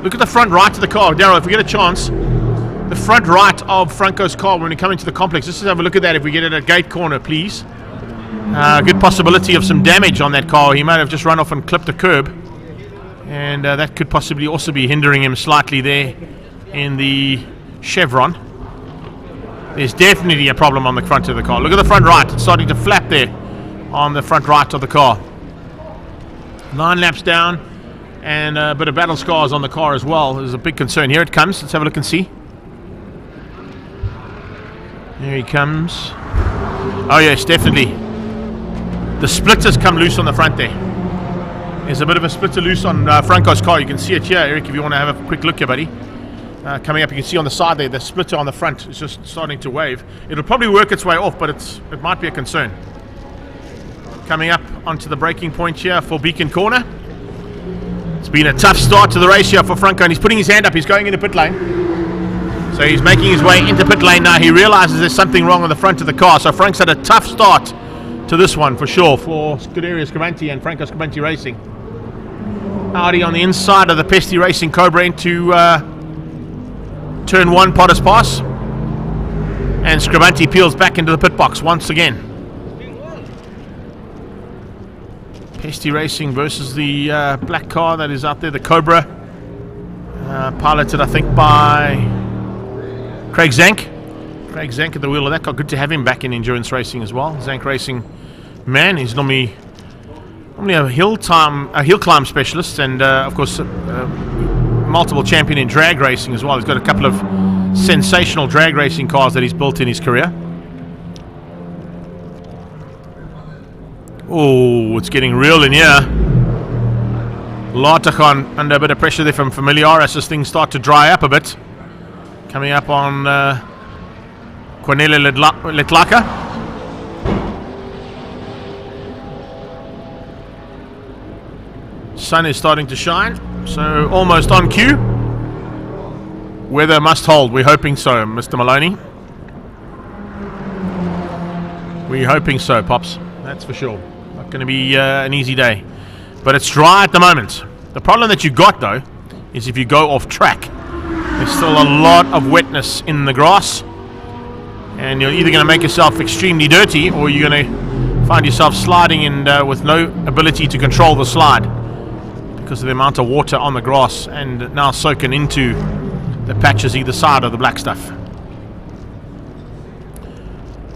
Look at the front right of the car. Darryl, if we get a chance, the front right of Franco's car when we come into the complex. Let's just have a look at that if we get it at gate corner, please. Good possibility of some damage on that car. He might have just run off and clipped a curb. And that could possibly also be hindering him slightly there in the Chevron. There's definitely a problem on the front of the car. Look at the front right. It's starting to flap there on the front right of the car. 9 laps down, and a bit of battle scars on the car as well. There's a big concern. Here it comes. Let's have a look and see. There he comes. Oh yes, definitely. The splitters come loose on the front there. There's a bit of a splitter loose on Franco's car. You can see it here, Eric, if you want to have a quick look here, buddy. Coming up, you can see on the side there, the splitter on the front is just starting to wave. It'll probably work its way off, but it might be a concern. Coming up onto the braking point here for Beacon Corner. It's been a tough start to the race here for Franco, and he's putting his hand up. He's going into pit lane. So he's making his way into pit lane now. He realizes there's something wrong on the front of the car. So Frank's had a tough start to this one for sure for Scuderia Scavanti and Franco Scavanti Racing. Audi on the inside of the Pesty Racing Cobra into turn 1 Potter's Pass, and Scavanti peels back into the pit box once again. Pesty Racing versus the black car that is out there, the Cobra, piloted I think by Craig Zank. Craig Zank at the wheel of that car. Good to have him back in endurance racing as well. Zank Racing man, he's normally a hill climb specialist, and of course multiple champion in drag racing as well. He's got a couple of sensational drag racing cars that he's built in his career. Oh, it's getting real in here. Lartachan under a bit of pressure there from Familiaris as things start to dry up a bit. Coming up on Cornelia Letlaka. Sun is starting to shine, so almost on cue. Weather must hold. We're hoping so, Mr. Maloney. We're hoping so, Pops. That's for sure. Not going to be an easy day. But it's dry at the moment. The problem that you got, though, is if you go off track, there's still a lot of wetness in the grass. And you're either going to make yourself extremely dirty, or you're going to find yourself sliding and with no ability to control the slide, because of the amount of water on the grass and now soaking into the patches either side of the black stuff.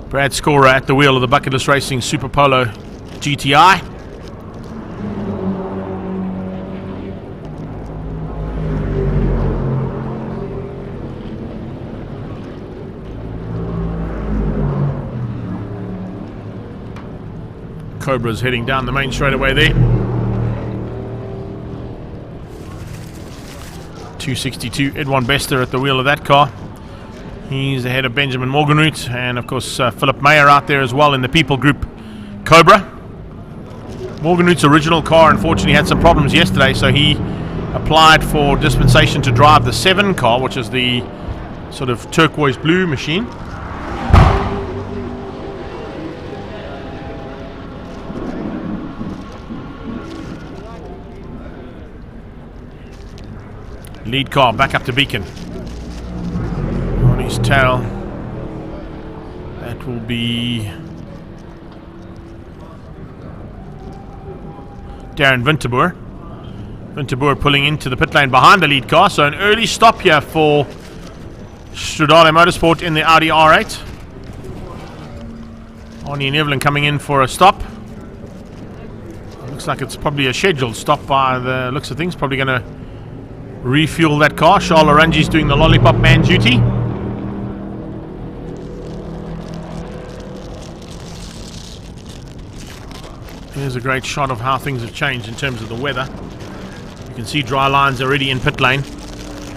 Brad Scorer at the wheel of the Bucket List Racing Super Polo GTI. Cobra's heading down the main straightaway there. 262, Edwin Bester at the wheel of that car. He's ahead of Benjamin Morgenroot, and of course Philip Mayer out there as well in the People Group Cobra. Morgenroot's original car unfortunately had some problems yesterday, so he applied for dispensation to drive the 7 car, which is the sort of turquoise blue machine. Lead car back up to Beacon. On his tail, that will be Darren Winterboer. Winterboer pulling into the pit lane behind the lead car. So an early stop here for Strudale Motorsport in the Audi R8. Arnie Nevlin coming in for a stop. Looks like it's probably a scheduled stop by the looks of things. Probably going to refuel that car. Charles Orangi's doing the lollipop man duty. Here's a great shot of how things have changed in terms of the weather. You can see dry lines already in pit lane.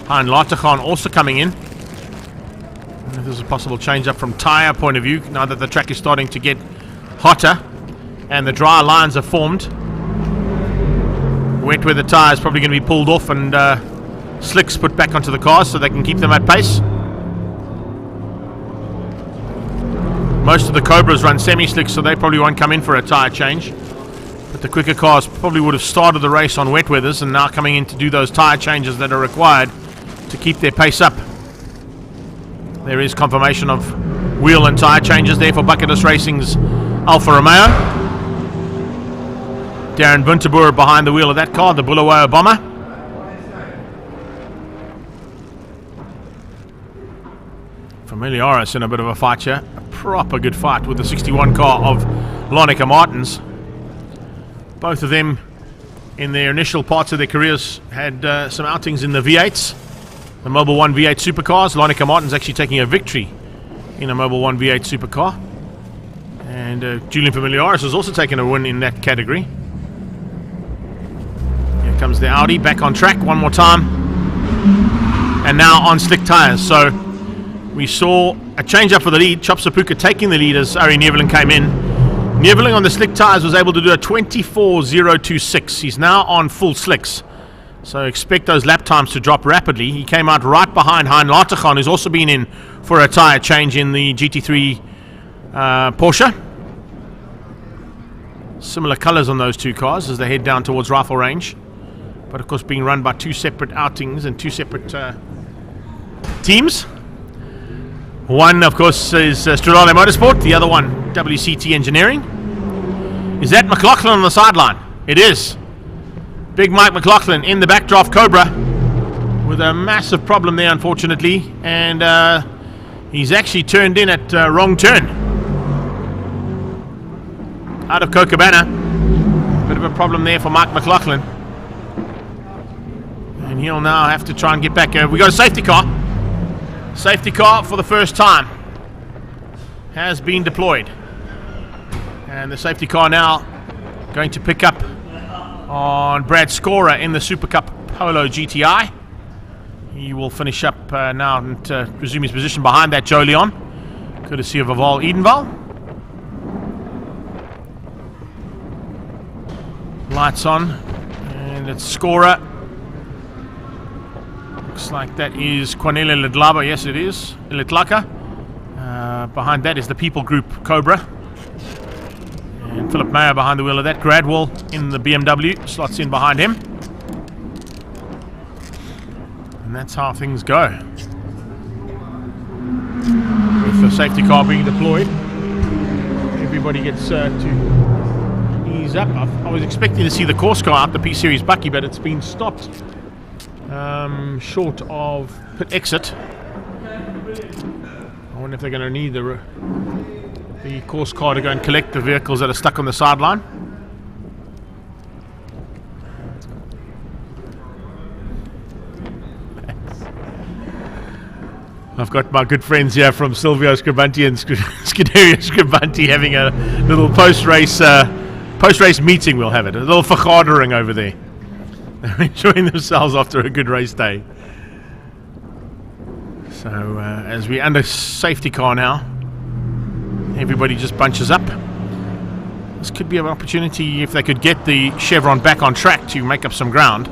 Hein Latergan also coming in. And if there's a possible change up from tyre point of view, now that the track is starting to get hotter and the dry lines are formed. Wet weather tyres probably going to be pulled off and slicks put back onto the cars so they can keep them at pace. Most of the Cobras run semi-slicks, so they probably won't come in for a tyre change. But the quicker cars probably would have started the race on wet weathers and now coming in to do those tyre changes that are required to keep their pace up. There is confirmation of wheel and tyre changes there for Bucketless Racing's Alfa Romeo. Darren Bunterboer behind the wheel of that car, the Bulawayo Bomber. Familiaris in a bit of a fight here. A proper good fight with the 61 car of Lonica Martins. Both of them in their initial parts of their careers had some outings in the V8s, the Mobil 1 V8 supercars. Lonica Martins actually taking a victory in a Mobil 1 V8 supercar. And Julian Familiaris has also taken a win in that category. Here comes the Audi back on track one more time. And now on slick tyres. So we saw a change up for the lead. Chop Sapuka taking the lead as Ari Neveling came in. Neveling on the slick tyres was able to do a 24.026. He's now on full slicks. So expect those lap times to drop rapidly. He came out right behind Hein Latergan, who's also been in for a tyre change in the GT3 Porsche. Similar colours on those two cars as they head down towards rifle range. But of course being run by two separate outings and two separate teams. One, of course, is Stradale Motorsport. The other one, WCT Engineering. Is that McLaughlin on the sideline? It is. Big Mike McLaughlin in the backdraft Cobra with a massive problem there, unfortunately. And he's actually turned in at wrong turn. Out of Cochabana. Bit of a problem there for Mike McLaughlin. And he'll now have to try and get back. We got a safety car. Safety car for the first time has been deployed. And the safety car now going to pick up on Brad Scorer in the Super Cup Polo GTI. He will finish up now and resume his position behind that Joe Leon, courtesy of Aval Edenval. Lights on, and it's Scorer. Looks like that is Cornelia Ledlaba. Yes, it is. Litlaka. Behind that is the People Group Cobra. And Philip Mayer behind the wheel of that. Gradwell in the BMW. Slots in behind him. And that's how things go. With the safety car being deployed, everybody gets to ease up. I was expecting to see the course car out, the P-Series Bucky, but it's been stopped. Short of pit exit. I wonder if they're going to need the course car to go and collect the vehicles that are stuck on the sideline. I've got my good friends here from Silvio Scribanti and Scuderia Scribanti having a little post-race meeting. We'll have it, a little vergadering over there. They're enjoying themselves after a good race day. So as we under safety car now, everybody just bunches up. This could be an opportunity if they could get the Chevron back on track to make up some ground.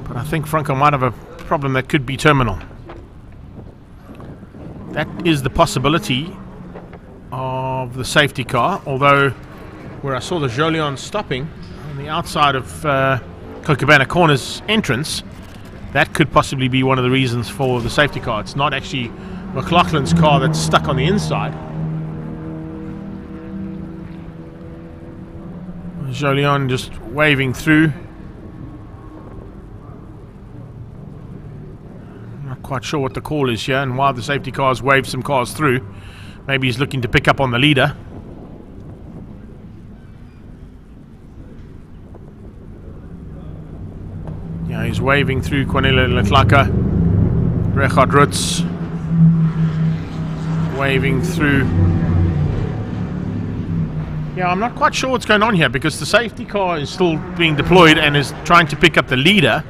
But I think Franco might have a problem that could be terminal. That is the possibility of the safety car, although where I saw the Jolion stopping on the outside of Cochabana Corners entrance, that could possibly be one of the reasons for the safety car. It's not actually McLaughlin's car that's stuck on the inside. Jolion just waving through. Not quite sure what the call is here and why the safety cars wave some cars through. Maybe he's looking to pick up on the leader. he's waving through Cornelia Letlaka. Richard Rutz waving through. Yeah, I'm not quite sure what's going on here because the safety car is still being deployed and is trying to pick up the leader.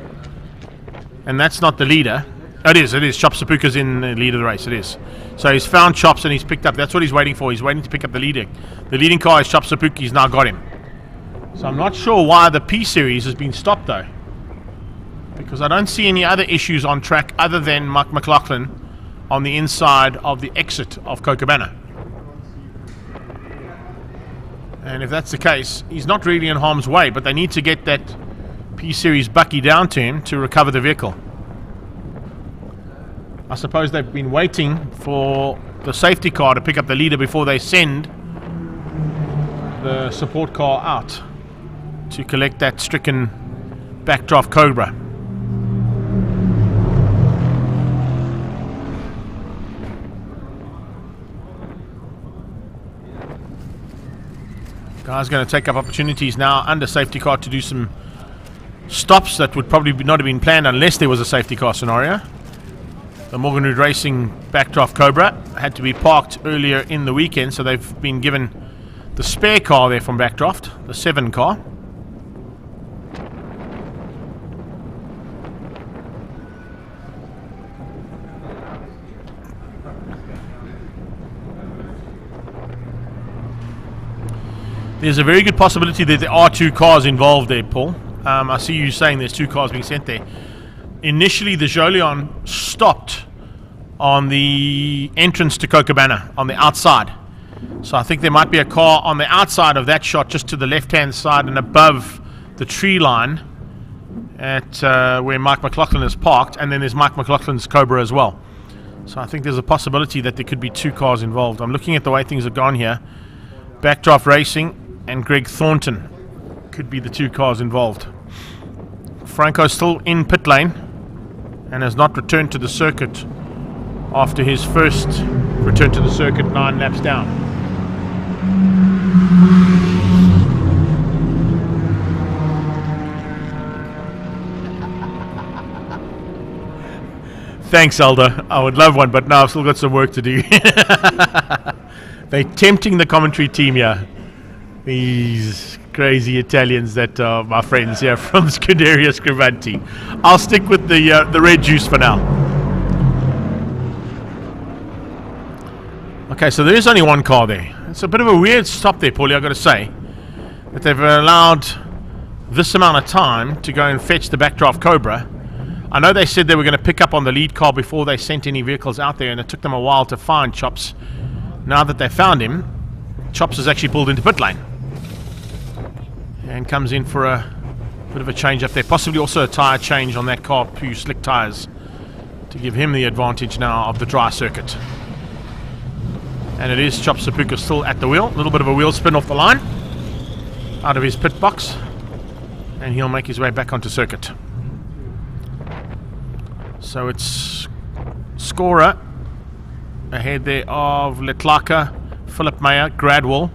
And that's not the leader. It is. Chops Sapuka's in the lead of the race. It is. So he's found Chops and he's picked up. That's what he's waiting for. He's waiting to pick up the leading. The leading car is Chops Sapuka. He's now got him. So I'm not sure why the P Series has been stopped though. Because I don't see any other issues on track other than Mark McLaughlin on the inside of the exit of Cochabana. And if that's the case, he's not really in harm's way, but they need to get that P-Series Bucky down to him to recover the vehicle. I suppose they've been waiting for the safety car to pick up the leader before they send the support car out to collect that stricken backdraft Cobra. Guys going to take up opportunities now under safety car to do some stops that would probably not have been planned unless there was a safety car scenario. The Morganwood Racing backdraft Cobra had to be parked earlier in the weekend, so they've been given the spare car there from backdraft, the 7 car. There's a very good possibility that there are 2 cars involved there, Paul. I see you saying there's 2 cars being sent there. Initially, the Jolion stopped on the entrance to Cochabana, on the outside. So I think there might be a car on the outside of that shot, just to the left-hand side and above the tree line at where Mike McLaughlin is parked. And then there's Mike McLaughlin's Cobra as well. So I think there's a possibility that there could be 2 cars involved. I'm looking at the way things have gone here. Backdraft Racing and Greg Thornton could be the 2 cars involved. Franco's still in pit lane and has not returned to the circuit after his first return to the circuit 9 laps down. Thanks, Elder. I would love one, but now I've still got some work to do. They're tempting the commentary team here. These crazy Italians that are my friends here from Scuderia Scrivanti. I'll stick with the red juice for now. Okay, so there is only 1 car there. It's a bit of a weird stop there, Paulie, I've got to say. That they've allowed this amount of time to go and fetch the backdraft Cobra. I know they said they were going to pick up on the lead car before they sent any vehicles out there, and it took them a while to find Chops. Now that they found him, Chops has actually pulled into pit lane and comes in for a bit of a change up there, possibly also a tyre change on that car, Pew slick tyres, to give him the advantage now of the dry circuit. And it is Chops Sapuka still at the wheel, a little bit of a wheel spin off the line out of his pit box, and he'll make his way back onto circuit. So it's Scorer ahead there of Letlaka, Philip Meyer, Gradwell,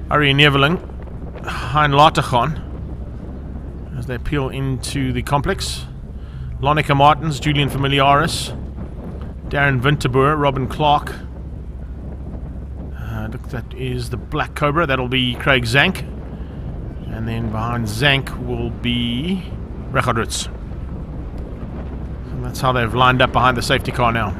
Ari Neveling, Hein Latergan as they peel into the complex. Lonica Martins, Julian Familiaris, Darren Winterboer, Robin Clark. Look, that is the Black Cobra. That'll be Craig Zank. And then behind Zank will be Richard Rutz. And that's how they've lined up behind the safety car now.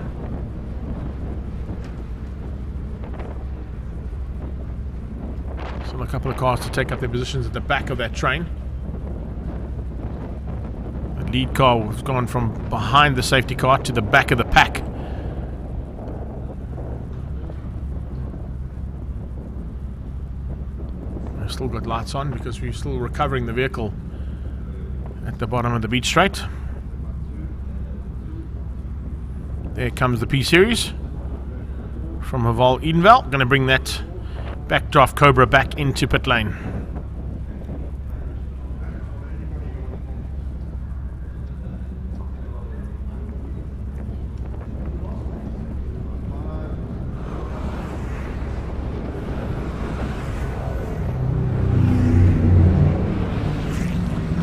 A couple of cars to take up their positions at the back of that train. The lead car has gone from behind the safety car to the back of the pack. We've still got lights on because we're still recovering the vehicle at the bottom of the beach straight. There comes the P-Series from Haval Edenvale. Going to bring that backdraft Cobra back into pit lane.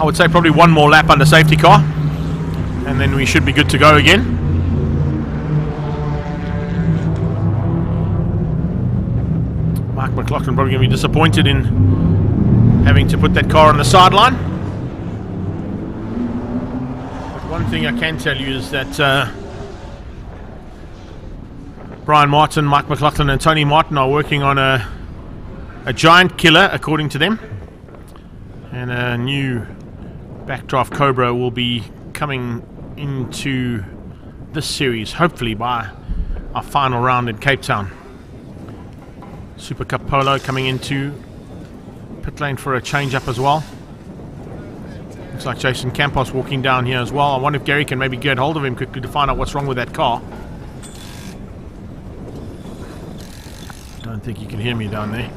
I would say probably one more lap under safety car, and then we should be good to go again. Mark McLaughlin probably going to be disappointed in having to put that car on the sideline. But one thing I can tell you is that Brian Martin, Mike McLaughlin and Tony Martin are working on a giant killer, according to them. And a new backdraft Cobra will be coming into this series, hopefully by our final round in Cape Town. Super Cup Polo coming into pit lane for a change-up as well. Looks like Jason Campos walking down here as well. I wonder if Gary can maybe get hold of him quickly to find out what's wrong with that car. Don't think you can hear me down there.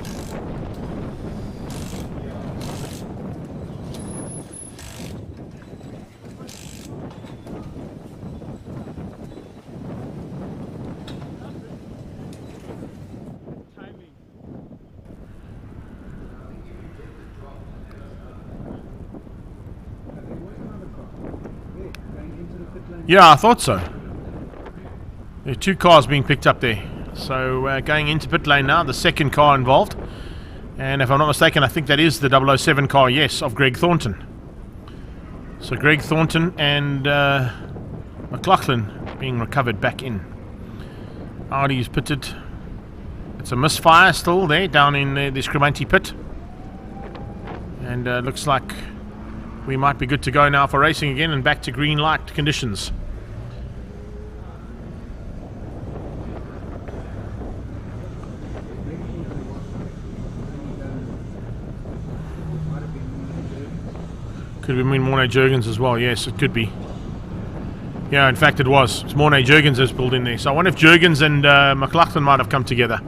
Yeah, I thought so. There are two cars being picked up there. So going into pit lane now, the second car involved. And if I'm not mistaken, I think that is the 007 car, yes, of Greg Thornton. So Greg Thornton and McLaughlin being recovered back in. Audi's pitted. It's a misfire still there down in the Scrimanti pit. And looks like we might be good to go now for racing again and back to green light conditions. Could have been Mornay Jurgens as well. Yes, it could be. Yeah, in fact it was. It's Mornay Jurgens that's pulled in there. So I wonder if Jurgens and McLaughlin might have come together.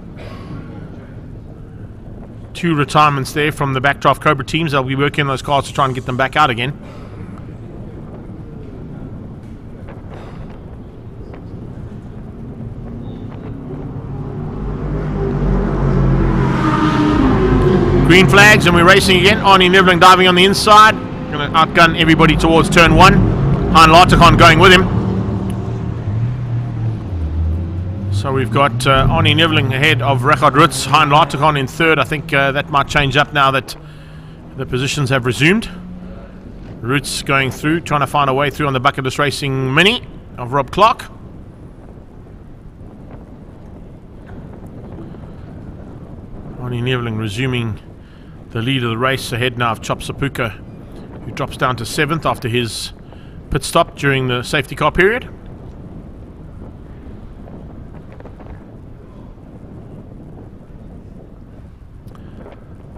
Two retirements there from the backdraft Cobra teams. They'll be working on those cars to try and get them back out again. Green flags and we're racing again. Arnie Nevling diving on the inside. Going to outgun everybody towards turn 1. Hein Larticon going with him. So we've got Arnie Nevling ahead of Richard Rutz, Hein Larticon in third. I think that might change up now that the positions have resumed. Rutz going through, trying to find a way through on the Bucket List Racing Mini of Rob Clark. Arnie Nevling resuming the lead of the race ahead now of Chop Sapuka, who drops down to 7th after his pit stop during the safety car period.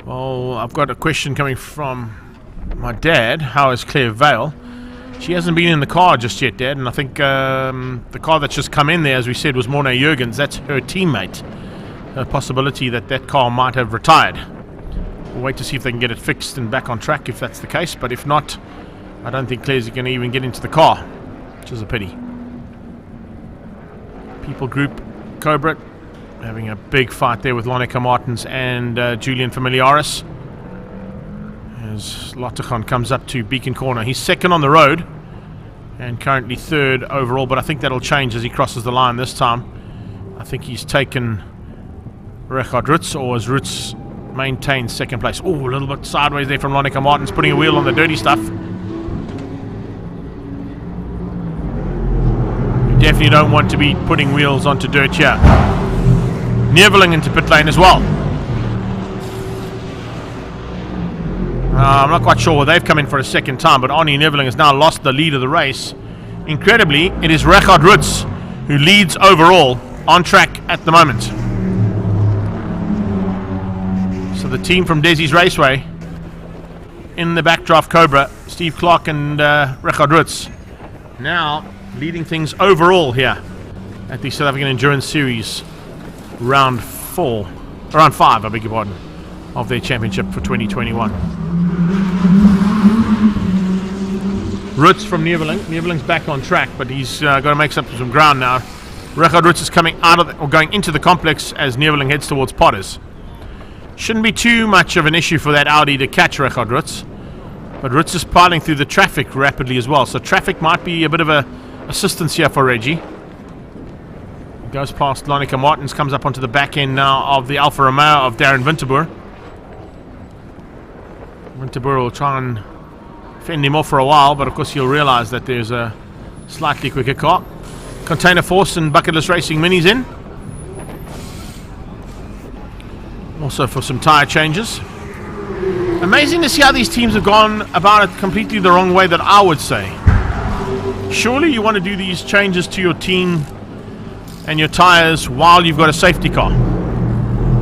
Well, I've got a question coming from my dad. How is Claire Vale? She hasn't been in the car just yet, Dad, and I think the car that's just come in there, as we said, was Mornay Jurgens. That's her teammate. A possibility that that car might have retired. We'll wait to see if they can get it fixed and back on track if that's the case, but if not, I don't think Claire's going to even get into the car, which is a pity. People Group Cobra having a big fight there with Lonica Martins and Julian Familiaris. As Larticon comes up to Beacon Corner. He's second on the road and currently third overall, but I think that'll change as he crosses the line this time. I think he's taken Richard Rutz, or as Rutz maintains second place. Oh, a little bit sideways there from Lonica Martins, putting a wheel on the dirty stuff. You definitely don't want to be putting wheels onto dirt here. Neveling into pit lane as well. I'm not quite sure where they've come in for a second time, but Arnie Neveling has now lost the lead of the race. Incredibly, it is Richard Rutz who leads overall on track at the moment. So the team from Desi's Raceway in the backdraft Cobra, Steve Clark and Richard Rutz, now leading things overall here at the South African Endurance Series round 5, I beg your pardon, of their championship for 2021. Rutz from Neveling. Neveling's back on track, but he's got to make some ground now. Richard Rutz is coming out of or going into the complex as Neveling heads towards Potters. Shouldn't be too much of an issue for that Audi to catch Richard Rutz. But Ritz is piling through the traffic rapidly as well, so traffic might be a bit of a assistance here for Reggie. Goes past Lonica Martins, comes up onto the back end now of the Alfa Romeo of Darren Winterboer. Winterboer will try and fend him off for a while, but of course he'll realise that there's a slightly quicker car. Container Force and Bucketless Racing Minis in. Also for some tyre changes. Amazing to see how these teams have gone about it completely the wrong way that I would say. Surely you want to do these changes to your team and your tyres while you've got a safety car.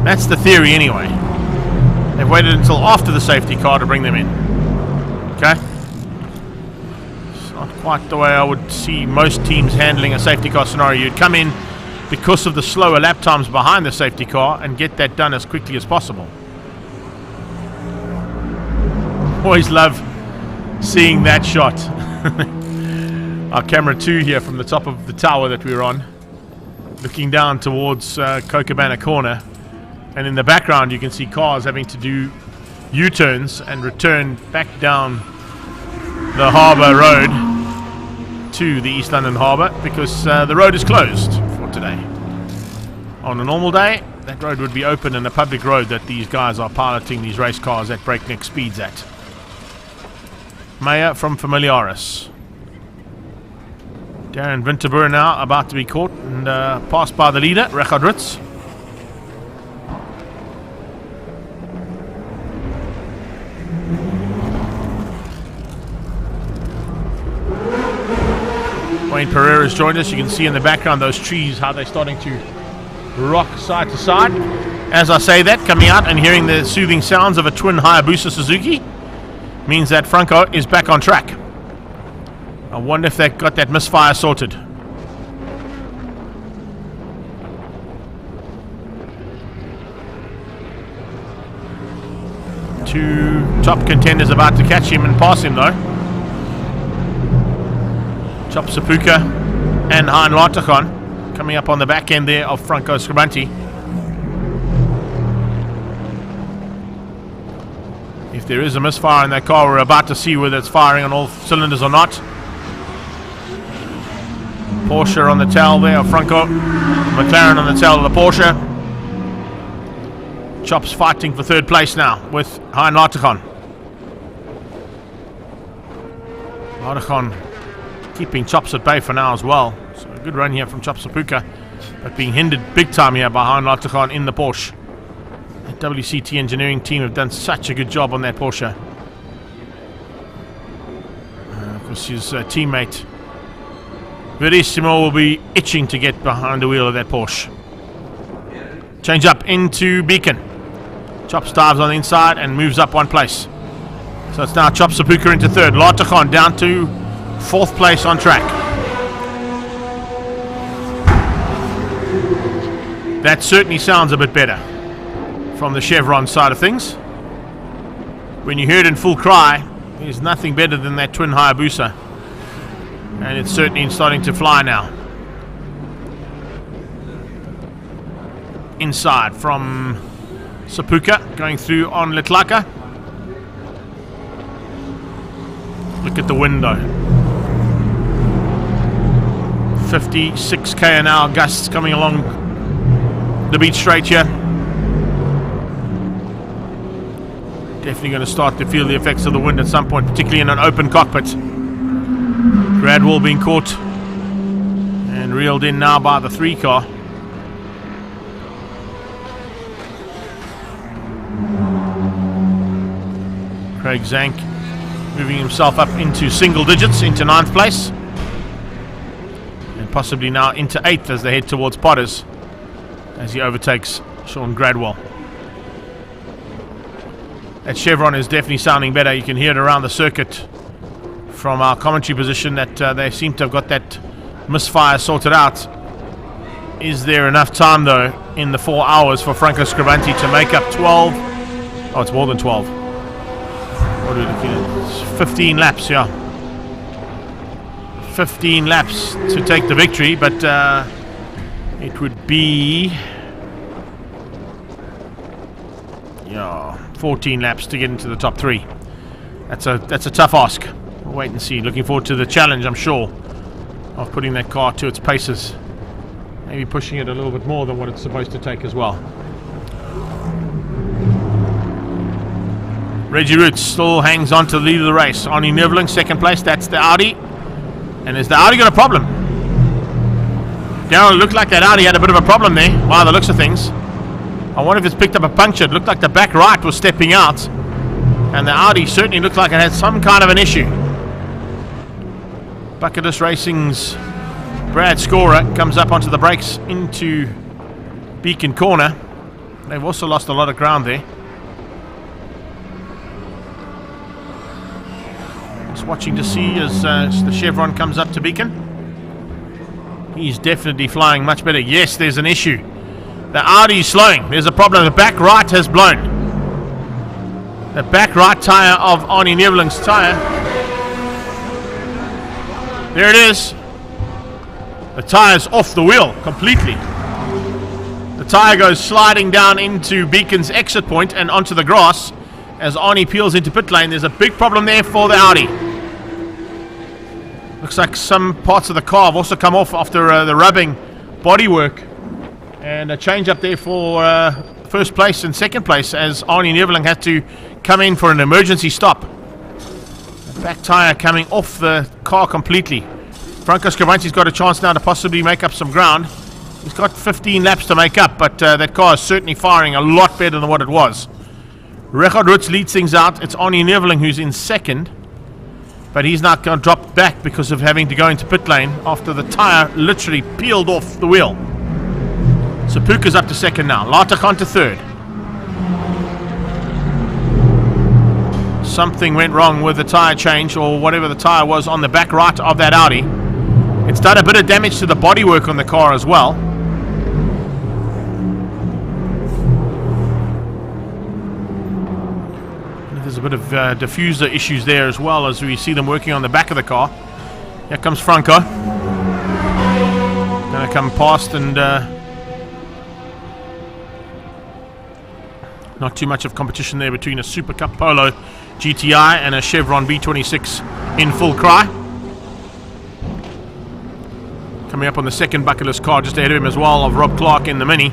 That's the theory anyway. They've waited until after the safety car to bring them in. Okay? It's not quite the way I would see most teams handling a safety car scenario. You'd come in because of the slower lap times behind the safety car and get that done as quickly as possible. Always love seeing that shot. Our camera 2 here from the top of the tower that we're on, looking down towards Cochabana Corner, and in the background you can see cars having to do U-turns and return back down the harbour road to the East London Harbour because the road is closed for today. On a normal day, that road would be open and a public road that these guys are piloting these race cars at breakneck speeds at. Meyer from Familiaris. Darren Winterboer now about to be caught and passed by the leader, Richard Ritz. Wayne Pereira's joined us. You can see in the background those trees, how they're starting to rock side to side. As I say that, coming out and hearing the soothing sounds of a twin Hayabusa Suzuki means that Franco is back on track. I wonder if they got that misfire sorted. Two top contenders about to catch him and pass him though. Chop Sapuka and Hein Lartachan coming up on the back end there of Franco Scribanti. If there is a misfire in that car, we're about to see whether it's firing on all cylinders or not. Porsche on the tail there of Franco. McLaren on the tail of the Porsche. Chop's fighting for third place now with Hein Lartachan. Lartachan keeping Chops at bay for now as well. So a good run here from Chop Sapuka, but being hindered big time here by Hein Lartachan in the Porsche. The WCT engineering team have done such a good job on that Porsche. Of course his teammate Verissimo will be itching to get behind the wheel of that Porsche. Change up into Beacon. Chops dives on the inside and moves up one place. So it's now Chop Sapuka into third. Lartachan down to fourth place on track. That certainly sounds a bit better from the Chevron side of things. When you hear it in full cry, there's nothing better than that twin Hayabusa. And it's certainly starting to fly now. Inside from Sapuka, going through on Letlaka. Look at the window. 56 km/h gusts coming along the beach straight here. Definitely going to start to feel the effects of the wind at some point, particularly in an open cockpit. Gradwell being caught and reeled in now by the 3 car. Craig Zank moving himself up into single digits, into 9th place. And possibly now into 8th as they head towards Potters, as he overtakes Sean Gradwell. That Chevron is definitely sounding better. You can hear it around the circuit from our commentary position that they seem to have got that misfire sorted out. Is there enough time though in the 4 hours for Franco Scribanti to make up 12? Oh, it's more than 12. What are we looking at? It's 15 laps, yeah. 15 laps to take the victory, but it would be 14 laps to get into the top 3. That's a tough ask. We'll wait and see. Looking forward to the challenge, I'm sure, of putting that car to its paces. Maybe pushing it a little bit more than what it's supposed to take as well. Reggie Roots still hangs on to the lead of the race. Arnie Neveling, second place. That's the Audi. And has the Audi got a problem? Darryl, looked like that Audi had a bit of a problem there, by the looks of things. I wonder if it's picked up a puncture. It looked like the back right was stepping out. And the Audi certainly looked like it had some kind of an issue. Bucketless Racing's Brad Scorer comes up onto the brakes into Beacon Corner. They've also lost a lot of ground there. Just watching to see as the Chevron comes up to Beacon. He's definitely flying much better. Yes, there's an issue. The Audi's slowing. There's a problem. The back right has blown. The back right tyre of Arnie Neveling's tyre. There it is. The tyre's off the wheel completely. The tyre goes sliding down into Beacon's exit point and onto the grass as Arnie peels into pit lane. There's a big problem there for the Audi. Looks like some parts of the car have also come off after the rubbing bodywork. And a change up there for first place and second place as Arnie Neveling had to come in for an emergency stop. The back tyre coming off the car completely. Franco Scavanti's got a chance now to possibly make up some ground. He's got 15 laps to make up, but that car is certainly firing a lot better than what it was. Richard Roots leads things out. It's Arnie Neveling who's in second. But he's not going to drop back because of having to go into pit lane after the tyre literally peeled off the wheel. Sapuka's up to second now. Latakhan to third. Something went wrong with the tyre change or whatever the tyre was on the back right of that Audi. It's done a bit of damage to the bodywork on the car as well. There's a bit of diffuser issues there as well as we see them working on the back of the car. Here comes Franco. Going to come past and not too much of competition there between a Super Cup Polo GTI and a Chevron B26 in full cry. Coming up on the second bucketless car just ahead of him as well of Rob Clark in the Mini.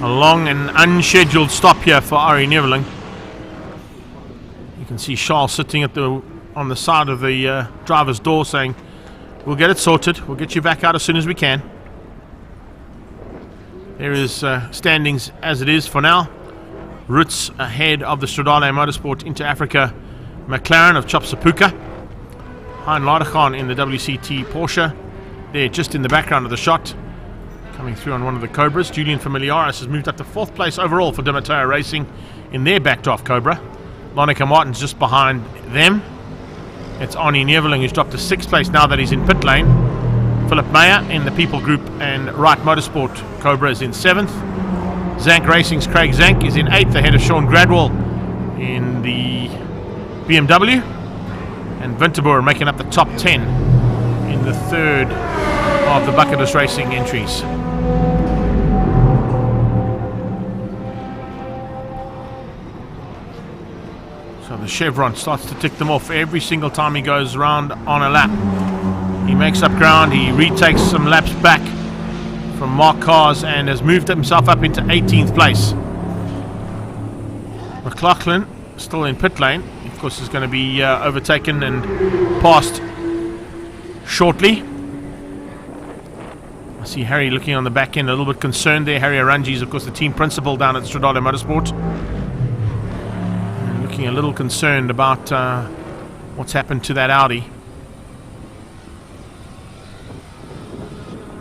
A long and unscheduled stop here for Arnie Neveling. You can see Charles sitting on the side of the driver's door saying, "We'll get it sorted. We'll get you back out as soon as we can." There is standings as it is for now. Roots ahead of the Stradale Motorsport Inter Africa McLaren of Chop Sapuka. Hein Ladergaan in the WCT Porsche. There just in the background of the shot. Coming through on one of the Cobras. Julian Familiaris has moved up to 4th place overall for Demateo Racing in their backdraft Cobra. Lonica Martin's just behind them. It's Arnie Neveling who's dropped to 6th place now that he's in pit lane. Philip Meyer in the People Group and Wright Motorsport Cobra is in 7th. Zank Racing's Craig Zank is in 8th ahead of Sean Gradwell in the BMW. And Winterboer making up the top 10 in the 3rd of the Bucketless Racing entries. So the Chevron starts to tick them off every single time he goes around on a lap. He makes up ground, he retakes some laps back from Mark Cars and has moved himself up into 18th place. McLaughlin still in pit lane. Of course is going to be overtaken and passed shortly. I see Harry looking on the back end a little bit concerned there. Harry Aranji is of course the team principal down at Stradale Motorsport. And looking a little concerned about what's happened to that Audi.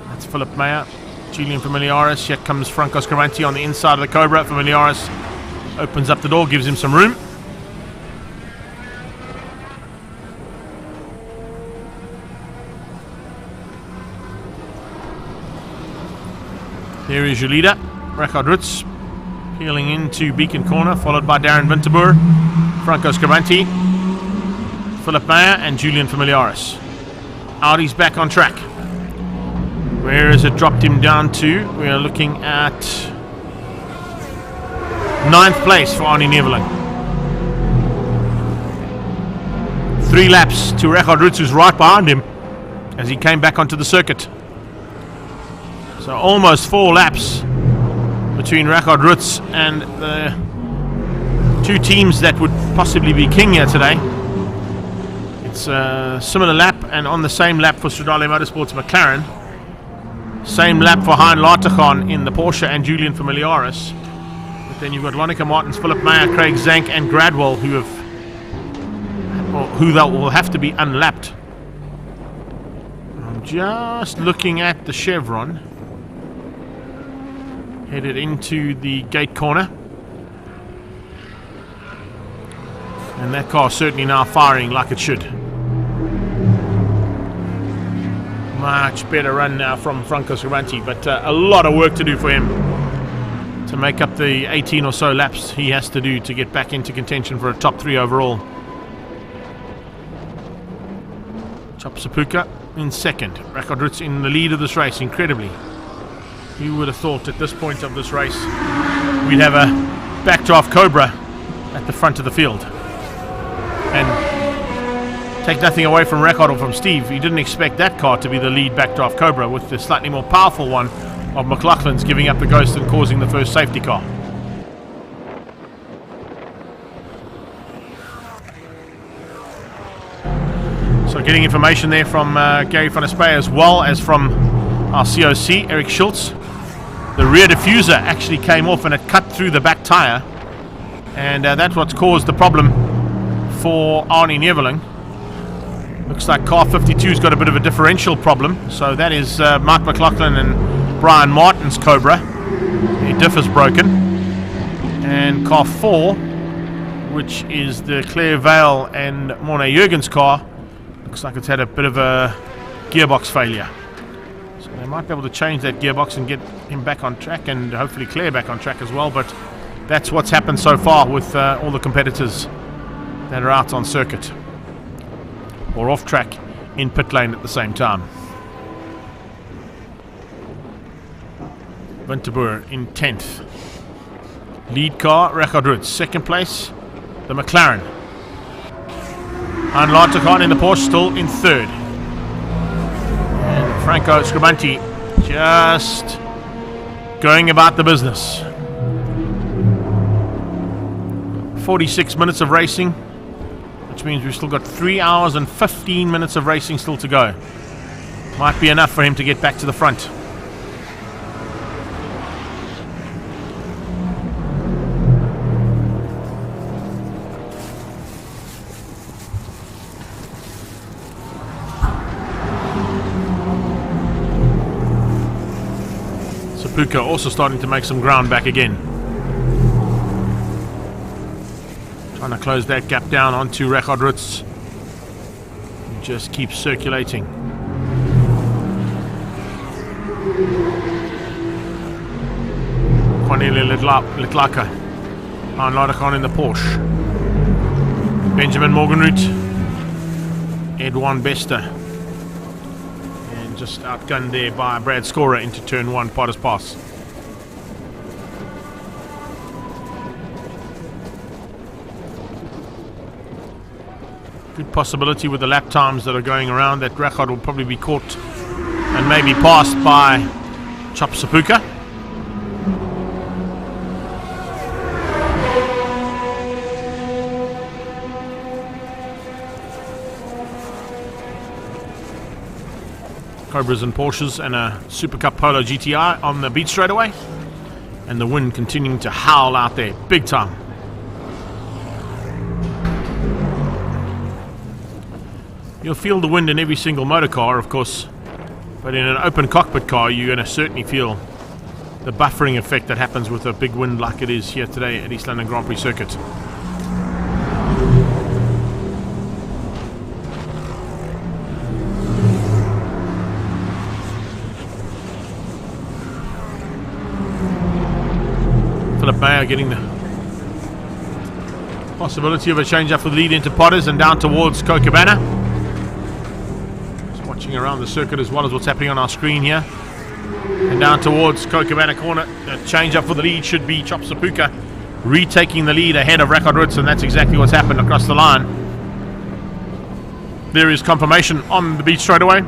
That's Philip Meyer. Julian Familiaris. Here comes Franco Scavanti on the inside of the Cobra. Familiaris opens up the door, gives him some room. There is your leader, Richard Roots, peeling into Beacon Corner, followed by Darren Winterboer, Franco Scavanti, Philip Meyer and Julian Familiaris. Audi's back on track. Where has it dropped him down to? We are looking at Ninth place for Arnie Neveling. 3 laps to Rechard Roots, who's right behind him as he came back onto the circuit. So almost 4 laps between Rechard Roots and the 2 teams that would possibly be king here today. It's a similar lap, and on the same lap for Stradale Motorsports McLaren. Same lap for Hein Lartigan in the Porsche and Julian Familiaris. But then you've got Lonica Martins, Philip Meyer, Craig Zank and Gradwell who will have to be unlapped. I'm just looking at the chevron. Headed into the gate corner. And that car certainly now firing like it should. Much better run now from Franco Scribanti, but a lot of work to do for him to make up the 18 or so laps he has to do to get back into contention for a top 3 overall. Chop Sapuka in second. Rechard Roots in the lead of this race, incredibly. Who would have thought at this point of this race we'd have a backdraft Cobra at the front of the field? And take nothing away from Rechard or from Steve, he didn't expect that car to be the lead backdraft Cobra, with the slightly more powerful one of McLaughlin's giving up the ghost and causing the first safety car. So getting information there from Gary van der Spey, as well as from our COC, Eric Schultz. The rear diffuser actually came off and it cut through the back tyre, and that's what's caused the problem for Arnie Neveling. Looks like car 52's got a bit of a differential problem, so that is Mark McLaughlin and Brian Martin's Cobra. The diff is broken. And car 4, which is the Claire Vale and Mornay Jurgen's car, looks like it's had a bit of a gearbox failure. So they might be able to change that gearbox and get him back on track, and hopefully Claire back on track as well, but that's what's happened so far with all the competitors that are out on circuit or off track in pit lane at the same time. Winterboer in 10th. Lead car, Rechard Roots. Second place, the McLaren. And Lartigan in the Porsche still in 3rd. And Franco Scribanti just going about the business. 46 minutes of racing, which means we've still got 3 hours and 15 minutes of racing still to go. Might be enough for him to get back to the front. Sapuka also starting to make some ground back again. Trying to close that gap down onto Rechard Roots. Just keeps circulating. Cornelia Litlaka. Hein Lartigan in the Porsche. Benjamin Morgenroot. Edouard Bester. And just outgunned there by Brad Scorer into turn 1, Potter's Pass. Good possibility with the lap times that are going around that Rechard will probably be caught and maybe passed by Chop Sapuka. Cobras and Porsches and a Super Cup Polo GTI on the beat straight away, and the wind continuing to howl out there big time. You'll feel the wind in every single motor car, of course, but in an open cockpit car you're going to certainly feel the buffering effect that happens with a big wind like it is here today at East London Grand Prix Circuit. Philip Mayer getting the possibility of a change up for the lead into Potters and down towards Cochabana. Just watching around the circuit as well as what's happening on our screen here. And down towards Cochabana corner, the change up for the lead should be Chop Sapuka retaking the lead ahead of Record Roots, and that's exactly what's happened across the line. There is confirmation on the beach straight away.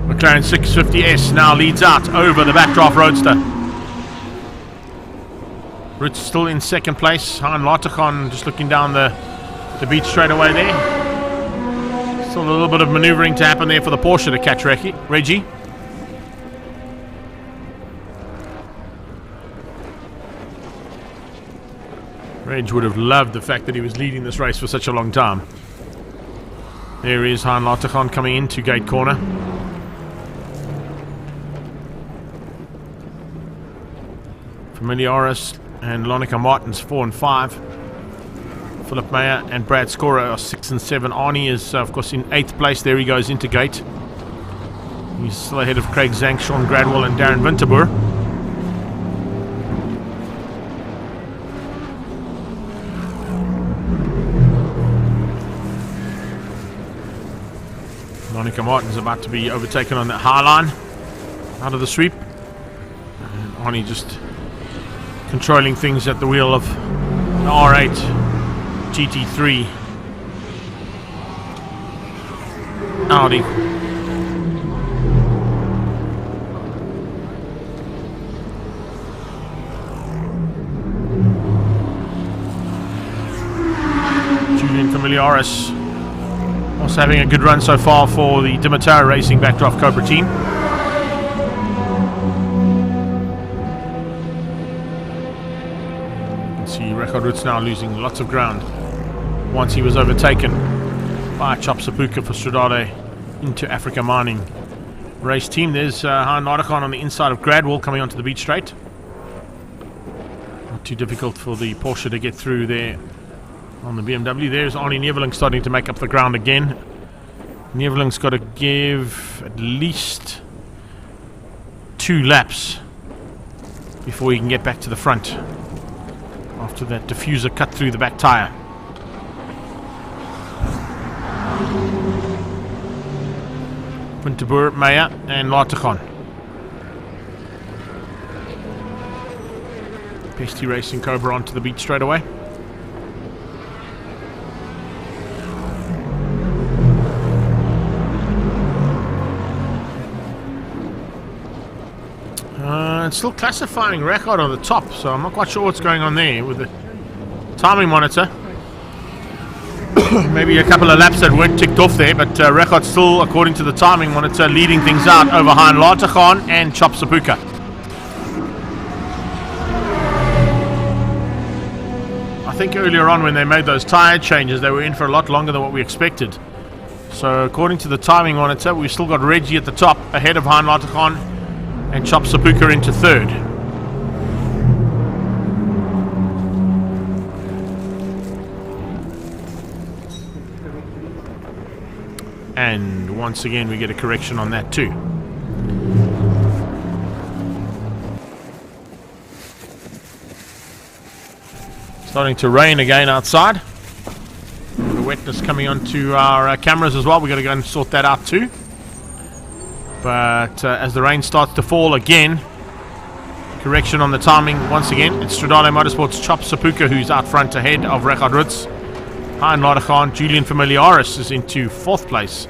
McLaren 650S now leads out over the backdraft Roadster. Roots still in second place. Han Larticon just looking down the beach straight away there. Still a little bit of manoeuvring to happen there for the Porsche to catch Reggie. Reg would have loved the fact that he was leading this race for such a long time. There is Han Larticon coming into gate corner. Familiaris and Lonica Martins 4 and 5. Philip Mayer and Brad Scorer are 6 and 7. Arnie is of course in 8th place. There he goes into gate. He's still ahead of Craig Zank, Sean Gradwell and Darren Winterboer. Lonica Martin's about to be overtaken on that high line out of the sweep. And Arnie just controlling things at the wheel of the R8 GT3 Audi. Julian Familiaris also having a good run so far for the Dimitar Racing Backdraft Cobra team. You can see Record Roots now losing lots of ground once he was overtaken by Chop Sapuka for Stradale into Africa Mining race team. There's Han Larticon on the inside of Gradwell coming onto the beach straight. Not too difficult for the Porsche to get through there on the BMW. There's Arnie Neveling starting to make up the ground again. Neveling's got to give at least 2 laps before he can get back to the front after that diffuser cut through the back tyre. Winterboer, Meyer and Larticon. Pesty Racing Cobra onto the beach straight away. It's still classifying Record on the top, so I'm not quite sure what's going on there with the timing monitor. Maybe a couple of laps that weren't ticked off there, but Record still, according to the timing monitor, leading things out over Han Larticon and Chop Sapuka. I think earlier on when they made those tyre changes, they were in for a lot longer than what we expected. So according to the timing monitor, we've still got Reggie at the top, ahead of Han Larticon and Chop Sapuka into 3rd. And once again we get a correction on that too. Starting to rain again outside. The wetness coming onto our cameras as well. We've got to go and sort that out too. But as the rain starts to fall again, correction on the timing once again. It's Stradale Motorsports' Chop Sapuka who's out front ahead of Record Roots. Han Larticon, Julian Familiaris is into 4th place.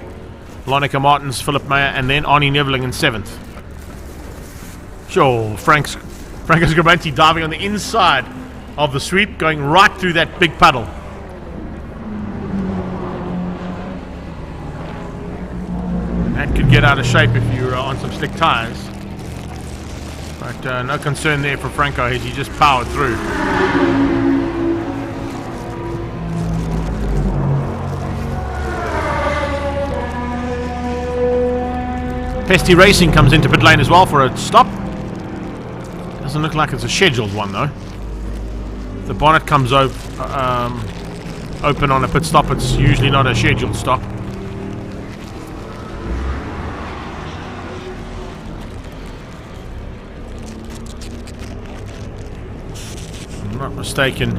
Lonica Martins, Philip Mayer, and then Arnie Neveling in 7th. Sure, Franco Sgrabanti diving on the inside of the sweep, going right through that big puddle. That could get out of shape if you're on some slick tyres. But no concern there for Franco as he just powered through. Pesty Racing comes into pit lane as well for a stop. Doesn't look like it's a scheduled one though. If the bonnet comes open on a pit stop, it's usually not a scheduled stop. Not mistaken,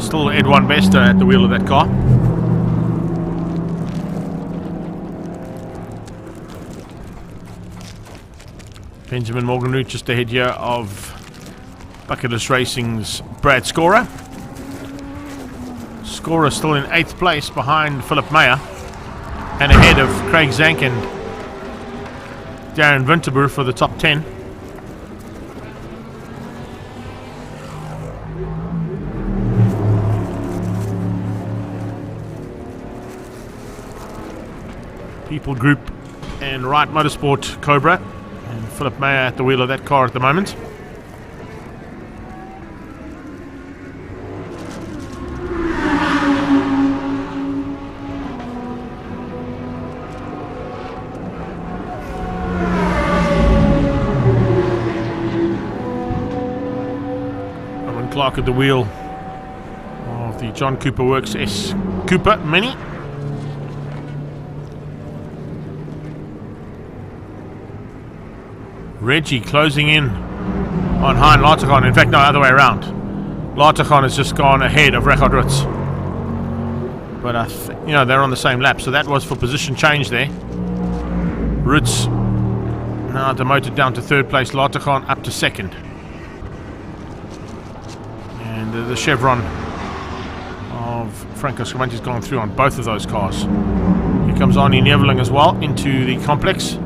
still Ed1 Bester at the wheel of that car. Benjamin Morgan just ahead here of Bucketless Racing's Brad Scorer. Scorer still in 8th place behind Philip Meyer and ahead of Craig Zank and Darren Winterboer for the top 10. People Group and Wright Motorsport Cobra, and Philip Meyer at the wheel of that car at the moment. Owen Clark at the wheel of the John Cooper Works S Cooper Mini. Reggie closing in on Hein Lartigan. In fact, no, other way around. Lartigan has just gone ahead of Rechard Ritz. But, they're on the same lap. So that was for position change there. Ritz now demoted down to 3rd place. Lartigan up to 2nd. And the chevron of Franco Scrimanti's gone through on both of those cars. Here comes Arnie Neveling as well into the complex.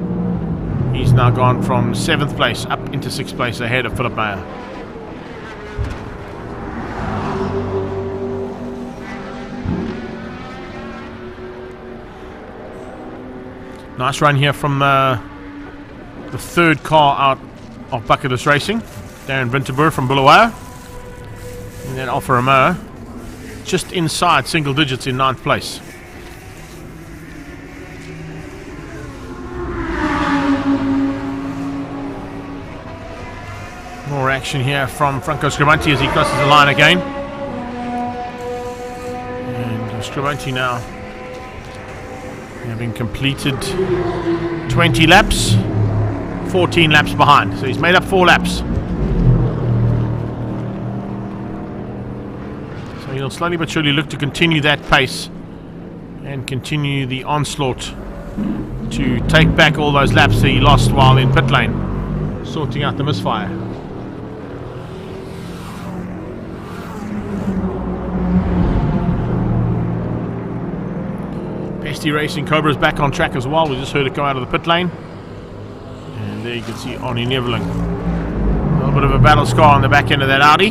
He's now gone from 7th place up into 6th place ahead of Philip Meyer. Nice run here from the 3rd car out of Bucketless Racing. Darren Winterboer from Bulawayo. And then Alfa Romeo just inside single digits in 9th place. More action here from Franco Scrimanti as he crosses the line again. And Scrimanti now having completed 20 laps, 14 laps behind. So he's made up 4 laps. So he'll slowly but surely look to continue that pace and continue the onslaught to take back all those laps that he lost while in pit lane, sorting out the misfire. Racing Cobra's back on track as well. We just heard it go out of the pit lane. And there you can see Arnie Neveling. A little bit of a battle scar on the back end of that Audi.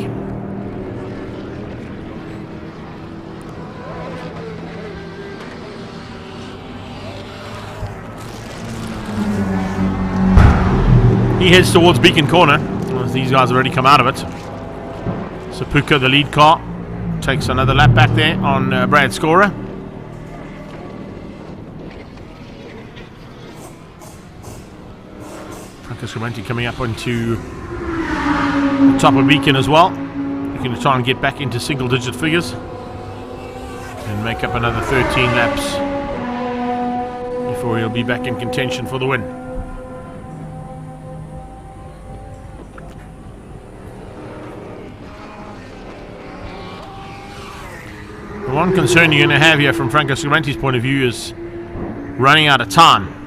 He heads towards Beacon Corner. As these guys have already come out of it. Sapuka, the lead car, takes another lap back there on Brad Scorer. Scrimanti coming up onto the top of Beacon as well, looking to try and get back into single digit figures and make up another 13 laps before he'll be back in contention for the win. The one concern you're going to have here from Franco Scrimanti's point of view is running out of time.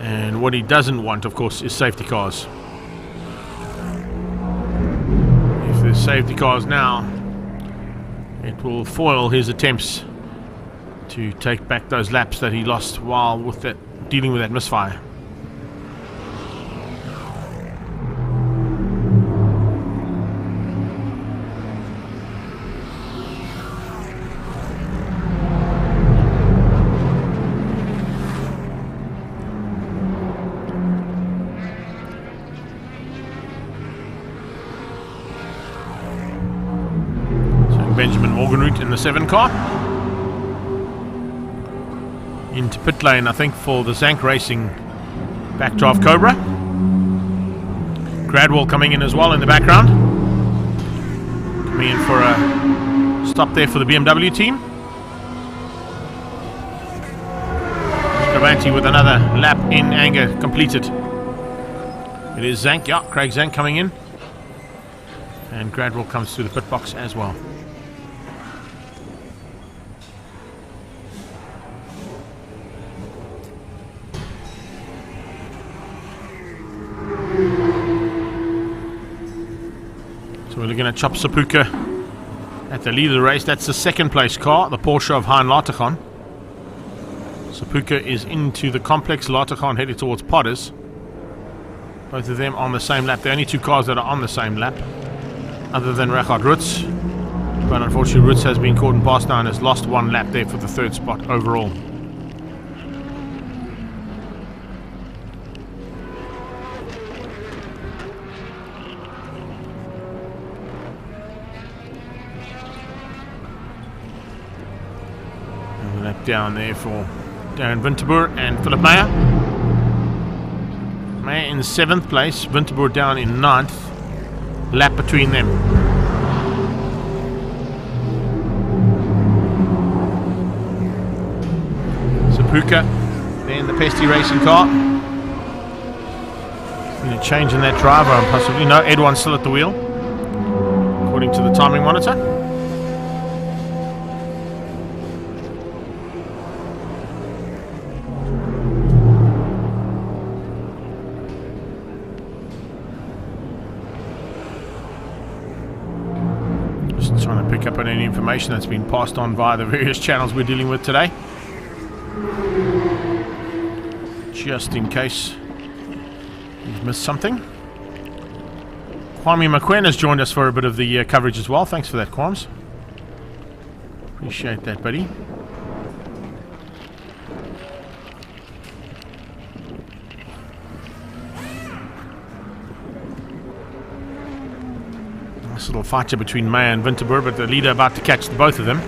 And what he doesn't want, of course, is safety cars. If there's safety cars now, it will foil his attempts to take back those laps that he lost while with that, dealing with that misfire. Benjamin Morganroot in the 7 car. Into pit lane, I think, for the Zank Racing Backdraft Cobra. Gradwell coming in as well in the background. Coming in for a stop there for the BMW team. Scrimanti with another lap in anger completed. It is Zank, yeah, Craig Zank coming in. And Gradwell comes through the pit box as well. So we're looking at Chop Sapuka at the lead of the race. That's the second place car, the Porsche of Hein Latergan. Sapuka is into the complex. Latergan headed towards Potters. Both of them on the same lap. The only two cars that are on the same lap, other than Richard Rutz. But unfortunately, Rutz has been caught and passed now and has lost one lap there for the third spot overall. And a lap down there for Darren Winterboer and Philip Meyer. Meyer in 7th place, Winterboer down in 9th. Lap between them. Sapuka, then the Pesty racing car. Been a change in that driver, possibly. No, Edwin's still at the wheel, according to the timing monitor. Just trying to pick up on any information that's been passed on via the various channels we're dealing with today, just in case you've missed something. Kwame McQueen has joined us for a bit of the coverage as well. Thanks for that, Quams. Appreciate that, buddy. Nice little fight between Meyer and Winterboer, but the leader about to catch the both of them.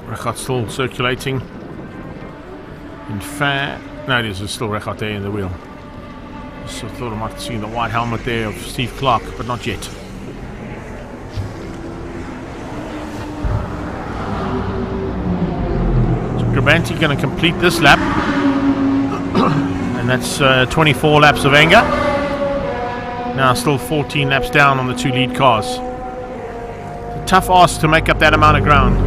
Regat still circulating. In fact, no, there's still Regat there in the wheel. So I thought I might have seen the white helmet there of Steve Clark, but not yet. So Grabanti going to complete this lap. And that's 24 laps of anger. Now still 14 laps down on the two lead cars. It's a tough ask to make up that amount of ground.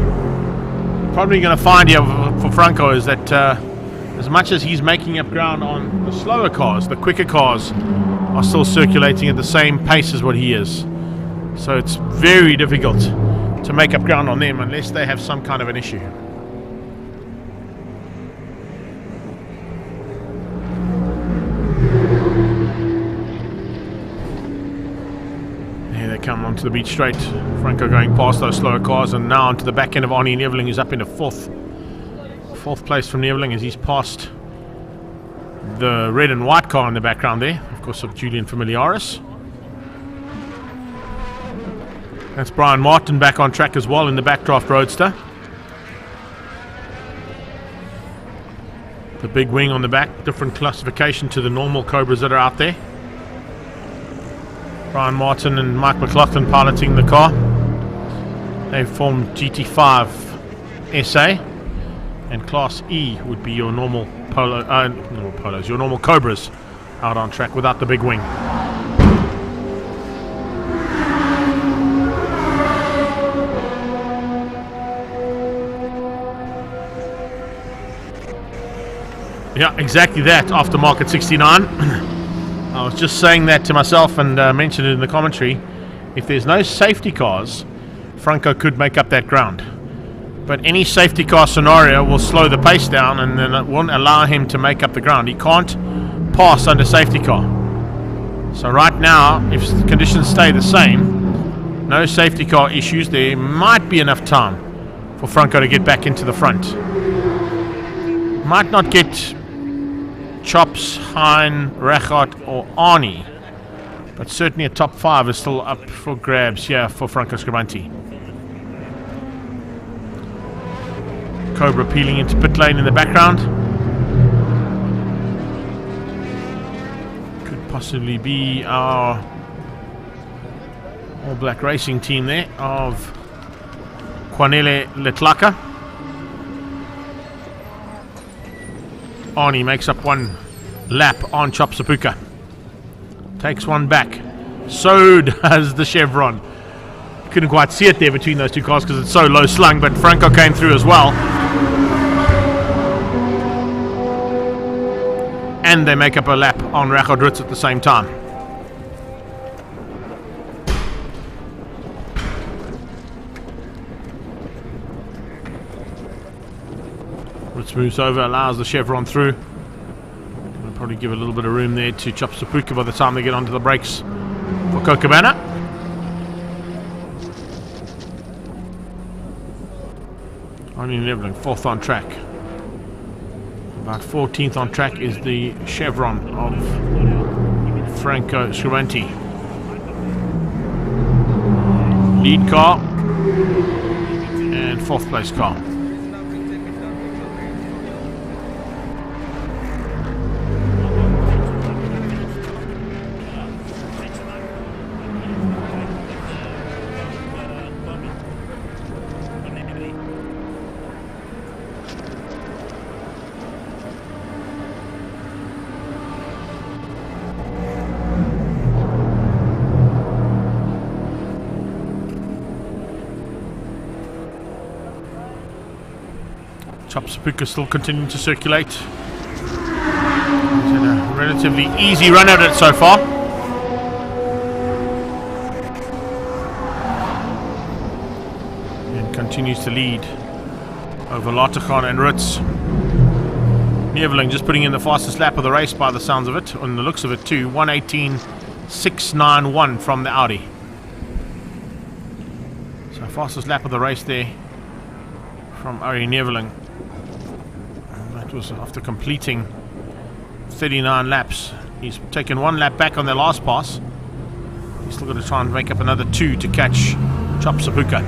Probably going to find here for Franco is that as much as he's making up ground on the slower cars, the quicker cars are still circulating at the same pace as what he is. So it's very difficult to make up ground on them unless they have some kind of an issue. Come onto the beach straight. Franco going past those slower cars and now onto the back end of Arnie Neveling, who's up into fourth place from Neveling as he's passed the red and white car in the background there, of course, of Julian Familiaris. That's Brian Martin back on track as well in the Backdraft Roadster. The big wing on the back, different classification to the normal Cobras that are out there. Brian Martin and Mike McLaughlin piloting the car. They formed GT5 SA, and Class E would be your normal polos, your normal Cobras out on track without the big wing. Yeah, exactly that. Aftermarket 69. I was just saying that to myself and mentioned it in the commentary. If there's no safety cars, Franco could make up that ground. But any safety car scenario will slow the pace down and then it won't allow him to make up the ground. He can't pass under safety car. So right now, if conditions stay the same, no safety car issues, there might be enough time for Franco to get back into the front. Might not get Chops, Hein, Regat or Arnie, but certainly a top 5 is still up for grabs here for Franco Scribanti. Cobra peeling into pit lane in the background. Could possibly be our All Black Racing team there of Kwanele Letlaka. Arnie makes up one lap on Chop Sapuka. Takes one back. So does the Chevron. Couldn't quite see it there between those two cars because it's so low slung, but Franco came through as well. and they make up a lap on Rachel Ritz at the same time. Ritz moves over, allows the chevron through. Will probably give a little bit of room there to Chop Sapuka by the time they get onto the brakes for Kokobana. Only leveling, 4th on track. About 14th on track is the chevron of Franco Scrivanti. Lead car and 4th place car. Chop Sapuka still continuing to circulate. He's had a relatively easy run at it so far. And continues to lead over Lateghan and Ritz. Neveling just putting in the fastest lap of the race by the sounds of it, on the looks of it too. 1:18.691 from the Audi. So fastest lap of the race there from Ari Neveling. Was after completing 39 laps. He's taken 1 lap back on their last pass. He's still got to try and make up another 2 to catch Chop Sapuka.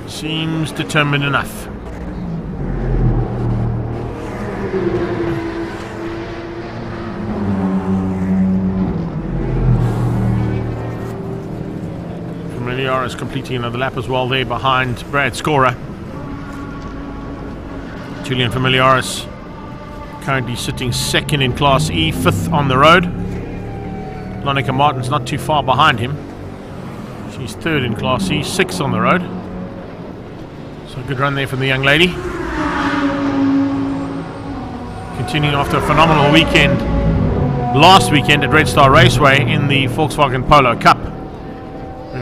Seems determined enough. Is completing another lap as well there behind Brad Scorer. Julian Familiaris currently sitting 2nd in Class E, 5th on the road. Lonica Martin's not too far behind him. She's 3rd in Class E, 6th on the road. So good run there from the young lady. Continuing after a phenomenal weekend last weekend at Red Star Raceway in the Volkswagen Polo Cup.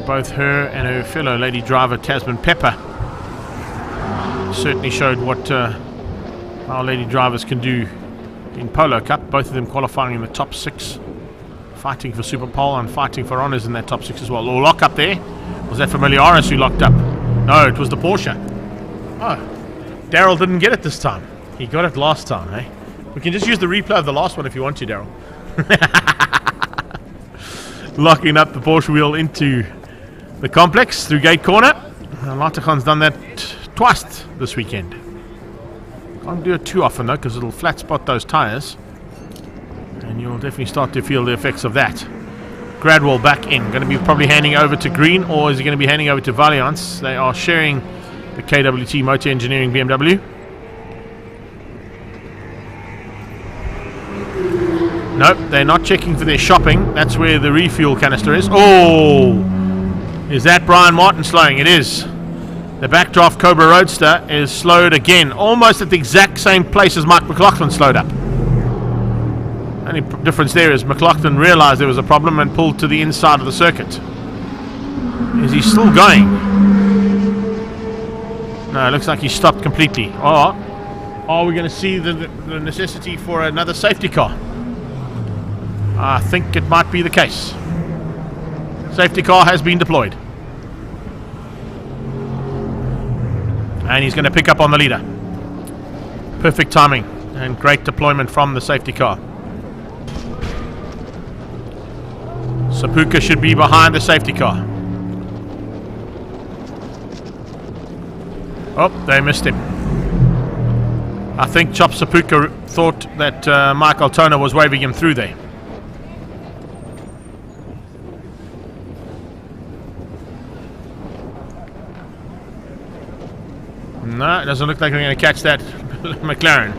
Both her and her fellow lady driver Tasman Pepper certainly showed what our lady drivers can do in Polo Cup. Both of them qualifying in the top 6, fighting for Super Pole and fighting for honours in that top 6 as well. Or lock up there. Was that Familiaris who locked up? No, it was the Porsche. Oh, Daryl didn't get it this time. He got it last time, eh? We can just use the replay of the last one if you want to, Daryl. Locking up the Porsche wheel into the complex through gate corner. Lateghan's done that twice this weekend. Can't do it too often though, because it'll flat spot those tyres, and you'll definitely start to feel the effects of that. Gradwell back in, going to be probably handing over to Green, or is he going to be handing over to Valiance? They are sharing the KWT Motor Engineering BMW. Nope, they're not checking for their shopping. That's where the refuel canister is. Oh! Is that Brian Martin slowing? It is. The backdraft Cobra Roadster is slowed again, almost at the exact same place as Mike McLaughlin slowed up. Only difference there is McLaughlin realized there was a problem and pulled to the inside of the circuit. Is he still going? No, it looks like he stopped completely. Oh, are we going to see the necessity for another safety car? I think it might be the case. Safety car has been deployed. And he's going to pick up on the leader. Perfect timing and great deployment from the safety car. Sapuka should be behind the safety car. Oh, they missed him. I think Chop Sapuka thought that Michael Toner was waving him through there. No, it doesn't look like we're going to catch that McLaren.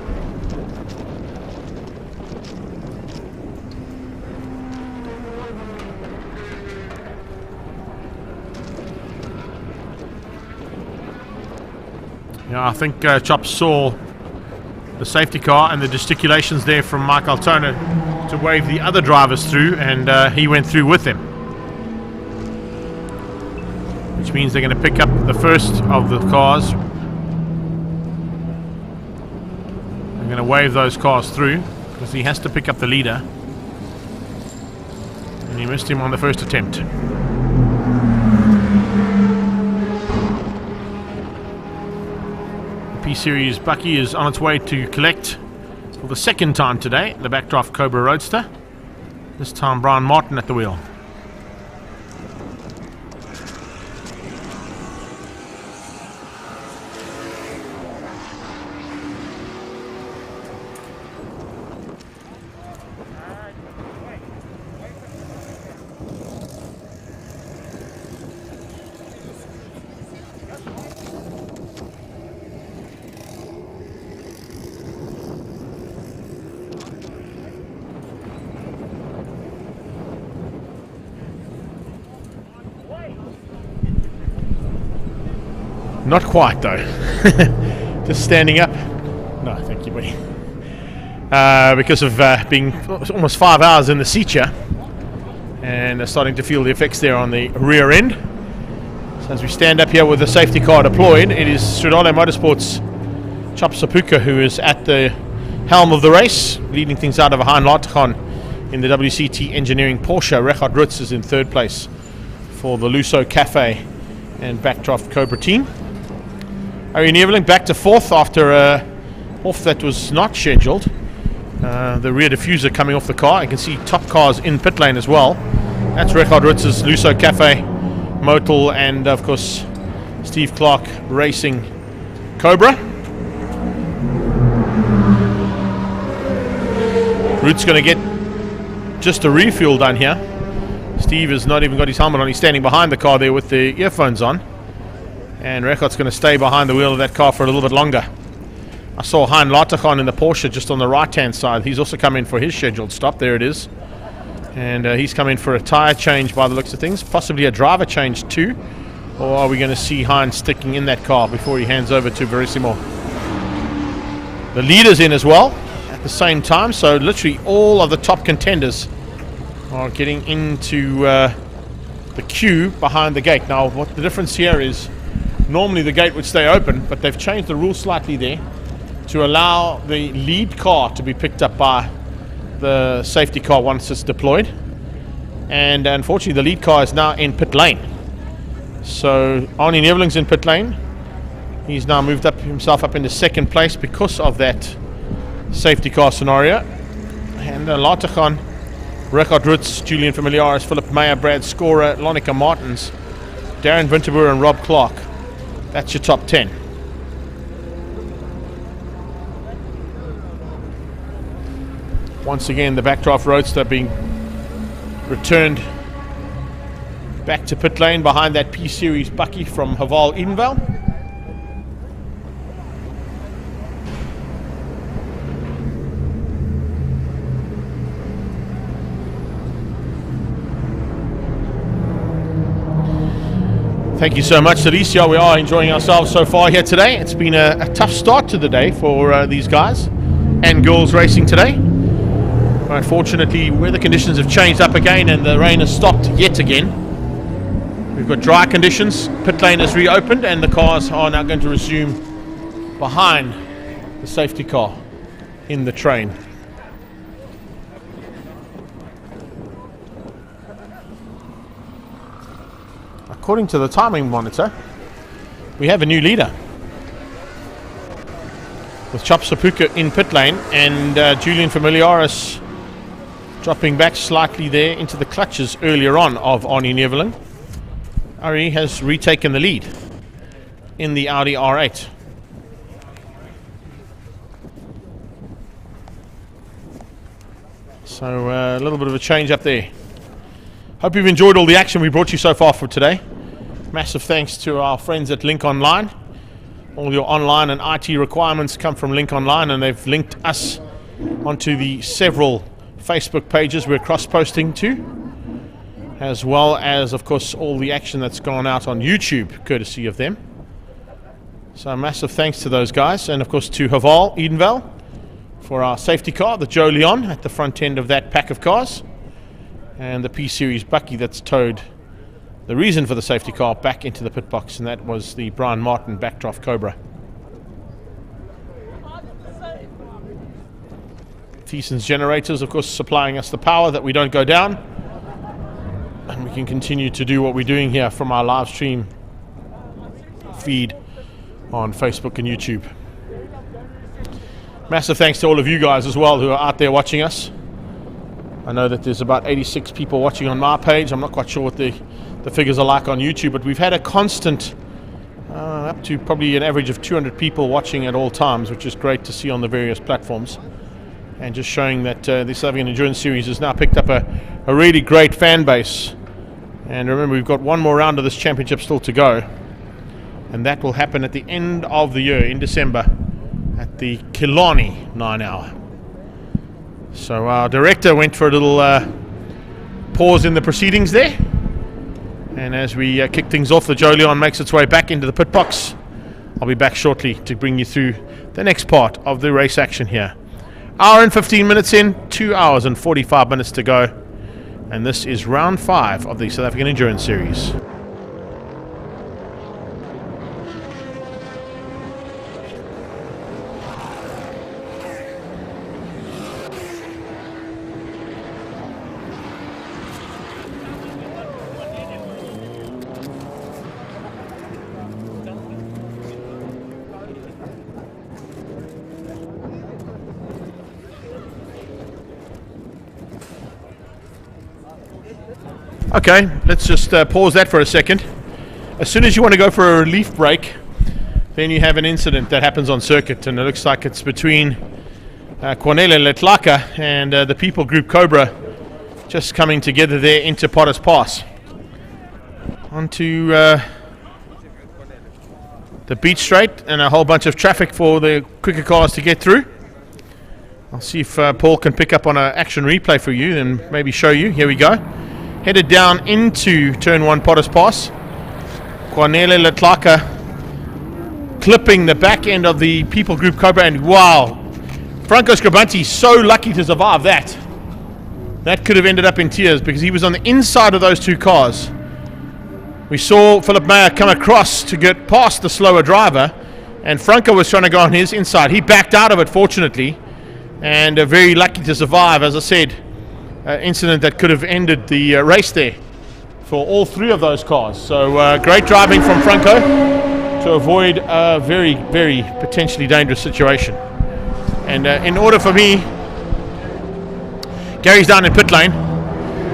Yeah, I think Chops saw the safety car and the gesticulations there from Mike Altona to wave the other drivers through, and he went through with them. Which means they're going to pick up the first of the cars. They're going to wave those cars through because he has to pick up the leader. And he missed him on the first attempt. The P-Series Bucky is on its way to collect for the second time today the backdraft Cobra Roadster. This time Brian Martin at the wheel. Not quite though. Just standing up. No, thank you, buddy. Because of being almost 5 hours in the seat here, and starting to feel the effects there on the rear end. So as we stand up here with the safety car deployed, it is Stradale Motorsports' Chop Sapuka who is at the helm of the race, leading things out of Hein Latergan in the WCT Engineering Porsche. Richard Rutz is in third place for the Luso Cafe and Backdraft Cobra team. Ari Neveling back to fourth after off that was not scheduled. The rear diffuser coming off the car. You can see top cars in pit lane as well. That's Richard Rutz's Luso Cafe, Motul, and of course Steve Clark Racing Cobra. Rutz going to get just a refuel done here. Steve has not even got his helmet on. He's standing behind the car there with the earphones on. And Rechod's going to stay behind the wheel of that car for a little bit longer. I saw Hein Latergan in the Porsche just on the right-hand side. He's also come in for his scheduled stop. There it is. And he's come in for a tyre change by the looks of things. Possibly a driver change too. Or are we going to see Hein sticking in that car before he hands over to Verissimo? The leader's in as well at the same time. So literally all of the top contenders are getting into the queue behind the gate. Now what the difference here is, normally the gate would stay open, but they've changed the rule slightly there to allow the lead car to be picked up by the safety car once it's deployed. And unfortunately the lead car is now in pit lane. So Arnie Neveling's in pit lane. He's now moved up himself up into second place because of that safety car scenario. And Latergan, Richard Rutz, Julian Familiaris, Philip Meyer, Brad Scorer, Lonica Martins, Darren Winterboer and Rob Clark. That's your top 10. Once again, the backdraft Roadster being returned back to pit lane behind that P-Series Bucky from Haval Edenvale. Thank you so much, Alicia. We are enjoying ourselves so far here today. It's been a tough start to the day for these guys and girls racing today. But unfortunately, weather conditions have changed up again and the rain has stopped yet again. We've got dry conditions, pit lane has reopened, and the cars are now going to resume behind the safety car in the train. According to the timing monitor, we have a new leader with Chop Sapuka in pit lane and Julian Familiaris dropping back slightly there into the clutches earlier on of Arnie Neveling. Ari has retaken the lead in the Audi R8. So a little bit of a change up there. Hope you've enjoyed all the action we brought you so far for today. Massive thanks to our friends at Link Online. All your online and IT requirements come from Link Online, and they've linked us onto the several Facebook pages we're cross-posting to, as well as, of course, all the action that's gone out on YouTube, courtesy of them. So massive thanks to those guys, and of course to Edenvale for our safety car, the Joe Leon at the front end of that pack of cars, and the P-Series Bucky that's towed the reason for the safety car back into the pit box, and that was the Brian Martin Backdraft Cobra. Thiessen's generators, of course, supplying us the power that we don't go down, and we can continue to do what we're doing here from our live stream feed on Facebook and YouTube. Massive thanks to all of you guys as well who are out there watching us. I know that there's about 86 people watching on my page. I'm not quite sure what the figures are like on YouTube, but we've had a constant up to probably an average of 200 people watching at all times, which is great to see on the various platforms, and just showing that the South African Endurance Series has now picked up a really great fan base. And remember, we've got one more round of this championship still to go, and that will happen at the end of the year in December at the Killarney 9 hour. So our director went for a little pause in the proceedings there, and as we kick things off, the Joe Leon makes its way back into the pit box. I'll be back shortly to bring you through the next part of the race action here. Hour and 15 minutes in, 2 hours and 45 minutes to go, and this is round 5 of the South African Endurance Series. Okay, let's just pause that for a second. As soon as you want to go for a relief break, then you have an incident that happens on circuit, and it looks like it's between Cornelia Letlaka and the People Group Cobra just coming together there into Potter's Pass. Onto the beach straight, and a whole bunch of traffic for the quicker cars to get through. I'll see if Paul can pick up on an action replay for you and maybe show you. Here we go. Headed down into turn 1 Potter's Pass. Cornelia Letlaka clipping the back end of the People Group Cobra, and wow, Franco Scribanti so lucky to survive that. That could have ended up in tears because he was on the inside of those two cars. We saw Philip Meyer come across to get past the slower driver, and Franco was trying to go on his inside. He backed out of it, fortunately, and very lucky to survive. As I said, incident that could have ended the race there for all three of those cars. So great driving from Franco to avoid a very, very potentially dangerous situation. And in order for me, Gary's down in pit lane,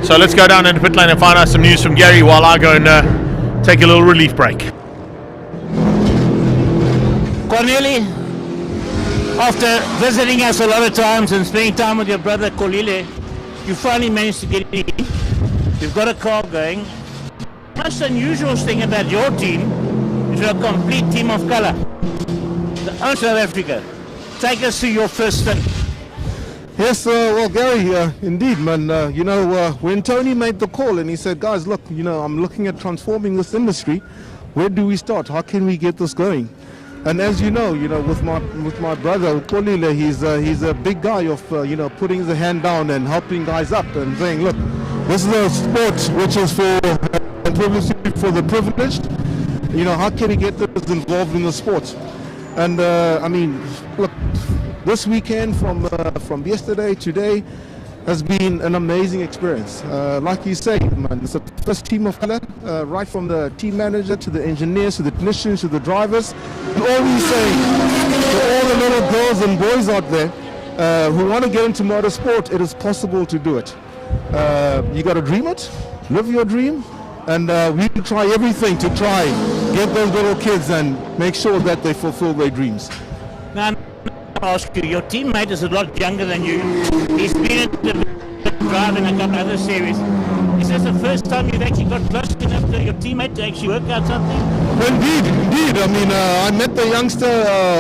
so let's go down into pit lane and find out some news from Gary while I go and take a little relief break. Cornelia, after visiting us a lot of times and spending time with your brother Kolile, you finally managed to get in. You've got a car going. The most unusual thing about your team is you're a complete team of color. The whole South Africa. Take us through your first stint. Yes, well, Gary, indeed, man. When Tony made the call and he said, guys, look, I'm looking at transforming this industry. Where do we start? How can we get this going? And as you know, with my brother Kolile, he's a big guy of putting the hand down and helping guys up and saying, look, this is a sport which is for the privileged. How can we get this involved in the sport? And look, this weekend from yesterday today has been an amazing experience. Like you say, man, it's a first team of color, right from the team manager to the engineers to the technicians to the drivers. And all we say to all the little girls and boys out there who want to get into motorsport, it is possible to do it. You got to dream it, live your dream, and we try everything to try get those little kids and make sure that they fulfill their dreams. Now, I'll ask you, your teammate is a lot younger than you. He's been at the drive in a couple other series. Is this the first time you've actually got close enough to your teammate to actually work out something? Indeed. I met the youngster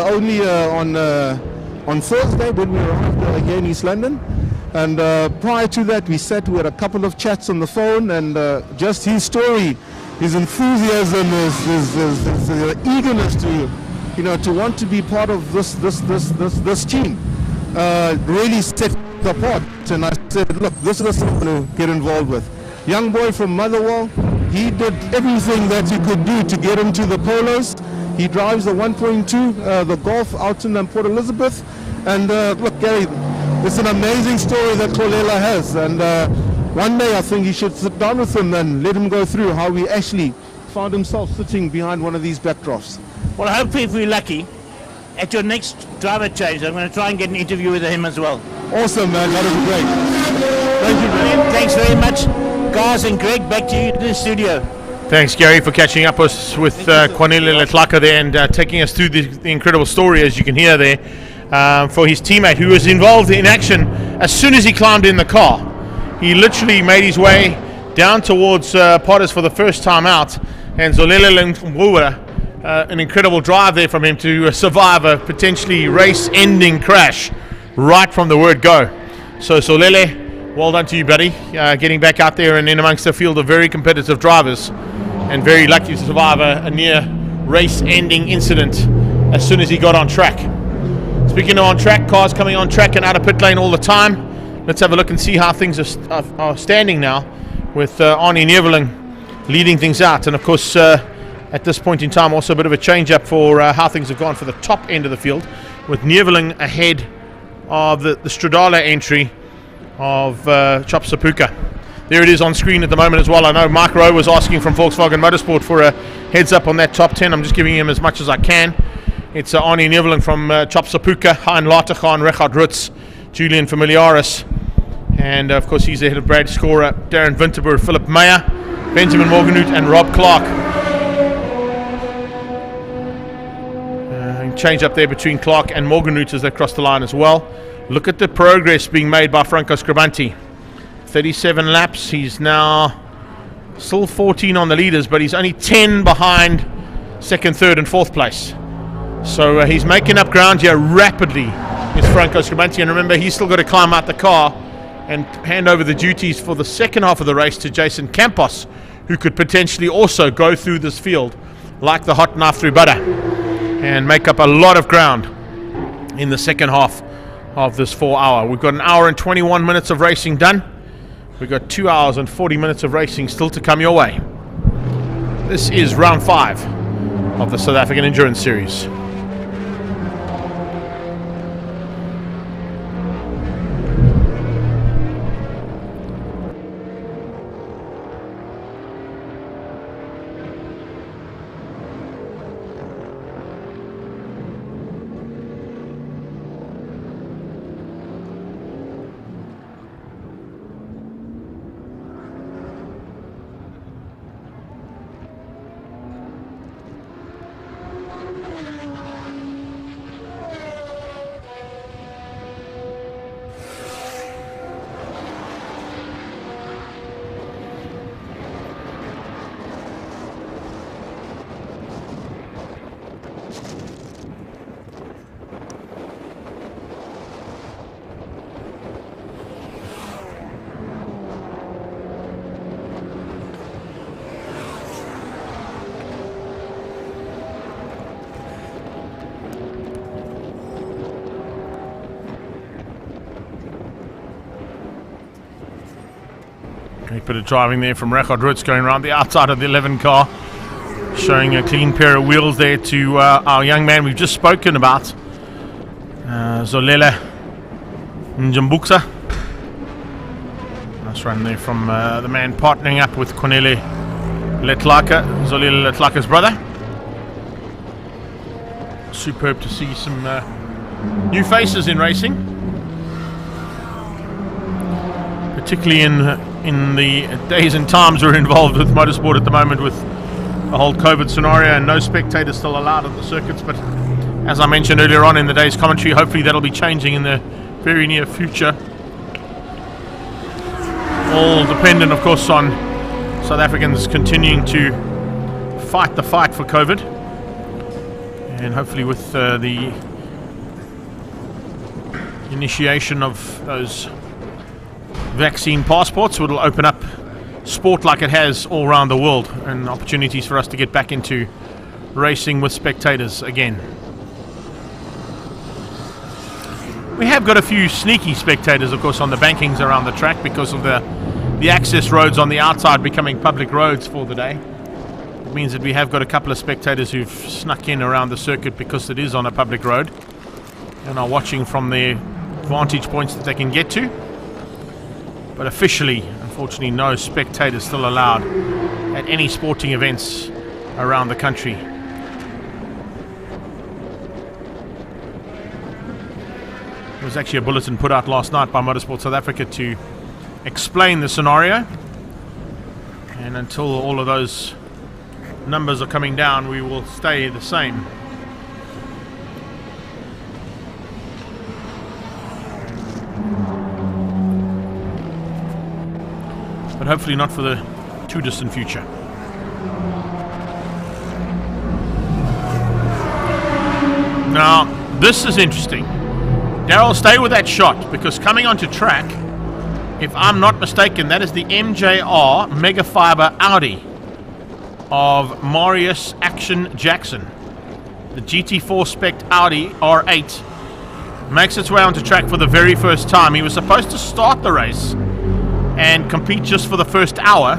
only on Thursday when we arrived here in East London. And prior to that, we had a couple of chats on the phone, and just his story, his enthusiasm, his eagerness to want to be part of this team really set apart. And I said, look, this is what I'm going to get involved with. Young boy from Motherwell, he did everything that he could do to get into the polos. He drives the 1.2, the Golf out in Port Elizabeth. And look, Gary, it's an amazing story that Kolela has. And one day I think you should sit down with him and let him go through how he actually found himself sitting behind one of these backdrops. Well, hopefully, if we're lucky, at your next driver change, I'm going to try and get an interview with him as well. Awesome, man. That would be great. Thank you, brilliant. Thanks very much. Guys and Greg, back to you to the studio. Thanks, Gary, for catching up with Cornelia Letlaka there and taking us through the incredible story, as you can hear there, for his teammate who was involved in action as soon as he climbed in the car. He literally made his way down towards Potters for the first time out, and Zolele Lengwuwa, an incredible drive there from him to survive a potentially race-ending crash right from the word go. So Zolele, well done to you, buddy, getting back out there and in amongst a field of very competitive drivers, and very lucky to survive a near race-ending incident as soon as he got on track. Speaking of on track, cars coming on track and out of pit lane all the time. Let's have a look and see how things are standing now, with Arnie Neveling leading things out. And of course, at this point in time, also a bit of a change-up for how things have gone for the top end of the field, with Neveling ahead of the Stradala entry of Chop Sapuka. There it is on screen at the moment as well. I know Mike Rowe was asking from Volkswagen Motorsport for a heads-up on that top 10. I'm just giving him as much as I can. It's Arnie Neveling from Chop Sapuka, Hein Latergaan, Richard Rutz, Julian Familiaris, and of course he's ahead of Brad Scorer, Darren Winterberg, Philip Meyer, Benjamin Morganhout and Rob Clark. Change up there between Clark and Morganhout as they cross the line as well. Look at the progress being made by Franco Scribanti. 37 laps, he's now still 14 on the leaders, but he's only 10 behind second, third and fourth place. So he's making up ground here rapidly, is Franco Scribanti, and remember, he's still got to climb out the car and hand over the duties for the second half of the race to Jason Campos, who could potentially also go through this field like the hot knife through butter and make up a lot of ground in the second half of this 4 hour. We've got an hour and 21 minutes of racing done. We've got 2 hours and 40 minutes of racing still to come your way. This is round 5 of the South African Endurance Series. Great bit of driving there from Richard Rutz going around the outside of the 11 car, showing a clean pair of wheels there to our young man we've just spoken about, Zolele Njambuksa. Nice run there from the man partnering up with Cornelia Letlaka, Zolele Letlaka's brother. Superb to see some new faces in racing, particularly in the days and times we're involved with motorsport at the moment, with the whole COVID scenario and no spectators still allowed at the circuits. But as I mentioned earlier on in the day's commentary, hopefully that'll be changing in the very near future. All dependent, of course, on South Africans continuing to fight the fight for COVID, and hopefully with the initiation of those vaccine passports, it'll open up sport like it has all around the world, and opportunities for us to get back into racing with spectators again. We have got a few sneaky spectators, of course, on the bankings around the track because of the access roads on the outside becoming public roads for the day. It means that we have got a couple of spectators who've snuck in around the circuit because it is on a public road and are watching from their vantage points that they can get to. But officially, unfortunately, no spectators still allowed at any sporting events around the country. There was actually a bulletin put out last night by Motorsport South Africa to explain the scenario, and until all of those numbers are coming down, we will stay the same. But hopefully not for the too distant future. Now, this is interesting. Daryl, stay with that shot, because coming onto track, if I'm not mistaken, that is the MJR Mega Fiber Audi of Marius Action Jackson. The GT4 spec Audi R8 makes its way onto track for the very first time. He was supposed to start the race and compete just for the first hour,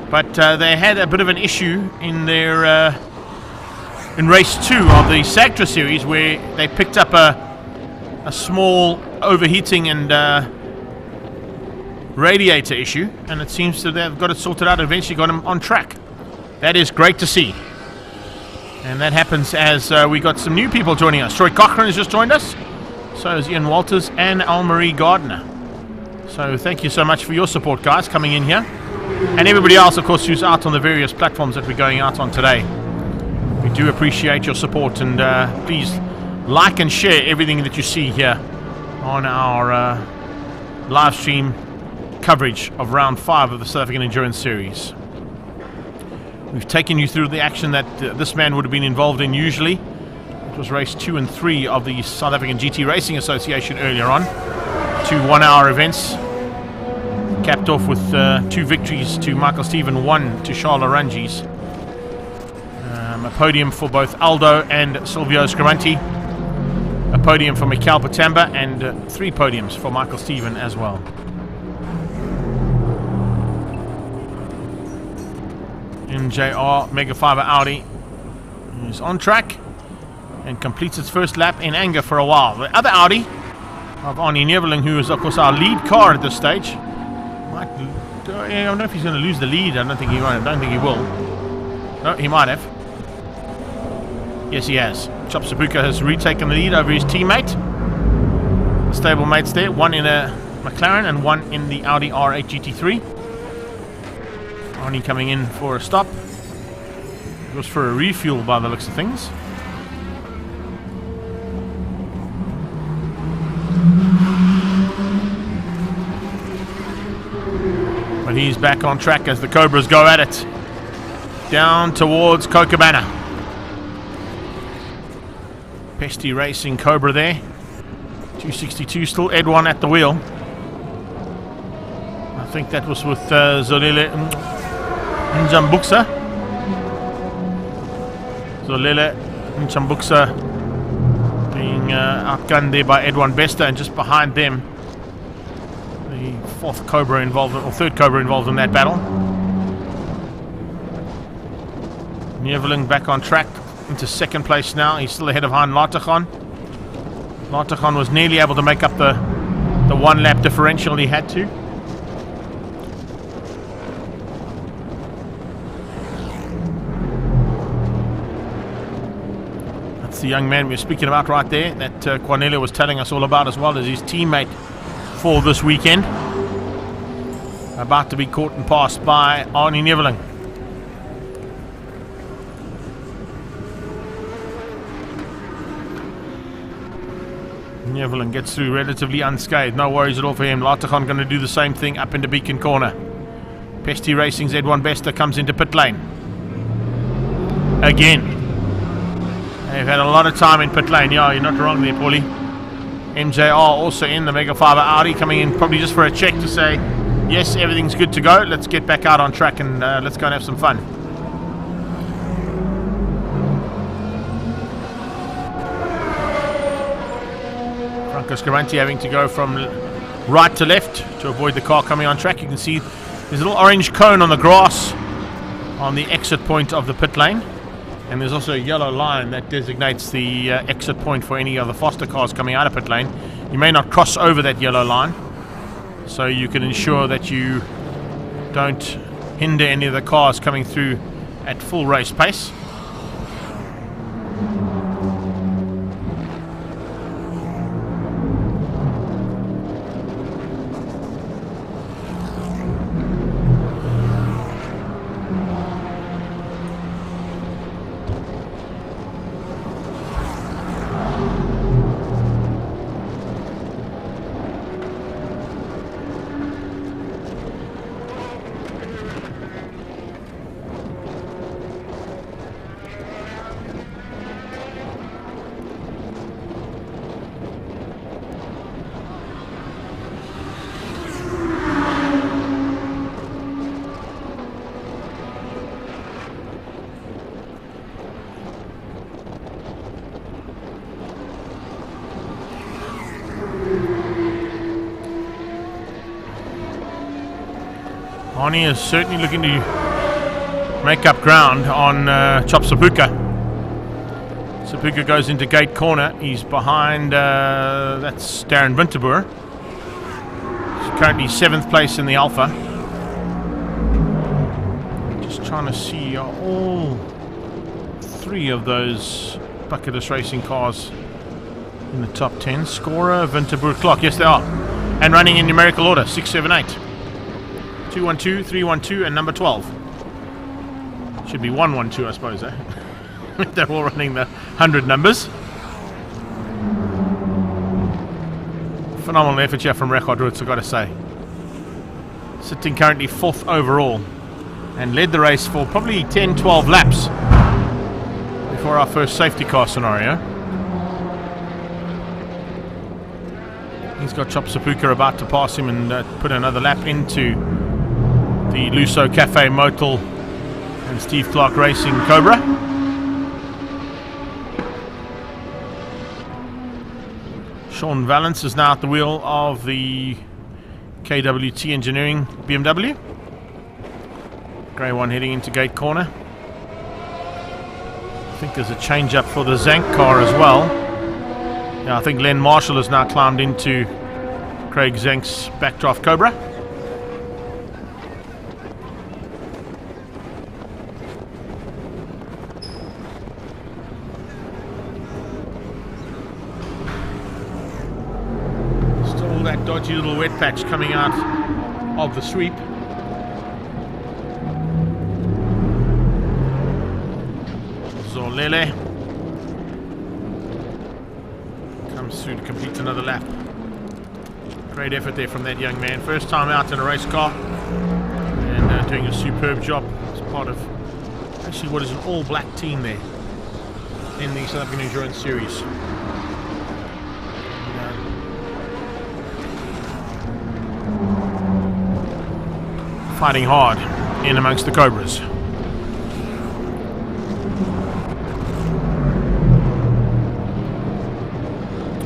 but they had a bit of an issue in their in race 2 of the Sagtra series, where they picked up a small overheating and radiator issue, and it seems that they've got it sorted out and eventually got him on track. That is great to see, and that happens as we got some new people joining us. Troy Cochran has just joined us, so is Ian Walters and Anne-Marie Gardner. So thank you so much for your support, guys, coming in here, and everybody else, of course, who's out on the various platforms that we're going out on today. We do appreciate your support, and please like and share everything that you see here on our live stream coverage of round 5 of the South African Endurance Series. We've taken you through the action that this man would have been involved in usually. It was race 2 and 3 of the South African GT Racing Association earlier on. 2 1-hour events, capped off with 2 victories to Michael Stephen, 1 to Charles Oranges. A podium for both Aldo and Silvio Scrivanti. A podium for Mikael Patamba, and 3 podiums for Michael Stephen as well. MJR Mega Fiber Audi is on track and completes its first lap in anger for a while. The other Audi of Arnie Neveling, who is of course our lead car at this stage, I don't know if he's going to lose the lead. I don't think he won't. I don't think he will. No, he might have. Yes, he has. Chop Sabuka has retaken the lead over his teammate. The stable mates there, 1 in a McLaren and 1 in the Audi R8 GT3. Arnie coming in for a stop. It was for a refuel by the looks of things. But he's back on track as the Cobras go at it. Down towards Cochabana. Pesty Racing Cobra there. 262 still, Edwan at the wheel. I think that was with Zolele Njambuksa. Zolele Njambuksa being outgunned there by Edwan Bester, and just behind them the 4th Cobra involved, or 3rd Cobra involved in that battle. Neveling back on track into 2nd place now. He's still ahead of Hein Lartigan. Lartigan was nearly able to make up the 1 lap differential he had to. That's the young man we were speaking about right there, that Cornelia was telling us all about, as well as his teammate for this weekend. About to be caught and passed by Arnie Neveling. Neveling gets through relatively unscathed. No worries at all for him. Lartigan going to do the same thing up into Beacon Corner. Pesty Racing's Edwan Bester comes into pit lane. Again. They've had a lot of time in pit lane. Yeah, you're not wrong there, Paulie. MJR also in the Mega Fiber Audi, coming in probably just for a check to say, yes, everything's good to go. Let's get back out on track and let's go and have some fun. Chris Garanti having to go from right to left to avoid the car coming on track. You can see there's a little orange cone on the grass on the exit point of the pit lane, and there's also a yellow line that designates the exit point for any of the Foster cars coming out of pit lane. You may not cross over that yellow line, so you can ensure that you don't hinder any of the cars coming through at full race pace. Arnie is certainly looking to make up ground on Chop Sapuka. Sapuka goes into gate corner. He's behind, that's Darren Winterboer. He's currently 7th place in the Alpha. Just trying to see, are all 3 of those Bucketless Racing cars in the top 10? Scorer, Winterboer, Clark, yes they are. And running in numerical order, 6, 7, 8. 212, 312, and number 12. Should be 112, I suppose, eh? They're all running the 100 numbers. Phenomenal effort here from Record Roots, I've got to say. Sitting currently 4th overall and led the race for probably 10, 12 laps before our first safety car scenario. He's got Chop Sapuka about to pass him and put another lap into the Luso Cafe Motul and Steve Clark Racing Cobra. Sean Valance is now at the wheel of the KWT Engineering BMW. Grey one heading into gate corner. I think there's a change up for the Zank car as well. Yeah, I think Len Marshall has now climbed into Craig Zank's backdraft Cobra. That dodgy little wet patch coming out of the sweep. Zolele comes through to complete another lap. Great effort there from that young man. First time out in a race car and doing a superb job as part of actually what is an all-black team there in the South African Endurance Series. Fighting hard in amongst the Cobras.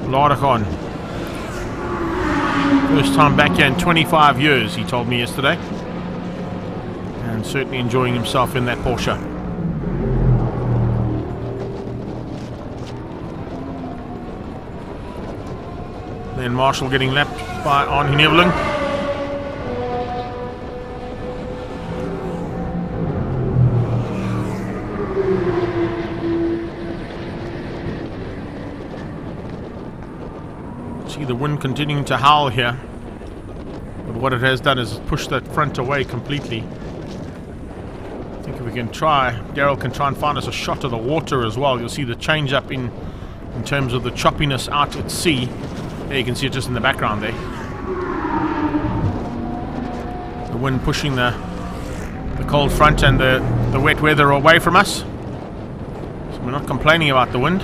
Lardacon. First time back here in 25 years, he told me yesterday. And certainly enjoying himself in that Porsche. Then Marshall getting lapped by Arnie Neveling. The wind continuing to howl here, but what it has done is push that front away completely. I think if we can try, Daryl can try and find us a shot of the water as well. You'll see the change up in terms of the choppiness out at sea. There you can see it just in the background there. The wind pushing the cold front and the wet weather away from us. So we're not complaining about the wind.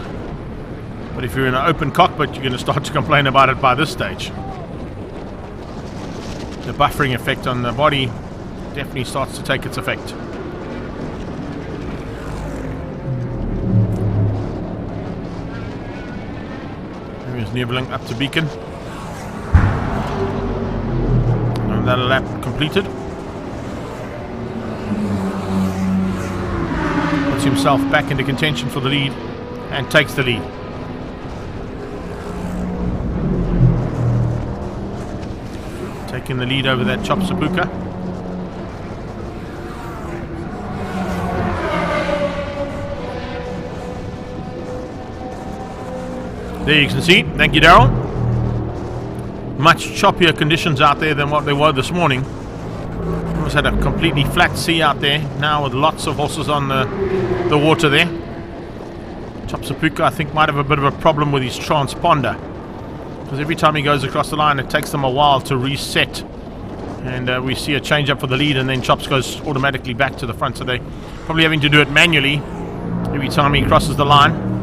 But if you're in an open cockpit, you're going to start to complain about it by this stage. The buffering effect on the body definitely starts to take its effect. There is Neveling up to Beacon. Another lap completed. Puts himself back into contention for the lead and takes the lead. Taking the lead over that Chop Sapuka. There you can see, thank you Daryl, much choppier conditions out there than what they were this morning. Almost had a completely flat sea out there, now with lots of horses on the water there. Chop Sapuka I think might have a bit of a problem with his transponder, because every time he goes across the line it takes them a while to reset, and we see a change up for the lead and then Chops goes automatically back to the front, so they probably having to do it manually every time he crosses the line.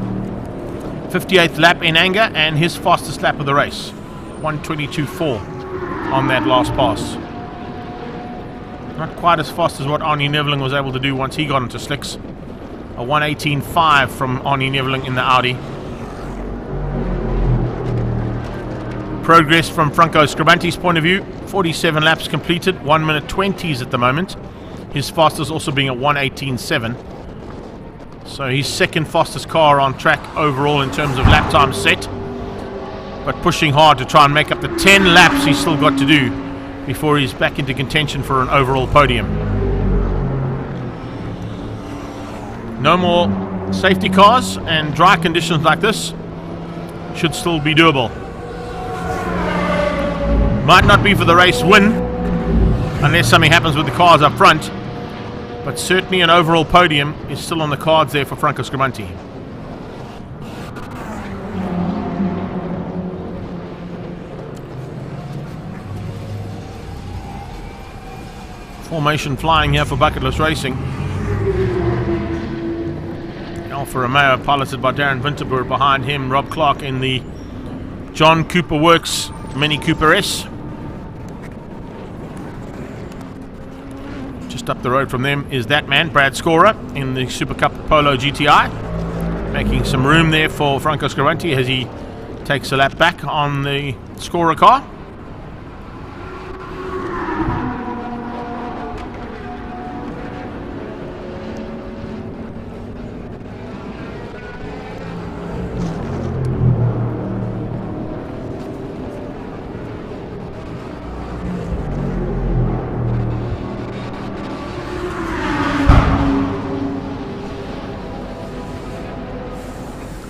58th lap in anger and his fastest lap of the race, 1:22.4 on that last pass. Not quite as fast as what Arnie Neveling was able to do once he got into slicks. A 1:18.5 from Arnie Neveling in the Audi. Progress from Franco Scribanti's point of view, 47 laps completed, 1 minute 20s at the moment. His fastest also being at 1:18.7. So his second fastest car on track overall in terms of lap time set, but pushing hard to try and make up the 10 laps he's still got to do before he's back into contention for an overall podium. No more safety cars, and dry conditions like this should still be doable. Might not be for the race win unless something happens with the cars up front, but certainly an overall podium is still on the cards there for Franco Scribanti. Formation flying here for Bucketless Racing. Alfa Romeo piloted by Darren Winterberg, behind him Rob Clark in the John Cooper Works Mini Cooper S. Just up the road from them is that man, Brad Scorer, in the Super Cup Polo GTI, making some room there for Franco Scribanti as he takes a lap back on the Scorer car.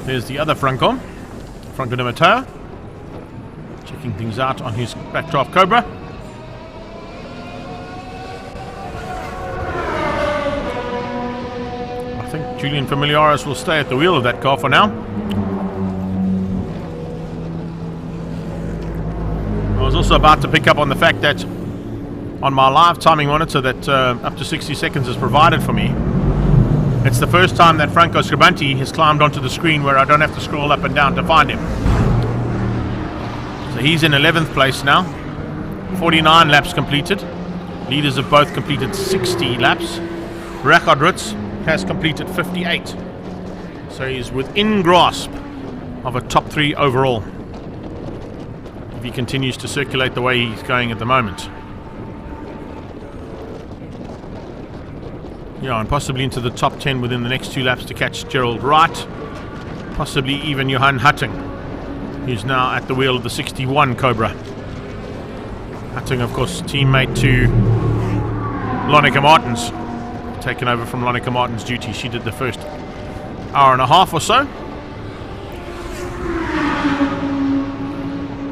There's the other Franco de Matteo, checking things out on his backdraft Cobra. I think Julian Familiaris will stay at the wheel of that car for now. I was also about to pick up on the fact that on my live timing monitor that up to 60 seconds is provided for me. It's the first time that Franco Scribanti has climbed onto the screen where I don't have to scroll up and down to find him. So he's in 11th place now. 49 laps completed. Leaders have both completed 60 laps. Rachard Ritz has completed 58. So he's within grasp of a top 3 overall, if he continues to circulate the way he's going at the moment. Yeah, and possibly into the top 10 within the next 2 laps to catch Gerald Wright, possibly even Johan Hutting, who's now at the wheel of the 61 Cobra. Hutting, of course, teammate to Lonica Martins, taken over from Lonica Martins' duty. She did the first hour and a half or so.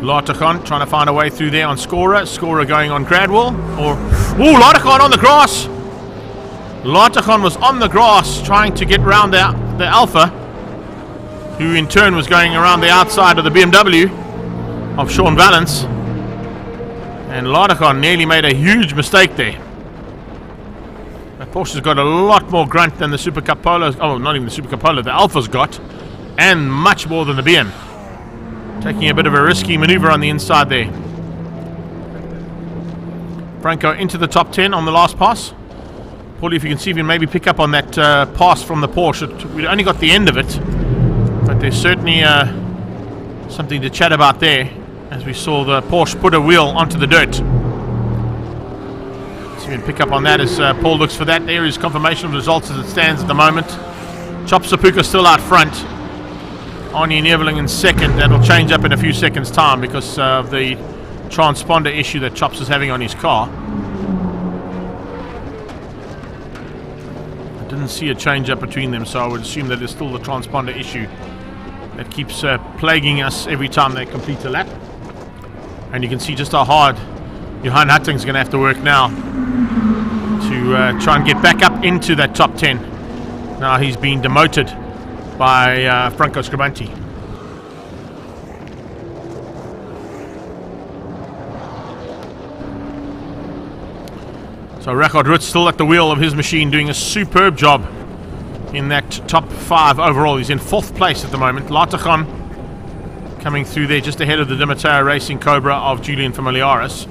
Larticon trying to find a way through there on Scorer. Scorer going on Gradwell, or Larticon on the grass. Larticon was on the grass trying to get around the Alpha, who in turn was going around the outside of the BMW of Sean Valance, and Larticon nearly made a huge mistake there. That Porsche's got a lot more grunt than the Super Cup Polo. Oh, not even the Super Cup Polo, the Alpha's got, and much more than the BM. Taking a bit of a risky maneuver on the inside there. Franco into the top 10 on the last pass. Paulie, if you can see if you can maybe pick up on that pass from the Porsche. We only got the end of it, but there's certainly something to chat about there, as we saw the Porsche put a wheel onto the dirt. So we can pick up on that as Paul looks for that. There is confirmation of results as it stands at the moment. Chop Sapuka still out front. Arnie Neveling in second. That'll change up in a few seconds' time because of the transponder issue that Chops is having on his car. I didn't see a change up between them, so I would assume that it's still the transponder issue that keeps plaguing us every time they complete a lap. And you can see just how hard Johan Hutting's going to have to work now to try and get back up into that top 10. Now he's been demoted by Franco Scribanti. So Rachard Rutz still at the wheel of his machine, doing a superb job in that top 5 overall. He's in 4th place at the moment. Latachan coming through there just ahead of the Dimateo Racing Cobra of Julian Familiaris.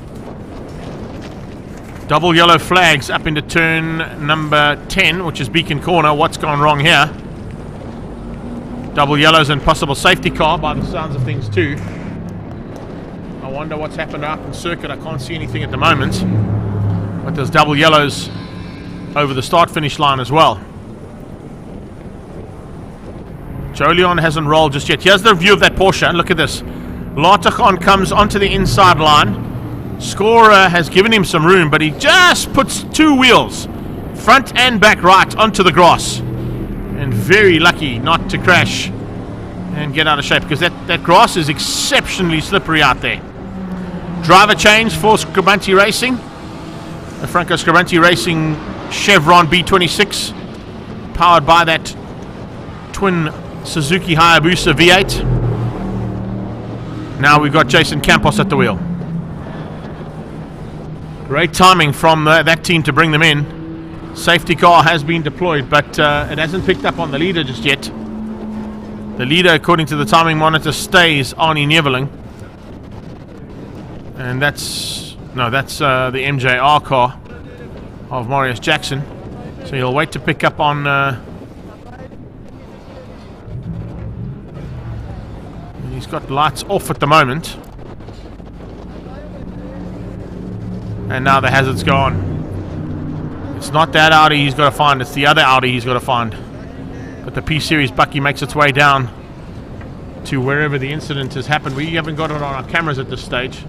Double yellow flags up into turn number 10, which is Beacon Corner. What's gone wrong here? Double yellows and possible safety car by the sounds of things too. I wonder what's happened out in circuit. I can't see anything at the moment. But there's double yellows over the start-finish line as well. Jolion hasn't rolled just yet. Here's the view of that Porsche. Look at this. Latachan comes onto the inside line. Scorer has given him some room, but he just puts 2 wheels, front and back right, onto the grass. And very lucky not to crash and get out of shape, because that grass is exceptionally slippery out there. Driver change for Scribanti Racing. The Franco Scribanti Racing Chevron B26, powered by that twin Suzuki Hayabusa V8. Now we've got Jason Campos at the wheel. Great timing from that team to bring them in. Safety car has been deployed, but it hasn't picked up on the leader just yet. The leader, according to the timing monitor, stays Arnie Neveling. And that's the MJR car of Marius Jackson. So he'll wait to pick up on he's got lights off at the moment. And now the hazard's gone. It's not that Audi he's got to find, it's the other Audi he's got to find. But the P-Series Bucky makes its way down to wherever the incident has happened. We haven't got it on our cameras at this stage.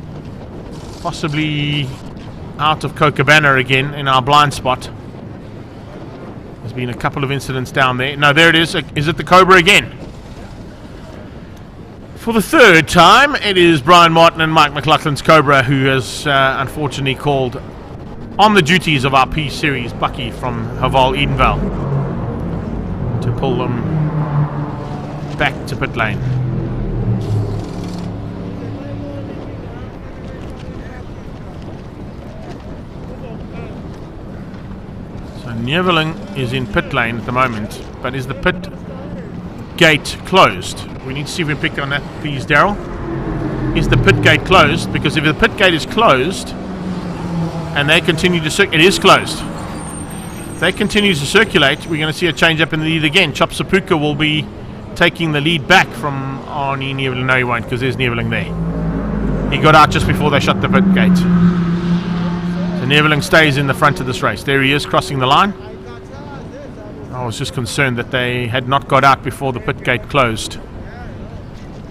Possibly out of Cochabana again in our blind spot. There's been a couple of incidents down there. No, there it is. Is it the Cobra again? For the 3rd time, it is Brian Martin and Mike McLaughlin's Cobra who has unfortunately called on the duties of our P-Series Bucky from Haval Edenvale to pull them back to pit lane. So Neveling is in pit lane at the moment, but is the pit gate closed? We need to see if we can pick on that, please, Daryl. Is the pit gate closed? Because if the pit gate is closed and they continue to circulate, it is closed. If they continue to circulate, we're going to see a change up in the lead again. Chop Sapuka will be taking the lead back from Arnie Neveling. No, he won't, because there's Neveling there. He got out just before they shut the pit gate. So Neveling stays in the front of this race. There he is, crossing the line. I was just concerned that they had not got out before the pit gate closed.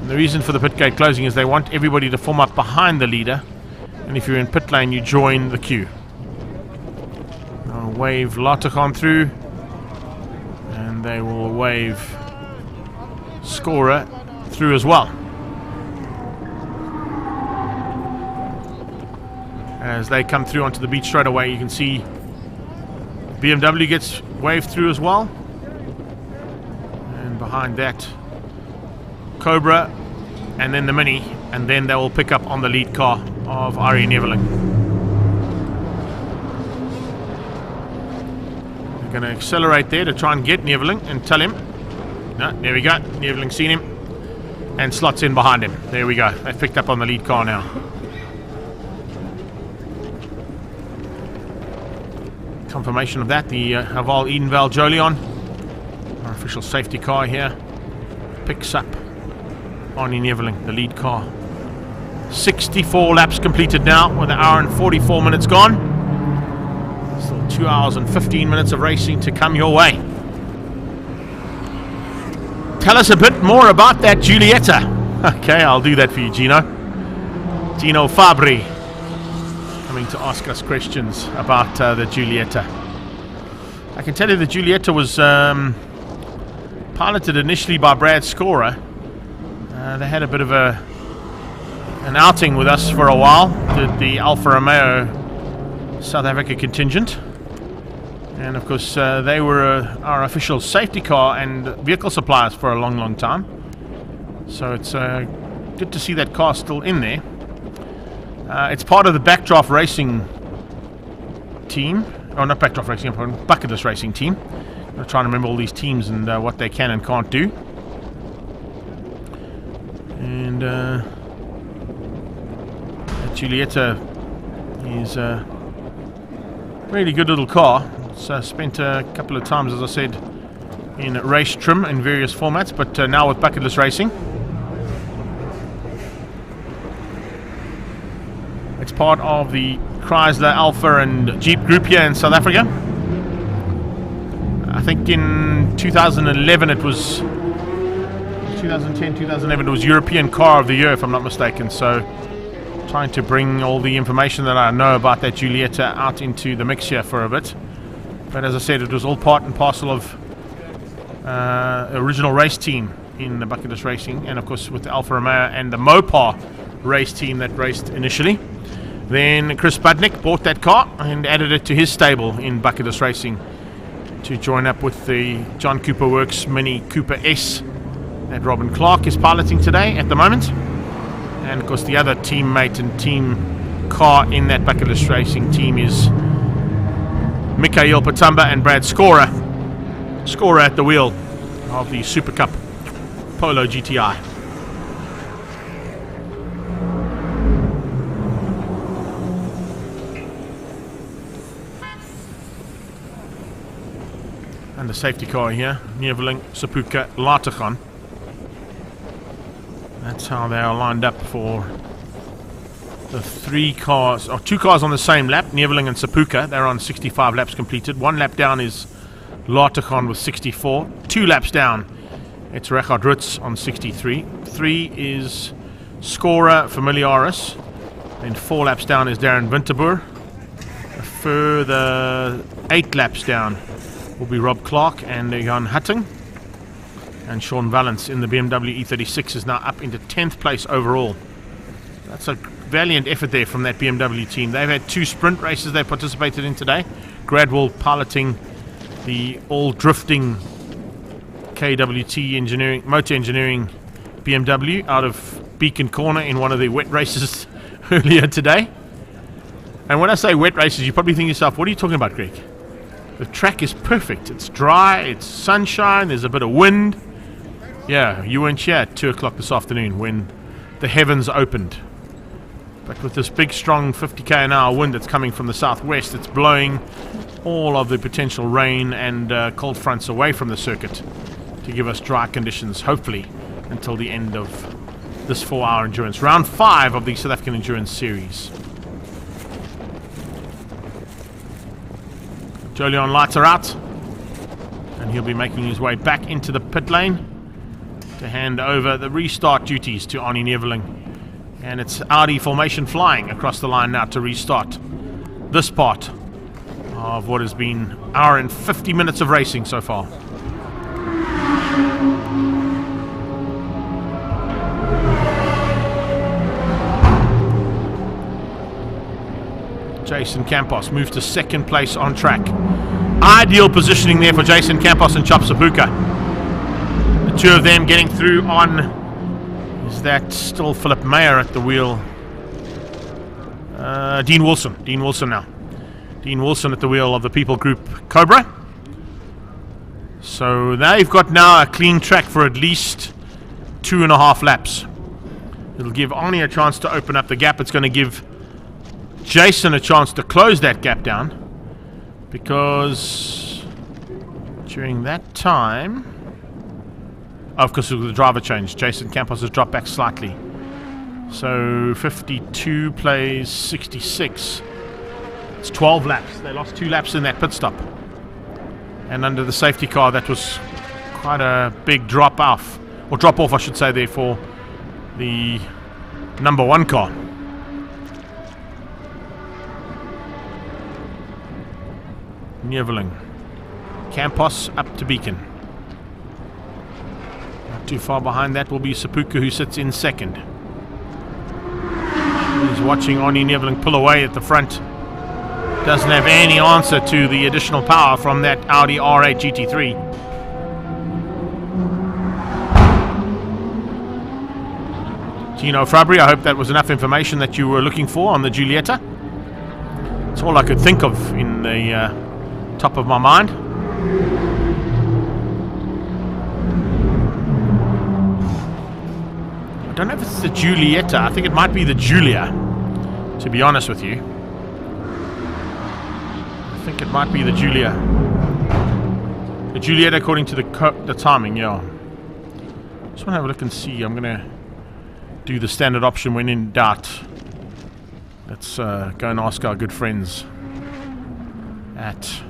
And the reason for the pit gate closing is they want everybody to form up behind the leader, and if you're in pit lane you join the queue. I'll wave Latachan through, and they will wave Scorer through as well. As they come through onto the beach straight away, you can see BMW gets waved through as well, and behind that Cobra, and then the Mini, and then they will pick up on the lead car of Ari Neveling. They're going to accelerate there to try and get Neveling and tell him. No, there we go. Neveling seen him and slots in behind him. There we go. They've picked up on the lead car now. Confirmation of that, the Haval Edenvale Jolion, our official safety car here, picks up Arnie Neveling, the lead car. 64 laps completed now, with an hour and 44 minutes gone. Still 2 hours and 15 minutes of racing to come your way. Tell us a bit more about that Giulietta. Okay, I'll do that for you, Gino. Gino Fabri coming to ask us questions about the Giulietta. I can tell you the Giulietta was piloted initially by Brad Scorer. They had a bit of an outing with us for a while, the Alfa Romeo South Africa contingent, and of course they were our official safety car and vehicle suppliers for a long time, so it's good to see that car still in there. It's part of the Backdraft Racing team, or not Backdraft Racing, Bucketless Racing team. I'm trying to remember all these teams and what they can and can't do. And Giulietta is a really good little car. It's spent a couple of times, as I said, in race trim in various formats, but now with Bucketless Racing. It's part of the Chrysler, Alfa and Jeep group here in South Africa. I think in 2011 it was 2010, 2011 it was European Car of the Year, if I'm not mistaken. So trying to bring all the information that I know about that Giulietta out into the mix here for a bit. But as I said, it was all part and parcel of original race team in the Bucketless Racing, and of course with the Alfa Romeo and the Mopar race team that raced initially. Then Chris Budnick bought that car and added it to his stable in Bucketless Racing to join up with the John Cooper Works Mini Cooper S that Robin Clark is piloting today at the moment. And of course the other teammate and team car in that Bucketless Racing team is Mikhail Patamba and Brad Scorer. Scorer at the wheel of the Super Cup Polo GTI. And the safety car here, Neveling, Sapuka, Lategan. That's how they are lined up for the three cars, or two cars on the same lap, Neveling and Sapuka. They're on 65 laps completed. 1 lap down is Lategan with 64. 2 laps down, it's Richard Ritz on 63. 3 is Scorer Familiaris. And 4 laps down is Darren Winterboer. A further 8 laps down will be Rob Clark and Jan Hutting. And Sean Valance in the BMW E36 is now up into 10th place overall. That's a valiant effort there from that BMW team. They've had 2 sprint races they participated in today. Gradwell piloting the all-drifting KWT engineering, motor engineering BMW out of Beacon Corner in one of the wet races earlier today. And when I say wet races, you probably think to yourself, what are you talking about, Greg? The track is perfect. It's dry, it's sunshine, there's a bit of wind. Yeah, you weren't here at 2 o'clock this afternoon when the heavens opened. But with this big, strong 50 km/h wind that's coming from the southwest, it's blowing all of the potential rain and cold fronts away from the circuit to give us dry conditions, hopefully, until the end of this 4-hour endurance. Round 5 of the South African Endurance Series. Jolion lights are out, and he'll be making his way back into the pit lane to hand over the restart duties to Arnie Neveling. And it's Audi formation flying across the line now to restart this part of what has been an hour and 50 minutes of racing so far. Jason Campos moves to 2nd place on track. Ideal positioning there for Jason Campos and Chop Sapuka. The 2 of them getting through on, is that still Philip Mayer at the wheel? Dean Wilson now. Dean Wilson at the wheel of the People Group Cobra. So they've got now a clean track for at least 2.5 laps. It'll give Arnie a chance to open up the gap. It's going to give Jason a chance to close that gap down, because during that time Of course, with the driver change, Jason Campos has dropped back slightly. So 52 plays 66. It's 12 laps. They lost 2 laps in that pit stop. And under the safety car, that was quite a big drop off, or drop off, I should say, there for the number 1 car. Neveling. Campos up to Beacon. Not too far behind that will be Sepulka, who sits in second. He's watching Arnie Neveling pull away at the front. Doesn't have any answer to the additional power from that Audi R8 GT3. Tino Fabri, I hope that was enough information that you were looking for on the Giulietta. It's all I could think of in the top of my mind. I don't know if it's the Giulietta. I think it might be the Giulia, to be honest with you. I think it might be the Giulia. The Giulietta, according to the timing, yeah. Just want to have a look and see. I'm going to do the standard option when in doubt. Let's go and ask our good friends at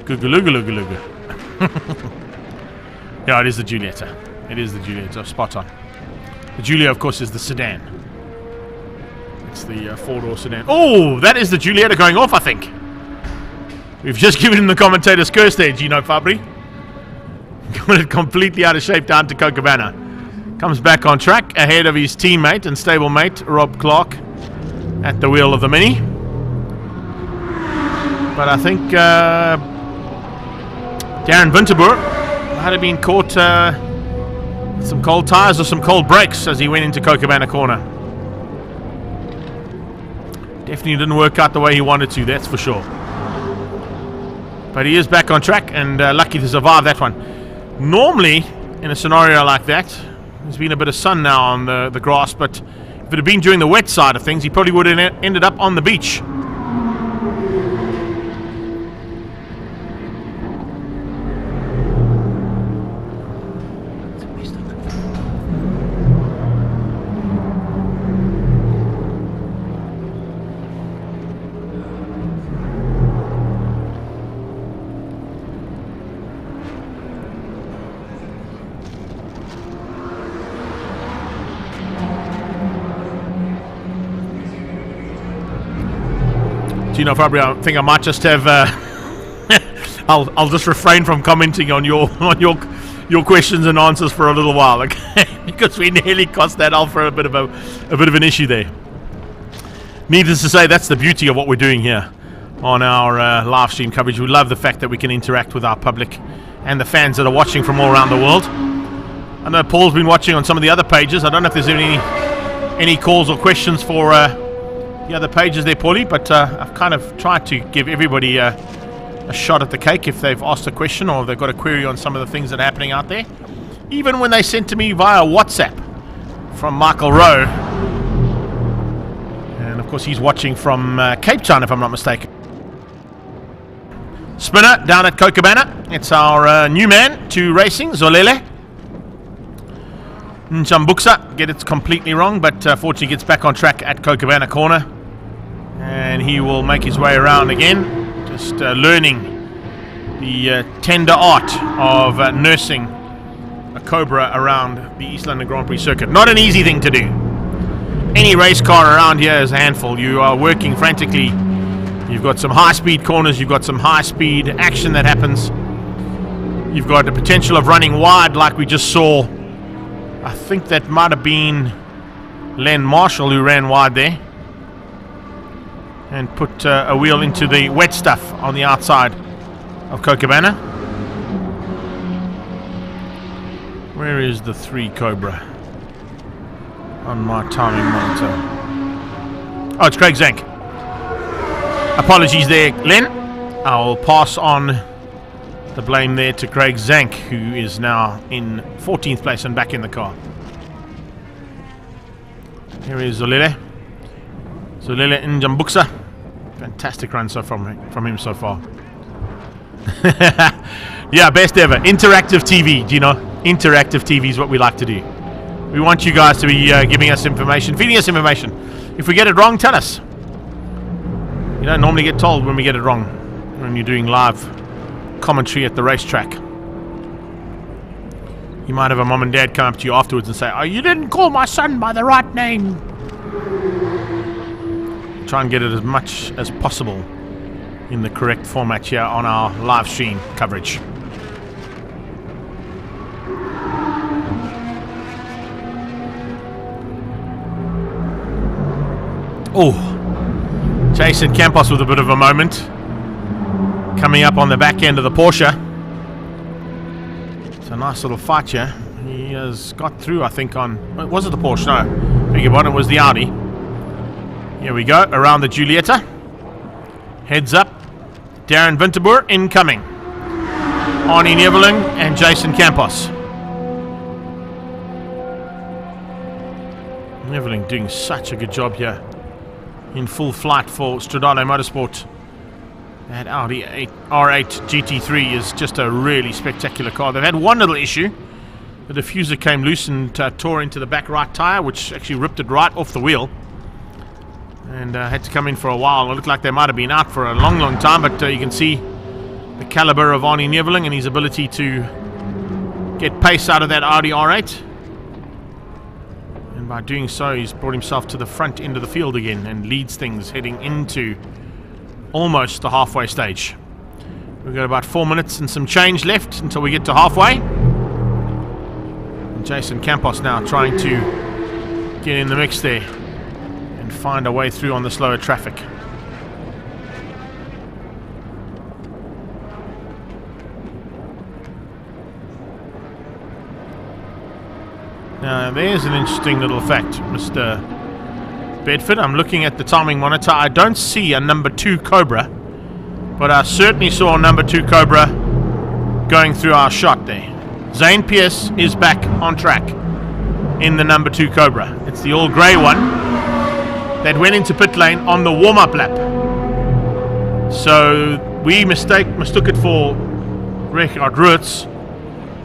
Googaloogaloogalooga. Yeah, it is the Giulietta. It is the Giulietta. Spot on. The Giulia, of course, is the sedan. It's the 4-door sedan. Oh, that is the Giulietta going off, I think. We've just given him the commentator's curse there, Gino Fabri. Got it completely out of shape down to Cochabana. Comes back on track ahead of his teammate and stablemate, Rob Clark, at the wheel of the Mini. But I think Darren Winterboer might have been caught with some cold tyres or some cold brakes as he went into Cochabana corner. Definitely didn't work out the way he wanted to, that's for sure. But he is back on track and lucky to survive that one. Normally, in a scenario like that, there's been a bit of sun now on the grass, but if it had been during the wet side of things, he probably would have ended up on the beach. Gino Fabri, I think I might just have. I'll just refrain from commenting on your questions and answers for a little while, okay? Because we nearly cost that Alpha a bit of an issue there. Needless to say, that's the beauty of what we're doing here on our live stream coverage. We love the fact that we can interact with our public and the fans that are watching from all around the world. I know Paul's been watching on some of the other pages. I don't know if there's any calls or questions for the other pages there, Paulie, but I've kind of tried to give everybody a shot at the cake if they've asked a question or they've got a query on some of the things that are happening out there. Even when they sent to me via WhatsApp from Michael Rowe. And of course he's watching from Cape Town, if I'm not mistaken. Spinner down at Cochabana. It's our new man to racing, Zolele. Njambuksa, get it completely wrong, but fortunately gets back on track at Cochabana corner. And he will make his way around again, just learning the tender art of nursing a Cobra around the East London Grand Prix circuit. Not an easy thing to do. Any race car around here is a handful. You are working frantically. You've got some high-speed corners, you've got some high-speed action that happens. You've got the potential of running wide like we just saw. I think that might have been Len Marshall who ran wide there and put a wheel into the wet stuff on the outside of Cochabana. Where is the 3 Cobra on my timing monitor? Oh, it's Craig Zank. Apologies there, Len. I'll pass on the blame there to Craig Zank, who is now in 14th place and back in the car. Here is Zolele. Zolele Njambuksa. Fantastic run so from him so far. Yeah, best ever. Interactive TV, do you know? Interactive TV is what we like to do. We want you guys to be giving us information, feeding us information. If we get it wrong, tell us. You don't normally get told when we get it wrong, when you're doing live commentary at the racetrack. You might have a mom and dad come up to you afterwards and say, "Oh, you didn't call my son by the right name." Try and get it as much as possible in the correct format here on our live stream coverage. Oh, Jason Campos with a bit of a moment. Coming up on the back end of the Porsche. It's a nice little fight here. He has got through, I think, on... Was it the Porsche? No. Beg your pardon, it was the Audi. Here we go, around the Giulietta. Heads up. Darren Winterboer incoming. Arnie Neveling and Jason Campos. Neveling doing such a good job here. In full flight for Stradale Motorsport. That Audi R8 GT3 is just a really spectacular car. They've had one little issue. The diffuser came loose and tore into the back right tyre, which actually ripped it right off the wheel. And had to come in for a while. It looked like they might have been out for a long, long time, but you can see the caliber of Arnie Neveling and his ability to get pace out of that Audi R8. And by doing so, he's brought himself to the front end of the field again and leads things heading into almost the halfway stage. We've got about 4 minutes and some change left until we get to halfway. And Jason Campos now trying to get in the mix there and find a way through on the slower traffic. Now there's an interesting little fact, Mr. Bedford. I'm looking at the timing monitor. I don't see a number 2 Cobra, but I certainly saw a number 2 Cobra going through our shot there. Zane Pierce is back on track in the number 2 Cobra. It's the all grey one that went into pit lane on the warm-up lap. So we mistook it for Richard Ruitz.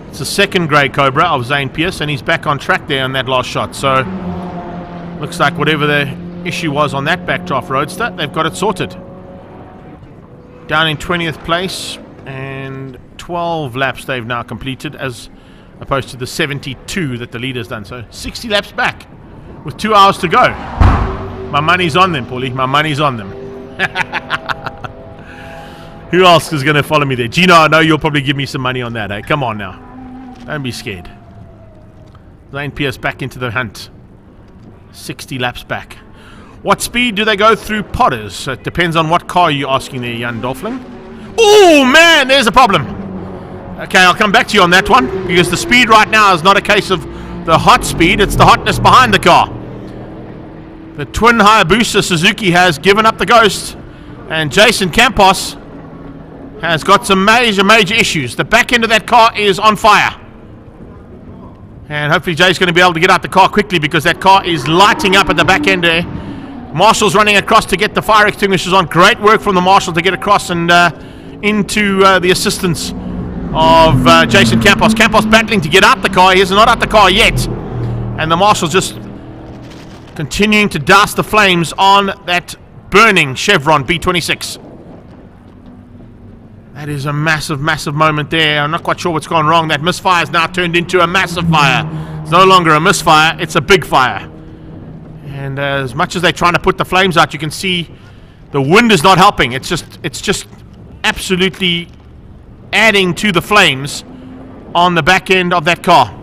It's the second grey Cobra of Zane Pierce, and he's back on track there on that last shot. So looks like whatever the issue was on that backdraft Roadster, they've got it sorted. Down in 20th place, and 12 laps they've now completed as opposed to the 72 that the leader's done. So 60 laps back with 2 hours to go. My money's on them, Paulie. My money's on them. Who else is going to follow me there? Gino, I know you'll probably give me some money on that, eh? Come on now. Don't be scared. Zane Pierce back into the hunt. 60 laps back. What speed do they go through Potters? It depends on what car you're asking there, Jan Dolfling. Oh, man, there's a problem. Okay, I'll come back to you on that one, because the speed right now is not a case of the hot speed, it's the hotness behind the car. The twin Hayabusa Suzuki has given up the ghost, and Jason Campos has got some major issues. The back end of that car is on fire. And hopefully Jay's going to be able to get out the car quickly, because that car is lighting up at the back end there. Marshall's running across to get the fire extinguishers on. Great work from the Marshal to get across and into the assistance of Jason Campos. Campos battling to get out the car. He is not out the car yet. And the Marshal's just continuing to douse the flames on that burning Chevron B26. That is a massive moment there. I'm not quite sure what's gone wrong. That misfire has now turned into a massive fire. It's no longer a misfire, it's a big fire. And as much as they're trying to put the flames out, you can see the wind is not helping. It's just absolutely adding to the flames on the back end of that car.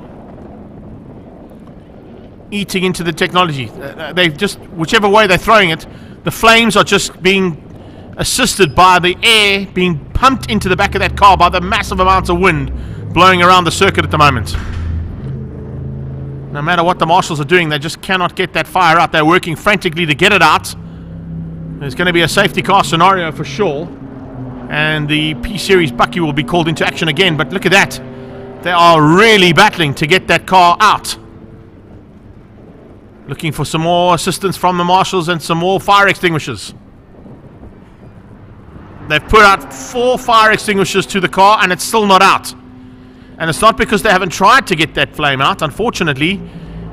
Eating into the technology. They've just, whichever way they're throwing it, the flames are just being assisted by the air being pumped into the back of that car by the massive amounts of wind blowing around the circuit at the moment. No matter what the marshals are doing, they just cannot get that fire out. They're working frantically to get it out. There's going to be a safety car scenario for sure, and the P-Series Bucky will be called into action again. But look at that. They are really battling to get that car out. Looking for some more assistance from the marshals and some more fire extinguishers. They've put out 4 fire extinguishers to the car and it's still not out. And it's not because they haven't tried to get that flame out. Unfortunately,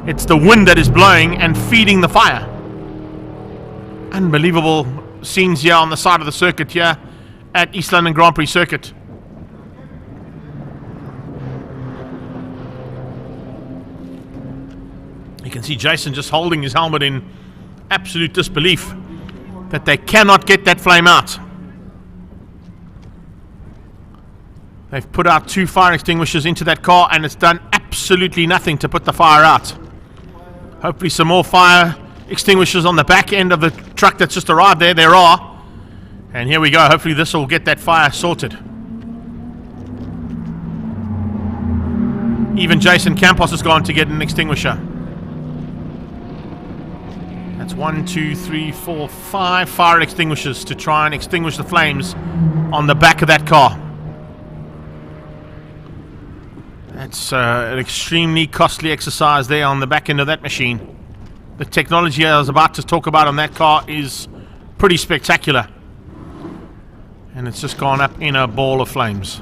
it's the wind that is blowing and feeding the fire. Unbelievable scenes here on the side of the circuit here at East London Grand Prix circuit. You can see Jason just holding his helmet in absolute disbelief that they cannot get that flame out. They've put out 2 fire extinguishers into that car and it's done absolutely nothing to put the fire out. Hopefully some more fire extinguishers on the back end of the truck that's just arrived there. There are. And here we go. Hopefully this will get that fire sorted. Even Jason Campos has gone to get an extinguisher. That's 1, 2, 3, 4, 5 fire extinguishers to try and extinguish the flames on the back of that car. That's an extremely costly exercise there on the back end of that machine. The technology I was about to talk about on that car is pretty spectacular. And it's just gone up in a ball of flames.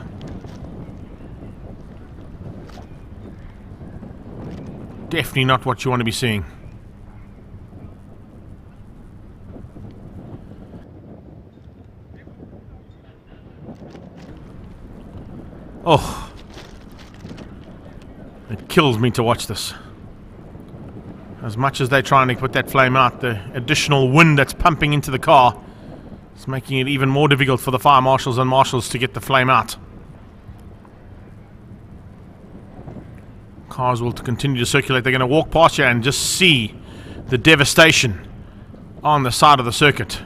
Definitely not what you want to be seeing. Oh. It kills me to watch this. As much as they're trying to put that flame out, the additional wind that's pumping into the car is making it even more difficult for the fire marshals and marshals to get the flame out. Cars will continue to circulate. They're going to walk past you and just see the devastation on the side of the circuit.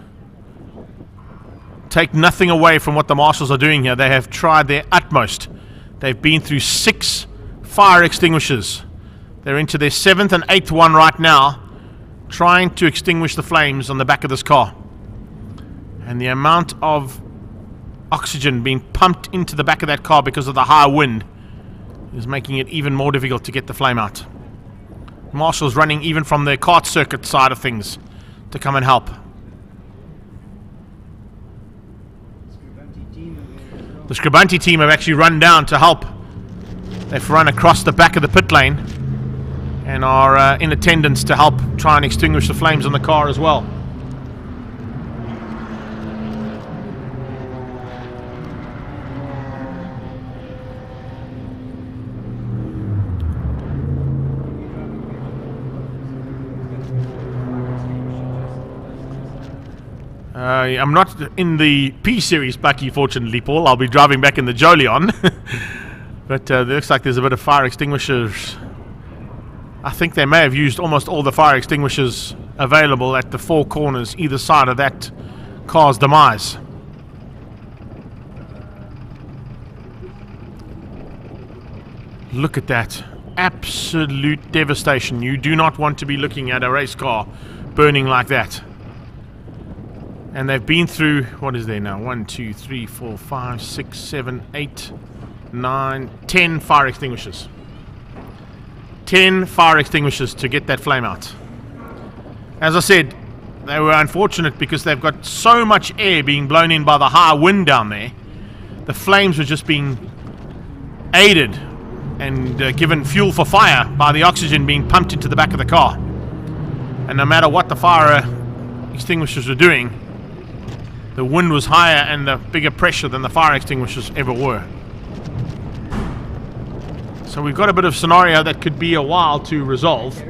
Take nothing away from what the marshals are doing here. They have tried their utmost. They've been through 6 fire extinguishers. They're into their 7th and 8th one right now, trying to extinguish the flames on the back of this car. And the amount of oxygen being pumped into the back of that car because of the high wind is making it even more difficult to get the flame out. Marshals running even from the kart circuit side of things to come and help. The Scribanti team have actually run down to help. They've run across the back of the pit lane and are in attendance to help try and extinguish the flames on the car as well. I'm not in the P series, Bucky, fortunately, Paul. I'll be driving back in the Jolion. But it looks like there's a bit of fire extinguishers. I think they may have used almost all the fire extinguishers available at the 4 corners either side of that car's demise. Look at that. Absolute devastation. You do not want to be looking at a race car burning like that. And they've been through, what is there now? 1, 2, 3, 4, 5, 6, 7, 8, 9, 10 fire extinguishers. 10 fire extinguishers to get that flame out. As I said, they were unfortunate because they've got so much air being blown in by the high wind down there. The flames were just being aided and given fuel for fire by the oxygen being pumped into the back of the car. And no matter what the fire extinguishers were doing, the wind was higher and the bigger pressure than the fire extinguishers ever were. So we've got a bit of scenario that could be a while to resolve.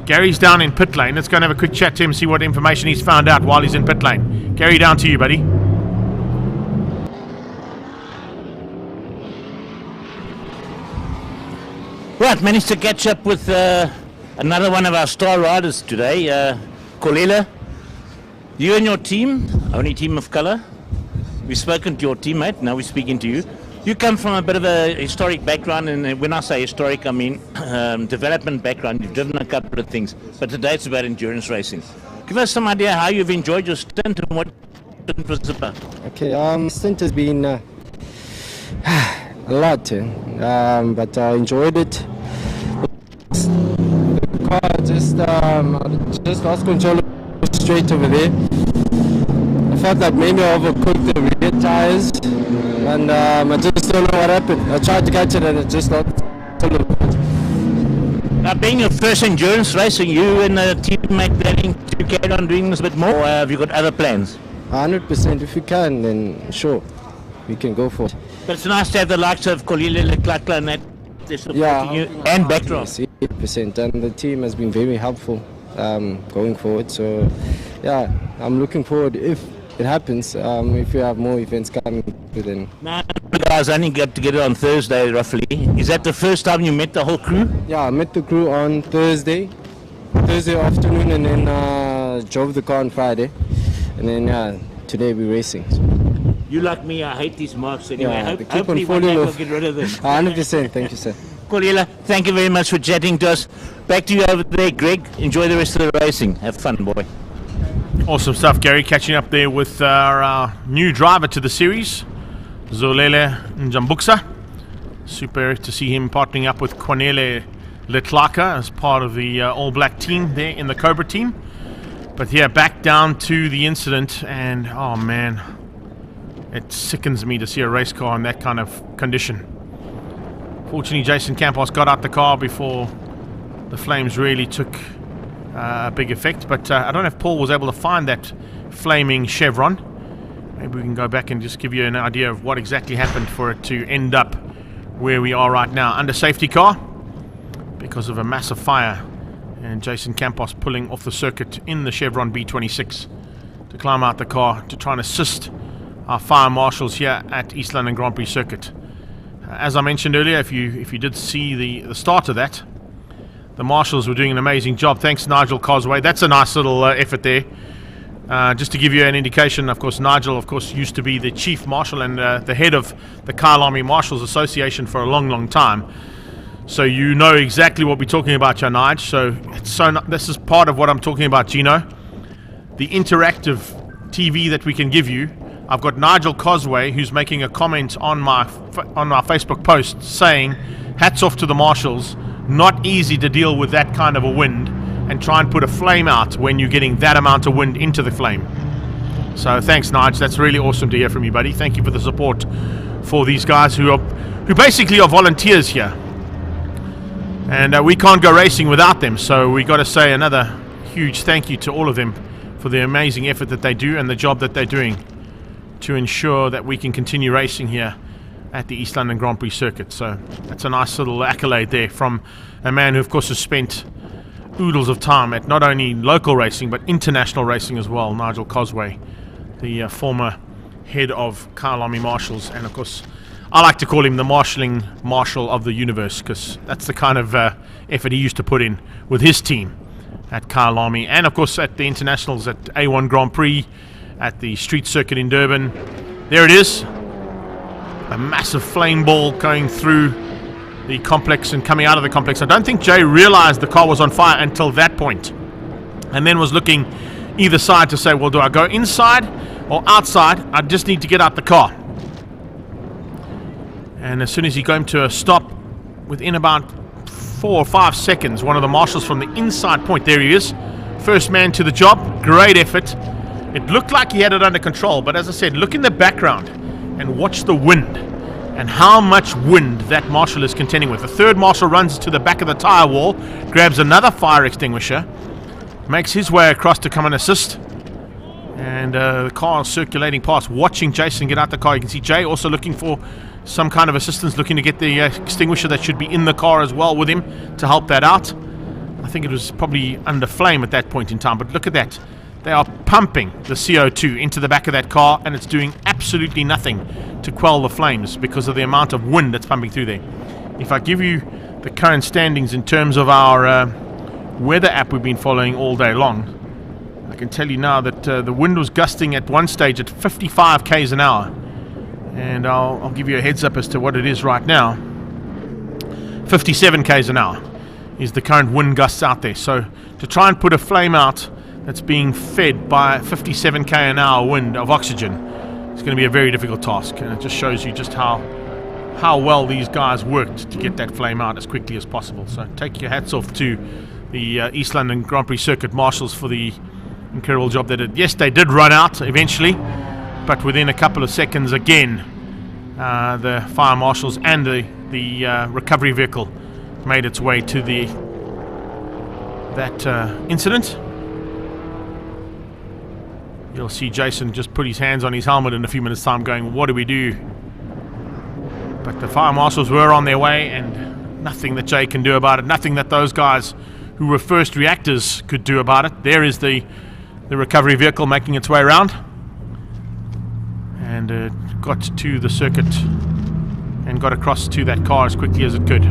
Gary's down in pit lane. Let's go and have a quick chat to him, see what information he's found out while he's in pit lane. Gary, down to you, buddy. Right, managed to catch up with another one of our star riders today, Kolile. You and your team, only team of colour. We've spoken to your teammate, now we're speaking to you. You come from a bit of a historic background, and when I say historic, I mean development background. You've driven a couple of things, but today it's about endurance racing. Give us some idea how you've enjoyed your stint and what it was about. Okay, stint has been a lot, but I enjoyed it. The car just lost control straight over there. felt like maybe I overcooked the rear tires, and I just don't know what happened. I tried to catch it and it just not. Now, being your first endurance race, are you and the teammate planning to carry on doing this a bit more, or have you got other plans? 100%. If we can, then sure, we can go for it. But it's nice to have the likes of Kolile, Leclerc, and that they're supporting you, and backdrop. 100%, and the team has been very helpful going forward. So, yeah, I'm looking forward if it happens. If we have more events coming, then. Now, you guys only got together on Thursday, roughly. Is that the first time you met the whole crew? Yeah, I met the crew on Thursday afternoon, and then drove the car on Friday, and then today we're racing. You like me, I hate these marks anyway. Yeah, they keep Hopefully on one day falling we'll off. get rid of them. 100%. Thank you, sir. Kolile, thank you very much for chatting to us. Back to you over there, Greg. Enjoy the rest of the racing. Have fun, boy. Awesome stuff, Gary. Catching up there with our new driver to the series, Zolele Njambuksa. Super to see him partnering up with Kwanele Letlaka as part of the All Black team there in the Cobra team. But yeah, back down to the incident, and oh man, it sickens me to see a race car in that kind of condition. Fortunately, Jason Campos got out the car before the flames really took a big effect, but I don't know if Paul was able to find that flaming chevron. Maybe we can go back and just give you an idea of what exactly happened for it to end up where we are right now, under safety car because of a massive fire, and Jason Campos pulling off the circuit in the Chevron B26 to climb out the car to try and assist our fire marshals here at East London Grand Prix circuit. As I mentioned earlier, if you did see the start of that, the marshals were doing an amazing job. Thanks, Nigel Cosway. That's a nice little effort there. Just to give you an indication, of course, Nigel, of course, used to be the chief marshal and the head of the Kyalami Marshals Association for a long, long time. So you know exactly what we're talking about, here, Nigel. So this is part of what I'm talking about, Gino. The interactive TV that we can give you. I've got Nigel Cosway, who's making a comment on our Facebook post saying, hats off to the marshals. Not easy to deal with that kind of a wind and try and put a flame out when you're getting that amount of wind into the flame. So thanks, Nigel. That's really awesome to hear from you, buddy. Thank you for the support for these guys who basically are volunteers here. And we can't go racing without them. So we got to say another huge thank you to all of them for the amazing effort that they do and the job that they're doing to ensure that we can continue racing here at the East London Grand Prix circuit. So that's a nice little accolade there from a man who of course has spent oodles of time at not only local racing but international racing as well, Nigel Cosway, the former head of Kyalami Marshals, and of course I like to call him the marshalling marshal of the universe, because that's the kind of effort he used to put in with his team at Kyalami, and of course at the internationals at A1 Grand Prix, at the street circuit in Durban. There it is, a massive flame ball going through the complex and coming out of the complex. I don't think Jay realized the car was on fire until that point, and then was looking either side to say, well, do I go inside or outside? I just need to get out the car. And as soon as he came to a stop, within about 4 or 5 seconds, one of the marshals from the inside point, there he is, first man to the job, great effort. It looked like he had it under control, but as I said, look in the background and watch the wind and how much wind that marshal is contending with. The third marshal runs to the back of the tire wall, grabs another fire extinguisher, makes his way across to come and assist, and the car is circulating past, watching Jason get out the car. You can see Jay also looking for some kind of assistance, looking to get the extinguisher that should be in the car as well with him to help that out. I think it was probably under flame at that point in time, but look at that. They are pumping the CO2 into the back of that car, and it's doing absolutely nothing to quell the flames because of the amount of wind that's pumping through there. If I give you the current standings in terms of our weather app we've been following all day long, I can tell you now that the wind was gusting at one stage at 55 k's an hour, and I'll give you a heads up as to what it is right now. 57 k's an hour is the current wind gusts out there. So to try and put a flame out that's being fed by 57 k an hour wind of oxygen, it's going to be a very difficult task, and it just shows you just how well these guys worked to get that flame out as quickly as possible. So take your hats off to the East London Grand Prix circuit marshals for the Incredible job they did. Yes, they did run out eventually, but within a couple of seconds again, the fire marshals and the recovery vehicle made its way to that incident. You'll see Jason just put his hands on his helmet in a few minutes' time going, what do we do? But the fire marshals were on their way, and nothing that Jay can do about it, nothing that those guys who were first reactors could do about it. There is the recovery vehicle making its way around, and got to the circuit and got across to that car as quickly as it could.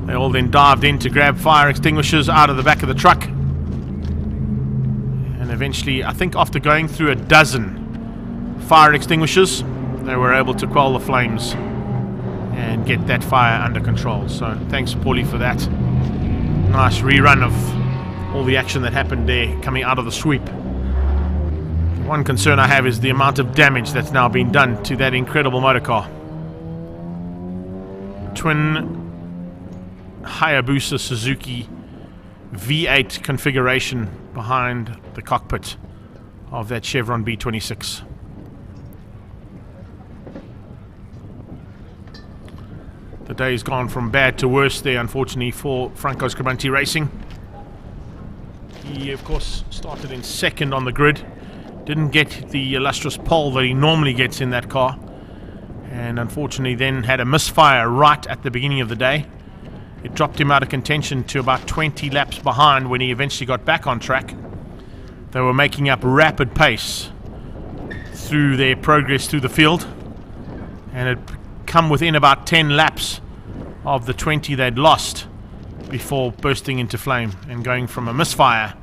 They all then dived in to grab fire extinguishers out of the back of the truck, and eventually, I think after going through a dozen fire extinguishers, they were able to quell the flames and get that fire under control. So thanks, Paulie, for that nice rerun of all the action that happened there coming out of the sweep. One concern I have is the amount of damage that's now been done to that incredible motorcar. Twin Hayabusa Suzuki V8 configuration behind the cockpit of that Chevron B26. The day's gone from bad to worse there, unfortunately, for Franco Scribbanti Racing. He, of course, started in second on the grid. Didn't get the illustrious pole that he normally gets in that car. And unfortunately then had a misfire right at the beginning of the day. It dropped him out of contention to about 20 laps behind when he eventually got back on track. They were making up rapid pace through their progress through the field. And had come within about 10 laps of the 20 they'd lost before bursting into flame and going from a misfire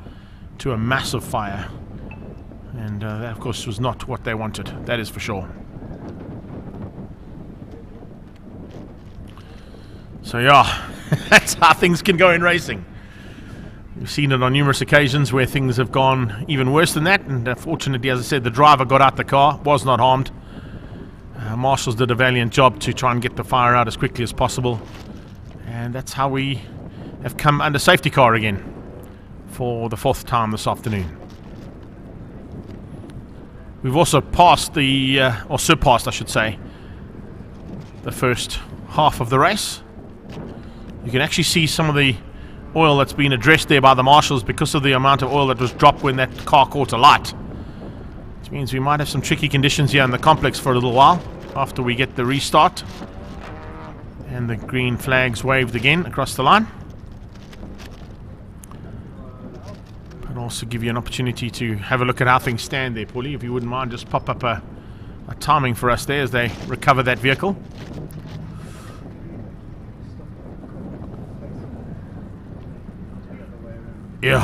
to a massive fire. And that, of course, was not what they wanted. That is for sure. So, yeah, that's how things can go in racing. We've seen it on numerous occasions where things have gone even worse than that. And fortunately, as I said, the driver got out the car, was not harmed. Marshals did a valiant job to try and get the fire out as quickly as possible. And that's how we have come under safety car again for the fourth time this afternoon. We've also passed or surpassed, I should say, the first half of the race. You can actually see some of the oil that's been addressed there by the marshals because of the amount of oil that was dropped when that car caught alight. Which means we might have some tricky conditions here in the complex for a little while after we get the restart. And the green flags waved again across the line. But also give you an opportunity to have a look at how things stand there, Paulie. If you wouldn't mind, just pop up a timing for us there as they recover that vehicle. Yeah,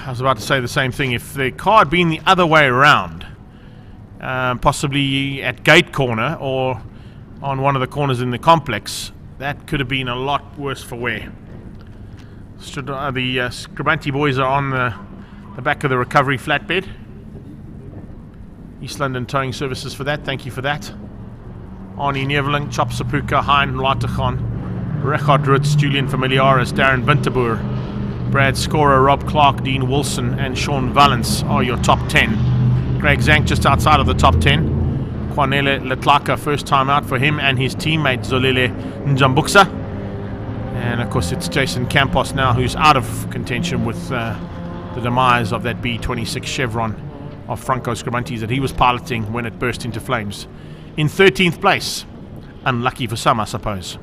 I was about to say the same thing. If the car had been the other way around, possibly at gate corner or on one of the corners in the complex, that could have been a lot worse for wear. The Scribbanti boys are on the back of the recovery flatbed. East London Towing Services for that, thank you for that. Arnie Neveling, Chop Sapuka, Hein Lateghan, Rechard Rutz, Julian Familiaris, Darren Winterboer, Brad Scorer, Rob Clark, Dean Wilson and Sean Valence are your top 10. Greg Zank just outside of the top 10. Kwanele Letlaka, first time out for him and his teammate Zolele Njambuksa. And of course it's Jason Campos now who's out of contention with the demise of that B26 Chevron of Franco Scribbanti's that he was piloting when it burst into flames. In 13th place. Unlucky for some, I suppose.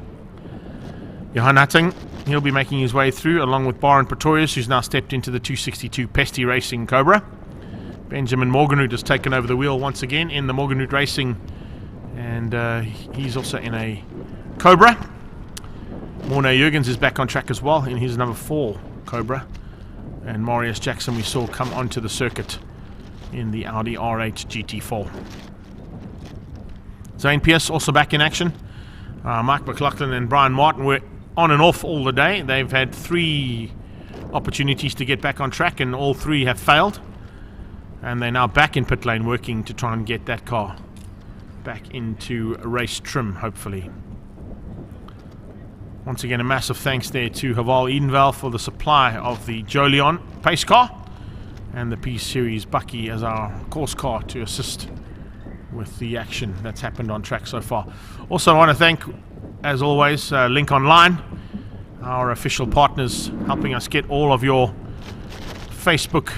Johan Hatting, he'll be making his way through along with Baron Pretorius, who's now stepped into the 262 Pesty Racing Cobra. Benjamin Morganroot has taken over the wheel once again in the Morganroot Racing, and he's also in a Cobra. Morne Jurgens is back on track as well in his number 4 Cobra. And Marius Jackson we saw come onto the circuit in the Audi R8 GT4. Zane Pierce also back in action. Mike McLaughlin and Brian Martin were on and off all the day. They've had 3 opportunities to get back on track and all 3 have failed. And they're now back in pit lane working to try and get that car back into race trim, hopefully. Once again, a massive thanks there to Haval Edenvale for the supply of the Jolion pace car. and the P Series Bucky as our course car to assist with the action that's happened on track so far. Also, I want to thank, as always, Link Online, our official partners, helping us get all of your Facebook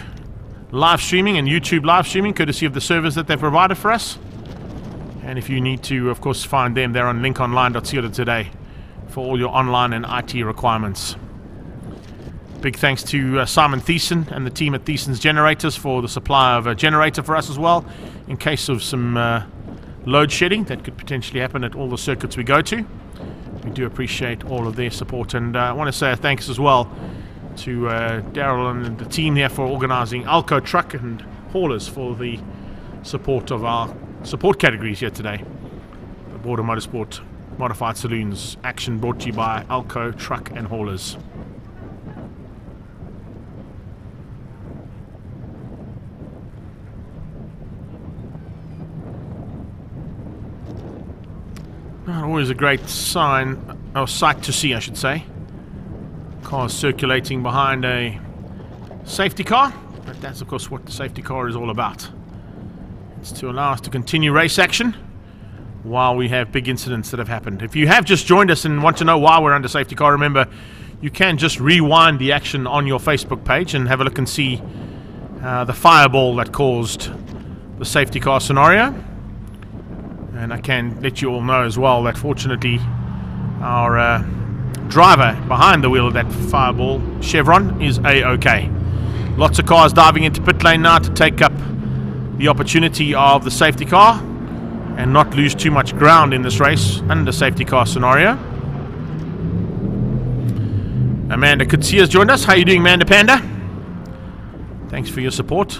live streaming and YouTube live streaming, courtesy of the servers that they've provided for us. And if you need to, of course, find them, they're on linkonline.co.za for all your online and IT requirements. Big thanks to Simon Thiessen and the team at Thiessen's Generators for the supply of a generator for us as well, in case of some load shedding that could potentially happen at all the circuits we go to. We do appreciate all of their support, and I want to say a thanks as well to Daryl and the team there for organising Alco Truck and Haulers for the support of our support categories here today. The Border Motorsport Modified Saloons action brought to you by Alco Truck and Haulers. Always a great sign, or sight to see, I should say. Cars circulating behind a safety car, but that's of course what the safety car is all about. It's to allow us to continue race action while we have big incidents that have happened. If you have just joined us and want to know why we're under safety car, remember you can just rewind the action on your Facebook page and have a look and see the fireball that caused the safety car scenario. And I can let you all know as well that fortunately our driver behind the wheel of that fireball Chevron is A-OK. Lots of cars diving into pit lane now to take up the opportunity of the safety car and not lose too much ground in this race under safety car scenario. Amanda Kutsia has joined us. How are you doing, Amanda Panda? Thanks for your support.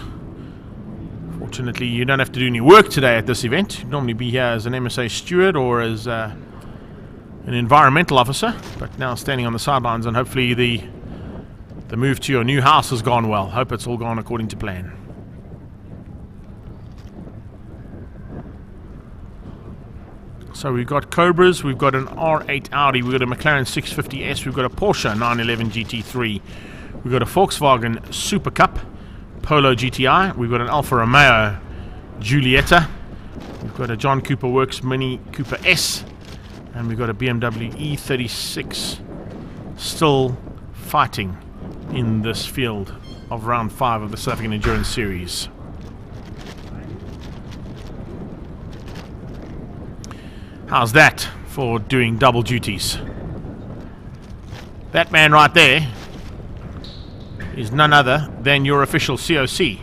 Fortunately, you don't have to do any work today at this event. You'd normally be here as an MSA steward or as an environmental officer, but now standing on the sidelines, and hopefully the move to your new house has gone well. Hope it's all gone according to plan. So we've got Cobras, we've got an R8 Audi, we've got a McLaren 650S, we've got a Porsche 911 GT3, we've got a Volkswagen Super Cup Polo GTI, we've got an Alfa Romeo Giulietta, we've got a John Cooper Works Mini Cooper S, and we've got a BMW E36 still fighting in this field of round 5 of the South African Endurance Series. How's that for doing double duties? That man right there is none other than your official COC,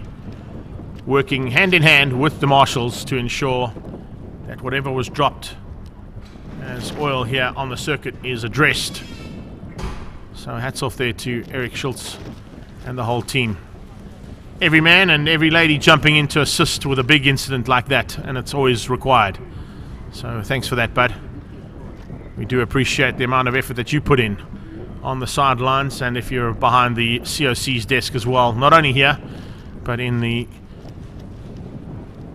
working hand in hand with the marshals to ensure that whatever was dropped as oil here on the circuit is addressed. So hats off there to Eric Schultz and the whole team. Every man and every lady jumping in to assist with a big incident like that, and it's always required. So thanks for that, bud. We do appreciate the amount of effort that you put in on the sidelines, and if you're behind the COC's desk as well, not only here but in the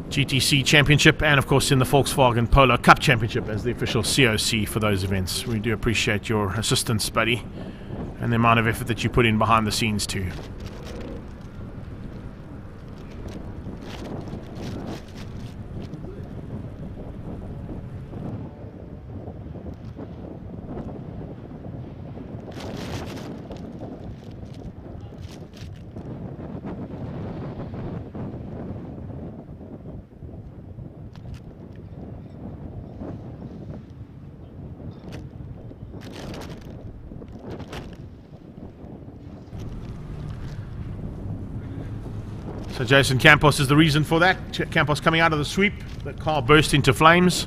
GTC Championship and of course in the Volkswagen Polo Cup Championship as the official COC for those events. We do appreciate your assistance, buddy, and the amount of effort that you put in behind the scenes too. So Jason Campos is the reason for that. Campos coming out of the sweep, the car burst into flames,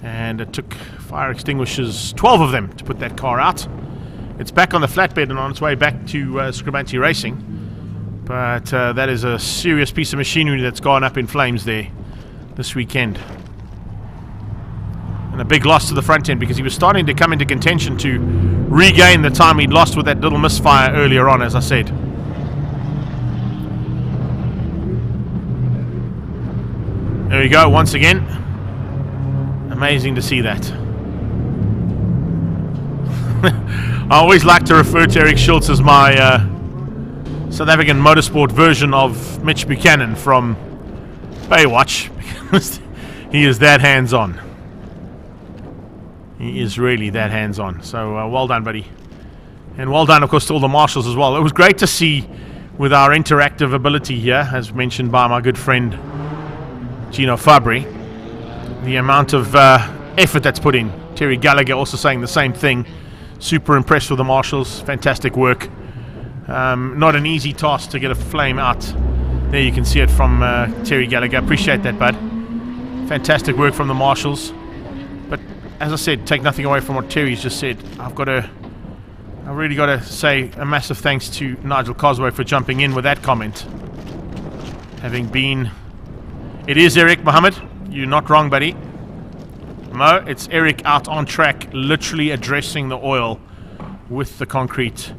and it took fire extinguishers, 12 of them, to put that car out. It's back on the flatbed and on its way back to Scribanti Racing, but that is a serious piece of machinery that's gone up in flames there this weekend. And a big loss to the front end because he was starting to come into contention to regain the time he'd lost with that little misfire earlier on, as I said. There we go, once again. Amazing to see that. I always like to refer to Eric Schultz as my South African motorsport version of Mitch Buchanan from Baywatch, because he is that hands-on. He is really that hands-on. So well done, buddy. And well done, of course, to all the marshals as well. It was great to see with our interactive ability here, as mentioned by my good friend Gino Fabri, the amount of effort that's put in. Terry Gallagher also saying the same thing. Super impressed with the marshals. Fantastic work. Not an easy task to get a flame out. There you can see it from Terry Gallagher. Appreciate that, bud. Fantastic work from the marshals. But as I said, take nothing away from what Terry's just said. I've really got to say a massive thanks to Nigel Cosway for jumping in with that comment. Having been... It is Eric Mohammed. You're not wrong, buddy. Mo, it's Eric out on track, literally addressing the oil with the concrete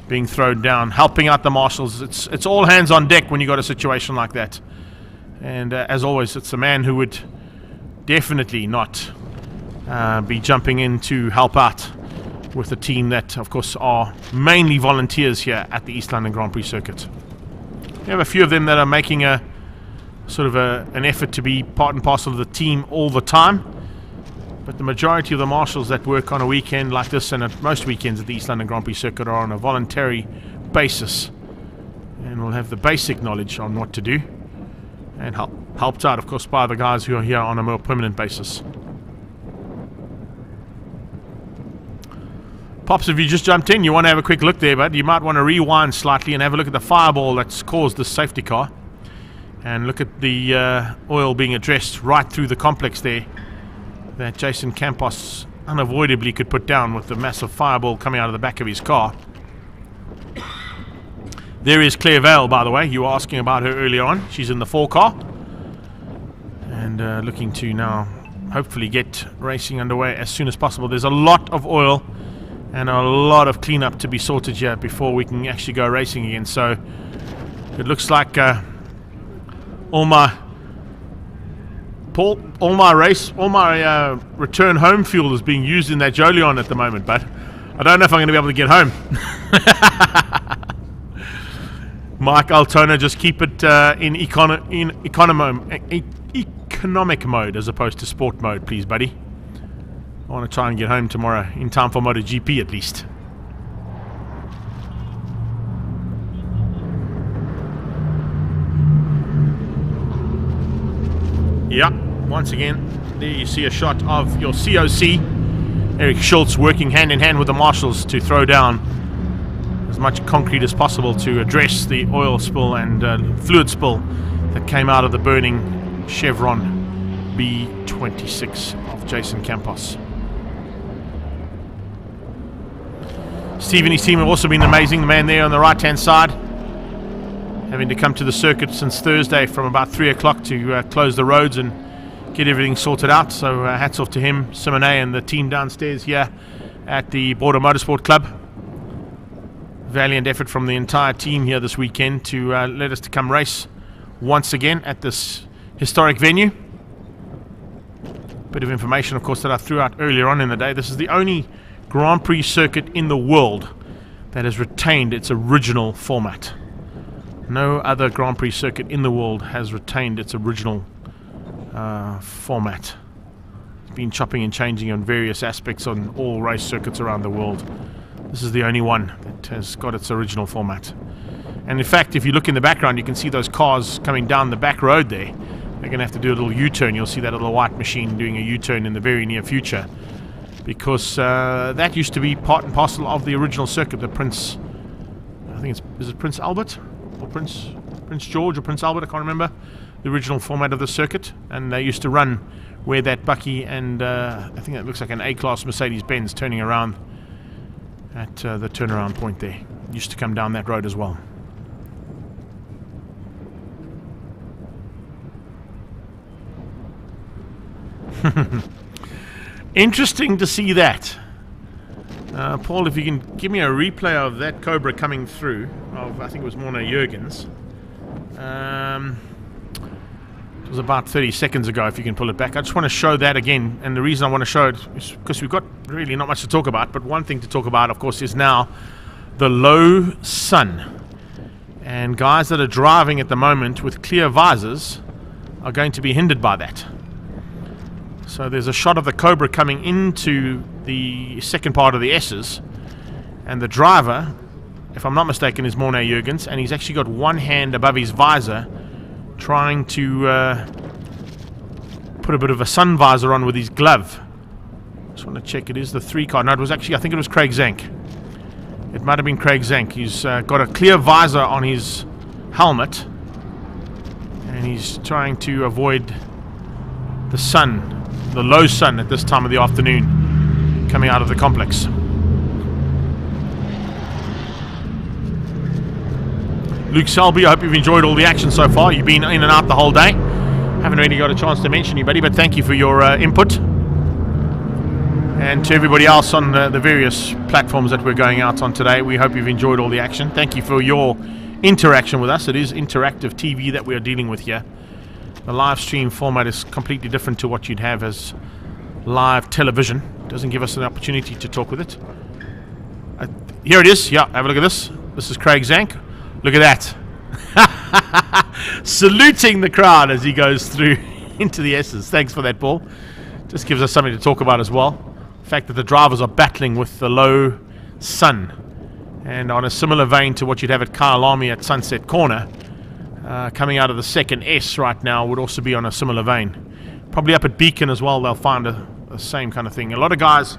being thrown down, helping out the marshals. It's all hands on deck when you got a situation like that. And as always, it's a man who would definitely not be jumping in to help out with a team that, of course, are mainly volunteers here at the East London Grand Prix circuit. We have a few of them that are making a sort of an effort to be part and parcel of the team all the time. But the majority of the marshals that work on a weekend like this, and at most weekends at the East London Grand Prix circuit, are on a voluntary basis, and will have the basic knowledge on what to do, and helped out, of course, by the guys who are here on a more permanent basis. Pops, if you just jumped in, you want to have a quick look there, but you might want to rewind slightly and have a look at the fireball that's caused this safety car, and look at the oil being addressed right through the complex there, that Jason Campos unavoidably could put down with the massive fireball coming out of the back of his car. There is Claire Vale, by the way. You were asking about her earlier on. She's in the 4 car. And looking to now hopefully get racing underway as soon as possible. There's a lot of oil and a lot of cleanup to be sorted here before we can actually go racing again. So it looks like all my return home fuel is being used in that Jolion at the moment, but I don't know if I'm going to be able to get home. Mike Altona, just keep it in economic mode as opposed to sport mode, please, buddy. I want to try and get home tomorrow in time for MotoGP at least. Yeah, once again, there you see a shot of your COC, Eric Schultz, working hand in hand with the marshals to throw down as much concrete as possible to address the oil spill and fluid spill that came out of the burning Chevron B26 of Jason Campos. Steve and his team have also been amazing. The man there on the right-hand side, having to come to the circuit since Thursday from about 3 o'clock to close the roads and get everything sorted out. So hats off to him, Simone, and the team downstairs here at the Border Motorsport Club. Valiant effort from the entire team here this weekend to let us to come race once again at this historic venue. Bit of information, of course, that I threw out earlier on in the day. This is the only Grand Prix circuit in the world that has retained its original format. No other Grand Prix circuit in the world has retained its original format. It's been chopping and changing on various aspects on all race circuits around the world. This is the only one that has got its original format. And in fact, if you look in the background, you can see those cars coming down the back road there. They're going to have to do a little U-turn. You'll see that little white machine doing a U-turn in the very near future, because that used to be part and parcel of the original circuit, the Prince, I think is it Prince Albert? Or Prince George or Prince Albert, I can't remember the original format of the circuit, and they used to run where that Bucky and I think it looks like an A-Class Mercedes-Benz turning around at the turnaround point there. Used to come down that road as well. Interesting to see that. Paul, if you can give me a replay of that Cobra coming through, of I think it was Morna Jurgens. It was about 30 seconds ago, if you can pull it back. I just want to show that again, and the reason I want to show it is because we've got really not much to talk about, but one thing to talk about, of course, is now the low sun And guys that are driving at the moment with clear visors are going to be hindered by that. So there's a shot of the Cobra coming into the second part of the S's, and the driver, if I'm not mistaken, is Morné Jurgens, and he's actually got one hand above his visor trying to put a bit of a sun visor on with his glove. Just want to check, it is the 3 car. No, it was actually, I think it was Craig Zank. It might have been Craig Zank. He's got a clear visor on his helmet, and he's trying to avoid the sun, the low sun at this time of the afternoon coming out of the complex. Luke Selby, I hope you've enjoyed all the action so far. You've been in and out the whole day. Haven't really got a chance to mention you, buddy, but thank you for your input. And to everybody else on the various platforms that we're going out on today, we hope you've enjoyed all the action. Thank you for your interaction with us. It is interactive TV that we are dealing with here. The live stream format is completely different to what you'd have as live television. It doesn't give us an opportunity to talk with it. Here it is. Yeah, have a look at this. This is Craig Zank. Look at that. Saluting the crowd as he goes through into the S's. Thanks for that, Paul. Just gives us something to talk about as well. The fact that the drivers are battling with the low sun. And on a similar vein to what you'd have at Kyalami at Sunset Corner, coming out of the second S right now would also be on a similar vein. Probably up at Beacon as well, they'll find the same kind of thing. A lot of guys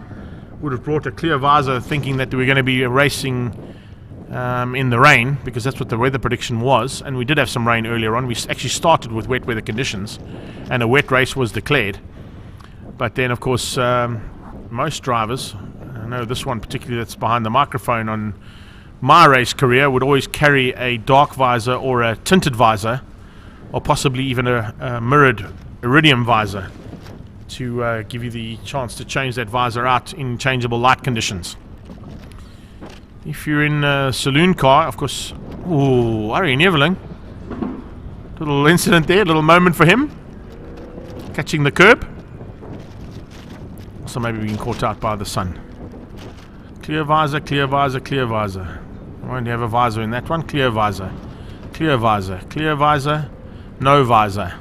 would have brought a clear visor thinking that we were going to be racing in the rain, because that's what the weather prediction was, and we did have some rain earlier on. We actually started with wet weather conditions, and a wet race was declared. But then, of course, most drivers, I know this one particularly that's behind the microphone on my race career, would always carry a dark visor or a tinted visor, or possibly even a mirrored iridium visor, to give you the chance to change that visor out in changeable light conditions. If you're in a saloon car, of course. Ooh, Ari Neveling. Little incident there, little moment for him. Catching the curb. So maybe being caught out by the sun. Clear visor, clear visor, clear visor. Won't have a visor in that one. Clear visor. Clear visor. Clear visor. No visor.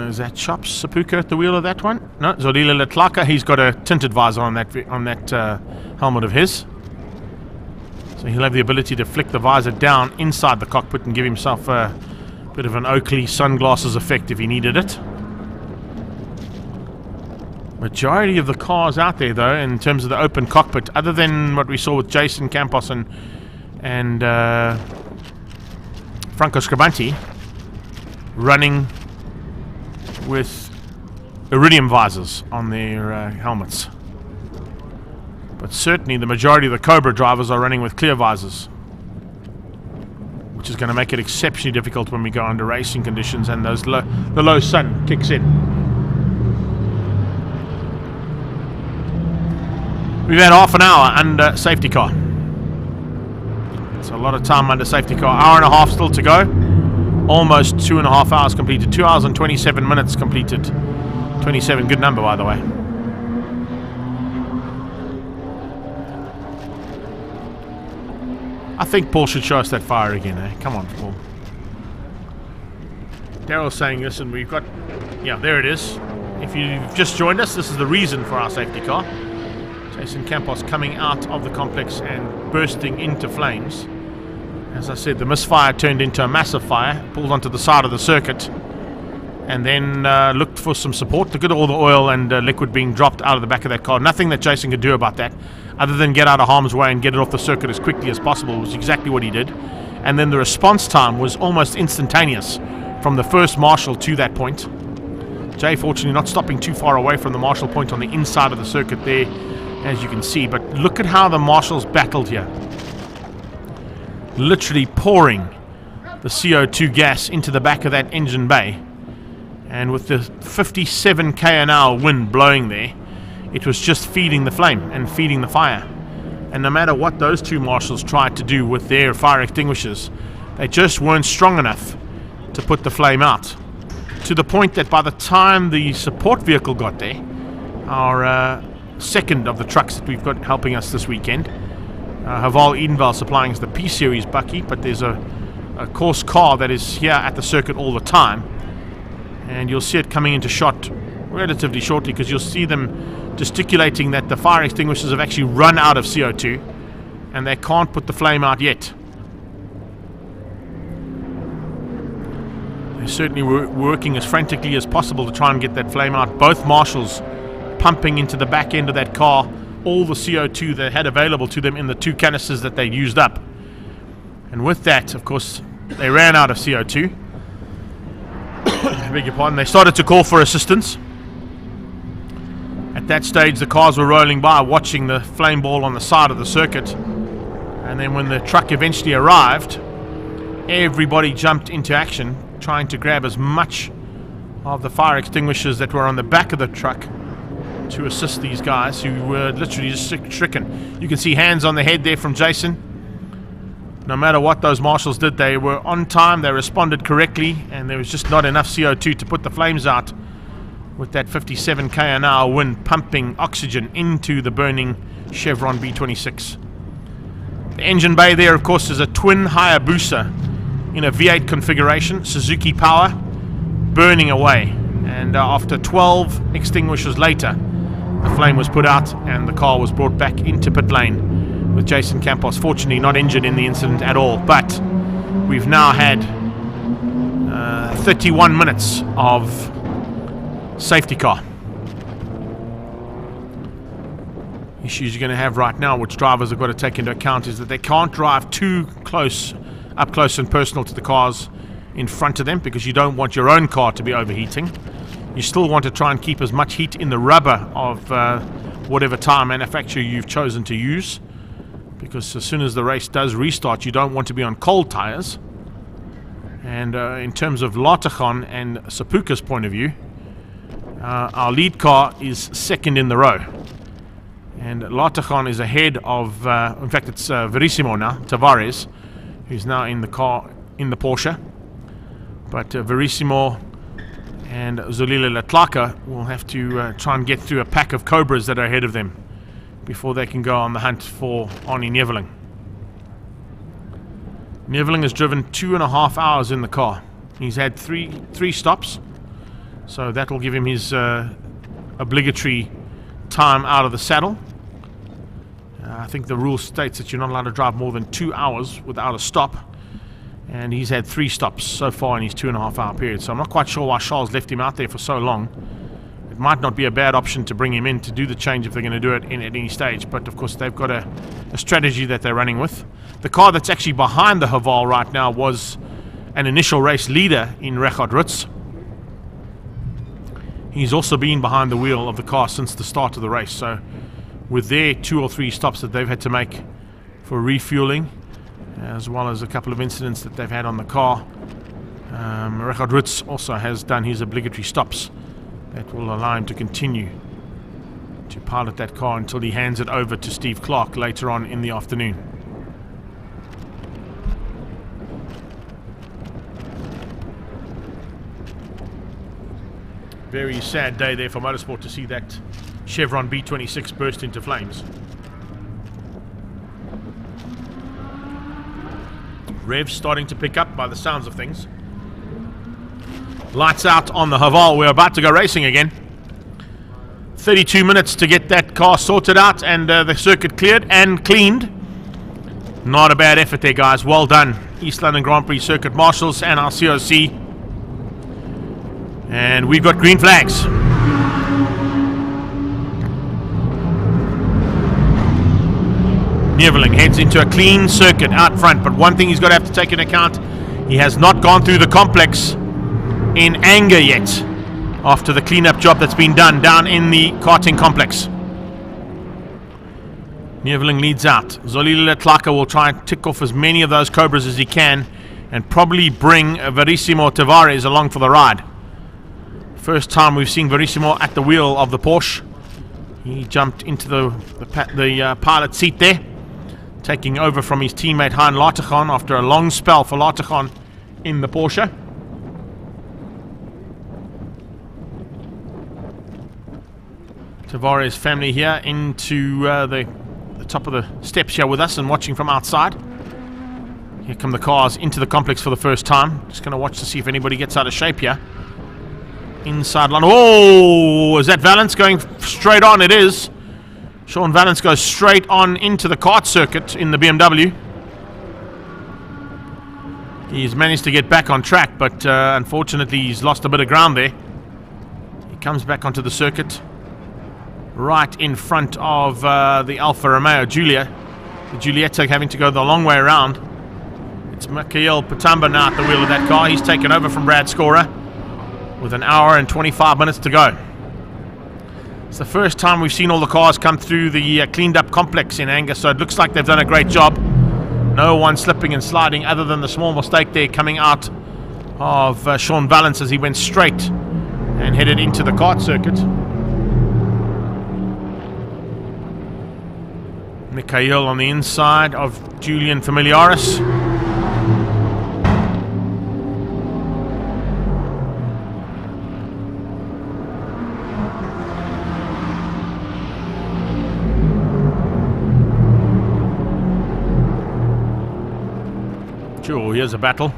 Is that Chops Sapuka at the wheel of that one? No, Zodile Letlaka. He's got a tinted visor on that helmet of his. So he'll have the ability to flick the visor down inside the cockpit and give himself a bit of an Oakley sunglasses effect if he needed it. Majority of the cars out there, though, in terms of the open cockpit, other than what we saw with Jason Campos and Franco Scribanti, running with iridium visors on their helmets. But certainly the majority of the Cobra drivers are running with clear visors, which is going to make it exceptionally difficult when we go under racing conditions and the low sun kicks in. We've had half an hour under safety car. It's a lot of time under safety car. Hour and a half still to go. Almost 2.5 hours completed. 2 hours and 27 minutes completed. 27, good number, by the way. I think Paul should show us that fire again, eh? Come on, Paul. Daryl's saying, listen, we've got... Yeah, there it is. If you've just joined us, this is the reason for our safety car. Jason Campos coming out of the complex and bursting into flames. As I said, the misfire turned into a massive fire, pulled onto the side of the circuit, and then looked for some support. Look at all the oil and liquid being dropped out of the back of that car. Nothing that Jason could do about that, other than get out of harm's way and get it off the circuit as quickly as possible, which is exactly what he did. And then the response time was almost instantaneous from the first marshal to that point. Jay, fortunately, not stopping too far away from the marshal point on the inside of the circuit there, as you can see. But look at how the marshals battled here. Literally pouring the CO2 gas into the back of that engine bay. And with the 57 km/h wind blowing there, it was just feeding the flame and feeding the fire. And no matter what those two marshals tried to do with their fire extinguishers, they just weren't strong enough to put the flame out. To the point that by the time the support vehicle got there, our second of the trucks that we've got helping us this weekend, Haval Edenvale supplying us the P Series Bucky, but there's a course car that is here at the circuit all the time, and you'll see it coming into shot relatively shortly, because you'll see them gesticulating that the fire extinguishers have actually run out of CO2 and they can't put the flame out yet. They're certainly working as frantically as possible to try and get that flame out. Both marshals pumping into the back end of that car all the CO2 they had available to them in the 2 canisters that they used up. And with that, of course, they ran out of CO2. I beg your pardon. They started to call for assistance. At that stage, the cars were rolling by, watching the flame ball on the side of the circuit. And then when the truck eventually arrived, everybody jumped into action, trying to grab as much of the fire extinguishers that were on the back of the truck to assist these guys who were literally just stricken. You can see hands on the head there from Jason. No matter what those marshals did, they were on time, they responded correctly, and there was just not enough CO2 to put the flames out, with that 57 km/h wind pumping oxygen into the burning Chevron B26. The engine bay there, of course, is a twin Hayabusa in a V8 configuration, Suzuki power, burning away. And after 12 extinguishers later, the flame was put out and the car was brought back into pit lane, with Jason Campos fortunately not injured in the incident at all. But we've now had 31 minutes of safety car. Issues you're going to have right now, which drivers have got to take into account, is that they can't drive too close, up close and personal to the cars in front of them, because you don't want your own car to be overheating. You still want to try and keep as much heat in the rubber of whatever tire manufacturer you've chosen to use, because as soon as the race does restart, you don't want to be on cold tires. And in terms of Latachan and Sapuka's point of view, our lead car is second in the row, and Latachan is ahead of, in fact it's Verissimo now, Tavares, who's now in the car, in the Porsche. But Verissimo and Zolile Latlaka will have to try and get through a pack of Cobras that are ahead of them before they can go on the hunt for Arnie Neveling. Neveling has driven 2.5 hours in the car. He's had three stops, so that will give him his obligatory time out of the saddle. I think the rule states that you're not allowed to drive more than 2 hours without a stop, and he's had 3 stops so far in his 2.5 hour period. So I'm not quite sure why Charles left him out there for so long. It might not be a bad option to bring him in to do the change if they're going to do it at any stage, but of course they've got a strategy that they're running with. The car that's actually behind the Haval right now was an initial race leader in Richard Rutz. He's also been behind the wheel of the car since the start of the race, so with their 2 or 3 stops that they've had to make for refueling, as well as a couple of incidents that they've had on the car, Richard Rutz also has done his obligatory stops that will allow him to continue to pilot that car until he hands it over to Steve Clark later on in the afternoon. Very sad day there for motorsport to see that Chevron B26 burst into flames. Revs starting to pick up by the sounds of things. Lights out on the Haval. We're about to go racing again. 32 minutes to get that car sorted out and the circuit cleared and cleaned. Not a bad effort there, guys. Well done, East London Grand Prix Circuit Marshals and our COC. And we've got green flags. Neveling heads into a clean circuit out front, but one thing he's got to have to take into account, he has not gone through the complex in anger yet after the cleanup job that's been done down in the karting complex. Neveling leads out. Zolile Tlaka will try and tick off as many of those Cobras as he can and probably bring Verissimo Tavares along for the ride. First time we've seen Verissimo at the wheel of the Porsche. He jumped into the pilot seat there, taking over from his teammate Hein Latachan after a long spell for Latachan in the Porsche. Tavares family here into the the top of the steps here with us and watching from outside. Here come the cars into the complex for the first time. Just going to watch to see if anybody gets out of shape here. Inside line. Oh, is that Valence going straight on? It is. Sean Valence goes straight on into the kart circuit in the BMW. He's managed to get back on track, but unfortunately he's lost a bit of ground there. He comes back onto the circuit right in front of the Alfa Romeo Giulia. The Giulietta having to go the long way around. It's Mikhail Patamba now at the wheel of that car. He's taken over from Brad Scorer with an hour and 25 minutes to go. It's the first time we've seen all the cars come through the cleaned up complex in Angus, so it looks like they've done a great job. No one slipping and sliding other than the small mistake there coming out of Sean Valence as he went straight and headed into the kart circuit. Mikhail on the inside of Julian Familiaris. Sure, here's a battle.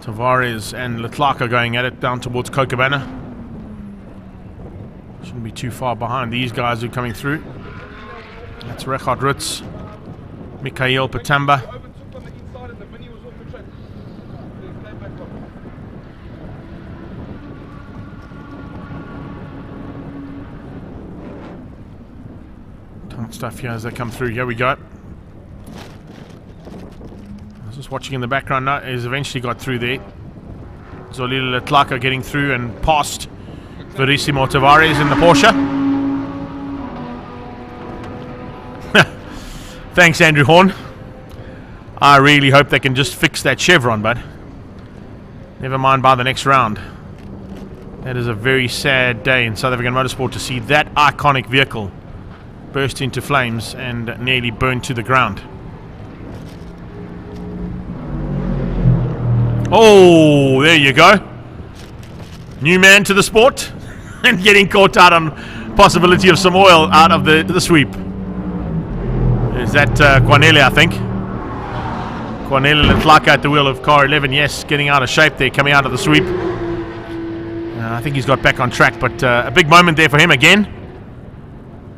Tavares and Leclerc are going at it down towards Cochabana. Shouldn't be too far behind these guys who are coming through. That's Richard Ritz, Mikhail Patamba. Tight stuff here as they come through. Here we go. Just watching in the background now, he's eventually got through there. Zolila Leclerc are getting through and past Verissimo Tavares in the Porsche. Thanks, Andrew Horn. I really hope they can just fix that chevron, bud. Never mind by the next round. That is a very sad day in South African motorsport to see that iconic vehicle burst into flames and nearly burn to the ground. Oh, there you go. New man to the sport and getting caught out on possibility of some oil out of the sweep. Is that Quanele, I think? Quanele Leclerc at the wheel of car 11. Yes, getting out of shape there, coming out of the sweep. I think he's got back on track, but a big moment there for him again.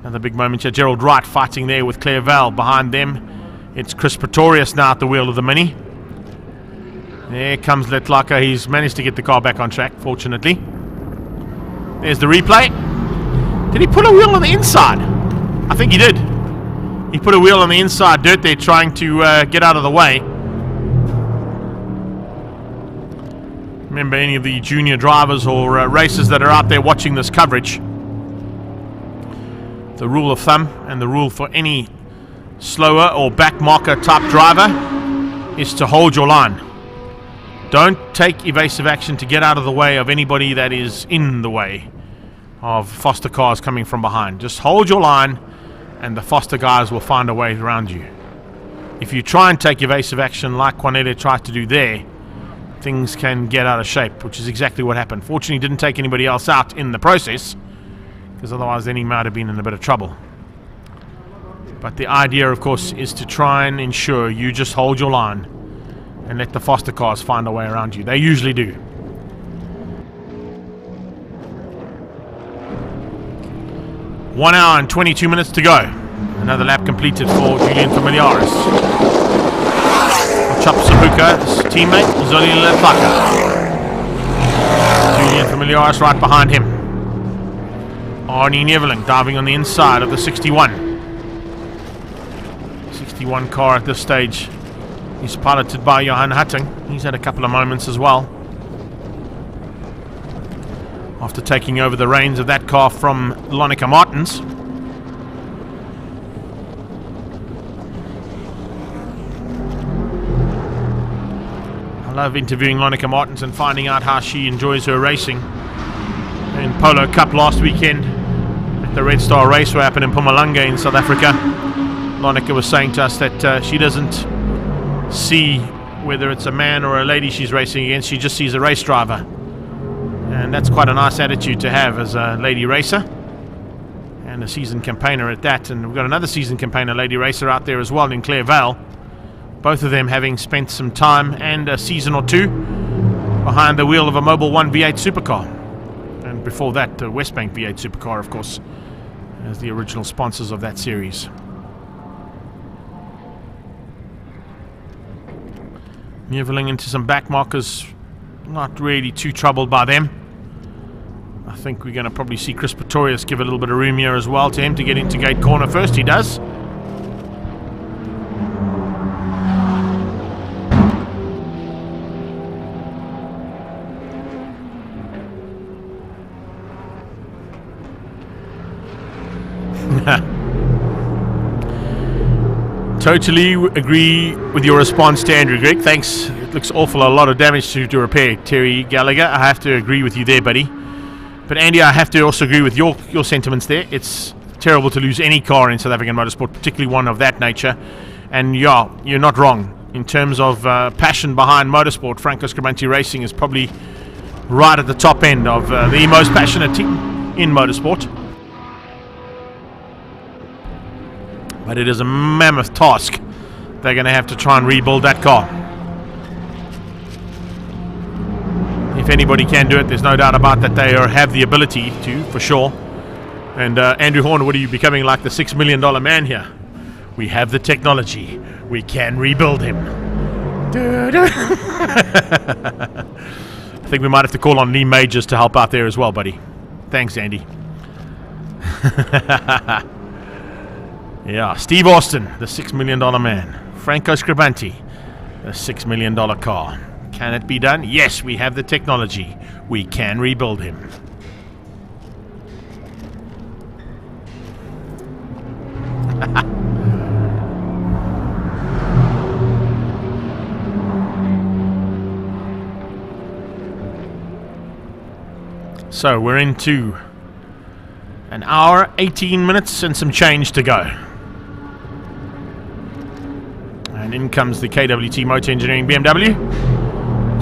Another big moment here. Gerald Wright fighting there with Claire Val. Behind them, it's Chris Pretorius now at the wheel of the Mini. There comes Leclerc. He's managed to get the car back on track, fortunately. There's the replay. Did he put a wheel on the inside? I think he did. He put a wheel on the inside dirt there trying to get out of the way. Remember, any of the junior drivers or racers that are out there watching this coverage, the rule of thumb and the rule for any slower or back marker type driver is to hold your line. Don't take evasive action to get out of the way of anybody that is in the way of Foster cars coming from behind. Just hold your line and the Foster guys will find a way around you. If you try and take evasive action like Quanele tried to do there, things can get out of shape, which is exactly what happened. Fortunately, he didn't take anybody else out in the process, because otherwise then he might have been in a bit of trouble. But the idea, of course, is to try and ensure you just hold your line and let the Foster cars find a way around you. They usually do. One hour and 22 minutes to go. Another lap completed for Julian Familiaris. Chop Sabuka, his teammate, Zolila Leclerc. Julian Familiaris right behind him. Arnie Neveling diving on the inside of the 61. 61 car at this stage. He's piloted by Johan Hutting. He's had a couple of moments as well after taking over the reins of that car from Lonica Martins. I love interviewing Lonica Martins and finding out how she enjoys her racing. In Polo Cup last weekend at the Red Star Raceway up in Mpumalanga in South Africa, Lonica was saying to us that she doesn't see whether it's a man or a lady she's racing against. She just sees a race driver, and that's quite a nice attitude to have as a lady racer. And and a seasoned campaigner at that. And we've got another seasoned campaigner, lady racer, out there as well in Claire Vale. Both of them having spent some time and a season or two behind the wheel of a Mobil 1 V8 supercar. And before that, the Westbank V8 supercar, of course, as the original sponsors of that series. Niveling into some back markers, not really too troubled by them. I think we're going to probably see Chris Pretorius give a little bit of room here as well to him to get into gate corner first. He does. Totally agree with your response to Andrew, Greg. Thanks. It looks awful, a lot of damage to repair. Terry Gallagher, I have to agree with you there, buddy. But Andy, I have to also agree with your sentiments there. It's terrible to lose any car in South African motorsport, particularly one of that nature. And yeah, you're not wrong. In terms of passion behind motorsport, Franco Scribanti Racing is probably right at the top end of the most passionate team in motorsport. But it is a mammoth task. They're going to have to try and rebuild that car. If anybody can do it, there's no doubt about that. They have the ability to, for sure. And Andrew Horn, what are you becoming, like the $6 million man here? We have the technology. We can rebuild him. I think we might have to call on Lee Majors to help out there as well, buddy. Thanks, Andy. Yeah, Steve Austin, the $6 million man. Franco Scribanti, the $6 million car. Can it be done? Yes, we have the technology. We can rebuild him. So we're into an hour, 18 minutes and some change to go. And in comes the KWT Motor Engineering BMW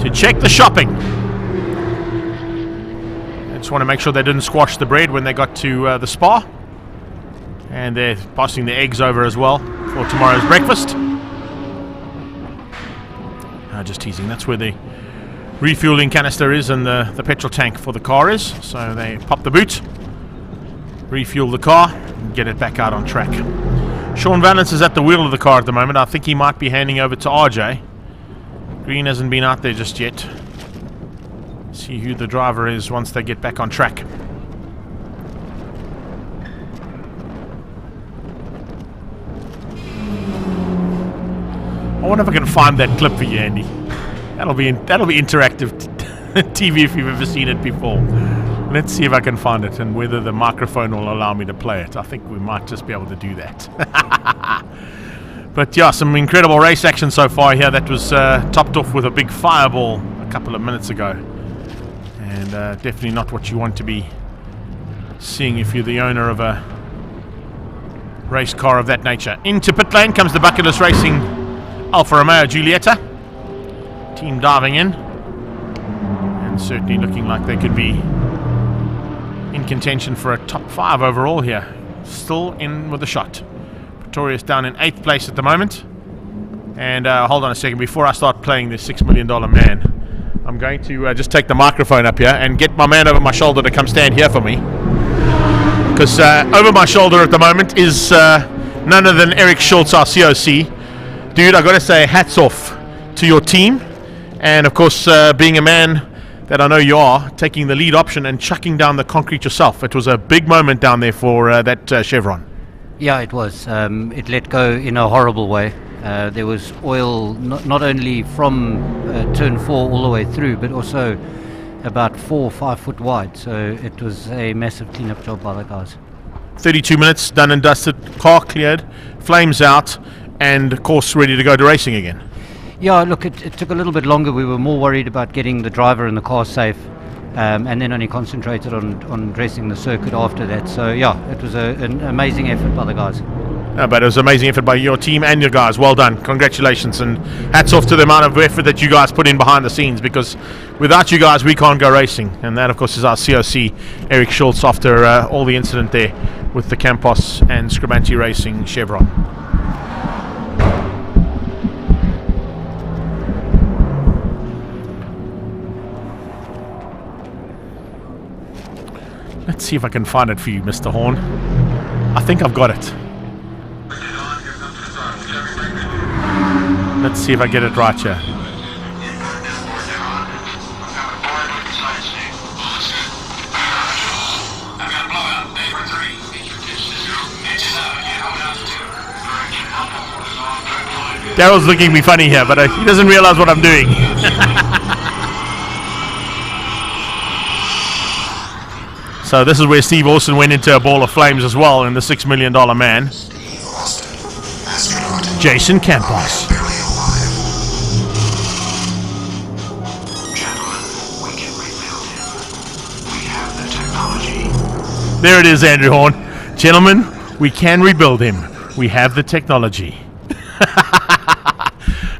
to check the shopping. I just want to make sure they didn't squash the bread when they got to the spa. And they're passing the eggs over as well for tomorrow's breakfast. Just teasing, that's where the refueling canister is and the petrol tank for the car is. So they pop the boot, refuel the car, and get it back out on track. Sean Valance is at the wheel of the car at the moment. I think he might be handing over to RJ. Green hasn't been out there just yet. See who the driver is once they get back on track. I wonder if I can find that clip for you, Andy. That'll be interactive TV if you've ever seen it before. Let's see if I can find it and whether the microphone will allow me to play it. I think we might just be able to do that. But yeah, some incredible race action so far here. That was topped off with a big fireball a couple of minutes ago. And definitely not what you want to be seeing if you're the owner of a race car of that nature. Into pit lane comes the Bucketless Racing Alfa Romeo Giulietta. Team diving in. And certainly looking like they could be in contention for a top 5 overall here. Still in with a shot. Pretorius down in 8th place at the moment. And hold on a second, before I start playing this $6 million man, I'm going to just take the microphone up here and get my man over my shoulder to come stand here for me. Because over my shoulder at the moment is none other than Eric Schultz, our COC. Dude, I got to say hats off to your team. And of course, being a man that I know you are, taking the lead option and chucking down the concrete yourself. It was a big moment down there for that Chevron. Yeah, it was. It let go in a horrible way. There was oil not only from turn 4 all the way through, but also about 4 or 5 foot wide. So it was a massive cleanup job by the guys. 32 minutes, done and dusted, car cleared, flames out, and of course ready to go to racing again. Yeah, look, it took a little bit longer. We were more worried about getting the driver and the car safe, and then only concentrated on dressing the circuit after that. So yeah, it was an amazing effort by the guys. But it was an amazing effort by your team and your guys. Well done. Congratulations, and hats off to the amount of effort that you guys put in behind the scenes, because without you guys we can't go racing. And that of course is our COC Eric Schultz after all the incident there with the Campos and Scribanti Racing Chevron. Let's see if I can find it for you, Mr. Horn. I think I've got it. Let's see if I get it right here. Daryl's looking at me funny here, but he doesn't realize what I'm doing. So this is where Steve Austin went into a ball of flames as well in the $6 million man. Jason Campos. There it is, Andrew Horn. Gentlemen, we can rebuild him. We have the technology.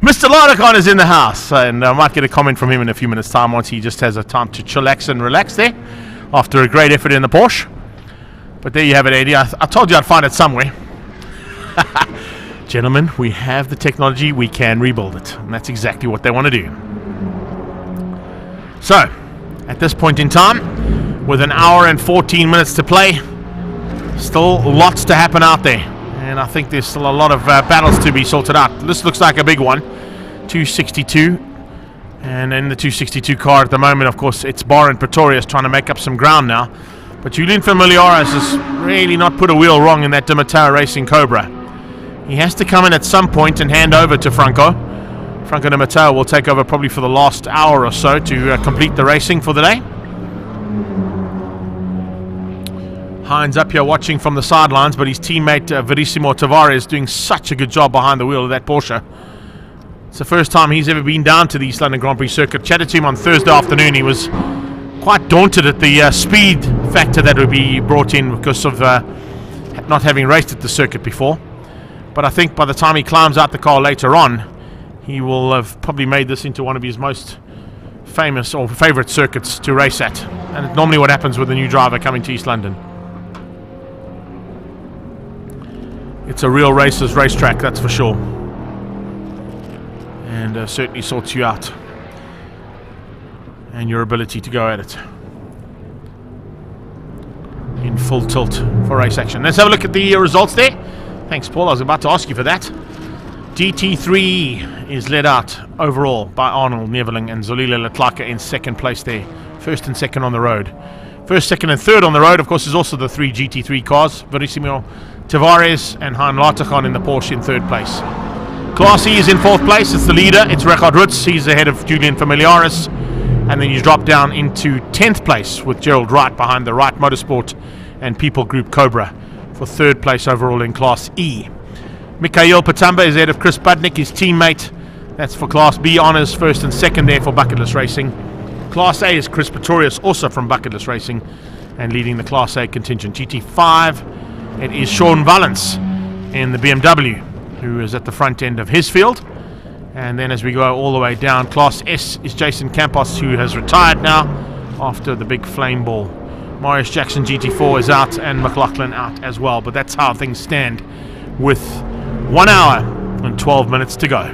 Mr. Larticon is in the house, and I might get a comment from him in a few minutes' time once he just has a time to chillax and relax there after a great effort in the Porsche. But there you have it, Eddie. I told you I'd find it somewhere. Gentlemen, we have the technology. We can rebuild it, and that's exactly what they want to do. So, at this point in time, with an hour and 14 minutes to play, still lots to happen out there. And I think there's still a lot of battles to be sorted out. This looks like a big one. 262. And in the 262 car at the moment, of course, it's Bar and Pretorius trying to make up some ground now. But Julian Familiaris has really not put a wheel wrong in that Di Matteo Racing Cobra. He has to come in at some point and hand over to Franco. Franco Di Matteo will take over probably for the last hour or so to complete the racing for the day. Hines up here watching from the sidelines, but his teammate Verissimo Tavares doing such a good job behind the wheel of that Porsche. It's the first time he's ever been down to the East London Grand Prix circuit. Chatted to him on Thursday afternoon. He was quite daunted at the speed factor that would be brought in because of not having raced at the circuit before. But I think by the time he climbs out the car later on, he will have probably made this into one of his most famous or favourite circuits to race at. And it's normally what happens with a new driver coming to East London. It's a real racer's racetrack, that's for sure. And certainly sorts you out. And your ability to go at it. In full tilt for race action. Let's have a look at the results there. Thanks, Paul. I was about to ask you for that. GT3 is led out overall by Arnold Neveling and Zolile Letlaka in second place there. First and second on the road. First, second and third on the road, of course, is also the three GT3 cars. Verissimo Tavares and Hein Larticon in the Porsche in third place. Class E is in fourth place. It's the leader. It's Richard Rutz. He's ahead of Julian Familiaris. And then you drop down into 10th place with Gerald Wright behind the Wright Motorsport and People Group Cobra for third place overall in Class E. Mikhail Patamba is ahead of Chris Budnick, his teammate. That's for Class B honours, first and second there for Bucket List Racing. Class A is Chris Pretorius, also from Bucket List Racing, and leading the Class A contingent. GT5, it is Sean Valance in the BMW, who is at the front end of his field. And then as we go all the way down, Class S is Jason Campos, who has retired now after the big flame ball. Marius Jackson GT4 is out and McLaughlin out as well. But that's how things stand with 1 hour and 12 minutes to go.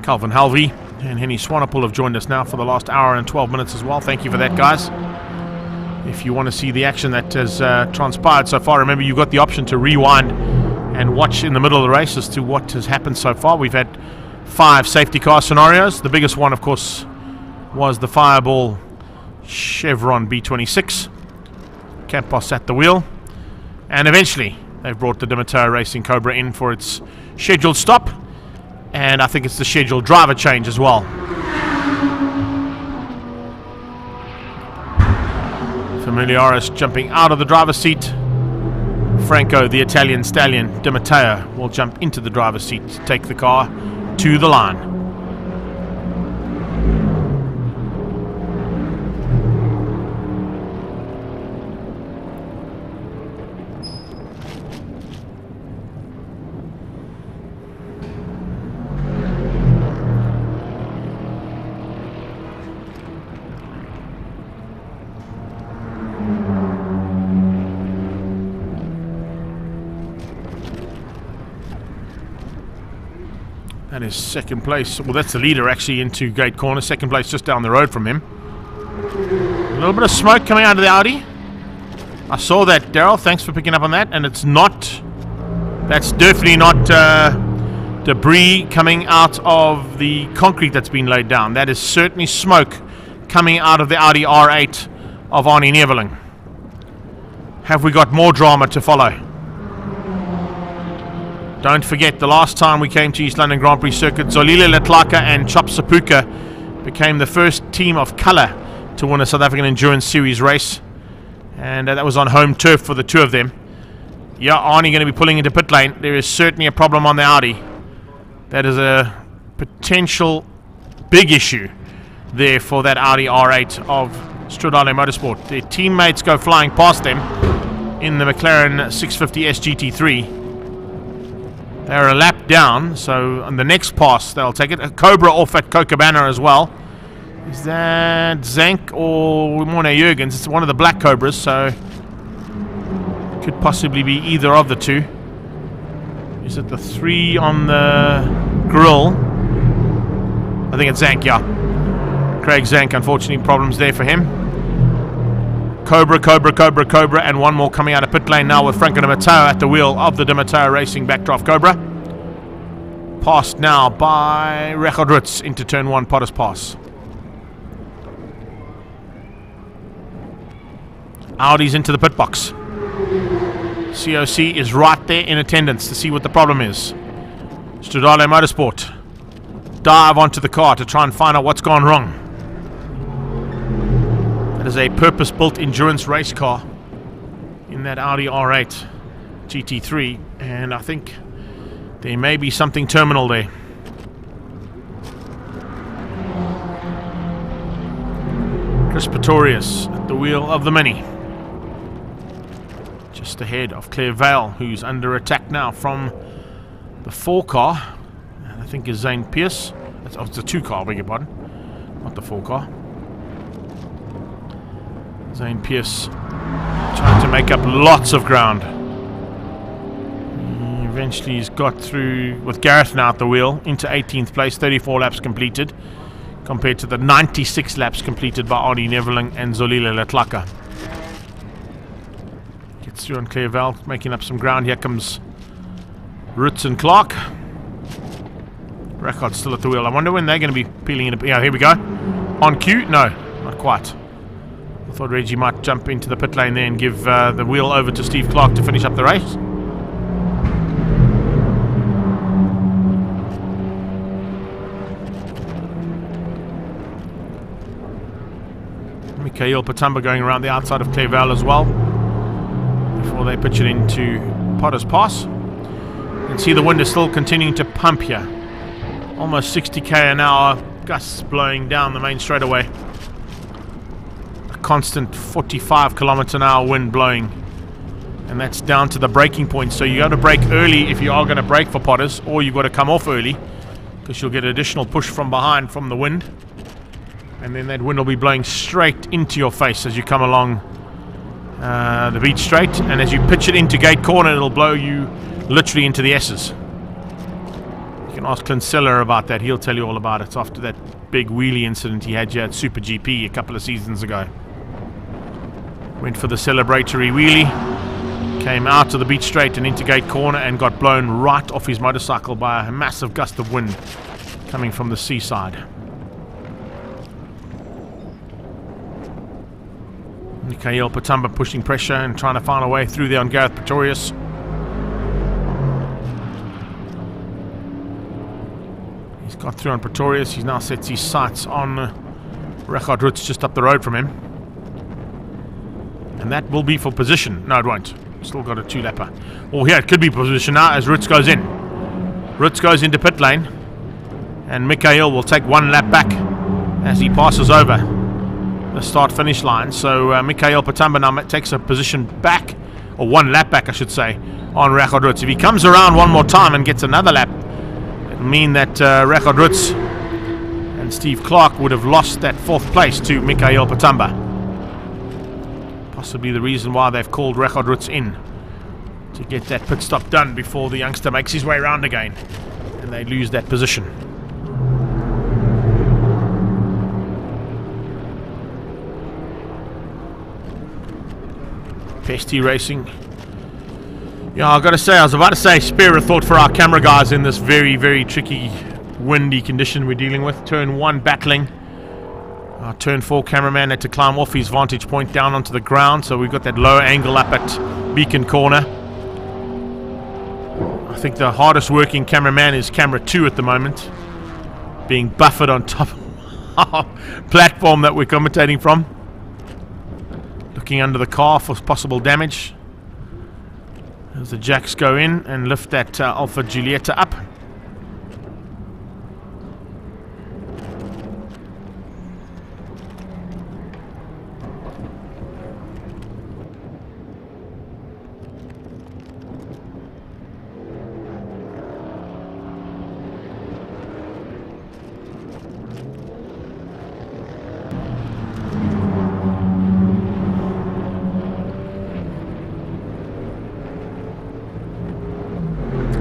Calvin Halvey and Henny Swanepoel have joined us now for the last hour and 12 minutes as well. Thank you for that, guys. If you want to see the action that has transpired so far, remember you've got the option to rewind and watch in the middle of the race as to what has happened so far. We've had 5 safety car scenarios. The biggest one, of course, was the Fireball Chevron B26. Campos at the wheel. And eventually, they've brought the Di Matteo Racing Cobra in for its scheduled stop. And I think it's the scheduled driver change as well. Familiaris jumping out of the driver's seat. Franco, the Italian stallion, Di Matteo, will jump into the driver's seat to take the car to the line. That is second place. Well, that's the leader actually into gate corner. Second place just down the road from him. A little bit of smoke coming out of the Audi. I saw that, Daryl. Thanks for picking up on that. And it's not... That's definitely not debris coming out of the concrete that's been laid down. That is certainly smoke coming out of the Audi R8 of Arnie Neveling. Have we got more drama to follow? Don't forget, the last time we came to East London Grand Prix Circuit, Zolile Letlaka and Chop Sapuka became the first team of colour to win a South African Endurance Series race. And that was on home turf for the two of them. Yeah, Arnie going to be pulling into pit lane. There is certainly a problem on the Audi. That is a potential big issue there for that Audi R8 of Stradale Motorsport. Their teammates go flying past them in the McLaren 650 SGT3. They're a lap down, so on the next pass they'll take it. A Cobra off at Kokabana as well. Is that Zank or Morne Jurgens? It's one of the black Cobras, so could possibly be either of the two. Is it the 3 on the grill? I think it's Zank, yeah. Craig Zank, unfortunately, problems there for him. Cobra, and one more coming out of pit lane now with Franco Di Matteo at the wheel of the Di Matteo Racing Backdraft Cobra. Passed now by Richard Rutz into turn 1, Potter's Pass. Audi's into the pit box. COC is right there in attendance to see what the problem is. Stradale Motorsport dive onto the car to try and find out what's gone wrong. That is a purpose-built endurance race car in that Audi R8 GT3, and I think there may be something terminal there. Chris Pretorius at the wheel of the Mini. Just ahead of Claire Vale, who's under attack now from the 4 car. And I think is Zane Pierce. It's the 2 car, I beg your pardon. Not the 4 car. Zane Pierce trying to make up lots of ground. Eventually he's got through with Gareth now at the wheel into 18th place, 34 laps completed compared to the 96 laps completed by Arnie Neveling and Zolile Letlaka. Gets through on Claire Vale, making up some ground. Here comes Rutz and Clark. Record still at the wheel. I wonder when they're going to be peeling in. Yeah, here we go. On cue? No, not quite. I thought Reggie might jump into the pit lane there and give the wheel over to Steve Clark to finish up the race. Mikhail Patamba going around the outside of Claire Vale as well before they pitch it into Potter's Pass. You can see the wind is still continuing to pump here. Almost 60k an hour, gusts blowing down the main straightaway. A constant 45 kilometers an hour wind blowing, and that's down to the braking point. So you got to brake early if you are going to brake for Potters, or you've got to come off early because you'll get additional push from behind from the wind, and then that wind will be blowing straight into your face as you come along the beach straight, and as you pitch it into gate corner it'll blow you literally into the S's. You can ask Clint Seller about that, he'll tell you all about it after that big wheelie incident he had here at Super GP a couple of seasons ago. Went for the celebratory wheelie, came out of the beach straight and into gate corner and got blown right off his motorcycle by a massive gust of wind coming from the seaside. Mikhail Patamba pushing pressure and trying to find a way through there on Gareth Pretorius. He's got through on Pretorius. He now sets his sights on Richard Rutz just up the road from him. And that will be for position. No, it won't. Still got a 2-lapper. Oh, yeah, it could be position now as Rutz goes in. Rutz goes into pit lane. And Mikhail will take 1 lap back as he passes over the start-finish line. So Mikhail Patamba now takes a position back, or 1 lap back I should say, on Richard Rutz. If he comes around one more time and gets another lap, it'll mean that Richard Rutz and Steve Clark would have lost that 4th place to Mikhail Patamba. Possibly the reason why they've called Richard Rutz in, to get that pit stop done before the youngster makes his way around again. And and they lose that position. Pesty Racing. Yeah, I've got to say, I was about to say spare a thought for our camera guys in this very, very tricky, windy condition we're dealing with. Turn 1 battling. Our turn 4 cameraman had to climb off his vantage point down onto the ground, so we've got that low angle up at Beacon Corner. I think the hardest working cameraman is camera 2 at the moment, being buffered on top of our platform that we're commentating from. Looking under the car for possible damage. As the jacks go in and lift that Alfa Giulietta up.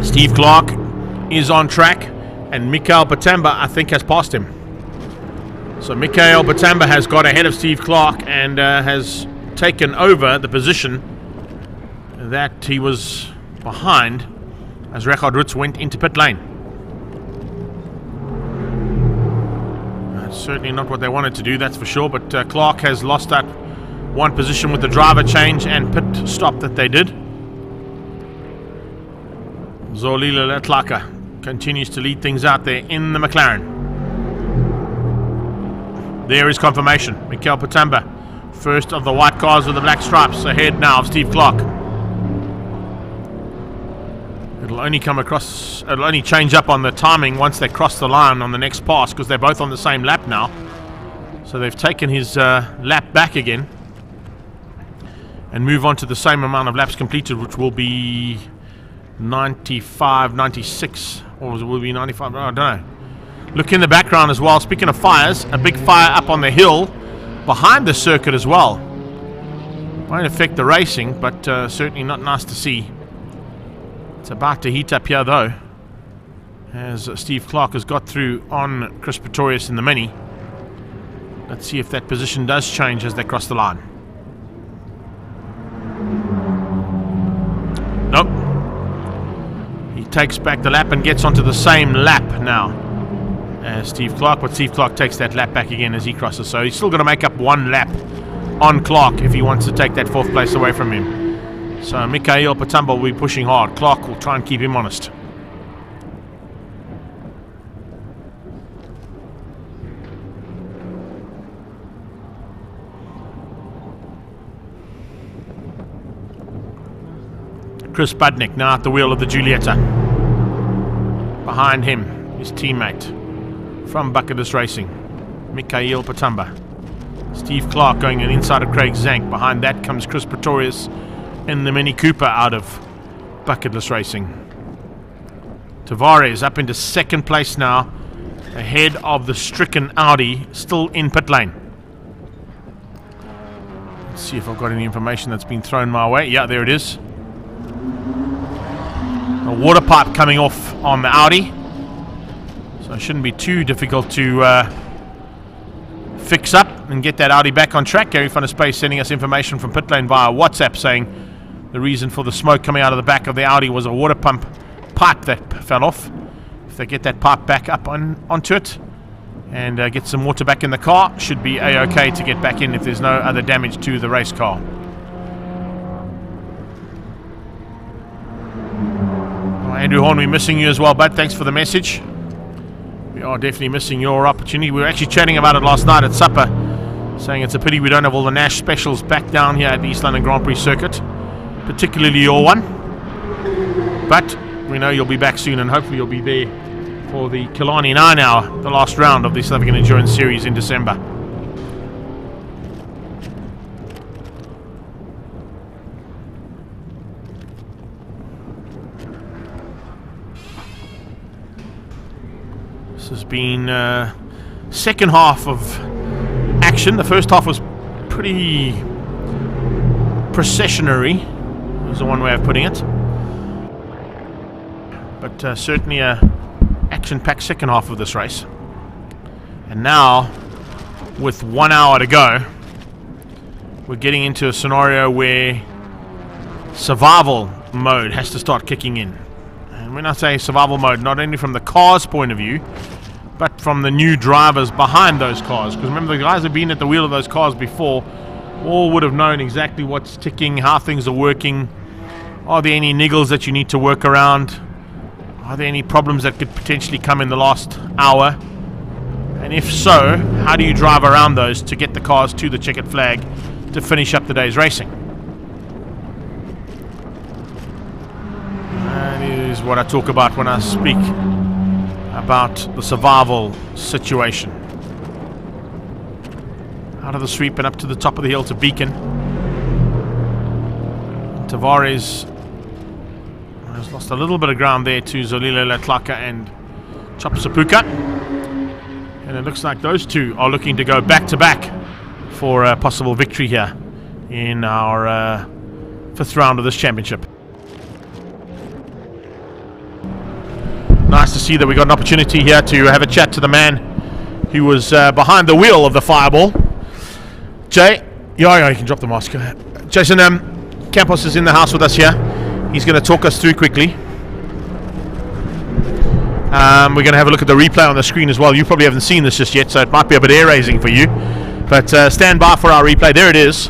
Steve Clark is on track, and Mikael Batamba, I think, has passed him. So Mikael Batamba has got ahead of Steve Clark and has taken over the position that he was behind as Richard Roots went into pit lane. That's certainly not what they wanted to do, that's for sure, but Clark has lost that one position with the driver change and pit stop that they did. Zolile Letlaka continues to lead things out there in the McLaren. There is confirmation. Mikael Batamba, first of the white cars with the black stripes, ahead now of Steve Clark. It'll only change up on the timing once they cross the line on the next pass, because they're both on the same lap now. So they've taken his lap back again and move on to the same amount of laps completed, which will be 95, 96, or will it be 95? I don't know. Look in the background as well. Speaking of fires, a big fire up on the hill behind the circuit as well. Won't affect the racing, but certainly not nice to see. It's about to heat up here though, as Steve Clark has got through on Chris Pretorius in the Mini. Let's see if that position does change as they cross the line. Nope. He takes back the lap and gets onto the same lap now as Steve Clark, but Steve Clark takes that lap back again as he crosses, so he's still got to make up one lap on Clark if he wants to take that 4th place away from him. So Mikael Batamba will be pushing hard. Clark will try and keep him honest. Chris Budnick now at the wheel of the Giulietta. Behind him, his teammate from Bucketless Racing, Mikael Batamba. Steve Clark going inside of Craig Zank. Behind that comes Chris Pretorius in the Mini Cooper out of Bucketless Racing. Tavares up into 2nd place now, ahead of the stricken Audi, still in pit lane. Let's see if I've got any information that's been thrown my way. Yeah, there it is. A water pipe coming off on the Audi, so it shouldn't be too difficult to fix up and get that Audi back on track. Gary van der Space sending us information from pit lane via WhatsApp saying the reason for the smoke coming out of the back of the Audi was a water pump pipe that fell off. If they get that pipe back up onto it and get some water back in the car, should be a-okay to get back in if there's no other damage to the race car. Andrew Horn, we're missing you as well, bud. Thanks for the message. We are definitely missing your opportunity. We were actually chatting about it last night at supper, saying it's a pity we don't have all the Nash specials back down here at the East London Grand Prix circuit, particularly your one. But we know you'll be back soon, and hopefully you'll be there for the Killarney 9 Hour, the last round of the South African Endurance Series in December. Has been second half of action. The first half was pretty processionary, is the one way of putting it, but certainly a action-packed second half of this race. And now, with 1 hour to go, we're getting into a scenario where survival mode has to start kicking in. And when I say survival mode, not only from the car's point of view, but from the new drivers behind those cars. Because remember, the guys who have been at the wheel of those cars before all would have known exactly what's ticking, how things are working. Are there any niggles that you need to work around? Are there any problems that could potentially come in the last hour? And if so, how do you drive around those to get the cars to the checkered flag to finish up the day's racing? That is what I talk about when I speak about the survival situation. Out of the sweep and up to the top of the hill to Beacon. Tavares has lost a little bit of ground there to Zolile Latlaka and Chop Sapuka. And it looks like those two are looking to go back to back for a possible victory here in our fifth round of this championship. Nice to see that we got an opportunity here to have a chat to the man who was behind the wheel of the Fireball. Jay, yeah, you can drop the mask. Jason Campos is in the house with us here. He's going to talk us through quickly. We're going to have a look at the replay on the screen as well. You probably haven't seen this just yet, so it might be a bit air-raising for you. But stand by for our replay. There it is.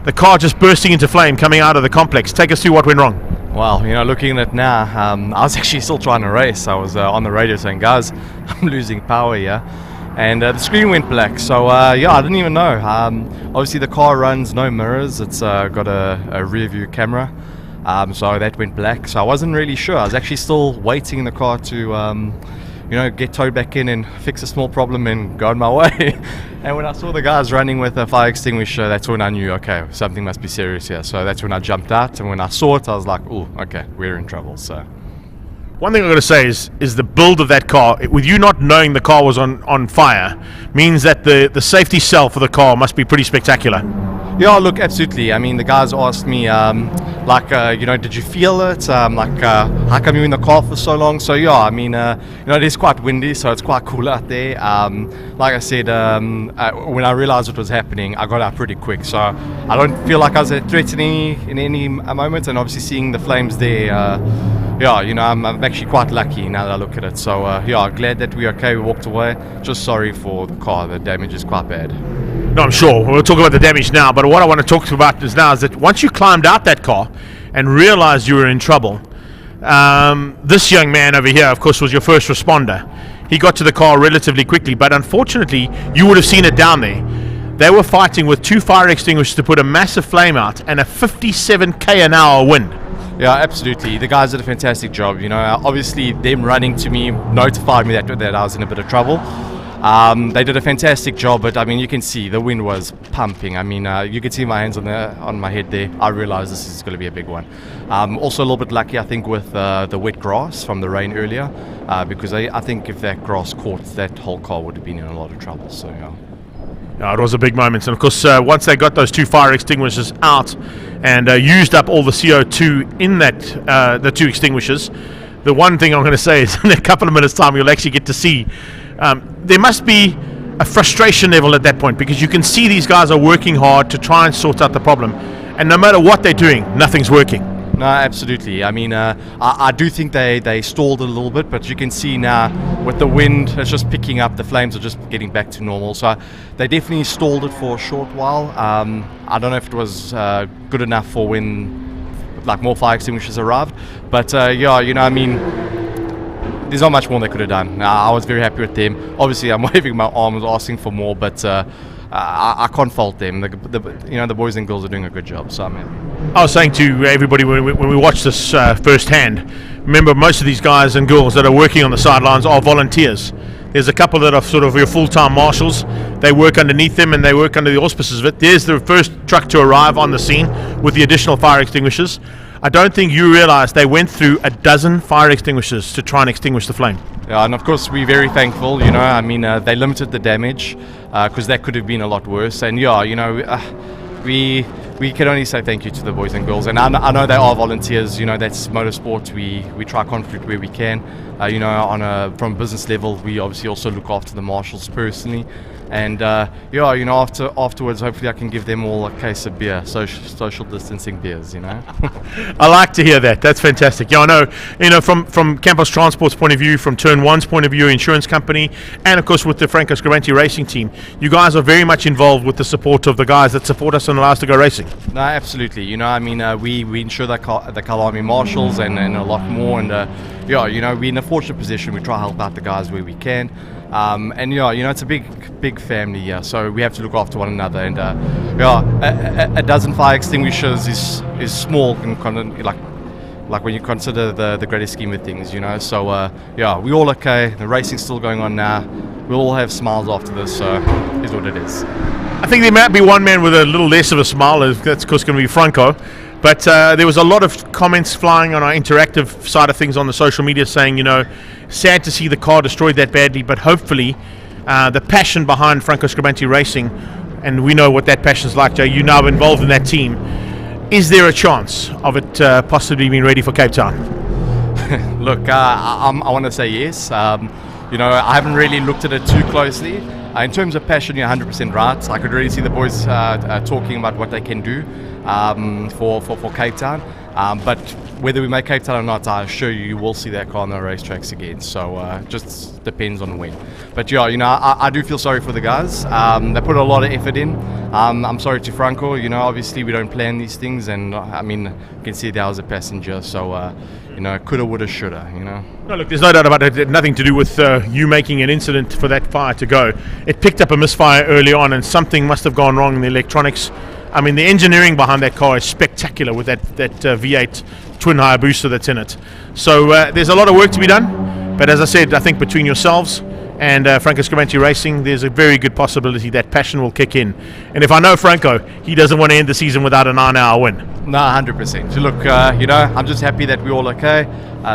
The car just bursting into flame coming out of the complex. Take us through what went wrong. Well, you know, looking at it now, I was actually still trying to race. I was on the radio saying, guys, I'm losing power here. And the screen went black. So, yeah, I didn't even know. Obviously, the car runs no mirrors. It's got a rear view camera. So that went black. So I wasn't really sure. I was actually still waiting in the car to, you know, get towed back in and fix a small problem and go on my way. And when I saw the guys running with a fire extinguisher, that's when I knew, okay, something must be serious here. So that's when I jumped out. And when I saw it, I was like, oh, okay, we're in trouble. So one thing I'm going to say is the build of that car, with you not knowing the car was on fire, means that the safety cell for the car must be pretty spectacular. Yeah, look, absolutely. I mean, the guys asked me, you know, did you feel it? How come you're in the car for so long? So, yeah, I mean, you know, it is quite windy, so it's quite cool out there. Like I said, when I realized what was happening, I got out pretty quick. So I don't feel like I was a threat in any moment. And obviously seeing the flames there, yeah, you know, I'm actually quite lucky now that I look at it. So, yeah, glad that we're okay. We walked away. Just sorry for the car. The damage is quite bad. No, I'm sure. We'll talk about the damage now, but what I want to talk about is that once you climbed out that car and realized you were in trouble, this young man over here, of course, was your first responder. He got to the car relatively quickly, but unfortunately, you would have seen it down there. They were fighting with 2 fire extinguishers to put a massive flame out and a 57 km/h wind. Yeah, absolutely. The guys did a fantastic job. You know, obviously, them running to me notified me that I was in a bit of trouble. They did a fantastic job, but I mean, you can see the wind was pumping. I mean, you can see my hands on my head there. I realized this is going to be a big one. Also a little bit lucky, I think, with the wet grass from the rain earlier, because I think if that grass caught, that whole car would have been in a lot of trouble. So, yeah. Yeah, it was a big moment, and of course, once they got those 2 fire extinguishers out and used up all the CO2 in that the 2 extinguishers, the one thing I'm going to say is in a couple of minutes' time, you'll actually get to see. There must be a frustration level at that point, because you can see these guys are working hard to try and sort out the problem, and no matter what they're doing, nothing's working. No, absolutely. I mean, I do think they stalled a little bit, but you can see now with the wind, it's just picking up. The flames are just getting back to normal. So they definitely stalled it for a short while. I don't know if it was good enough for when more fire extinguishers arrived. But yeah, you know, I mean, there's not much more they could have done. I was very happy with them. Obviously, I'm waving my arms, asking for more, but I can't fault them. You know, the boys and girls are doing a good job, so I'm happy. I was saying to everybody when we watched this firsthand, remember, most of these guys and girls that are working on the sidelines are volunteers. There's a couple that are sort of your full-time marshals. They work underneath them and they work under the auspices of it. There's the first truck to arrive on the scene with the additional fire extinguishers. I don't think you realize they went through a dozen fire extinguishers to try and extinguish the flame. Yeah, and of course we're very thankful, you know, I mean, they limited the damage because that could have been a lot worse. And yeah, you know, we we can only say thank you to the boys and girls, and I know they are volunteers. You know, that's motorsport. We try contribute where we can. You know, from a business level, we obviously also look after the marshals personally, and yeah, you know, afterwards, hopefully, I can give them all a case of beer, social distancing beers. You know, I like to hear that. That's fantastic. Yeah, I know. You know, from Campos Transport's point of view, from Turn One's point of view, insurance company, and of course with the Franco Scrivanti racing team, you guys are very much involved with the support of the guys that support us and allow us to go racing. No, absolutely. You know, I mean, we insure the Kalami marshals and a lot more, and yeah, you know, we're in a fortunate position. We try to help out the guys where we can, and yeah, you know, it's a big family here, so we have to look after one another. And yeah, a dozen fire extinguishers is small in like when you consider the greater scheme of things, you know. So yeah, we're all okay. The racing's still going on now. We'll all have smiles after this, so here's what it is. I think there might be one man with a little less of a smile. That's of course going to be Franco. But there was a lot of comments flying on our interactive side of things on the social media saying, you know, sad to see the car destroyed that badly, but hopefully the passion behind Franco Scrivanti Racing, and we know what that passion's like, Jay, you're now involved in that team. Is there a chance of it possibly being ready for Cape Town? Look, I want to say yes. You know, I haven't really looked at it too closely. In terms of passion, you're 100% right. I could really see the boys talking about what they can do for Cape Town. But whether we make Cape Town or not, I assure you, you will see that car on the racetracks again. So just depends on when. But yeah, you know, I do feel sorry for the guys. They put a lot of effort in. I'm sorry to Franco. You know, obviously we don't plan these things, and I mean, you can see there was a passenger. So you know, coulda, woulda, shoulda. You know. No, look, there's no doubt about it. It had nothing to do with you making an incident for that fire to go. It picked up a misfire early on, and something must have gone wrong in the electronics. I mean, the engineering behind that car is spectacular with that V8 twin Hayabusa that's in it. So there's a lot of work to be done. But as I said, I think between yourselves and Franco Scrivanti Racing, there's a very good possibility that passion will kick in. And if I know Franco, he doesn't want to end the season without a 9-hour win. No, 100%. So look, you know, I'm just happy that we're all okay.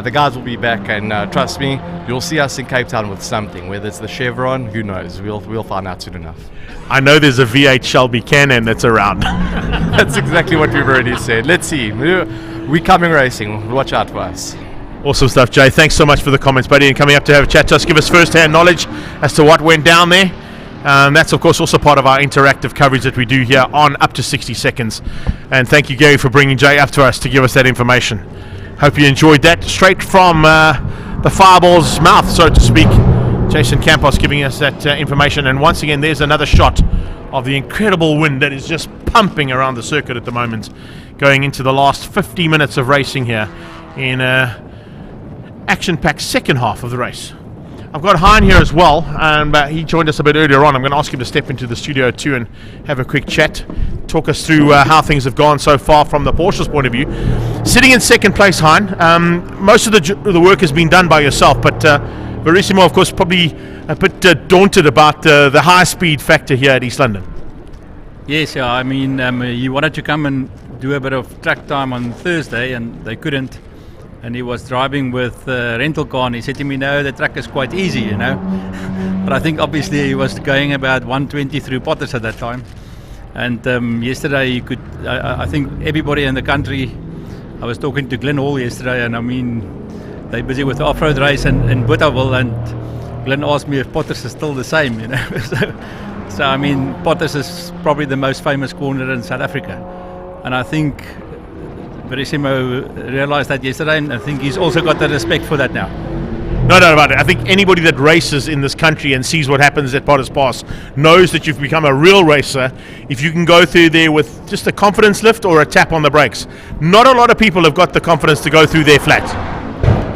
The guys will be back, and trust me, you'll see us in Cape Town with something. Whether it's the Chevron, who knows? We'll find out soon enough. I know there's a V8 Shelby Can-Am that's around. That's exactly what we've already said. Let's see. We're coming racing. Watch out for us. Awesome stuff, Jay. Thanks so much for the comments, buddy, and coming up to have a chat to us. Give us first-hand knowledge as to what went down there. That's, of course, also part of our interactive coverage that we do here on Up to 60 Seconds. And thank you, Gary, for bringing Jay up to us to give us that information. Hope you enjoyed that. Straight from the fireball's mouth, so to speak. Jason Campos giving us that information. And once again, there's another shot of the incredible wind that is just pumping around the circuit at the moment, going into the last 50 minutes of racing here in action-packed second half of the race. I've got Hein here as well, and he joined us a bit earlier on. I'm going to ask him to step into the studio too and have a quick chat, talk us through how things have gone so far from the Porsche's point of view. Sitting in second place, Hein, most of the work has been done by yourself, but Verissimo, of course, probably a bit daunted about the high speed factor here at East London. Yes, yeah, I mean, he wanted to come and do a bit of track time on Thursday, and they couldn't. And he was driving with a rental car, and he said to me, no, the track is quite easy, you know. But I think obviously he was going about 120 through Potters at that time. And yesterday you could, I think everybody in the country, I was talking to Glenn Hall yesterday, and I mean, they're busy with the off-road race in Botawil, and Glenn asked me if Potters is still the same, you know. So I mean, Potters is probably the most famous corner in South Africa. And I think Verissimo realised that yesterday, and I think he's also got the respect for that now. No doubt about it. I think anybody that races in this country and sees what happens at Potters Pass knows that you've become a real racer if you can go through there with just a confidence lift or a tap on the brakes. Not a lot of people have got the confidence to go through there flat.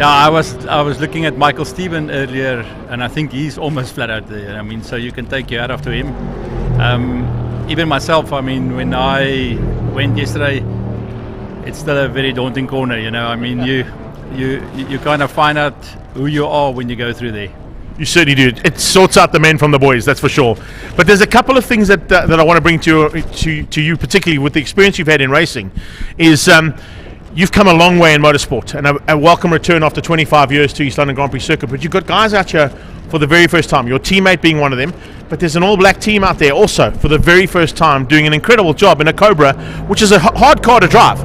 Yeah, I was looking at Michael Steven earlier, and I think he's almost flat out there. I mean, so you can take your hat off to him. Even myself, I mean, when I went yesterday, it's still a very daunting corner, you know. I mean, you kind of find out who you are when you go through there. You certainly do. It sorts out the men from the boys, that's for sure. But there's a couple of things that I want to bring to you, particularly with the experience you've had in racing, is you've come a long way in motorsport, and a welcome return after 25 years to East London Grand Prix Circuit. But you've got guys out here for the very first time, your teammate being one of them, but there's an all-black team out there also for the very first time doing an incredible job in a Cobra, which is a hard car to drive.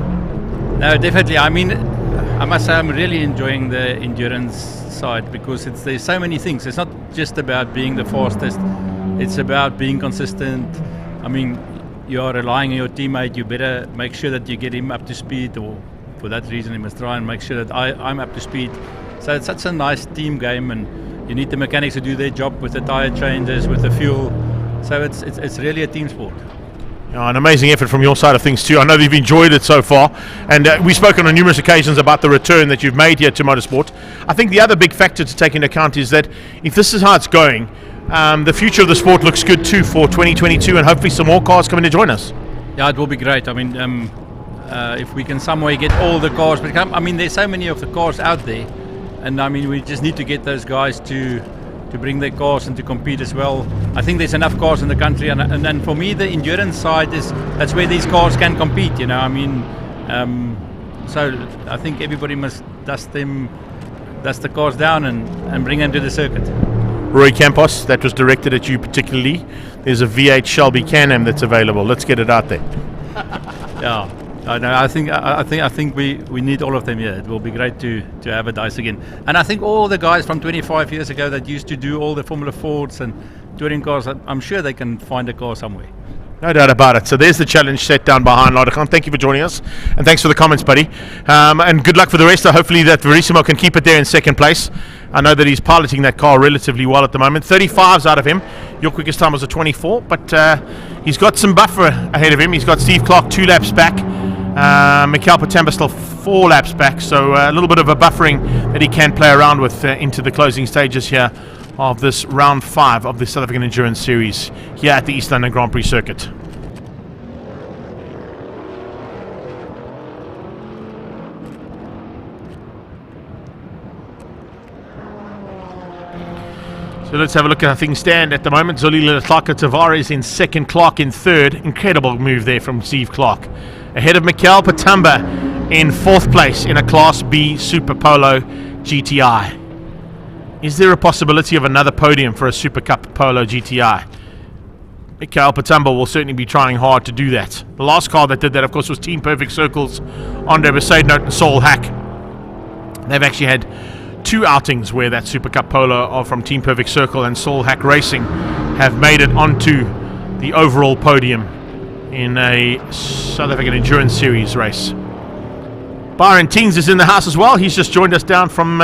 No, definitely. I mean, I must say I'm really enjoying the endurance side because there's so many things. It's not just about being the fastest. It's about being consistent. I mean, you are relying on your teammate. You better make sure that you get him up to speed, or for that reason you must try and make sure that I'm up to speed. So it's such a nice team game, and you need the mechanics to do their job with the tyre changes, with the fuel. So it's really a team sport. An amazing effort from your side of things too. I know that you've enjoyed it so far, and we've spoken on numerous occasions about the return that you've made here to motorsport. I think the other big factor to take into account is that if this is how it's going, the future of the sport looks good too for 2022, and hopefully some more cars coming to join us. Yeah, it will be great. I mean, if we can some way get all the cars, but I mean, there's so many of the cars out there, and I mean, we just need to get those guys to bring their cars and to compete as well. I think there's enough cars in the country, and then for me the endurance side that's where these cars can compete, you know. I mean, so I think everybody must dust the cars down and bring them to the circuit. Roy Campos, that was directed at you particularly. There's a V8 Shelby Can-Am that's available. Let's get it out there. Yeah. I think we need all of them here. It will be great to have a dice again. And I think all the guys from 25 years ago that used to do all the Formula Fords and touring cars, I'm sure they can find a car somewhere. No doubt about it. So there's the challenge set down behind Ladekhan. Thank you for joining us, and thanks for the comments, buddy. And good luck for the rest. Hopefully that Verissimo can keep it there in second place. I know that he's piloting that car relatively well at the moment. 35s out of him. Your quickest time was a 24, but he's got some buffer ahead of him. He's got Steve Clark 2 laps back. Mikel Patamba still 4 laps back, so a little bit of a buffering that he can play around with into the closing stages here of this round 5 of the South African Endurance Series here at the East London Grand Prix circuit. So let's have a look at how things stand at the moment. Zolile Tlaka Tavares in second, Clark in third. Incredible move there from Steve Clark. Ahead of Mikel Patamba in fourth place in a Class B Super Polo GTI. Is there a possibility of another podium for a Super Cup Polo GTI? Mikel Patamba will certainly be trying hard to do that. The last car that did that, of course, was Team Perfect Circle's Andre Besaidnout and Saul Hack. They've actually had 2 outings where that Super Cup Polo from Team Perfect Circle and Saul Hack Racing have made it onto the overall podium in a South African Endurance Series race. Byron Teens is in the house as well. He's just joined us down from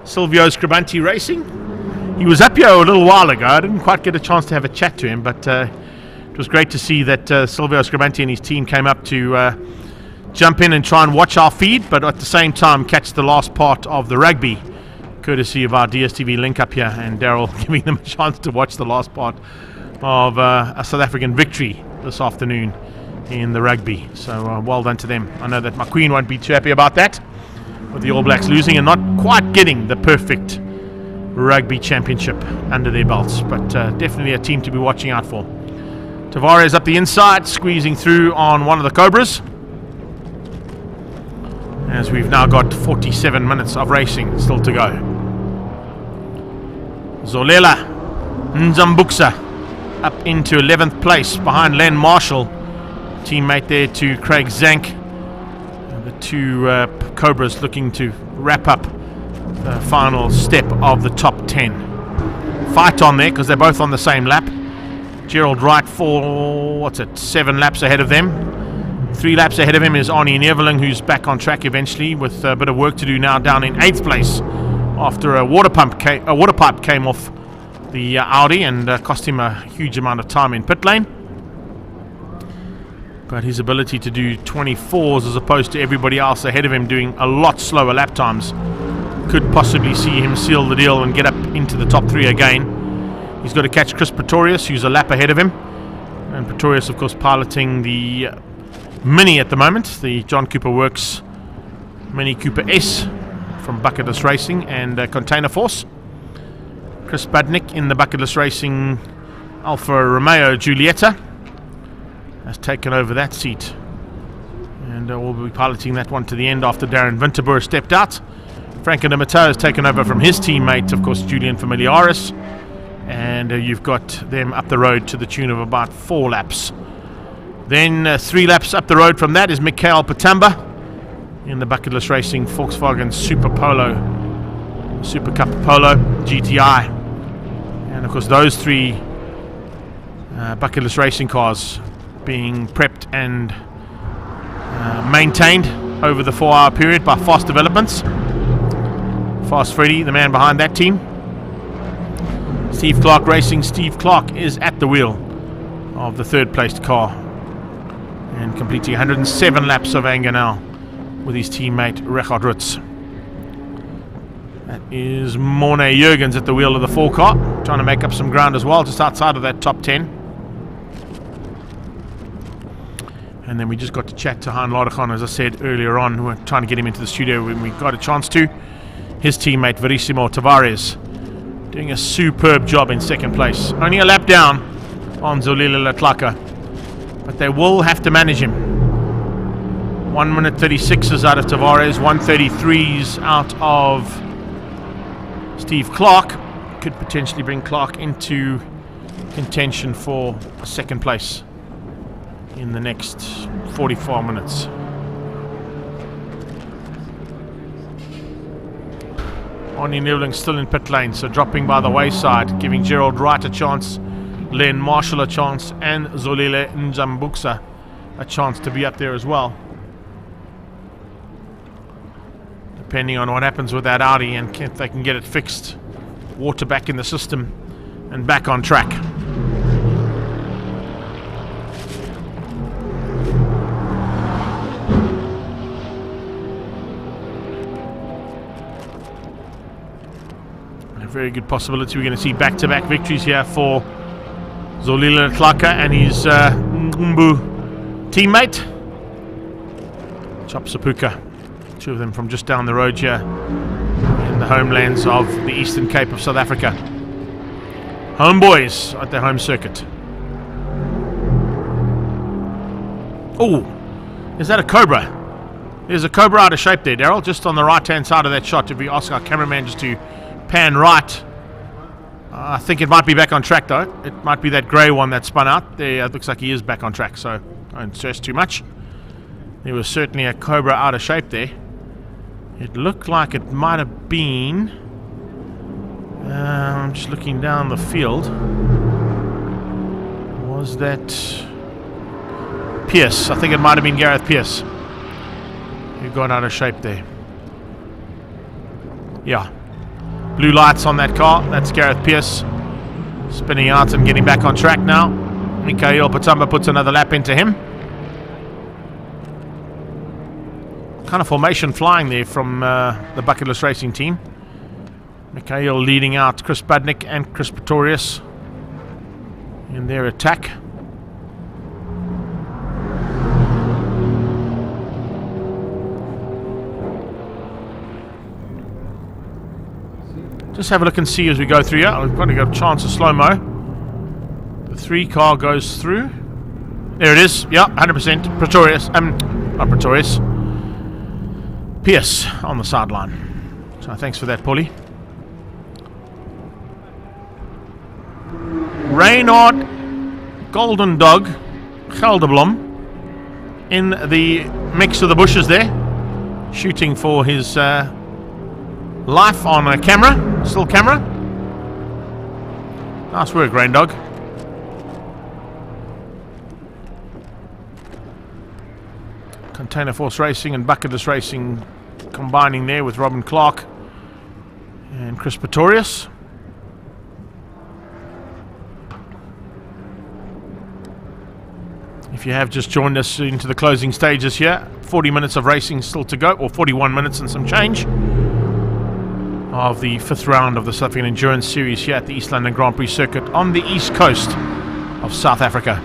Silvio Scribanti Racing. He was up here a little while ago. I didn't quite get a chance to have a chat to him, but it was great to see that Silvio Scribanti and his team came up to jump in and try and watch our feed, but at the same time catch the last part of the rugby, courtesy of our DSTV link up here, and Daryl giving them a chance to watch the last part of a South African victory this afternoon in the rugby. So well done to them. I know that my Queen won't be too happy about that, with the All Blacks losing and not quite getting the perfect rugby championship under their belts, but definitely a team to be watching out for. Tavares up the inside, squeezing through on one of the Cobras, as we've now got 47 minutes of racing still to go. Zolela Nzambuksa up into 11th place behind Len Marshall, teammate there to Craig Zank. The 2 Cobras looking to wrap up the final step of the top 10. Fight on there because they're both on the same lap. Gerald Wright 7 laps ahead of them. 3 laps ahead of him is Arnie Neveling, who's back on track eventually with a bit of work to do now, down in 8th place after a water pipe came off the Audi and cost him a huge amount of time in pit lane. But his ability to do 24s as opposed to everybody else ahead of him doing a lot slower lap times could possibly see him seal the deal and get up into the top 3 again. He's got to catch Chris Pretorius, who's a lap ahead of him, and Pretorius of course piloting the Mini at the moment, the John Cooper Works Mini Cooper S from Bucketless Racing and Container Force. Chris Budnick in the Bucketless Racing Alfa Romeo Giulietta has taken over that seat, and we'll be piloting that one to the end after Darren Winterboer stepped out. Franco de Matteo has taken over from his teammate, of course, Julian Familiaris, and you've got them up the road to the tune of about 4 laps. Then 3 laps up the road from that is Mikhail Patamba in the Bucket List Racing Volkswagen Super Cup Polo GTI. And of course those 3 Bucket List Racing cars being prepped and maintained over the 4-hour period by Fast Developments. Fast Freddy, the man behind that team. Steve Clark Racing. Steve Clark is at the wheel of the 3rd placed car and completing 107 laps of anger now with his teammate Richard Rutz. That is Morne Jurgens at the wheel of the 4 car, trying to make up some ground as well, just outside of that top 10. And then we just got to chat to Han Ladekhan, as I said earlier on. We were trying to get him into the studio when we got a chance to. His teammate Verissimo Tavares doing a superb job in 2nd place. Only a lap down on Zolile Latlaka, but they will have to manage him. 1 minute 36s out of Tavares, 1:33s out of Steve Clark. Could potentially bring Clark into contention for 2nd place in the next 44 minutes. Arnie Newling still in pit lane, so dropping by the wayside, giving Gerald Wright a chance, Len Marshall a chance, and Zolile Njambuksa a chance to be up there as well. Depending on what happens with that Audi and if they can get it fixed, water back in the system and back on track. Very good possibility we're going to see back-to-back victories here for Zolile Tlaka and his Ngumbu teammate Chop Sapuka. 2 of them from just down the road here in the homelands of the Eastern Cape of South Africa. Homeboys at their home circuit. Oh, is that a Cobra? There's a Cobra out of shape there, Daryl, just on the right-hand side of that shot. If we ask our cameraman just to pan right, I think it might be back on track though. It might be that grey one that spun out there. It looks like he is back on track, so don't stress too much. There was certainly a Cobra out of shape there. It looked like it might have been, I'm just looking down the field, was that Pierce? I think it might have been Gareth Pierce who got out of shape there. Yeah, blue lights on that car. That's Gareth Pierce spinning out and getting back on track now. Mikhail Patamba puts another lap into him. Kind of formation flying there from the Bucket List Racing team. Mikhail leading out Chris Budnick and Chris Pretorius in their attack. Just have a look and see as we go through here. We've got to get a chance of slow-mo. The 3 car goes through. There it is. Yeah, 100%. Pretorius. Not Pretorius. Pierce on the sideline. So thanks for that, Paulie. Reynard Golden Dog Gelderblom in the mix of the bushes there, shooting for his life on a camera, still camera. Nice work, Rain Dog. Container Force Racing and Bucket List Racing combining there with Robin Clark and Chris Pretorius. If you have just joined us into the closing stages here, 40 minutes of racing still to go, or 41 minutes and some change of the 5th round of the South African Endurance Series here at the East London Grand Prix circuit on the east coast of South Africa.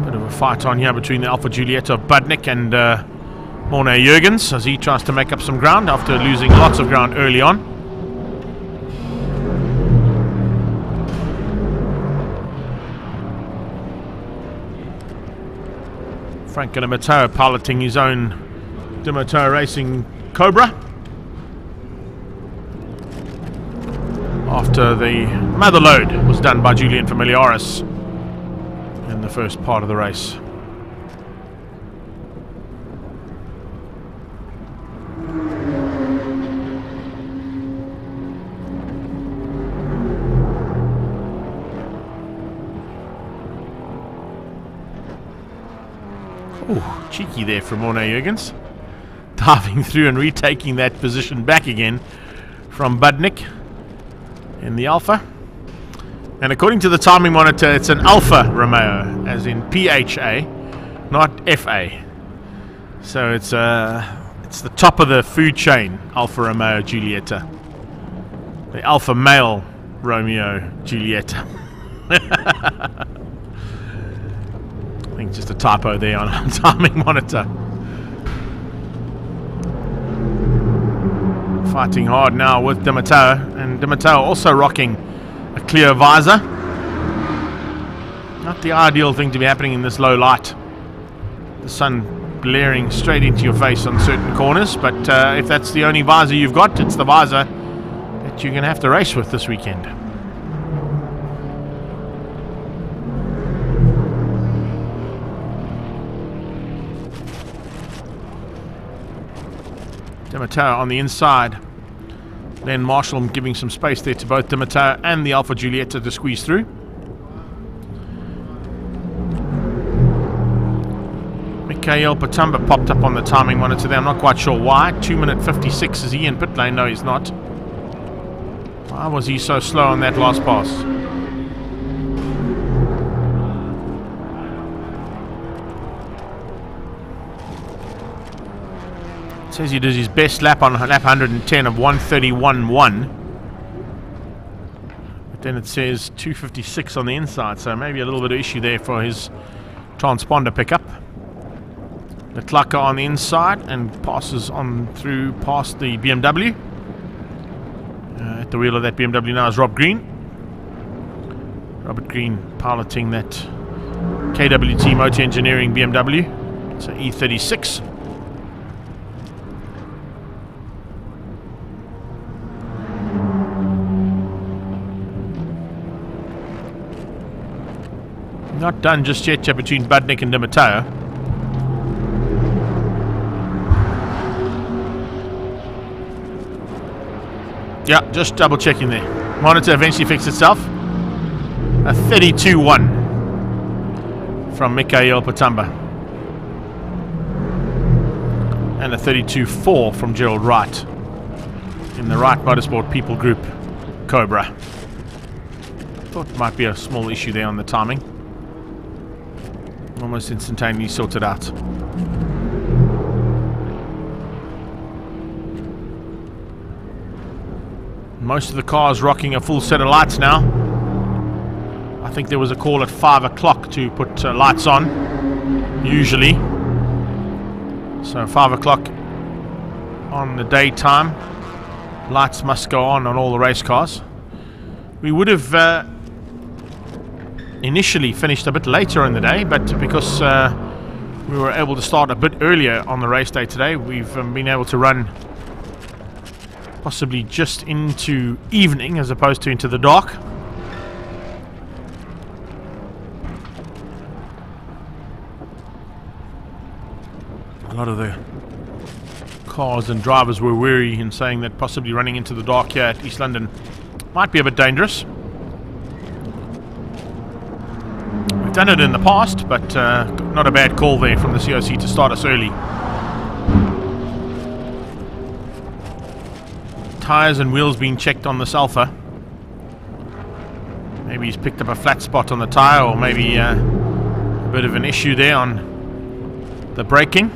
Bit of a fight on here between the Alpha Juliet of Budnick and Morne Jurgens as he tries to make up some ground after losing lots of ground early on. Frank Di Matteo piloting his own Di Matteo Racing Cobra. After the mother load was done by Julian Familiaris in the first part of the race. Oh, cheeky there from Orne Jurgens. Diving through and retaking that position back again from Budnick in the Alpha. And according to the timing monitor, it's an Alfa Romeo, as in PHA, not FA. So it's the top of the food chain, Alfa Romeo Giulietta. The Alpha Male Romeo Giulietta. I think just a typo there on our timing monitor. Fighting hard now with Di Matteo, and Di Matteo also rocking a clear visor. Not the ideal thing to be happening in this low light. The sun blaring straight into your face on certain corners, but if that's the only visor you've got, it's the visor that you're going to have to race with this weekend. Di Matteo on the inside. Then Marshall giving some space there to both Di Matteo and the Alfa Giulietta to squeeze through. Mikhail Patamba popped up on the timing monitor there. I'm not quite sure why. 2:56 is he in pit lane? No, he's not. Why was he so slow on that last pass? Says he did his best lap on lap 110 of 131.1. But then it says 2:56 on the inside, so maybe a little bit of issue there for his transponder pickup. The Clucker on the inside and passes on through past the BMW. At the wheel of that BMW now is Rob Green. Robert Green piloting that KWT Motor Engineering BMW. It's an E36. Not done just yet between Budnick and Di Matteo. Yeah, just double checking there. Monitor eventually fixed itself. A 32.1 from Mikhail Patamba. And a 32.4 from Gerald Wright in the Wright Motorsport People Group Cobra. Thought it might be a small issue there on the timing. Almost instantaneously sorted out. Most of the cars rocking a full set of lights now. I think there was a call at 5 o'clock to put lights on, usually. So 5 o'clock on the daytime, lights must go on all the race cars. We would have initially finished a bit later in the day, but because we were able to start a bit earlier on the race day today, we've been able to run possibly just into evening as opposed to into the dark. A lot of the cars and drivers were wary in saying that possibly running into the dark here at East London might be a bit dangerous. We've done it in the past, but not a bad call there from the COC to start us early. Tyres and wheels being checked on this Alpha. Maybe he's picked up a flat spot on the tyre, or maybe a bit of an issue there on the braking.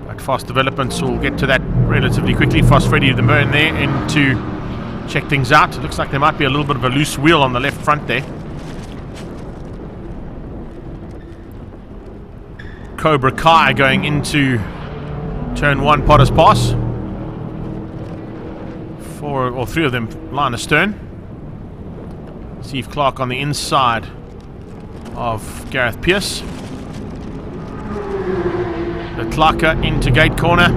But Fast Developments will get to that relatively quickly. Fast Freddy the Burn there in to check things out. It looks like there might be a little bit of a loose wheel on the left front there. Cobra Kai going into turn 1 Potter's Pass. 4 or 3 of them line astern. Steve Clark on the inside of Gareth Pearce. The Tlaka into gate corner.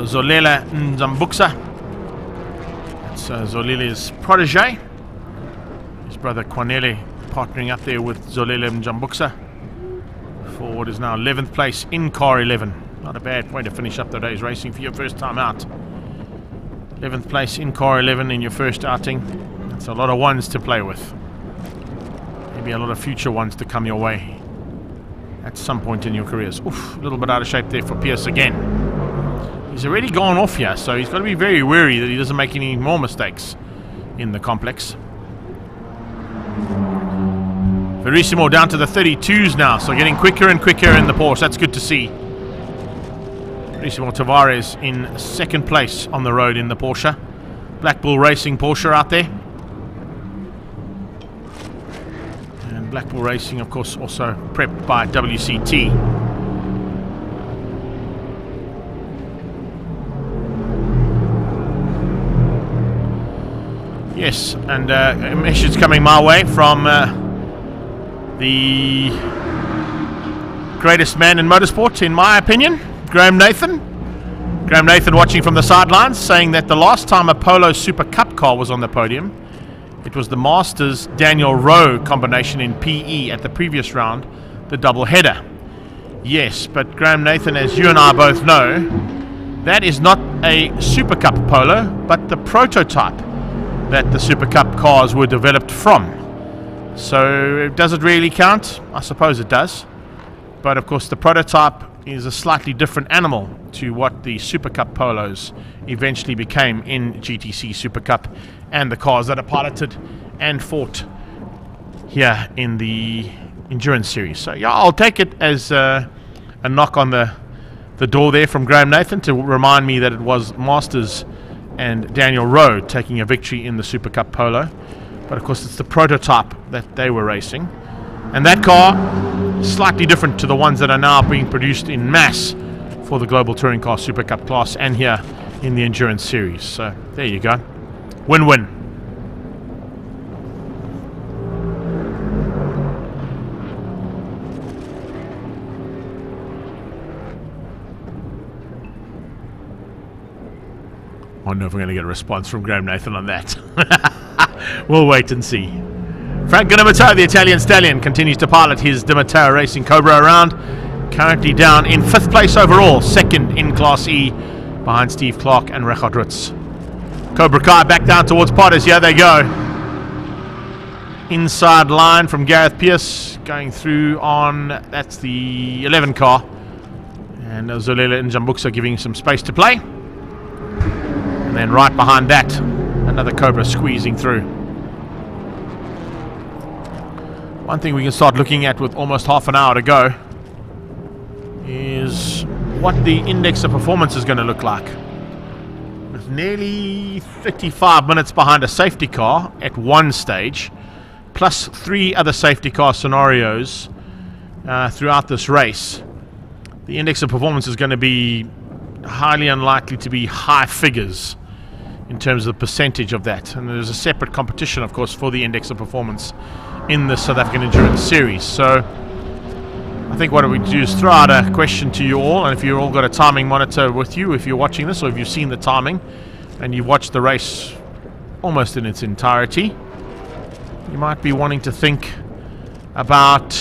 Zolela Nzambuksa. That's Zolele's protege. His brother Kwanele partnering up there with Zolela Njambuksa for what is now 11th place in car 11. Not a bad way to finish up the day's racing for your first time out. 11th place in car 11 in your first outing. That's a lot of ones to play with. Maybe a lot of future ones to come your way at some point in your careers. Oof, a little bit out of shape there for Pierce again. He's already gone off here, so he's got to be very wary that he doesn't make any more mistakes in the complex. Verissimo down to the 32s now, so getting quicker and quicker in the Porsche. That's good to see. Verissimo Tavares in second place on the road in the Porsche. Black Bull Racing Porsche out there. And Black Bull Racing, of course, also prepped by WCT. Yes, and a message coming my way from the greatest man in motorsport, in my opinion, Graham Nathan. Graham Nathan watching from the sidelines, saying that the last time a Polo Super Cup car was on the podium, it was the Masters Daniel Rowe combination in PE at the previous round, the double header. Yes, but Graham Nathan, as you and I both know, that is not a Super Cup Polo, but the prototype that the Super Cup cars were developed from. So does it really count? I suppose it does. But of course the prototype is a slightly different animal to what the Super Cup Polos eventually became in GTC Super Cup and the cars that are piloted and fought here in the Endurance Series. So yeah, I'll take it as a knock on the door there from Graham Nathan to remind me that it was Masters and Daniel Rowe taking a victory in the Super Cup Polo. But of course it's the prototype that they were racing. And that car, slightly different to the ones that are now being produced in mass for the Global Touring Car Super Cup class and here in the Endurance Series. So there you go. Win-win. I wonder if we're going to get a response from Graham Nathan on that. We'll wait and see. Franco Di Matteo, the Italian stallion, continues to pilot his Di Matteo Racing Cobra around. Currently down in 5th place overall, 2nd in Class E, behind Steve Clark and Richard Ritz. Cobra Kai back down towards Potters. Here they go. Inside line from Gareth Pierce, going through on, that's the 11 car. And Zolela and Njambuksa giving some space to play. And then right behind that, another Cobra squeezing through. One thing we can start looking at with almost half an hour to go is what the index of performance is going to look like. With nearly 35 minutes behind a safety car at one stage, plus 3 other safety car scenarios throughout this race, the index of performance is going to be highly unlikely to be high figures in terms of the percentage of that. And there's a separate competition, of course, for the index of performance in the South African Endurance Series. So I think what we do is throw out a question to you all, and if you've all got a timing monitor with you, if you're watching this, or if you've seen the timing and you've watched the race almost in its entirety, you might be wanting to think about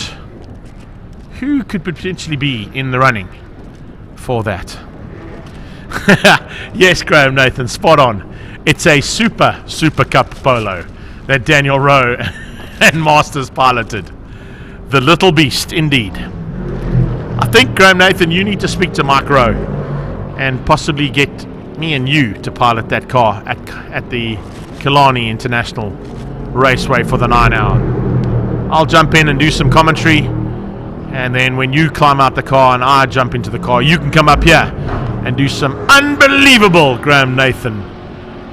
who could potentially be in the running for that. Yes, Graham Nathan, spot on. It's a Super Cup Polo that Daniel Rowe and Masters piloted. The little beast, indeed. I think, Graham Nathan, you need to speak to Mike Rowe and possibly get me and you to pilot that car at the Killarney International Raceway for the 9 hour. I'll jump in and do some commentary, and then when you climb out the car and I jump into the car, you can come up here and do some unbelievable Graham Nathan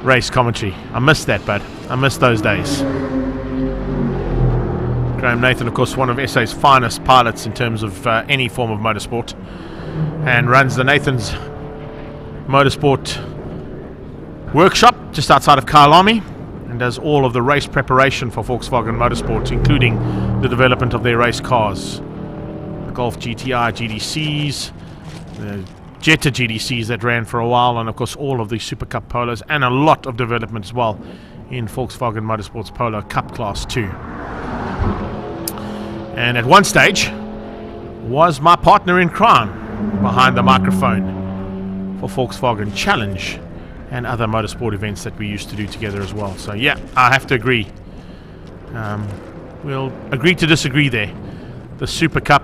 race commentary. I missed that, bud. I missed those days. Graham Nathan, of course, one of SA's finest pilots in terms of any form of motorsport, and runs the Nathan's Motorsport workshop just outside of Kyalami, and does all of the race preparation for Volkswagen Motorsport, including the development of their race cars Golf GTI GDCs, the Jetta GDCs that ran for a while, and of course all of the Super Cup Polos, and a lot of development as well in Volkswagen Motorsports Polo Cup Class 2. And at one stage was my partner in crime behind the microphone for Volkswagen Challenge and other motorsport events that we used to do together as well. So yeah, I have to agree. We'll agree to disagree there. The Super Cup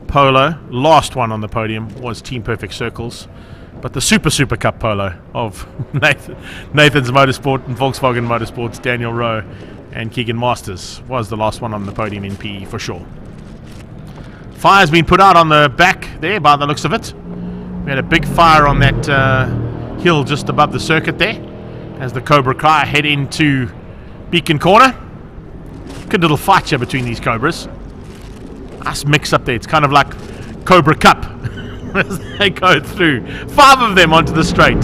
Polo, last one on the podium, was Team Perfect Circles, but the Super Cup Polo of Nathan's Motorsport and Volkswagen Motorsports, Daniel Rowe and Keegan Masters, was the last one on the podium in PE for sure. Fire's been put out on the back there by the looks of it. We had a big fire on that hill just above the circuit there as the Cobra Kai head into Beacon Corner. Good little fight here between these Cobras. Nice mix up there. It's kind of like Cobra Cup as they go through. 5 of them onto the straight.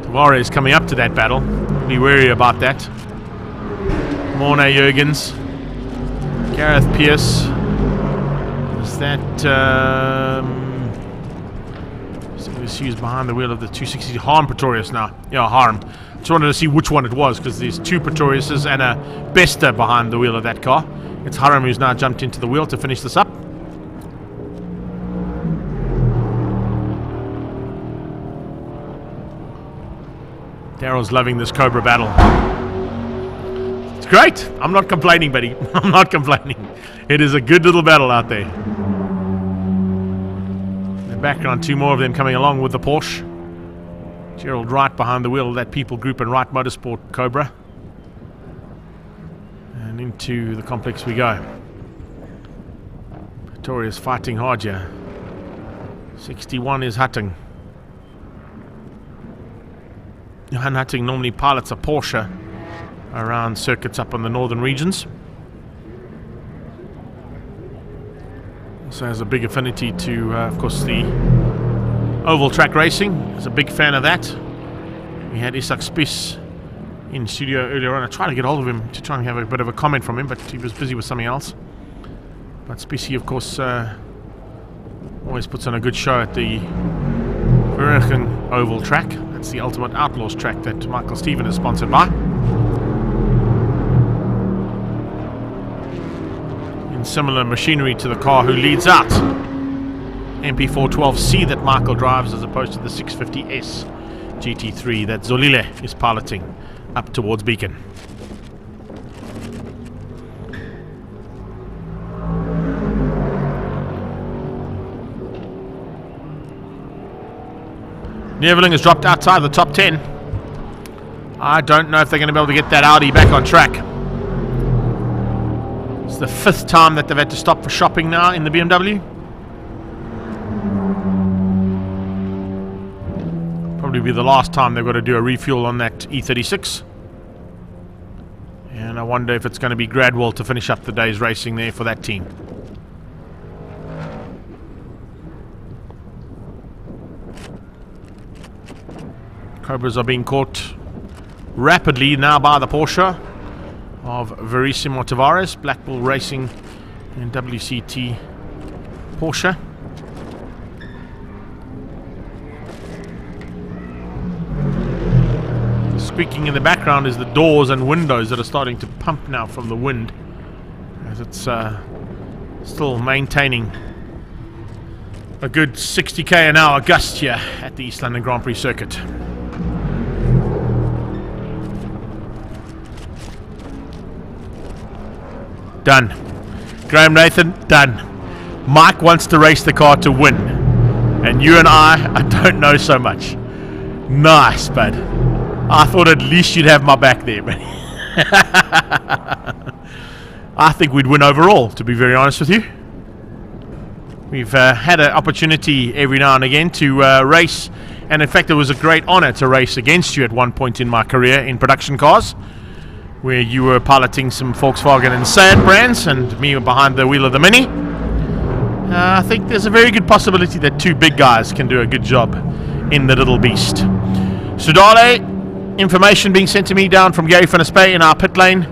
Tavares coming up to that battle. Be wary about that. Morna Jurgens. Gareth Pierce. Is that who's behind the wheel of the 260? Harm Pretorius now. Yeah, Harm. Just wanted to see which one it was, because there's 2 Pretoriuses and a Besta behind the wheel of that car. It's Haram who's now jumped into the wheel to finish this up. Daryl's loving this Cobra battle. It's great. I'm not complaining, buddy. I'm not complaining. It is a good little battle out there. In the background, 2 more of them coming along with the Porsche. Gerald Wright behind the wheel of that People Group and Wright Motorsport Cobra. And into the complex we go. Pretorius fighting hard here. 61 is Hutting. Johan Hutting normally pilots a Porsche around circuits up in the northern regions. Also has a big affinity to, of course, the oval track racing. He's a big fan of that. We had Isak Spies in studio earlier on. I tried to get hold of him to try and have a bit of a comment from him, but he was busy with something else. But Spies, of course, always puts on a good show at the Vereniging Oval track. That's the Ultimate Outlaws track that Michael Steven is sponsored by. In similar machinery to the car who leads out. MP412C that Michael drives, as opposed to the 650S GT3 that Zolile is piloting up towards Beacon. Neveling has dropped outside the top 10. I don't know if they're going to be able to get that Audi back on track. It's the 5th time that they've had to stop for shopping now in the BMW. Probably be the last time they've got to do a refuel on that E36. And I wonder if it's going to be Gradwell to finish up the day's racing there for that team. Cobras are being caught rapidly now by the Porsche of Verissimo Tavares, Black Bull Racing and WCT Porsche. Squeaking in the background is the doors and windows that are starting to pump now from the wind, as it's still maintaining a good 60k an hour gust here at the East London Grand Prix circuit. Done. Graham Nathan, done. Mike wants to race the car to win, and you and I don't know so much. Nice, bud. I thought at least you'd have my back there, but I think we'd win overall, to be very honest with you. We've had an opportunity every now and again to race, and in fact it was a great honor to race against you at one point in my career in production cars, where you were piloting some Volkswagen and Seat brands and me behind the wheel of the Mini. I think there's a very good possibility that 2 big guys can do a good job in the little beast. Sudale, information being sent to me down from Gary van der Spey in our pit lane.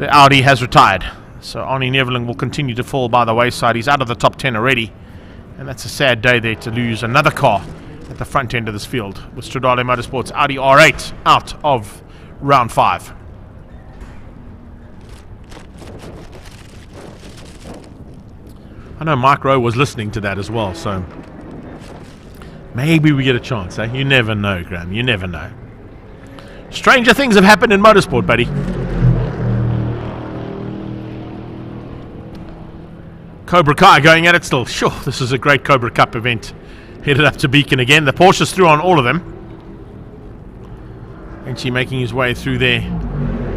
the Audi has retired. So Arnie Neveling will continue to fall by the wayside. He's out of the top 10 already. And that's a sad day there to lose another car at the front end of this field with Stradale Motorsports Audi R8 out of round 5. I know Mike Rowe was listening to that as well, so maybe we get a chance, eh? You never know, Graham. You never know. Stranger things have happened in motorsport, buddy. Cobra Kai going at it still. Sure, this is a great Cobra Cup event. Headed up to Beacon again. The Porsche's through on all of them. And she making his way through there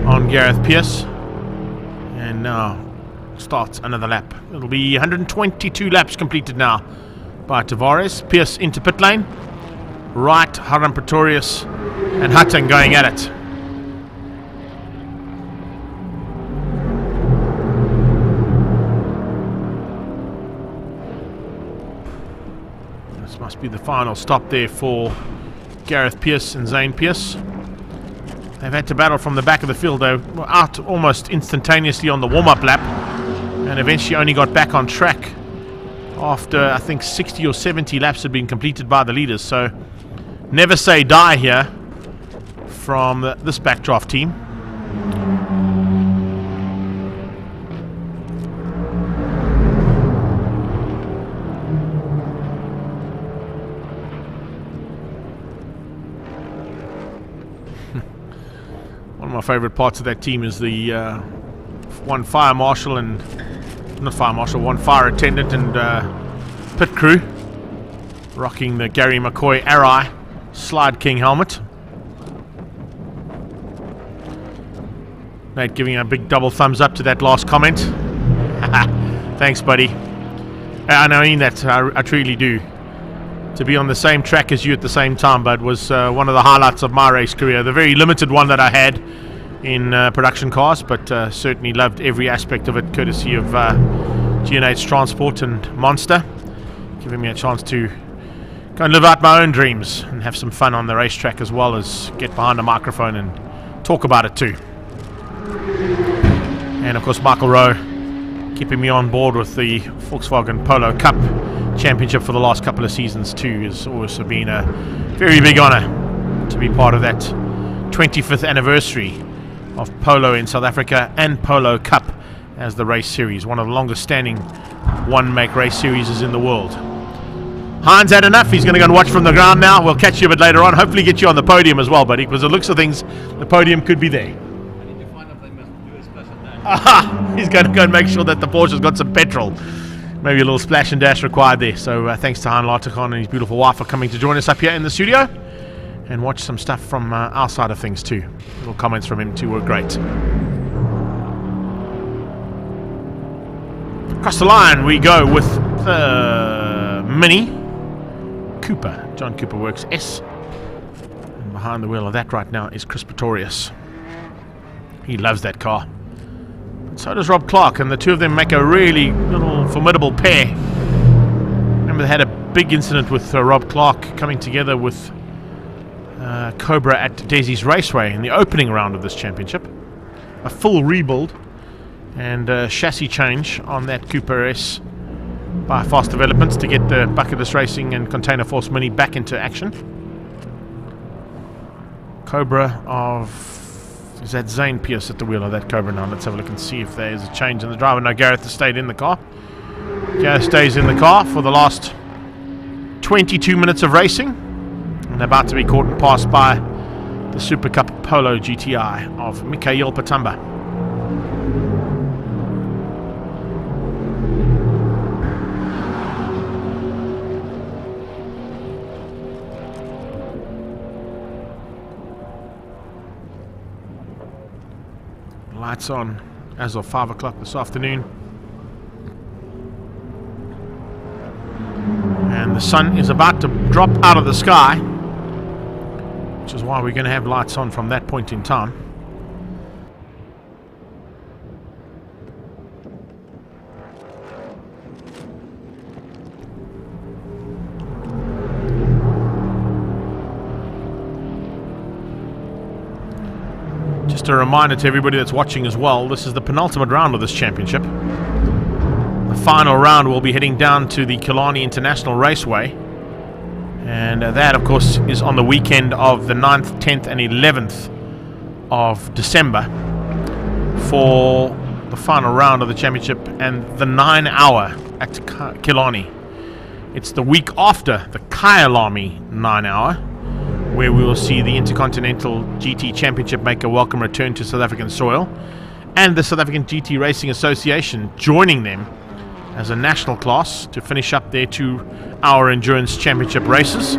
on Gareth Pierce. And now starts another lap. It'll be 122 laps completed now by Tavares. Pierce into pit lane. Wright, Haran Pretorius and Hutton going at it. This must be the final stop there for Gareth Pierce and Zane Pierce. They've had to battle from the back of the field. They were out almost instantaneously on the warm-up lap and eventually only got back on track after I think 60 or 70 laps had been completed by the leaders. So never say die here from this backdraft team. One of my favorite parts of that team is the one fire marshal and one fire attendant and pit crew rocking the Gary McCoy Arai Slide King helmet. Nate giving a big double thumbs up to that last comment. Thanks, buddy. I mean that. I truly do. To be on the same track as you at the same time, bud, was one of the highlights of my race career. The very limited one that I had in production cars, but certainly loved every aspect of it, courtesy of G&H Transport and Monster, giving me a chance to go and live out my own dreams and have some fun on the racetrack as well as get behind a microphone and talk about it too. And of course Michael Rowe keeping me on board with the Volkswagen Polo Cup Championship for the last couple of seasons too has also been a very big honour to be part of that 25th anniversary of Polo in South Africa and Polo Cup as the race series, one of the longest standing one-make race series in the world. Heinz had enough. He's going to go and watch from the ground now. We'll catch you a bit later on. Hopefully get you on the podium as well, buddy, because the looks of things, the podium could be there. Aha! He's going to go and make sure that the Porsche's got some petrol. Maybe a little splash and dash required there. So thanks to Hein Larticon and his beautiful wife for coming to join us up here in the studio and watch some stuff from our side of things too. Little comments from him too were great. Across the line we go with the Mini Cooper. John Cooper Works S. And behind the wheel of that right now is Chris Pretorius. He loves that car. So does Rob Clark, and the two of them make a really little formidable pair. Remember they had a big incident with Rob Clark coming together with Cobra at Daisy's Raceway in the opening round of this championship. A full rebuild and chassis change on that Cooper S by Fast Developments to get the Bucketless Racing and Container Force Mini back into action. Cobra of... Is that Zane Pierce at the wheel of that Cobra now? Let's have a look and see if there's a change in the driver. No, Gareth has stayed in the car. Gareth stays in the car for the last 22 minutes of racing. And about to be caught and passed by the Super Cup Polo GTI of Mikhail Patamba. Lights on as of 5 o'clock this afternoon. And the sun is about to drop out of the sky, which is why we're going to have lights on from that point in time. Just a reminder to everybody that's watching as well, this is the penultimate round of this championship. The final round will be heading down to the Killarney International Raceway, and that of course is on the weekend of the 9th, 10th and 11th of December for the final round of the championship and the 9 hour at Killarney. It's the week after the Kyalami 9 hour, where we will see the Intercontinental GT Championship make a welcome return to South African soil, and the South African GT Racing Association joining them as a national class to finish up their 2 hour endurance championship races,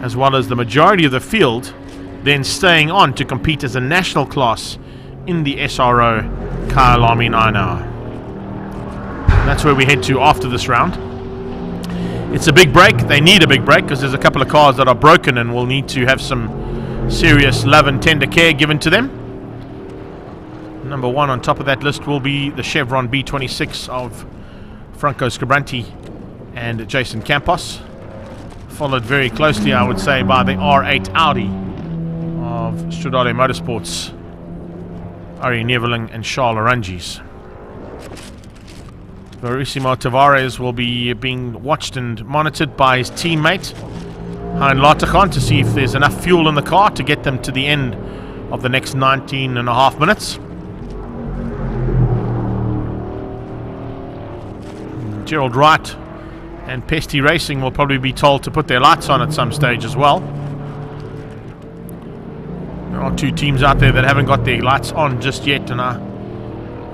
as well as the majority of the field then staying on to compete as a national class in the SRO Kyalami 9 hour. And that's where we head to after this round. It's a big break. They need a big break because there's a couple of cars that are broken and will need to have some serious love and tender care given to them. Number 1 on top of that list will be the Chevron B26 of Franco Scabranti and Jason Campos, followed very closely, I would say, by the R8 Audi of Stradale Motorsports, Ari Neveling and Charles Arangis. Verissimo Tavares will be being watched and monitored by his teammate Hein Latergan to see if there's enough fuel in the car to get them to the end of the next 19 and a half minutes. Gerald Wright and Pesty Racing will probably be told to put their lights on at some stage as well. There are 2 teams out there that haven't got their lights on just yet, and I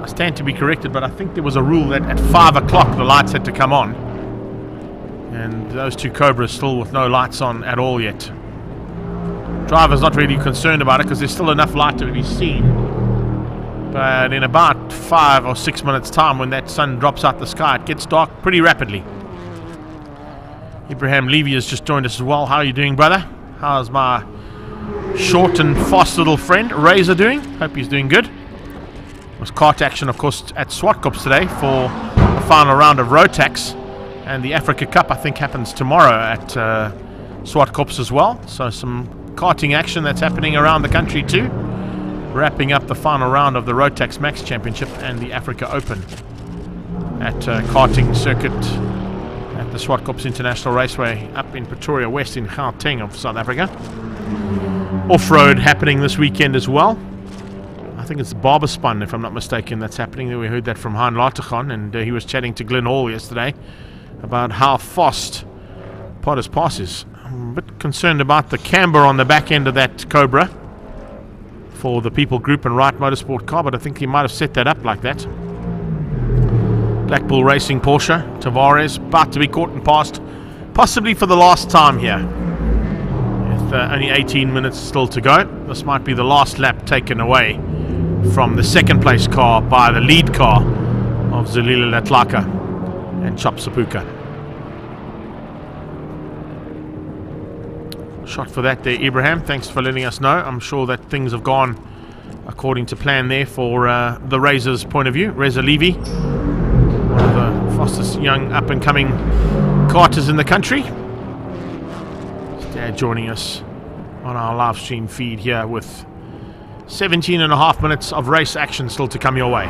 stand to be corrected, but I think there was a rule that at 5 o'clock the lights had to come on, and those 2 Cobras still with no lights on at all yet. Driver's not really concerned about it because there's still enough light to be seen, but in about 5 or 6 minutes time, when that sun drops out the sky, it gets dark pretty rapidly. Ibrahim Levy has just joined us as well. How are you doing, brother? How's my short and fast little friend Razor doing? Hope he's doing good. Was kart action, of course, at Swartkops today for the final round of Rotax, and the Africa Cup I think happens tomorrow at Swartkops as well. So some karting action that's happening around the country too, wrapping up the final round of the Rotax Max Championship and the Africa Open at karting circuit at the Swartkops International Raceway up in Pretoria West in Gauteng of South Africa. Off-road happening this weekend as well. I think it's the Barber Spun, if I'm not mistaken, that's happening. We heard that from Hein Latergan, and he was chatting to Glenn Hall yesterday about how fast Potter's Pass is. I'm a bit concerned about the camber on the back end of that Cobra for the People Group and Wright Motorsport car, but I think he might have set that up like that. Black Bull Racing Porsche, Tavares, about to be caught and passed, possibly for the last time here. With only 18 minutes still to go. This might be the last lap taken away from the second place car by the lead car of Zulile Latlaka and Chop Sapuka. Shot for that there, Ibrahim. Thanks for letting us know. I'm sure that things have gone according to plan there for the Razor's point of view. Reza Levy, one of the fastest young up-and-coming karters in the country. His dad joining us on our live stream feed here with 17 and a half minutes of race action still to come your way.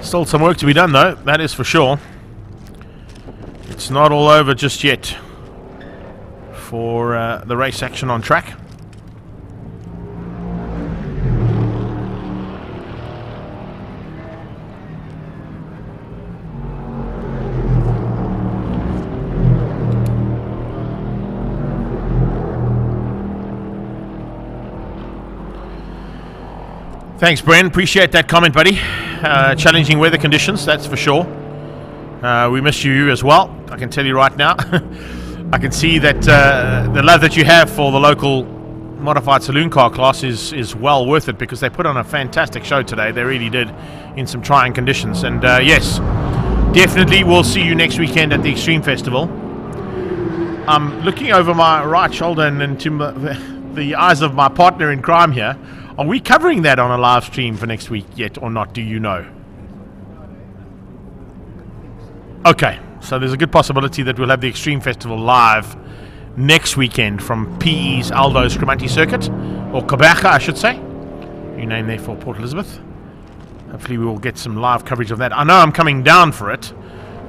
Still some work to be done though, that is for sure. It's not all over just yet for the race action on track. Thanks, Bren. Appreciate that comment, buddy. Challenging weather conditions, that's for sure. We miss you as well. I can tell you right now. I can see that the love that you have for the local modified saloon car class is well worth it, because they put on a fantastic show today. They really did, in some trying conditions. And yes, definitely we'll see you next weekend at the Extreme Festival. I'm looking over my right shoulder and into the eyes of my partner in crime here. Are we covering that on a live stream for next week yet or not? Do you know? Okay, so there's a good possibility that we'll have the Extreme Festival live next weekend from PE's Aldo Scremanti Circuit, or Kabacha, I should say. New name there for Port Elizabeth. Hopefully we will get some live coverage of that. I know I'm coming down for it,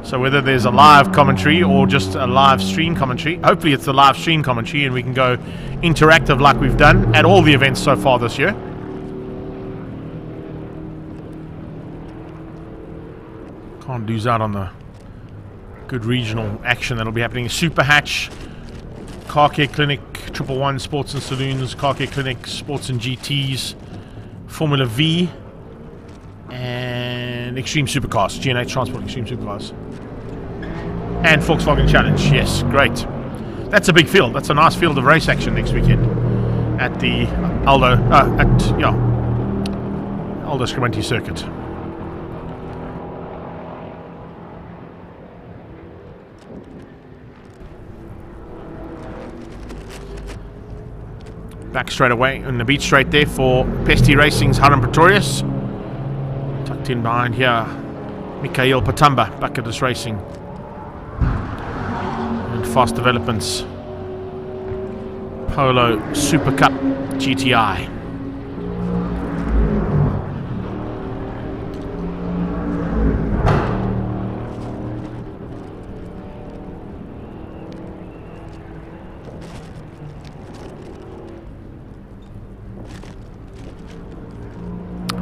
so whether there's a live commentary or just a live stream commentary, hopefully it's the live stream commentary and we can go interactive like we've done at all the events so far this year. Can't lose out on the good regional action that'll be happening. Super Hatch, Car Care Clinic, 111 Sports and Saloons, Car Care Clinic, Sports and GTs, Formula V, and Extreme Supercars, GNH Transport Extreme Supercars, and Volkswagen Challenge. Yes, great. That's a big field. That's a nice field of race action next weekend at the Aldo Scremanti Circuit. Back straight away in the beach straight there for Pesti Racing's Haram Pretorius. Tucked in behind here, Mikhail Patamba, Bucketless Racing. And Fast Developments, Polo Super Cup GTI.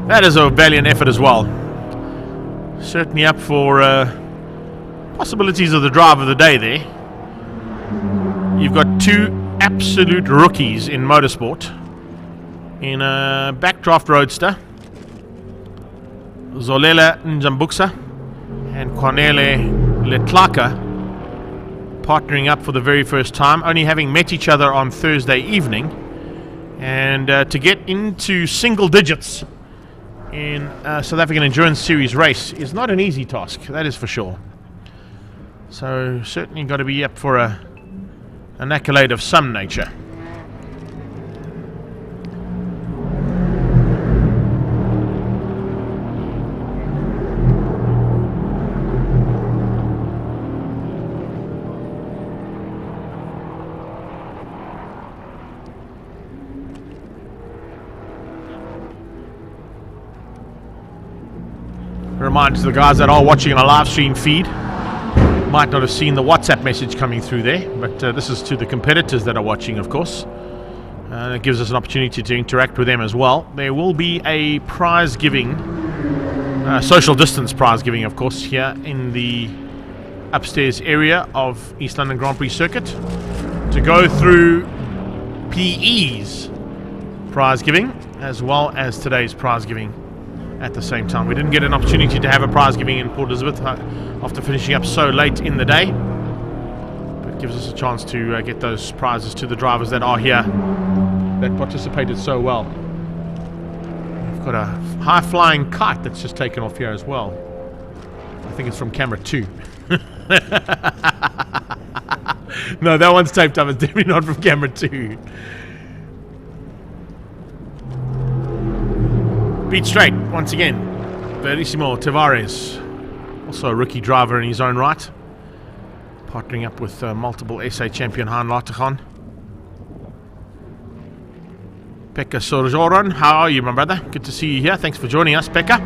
That is a valiant effort as well. Certainly up for possibilities of the drive of the day there. You've got two absolute rookies in motorsport in a backdraft roadster, Zolela Njambuksa and Cornele Letlaka, partnering up for the very first time, only having met each other on Thursday evening, and to get into single digits in South African Endurance Series race is not an easy task, that is for sure. So certainly got to be up for an accolade of some nature. Reminder to the guys that are watching on a live stream feed, might not have seen the WhatsApp message coming through there, but this is to the competitors that are watching, of course. It gives us an opportunity to interact with them as well. There will be a prize giving, social distance prize giving, of course, here in the upstairs area of East London Grand Prix Circuit, to go through PE's prize giving as well as today's prize giving at the same time. We didn't get an opportunity to have a prize giving in Port Elizabeth after finishing up so late in the day, but it gives us a chance to get those prizes to the drivers that are here, that participated so well. We've got a high-flying kite that's just taken off here as well. I think it's from camera 2. No, that one's taped up. It's definitely not from camera 2. Beat straight, once again, Verissimo Tavares, also a rookie driver in his own right, partnering up with multiple SA champion Han Lartigan. Pekka Sorjoran, how are you, my brother? Good to see you here. Thanks for joining us, Pekka.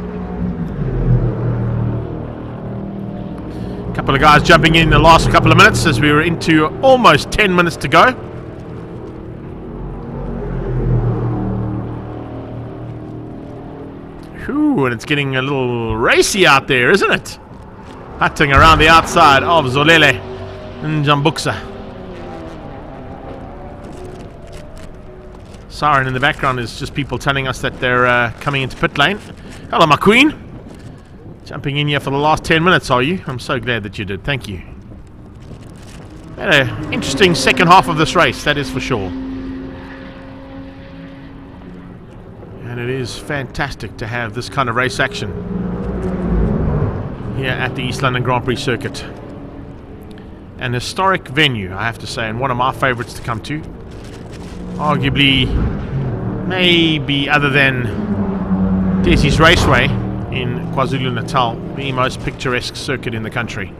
A couple of guys jumping in the last couple of minutes as we were into almost 10 minutes to go. Ooh, and it's getting a little racy out there, isn't it? Hutting around the outside of Zolele Njambuksa. siren in the background is just people telling us that they're coming into pit lane. Hello, my queen. Jumping in here for the last 10 minutes, are you? I'm so glad that you did. Thank you. Had an interesting second half of this race, that is for sure. And it is fantastic to have this kind of race action here at the East London Grand Prix circuit. An historic venue, I have to say, and one of my favourites to come to. Arguably, maybe other than Desi's Raceway in KwaZulu-Natal, the most picturesque circuit in the country.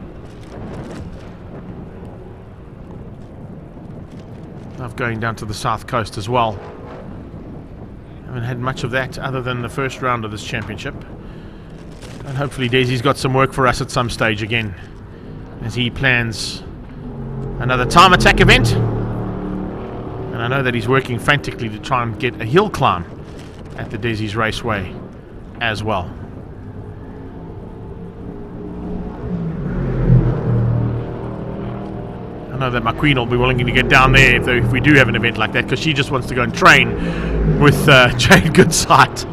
Love going down to the south coast as well. Haven't had much of that other than the first round of this championship. And hopefully Desi's got some work for us at some stage again, as he plans another time attack event. And I know that he's working frantically to try and get a hill climb at the Desi's Raceway as well. I know that my queen will be willing to get down there if we do have an event like that, because she just wants to go and train with Jade Goodsight.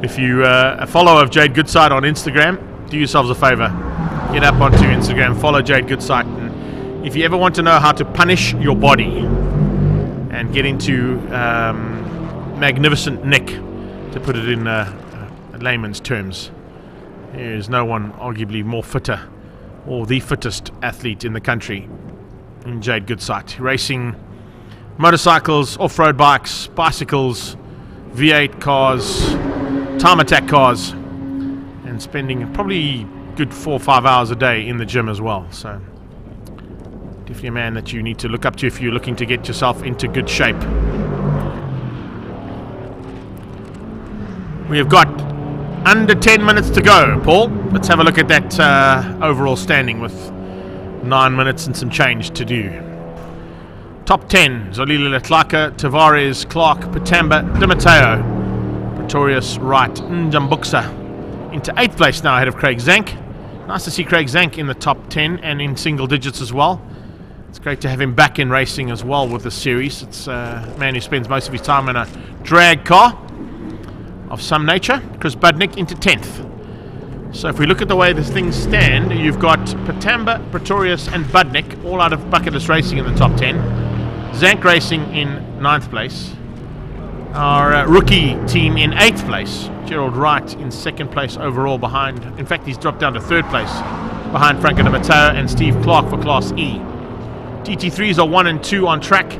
If you a follower of Jade Goodsight on Instagram, do yourselves a favor, get up onto Instagram, follow Jade Goodsight, and if you ever want to know how to punish your body and get into magnificent nick, to put it in layman's terms, there is no one arguably more fitter, or the fittest athlete in the country in Jade Goodsight, racing motorcycles, off-road bikes, bicycles, V8 cars, time attack cars, and spending probably good 4 or 5 hours a day in the gym as well. So definitely a man that you need to look up to if you're looking to get yourself into good shape. We have got under 10 minutes to go, Paul. Let's have a look at that overall standing with 9 minutes and some change to do. Top 10, Zolile Letlaka, Tavares, Clark, Patamba, Di Matteo, Pretorius, Wright, Njambuksa into 8th place now ahead of Craig Zank. Nice to see Craig Zank in the top 10 and in single digits as well. It's great to have him back in racing as well with this series. It's a man who spends most of his time in a drag car of some nature. Chris Budnick into 10th. So if we look at the way this things stand, you've got Patamba, Pretorius and Budnick all out of bucketless racing in the top 10. Zank Racing in 9th place. Our rookie team in 8th place. Gerald Wright in 2nd place overall behind, in fact he's dropped down to 3rd place behind Franco Di Matteo and Steve Clark for Class E. GT3s are 1 and 2 on track.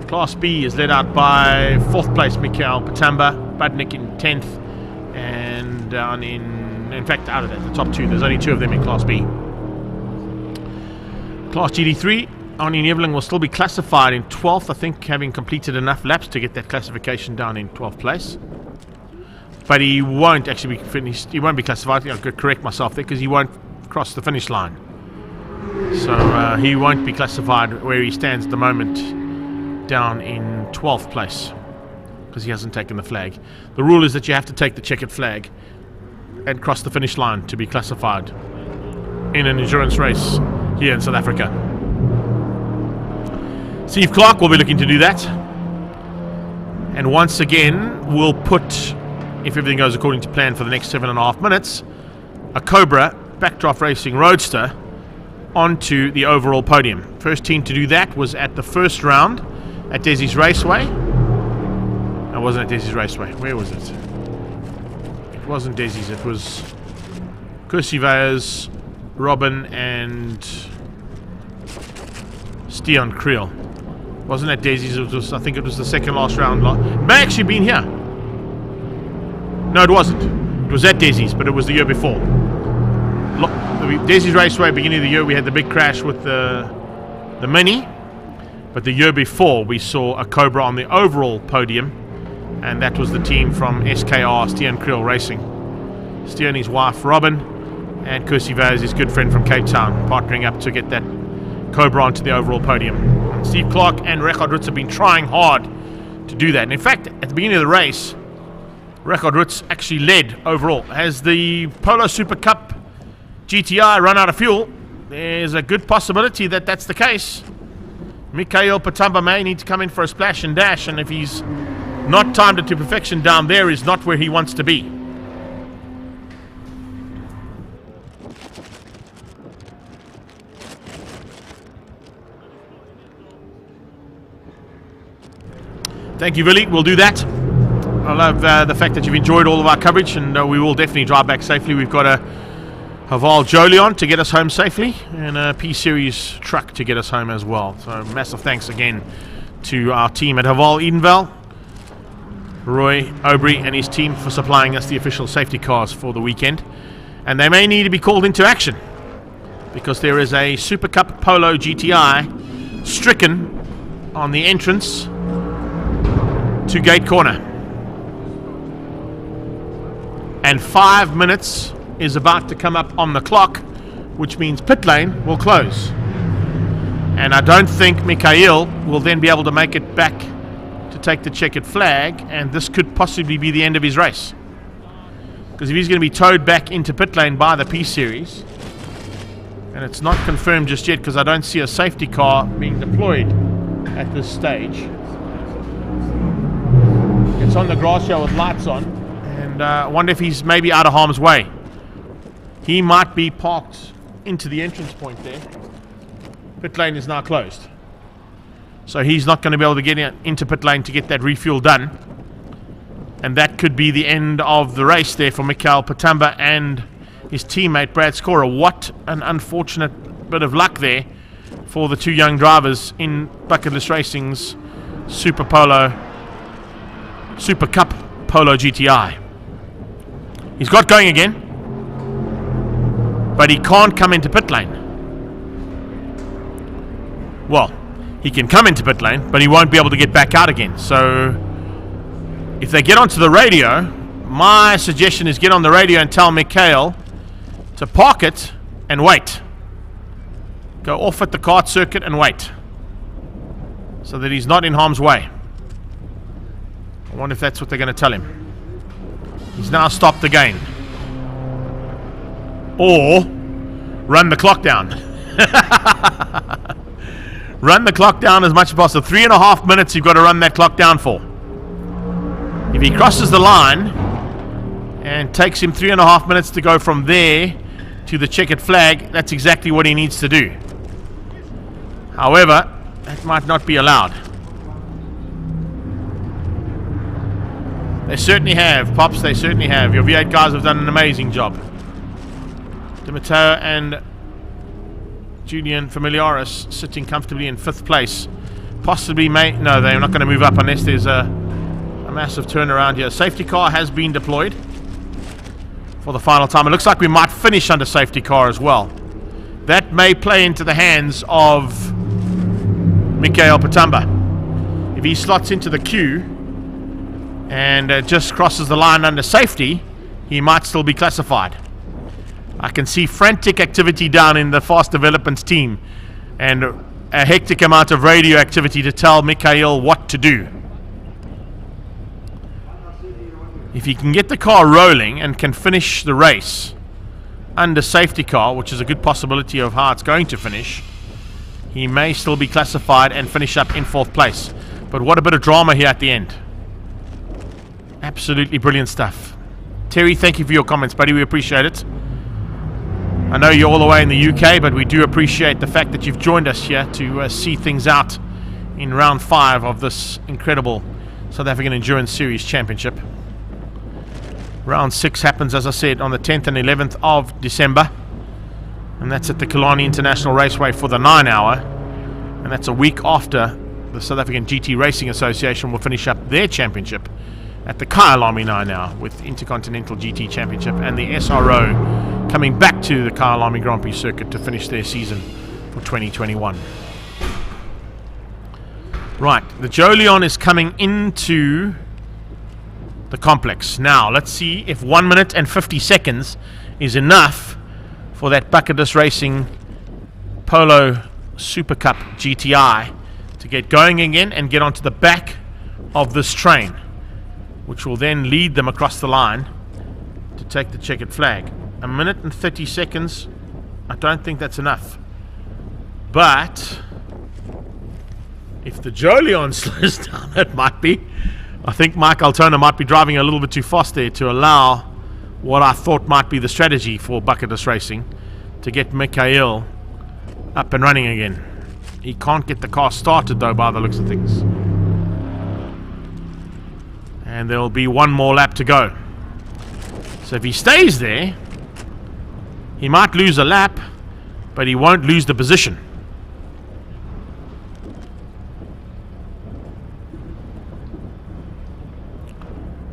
Class B is led out by 4th place Mikael Patamba, Budnick in 10th, and down in fact out of that, the top 2, there's only 2 of them in Class B. Class GT3, Arnie Nevling will still be classified in 12th, I think, having completed enough laps to get that classification down in 12th place. But he won't actually be finished. He won't be classified. I'll correct myself there, because he won't cross the finish line. So he won't be classified where he stands at the moment, down in 12th place, because he hasn't taken the flag. The rule is that you have to take the checkered flag and cross the finish line to be classified in an endurance race here in South Africa. Steve Clark will be looking to do that. And once again, we'll put, if everything goes according to plan for the next 7.5 minutes, a Cobra Backdraft Racing Roadster onto the overall podium. First team to do that was at the first round at Desi's Raceway. No, it wasn't at Desi's Raceway. Where was it? It wasn't Desi's. It was Cursiveus, Robin, and Steon Creel. Wasn't at Desi's. It was, I think it was the second last round. It may actually been here. No, it wasn't. It was at Desi's, but it was the year before. Desi's Raceway, beginning of the year, we had the big crash with the Mini. But the year before, we saw a Cobra on the overall podium, and that was the team from SKR, Steon Creel Racing. Steon, his wife Robin, and Kirsty Vaz, his good friend from Cape Town, partnering up to get that Cobra onto the overall podium. Steve Clark and Richard Rutz have been trying hard to do that. And in fact, at the beginning of the race, Richard Rutz actually led overall. Has the Polo Super Cup GTI run out of fuel? There's a good possibility that that's the case. Mikhail Patamba may need to come in for a splash and dash, and if he's not timed it to perfection down there, is not where he wants to be. Thank you, Willie. We'll do that. I love the fact that you've enjoyed all of our coverage, and we will definitely drive back safely. We've got a Haval Jolion to get us home safely, and a P-Series truck to get us home as well. So massive thanks again to our team at Haval Edenvale, Roy Aubry and his team, for supplying us the official safety cars for the weekend. And they may need to be called into action, because there is a Super Cup Polo GTI stricken on the entrance to gate corner. And 5 minutes is about to come up on the clock, which means pit lane will close. And I don't think Mikhail will then be able to make it back to take the checkered flag, and this could possibly be the end of his race. Because if he's going to be towed back into pit lane by the P-Series, and it's not confirmed just yet because I don't see a safety car being deployed at this stage. It's on the grass here with lights on, and I wonder if he's maybe out of harm's way. He might be parked into the entrance point there. Pit lane is now closed, so he's not going to be able to get into pit lane to get that refuel done, and that could be the end of the race there for Mikhail Patamba and his teammate Brad Scorer. What an unfortunate bit of luck there for the two young drivers in Bucket List Racing's Super Cup Polo GTI. He's got going again, but he can't come into pit lane. Well, he can come into pit lane, but he won't be able to get back out again. So if they get onto the radio, my suggestion is get on the radio and tell Mikhail to park it and wait. Go off at the kart circuit and wait, so that he's not in harm's way. I wonder if that's what they're going to tell him. He's now stopped the game. Or run the clock down. Run the clock down as much as possible. 3.5 minutes you've got to run that clock down for. If he crosses the line and takes him 3.5 minutes to go from there to the checkered flag, that's exactly what he needs to do. However, that might not be allowed. They certainly have, Pops, they certainly have. Your V8 guys have done an amazing job. De Matteo and Julian Familiaris sitting comfortably in 5th place. Possibly no, they're not going to move up unless there's a massive turnaround here. Safety car has been deployed for the final time. It looks like we might finish under safety car as well. That may play into the hands of Mikhail Patamba. If he slots into the queue and just crosses the line under safety, he might still be classified. I can see frantic activity down in the fast developments team, and a hectic amount of radio activity to tell Mikhail what to do. If he can get the car rolling and can finish the race under safety car, which is a good possibility of how it's going to finish, he may still be classified and finish up in 4th place. But what a bit of drama here at the end. Absolutely brilliant stuff. Terry, thank you for your comments, buddy. We appreciate it. I know you're all the way in the UK, but we do appreciate the fact that you've joined us here to see things out in round 5 of this incredible South African Endurance Series Championship. Round 6 happens, as I said, on the 10th and 11th of December, and that's at the Killarney International Raceway for the 9-hour, and that's a week after the South African GT Racing Association will finish up their championship at the Kyalami 9-hour with Intercontinental GT Championship, and the SRO coming back to the Kyalami Grand Prix circuit to finish their season for 2021. Right, the Jolion is coming into the complex. Now, let's see if 1 minute and 50 seconds is enough for that Bucket List Racing Polo Super Cup GTI to get going again and get onto the back of this train, which will then lead them across the line to take the checkered flag. 1 minute and 30 seconds, I don't think that's enough. But If the Jolion slows down, it might be. I think Mike Altona might be driving a little bit too fast there to allow what I thought might be the strategy for Bucketless Racing to get Mikhail up and running again. He can't get the car started though by the looks of things. And there'll be one more lap to go. So if he stays there, he might lose a lap, but he won't lose the position.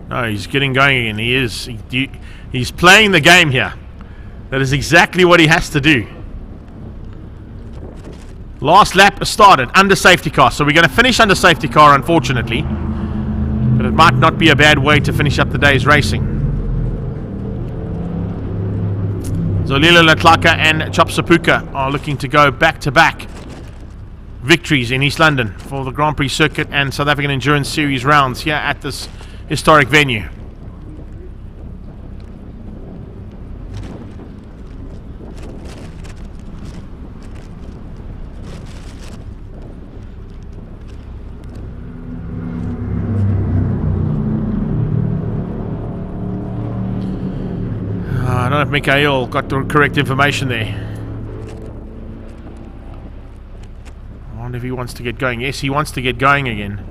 No, he's getting going again. He is. He's playing the game here. That is exactly what he has to do. Last lap is started under safety car. So we're going to finish under safety car, unfortunately. But it might not be a bad way to finish up the day's racing. Zolile Latlaka and Chopsapuka are looking to go back-to-back victories in East London for the Grand Prix Circuit and South African Endurance Series rounds here at this historic venue. I don't know if Mikhail got the correct information there. I wonder if he wants to get going. Yes, he wants to get going again.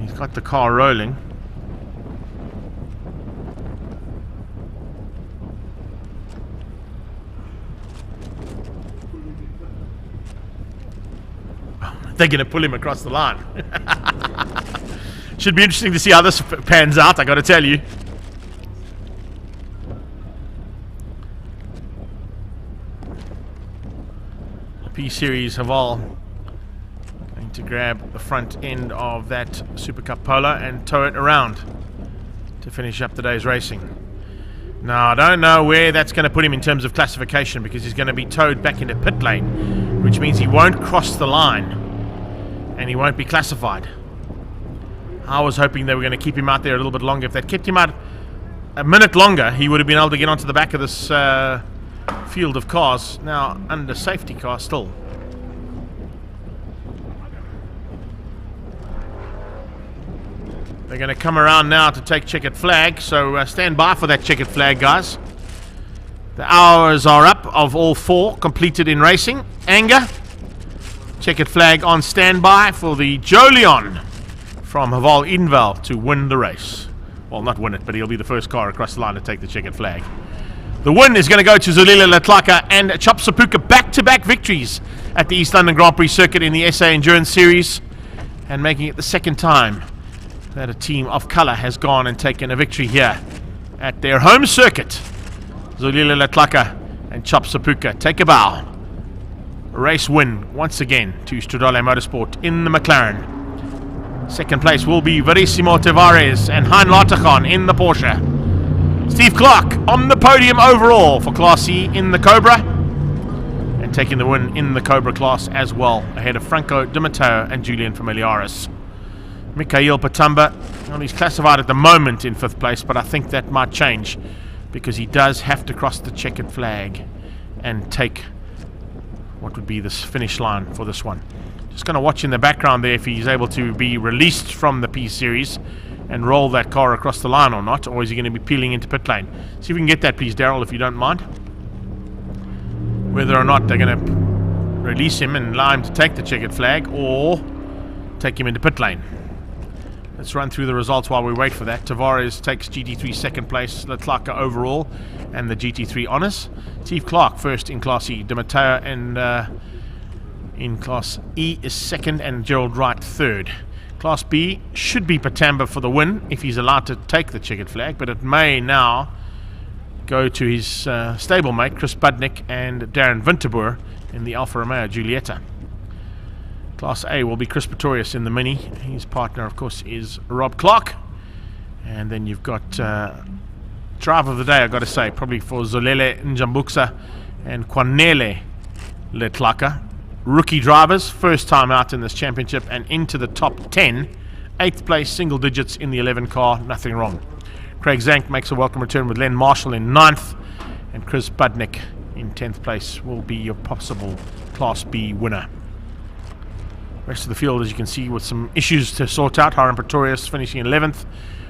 He's got the car rolling. They're going to pull him across the line. Should be interesting to see how this pans out, I got to tell you. P-Series Haval going to grab the front end of that Super Cup Polo and tow it around to finish up the day's racing. Now, I don't know where that's going to put him in terms of classification, because he's going to be towed back into pit lane, which means he won't cross the line and he won't be classified. I was hoping they were going to keep him out there a little bit longer. If they'd kept him out a minute longer, he would have been able to get onto the back of this field of cars. Now under safety car still. They're going to come around now to take checkered flag, so stand by for that checkered flag, guys. The hours are up of all four completed in racing. Anger, checkered flag on standby for the Jolion from Haval Edenvale to win the race. Well, not win it, but he'll be the first car across the line to take the checkered flag. The win is going to go to Zolile Latlaka and Chopsapuka, back-to-back victories at the East London Grand Prix Circuit in the SA Endurance Series, and making it the second time that a team of colour has gone and taken a victory here at their home circuit. Zolile Latlaka and Chopsapuka take a bow. A race win once again to Stradale Motorsport in the McLaren. Second place will be Verissimo Tavares and Hein Latergan in the Porsche. Steve Clark on the podium overall for Class C in the Cobra, and taking the win in the Cobra class as well, ahead of Franco Di Matteo and Julian Familiaris. Mikhail Patamba, well, he's classified at the moment in 5th place, but I think that might change because he does have to cross the checkered flag and take what would be this finish line for this one. Just going to watch in the background there if he's able to be released from the P-Series and roll that car across the line or not, or is he going to be peeling into pit lane? See if we can get that, please, Daryl, if you don't mind. Whether or not they're going to release him and allow him to take the checkered flag or take him into pit lane. Let's run through the results while we wait for that. Tavares takes GT3 second place, Latlaka overall, and the GT3 honours. Steve Clark first in Class E. Di Matteo and in Class E is second, and Gerald Wright third. Class B should be Patamba for the win if he's allowed to take the checkered flag, but it may now go to his stablemate Chris Budnick and Darren Winterboer in the Alfa Romeo Giulietta. Class A will be Chris Pretorius in the Mini. His partner, of course, is Rob Clark. And then you've got driver of the day, I've got to say, probably for Zolele Njambuksa and Kwanele Letlaka. Rookie drivers, first time out in this championship and into the top 10. 8th place, single digits in the 11 car, nothing wrong. Craig Zank makes a welcome return with Len Marshall in 9th, and Chris Budnick in 10th place will be your possible Class B winner. Rest of the field, as you can see, with some issues to sort out. Hiram Pretorius finishing 11th.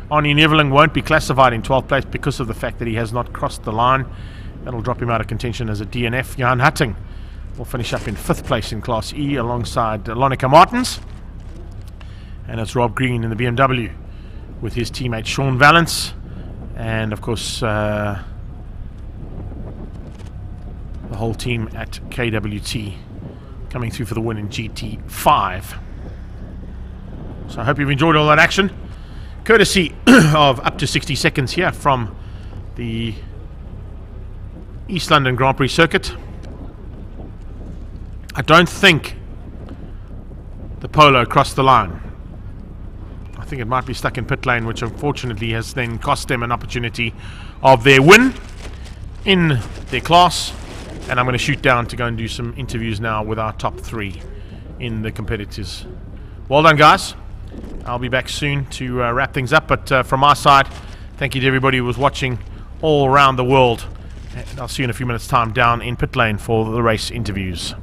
Arnie Neverling won't be classified in 12th place because of the fact that he has not crossed the line. That'll drop him out of contention as a DNF. Jan Hutting will finish up in 5th place in Class E alongside Lonica Martins. And it's Rob Green in the BMW with his teammate Sean Valance. And of course, the whole team at KWT coming through for the win in GT5. So I hope you've enjoyed all that action. Courtesy of up to 60 seconds here from the East London Grand Prix circuit. I don't think the Polo crossed the line. I think it might be stuck in pit lane, which unfortunately has then cost them an opportunity of their win in their class. And I'm going to shoot down to go and do some interviews now with our top 3 in the competitors. Well done, guys. I'll be back soon to wrap things up. But from our side, thank you to everybody who was watching all around the world. And I'll see you in a few minutes' time down in pit lane for the race interviews.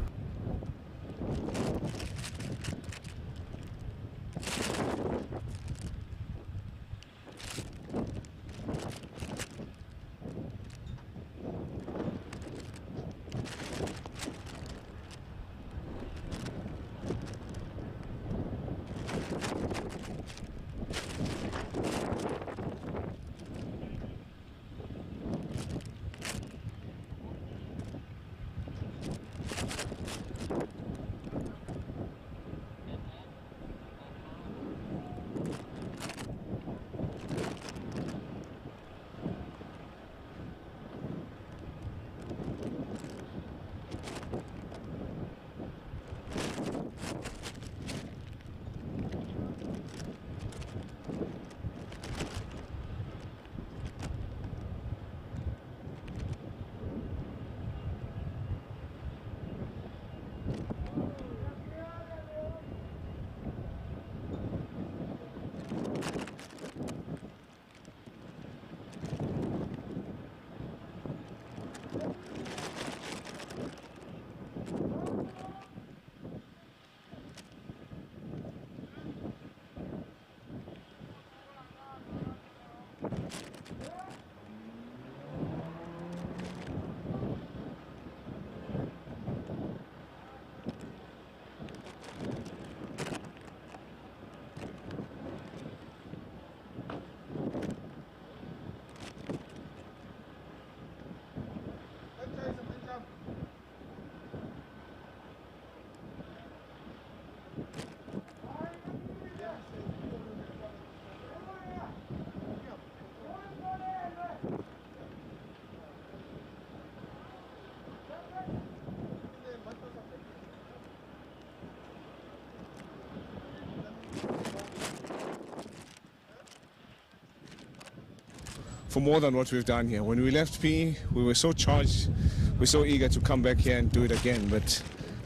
For more than what we've done here. When we left Prix, we were so charged, we were so eager to come back here and do it again, but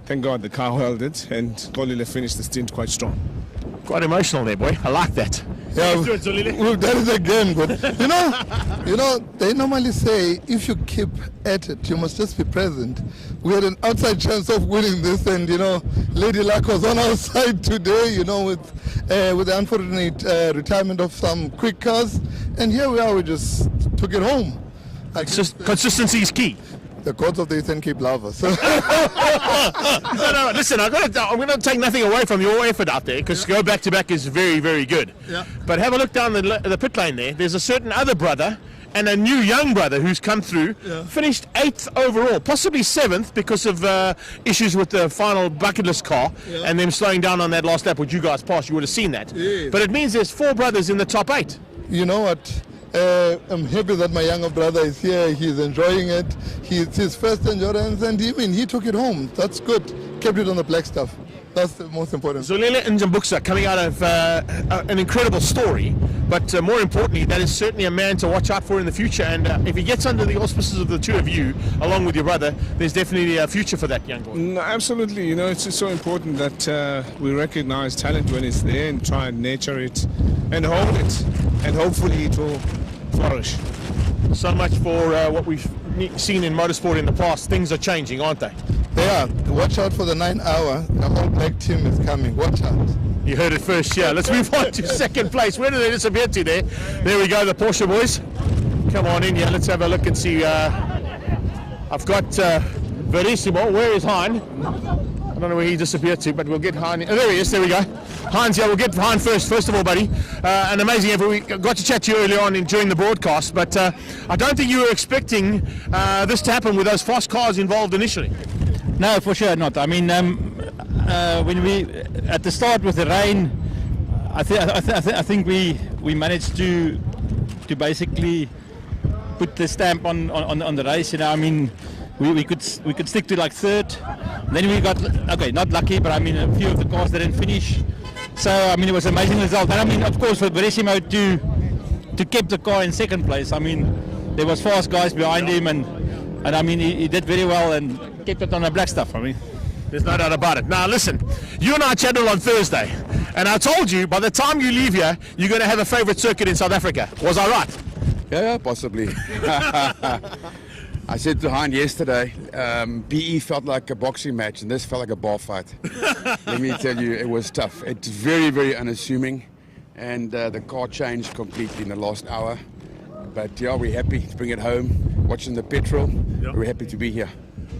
thank God the car held it and Kolile finished the stint quite strong. Quite emotional there, boy. I like that. Yeah, we've done it again, but you know, they normally say if you keep at it, you must just be present. We had an outside chance of winning this, and you know, Lady Luck was on our side today. You know, with the unfortunate retirement of some quick cars, and here we are. We just took it home. Consistency is key. The gods of the Eastern Cape love us. No, listen, I'm going to take nothing away from your effort out there, because go back to back is very, very good. Yeah. But have a look down the pit lane there. There's a certain other brother and a new young brother who's come through, finished 8th overall, possibly 7th because of issues with the final bucket list car and them slowing down on that last lap, which you guys passed. You would have seen that. Yes. But it means there's 4 brothers in the top 8. You know what? I'm happy that my younger brother is here. He's enjoying it. It's his first endurance, and he took it home. That's good. Kept it on the black stuff. That's the most important. Zolele Njambuksa coming out of an incredible story, but more importantly, that is certainly a man to watch out for in the future. And if he gets under the auspices of the two of you, along with your brother, there's definitely a future for that young boy. No, absolutely. You know, it's just so important that we recognize talent when it's there and try and nurture it and hold it, and hopefully it will flourish. So much for what we've seen in motorsport in the past. Things are changing, aren't they? They yeah, watch out for the 9 hour. The whole black team is coming. Watch out. You heard it first, yeah. Let's move on to second place. Where did they disappear to there? There we go, the Porsche boys. Come on in here, let's have a look and see. I've got Verissimo. Where is Hein? I don't know where he disappeared to, but we'll get Hein. Oh, there he is, there we go. Hein's here, we'll get Hein first of all, buddy. An amazing effort. We got to chat to you earlier on during the broadcast, but I don't think you were expecting this to happen with those fast cars involved initially. No, for sure not. I mean, when we at the start with the rain, I think we managed to basically put the stamp on the race. You know, I mean, we could stick to like third. Then we got not lucky, but I mean a few of the cars didn't finish. So I mean it was an amazing result. And I mean of course for Verissimo to keep the car in second place. I mean there was fast guys behind him and I mean he did very well and kept it on the black stuff. I mean. There's no doubt about it. Now listen, you and I chatted on Thursday, and I told you by the time you leave here, you're going to have a favourite circuit in South Africa. Was I right? Yeah, possibly. I said to Hein yesterday, PE felt like a boxing match, and this felt like a bar fight. Let me tell you, it was tough. It's very, very unassuming, and the car changed completely in the last hour. But yeah, we're happy to bring it home, watching the petrol. Yep. We're happy to be here.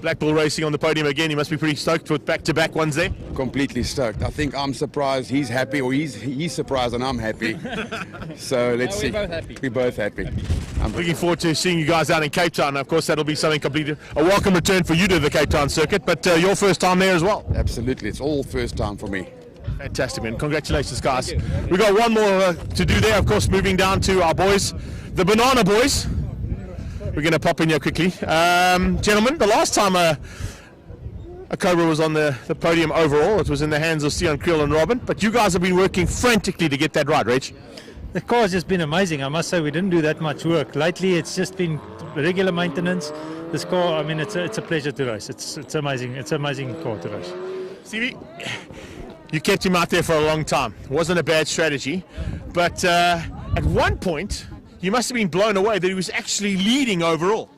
Black Bull Racing on the podium again. You must be pretty stoked with back-to-back ones there. Completely stoked. I think I'm surprised he's happy, or he's surprised and I'm happy. So let's see. We're both happy. We're both happy. I'm looking forward to seeing you guys out in Cape Town. Of course, that'll be something completely a welcome return for you to the Cape Town circuit, but your first time there as well. Absolutely. It's all first time for me. Fantastic, man. Congratulations, guys. We've got one more to do there, of course, moving down to our boys, the Banana Boys. We're going to pop in here quickly. Gentlemen, the last time a Cobra was on the podium overall, it was in the hands of Sion Kriel and Robin, but you guys have been working frantically to get that right, Reg. The car's just been amazing. I must say we didn't do that much work. Lately it's just been regular maintenance. This car, I mean, it's a pleasure to race. It's amazing. It's an amazing car to race. Stevie, you kept him out there for a long time. It wasn't a bad strategy, but at one point you must have been blown away that he was actually leading overall.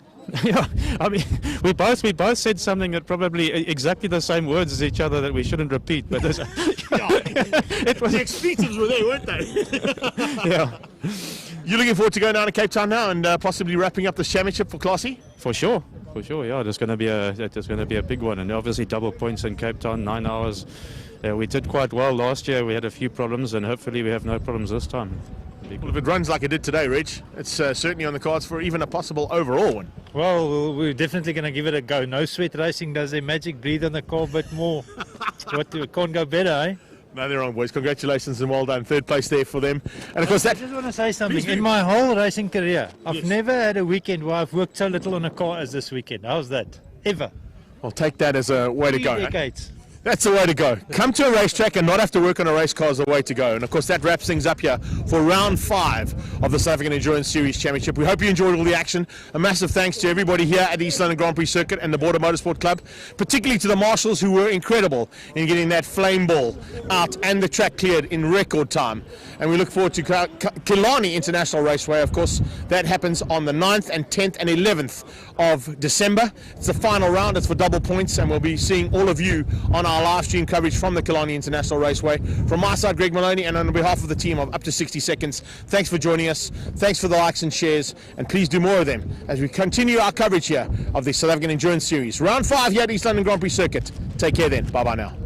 Yeah, I mean, we both said something that probably exactly the same words as each other that we shouldn't repeat. But it was the expletives were there, weren't they? Yeah. You're looking forward to going down to Cape Town now and possibly wrapping up the championship for Class E? For sure. Yeah, there's going to be a big one, and obviously double points in Cape Town, 9 hours. We did quite well last year. We had a few problems, and hopefully we have no problems this time. Well, if it runs like it did today, Reg, it's certainly on the cards for even a possible overall one. Well, we're definitely going to give it a go. No Sweat Racing does their magic, breathe on the car a bit more. It can't go better, eh? No, they're wrong, boys. Congratulations and well done. Third place there for them. And of course, I just want to say something. In my whole racing career, I've never had a weekend where I've worked so little on a car as this weekend. How's that? Ever. I'll take that as a way to go. 3 decades. That's the way to go. Come to a racetrack and not have to work on a race car is the way to go. And of course that wraps things up here for round 5 of the South African Endurance Series Championship. We hope you enjoyed all the action. A massive thanks to everybody here at the East London Grand Prix Circuit and the Border Motorsport Club, particularly to the marshals who were incredible in getting that flame ball out and the track cleared in record time. And we look forward to Killarney International Raceway. Of course, that happens on the 9th and 10th and 11th of December. It's the final round. It's for double points, and we'll be seeing all of you on our live stream coverage from the Killarney International Raceway. From my side, Greg Maloney, and on behalf of the team of Up to 60 Seconds, thanks for joining us. Thanks for the likes and shares, and please do more of them as we continue our coverage here of the South African Endurance Series. Round 5 here at East London Grand Prix Circuit. Take care then. Bye-bye now.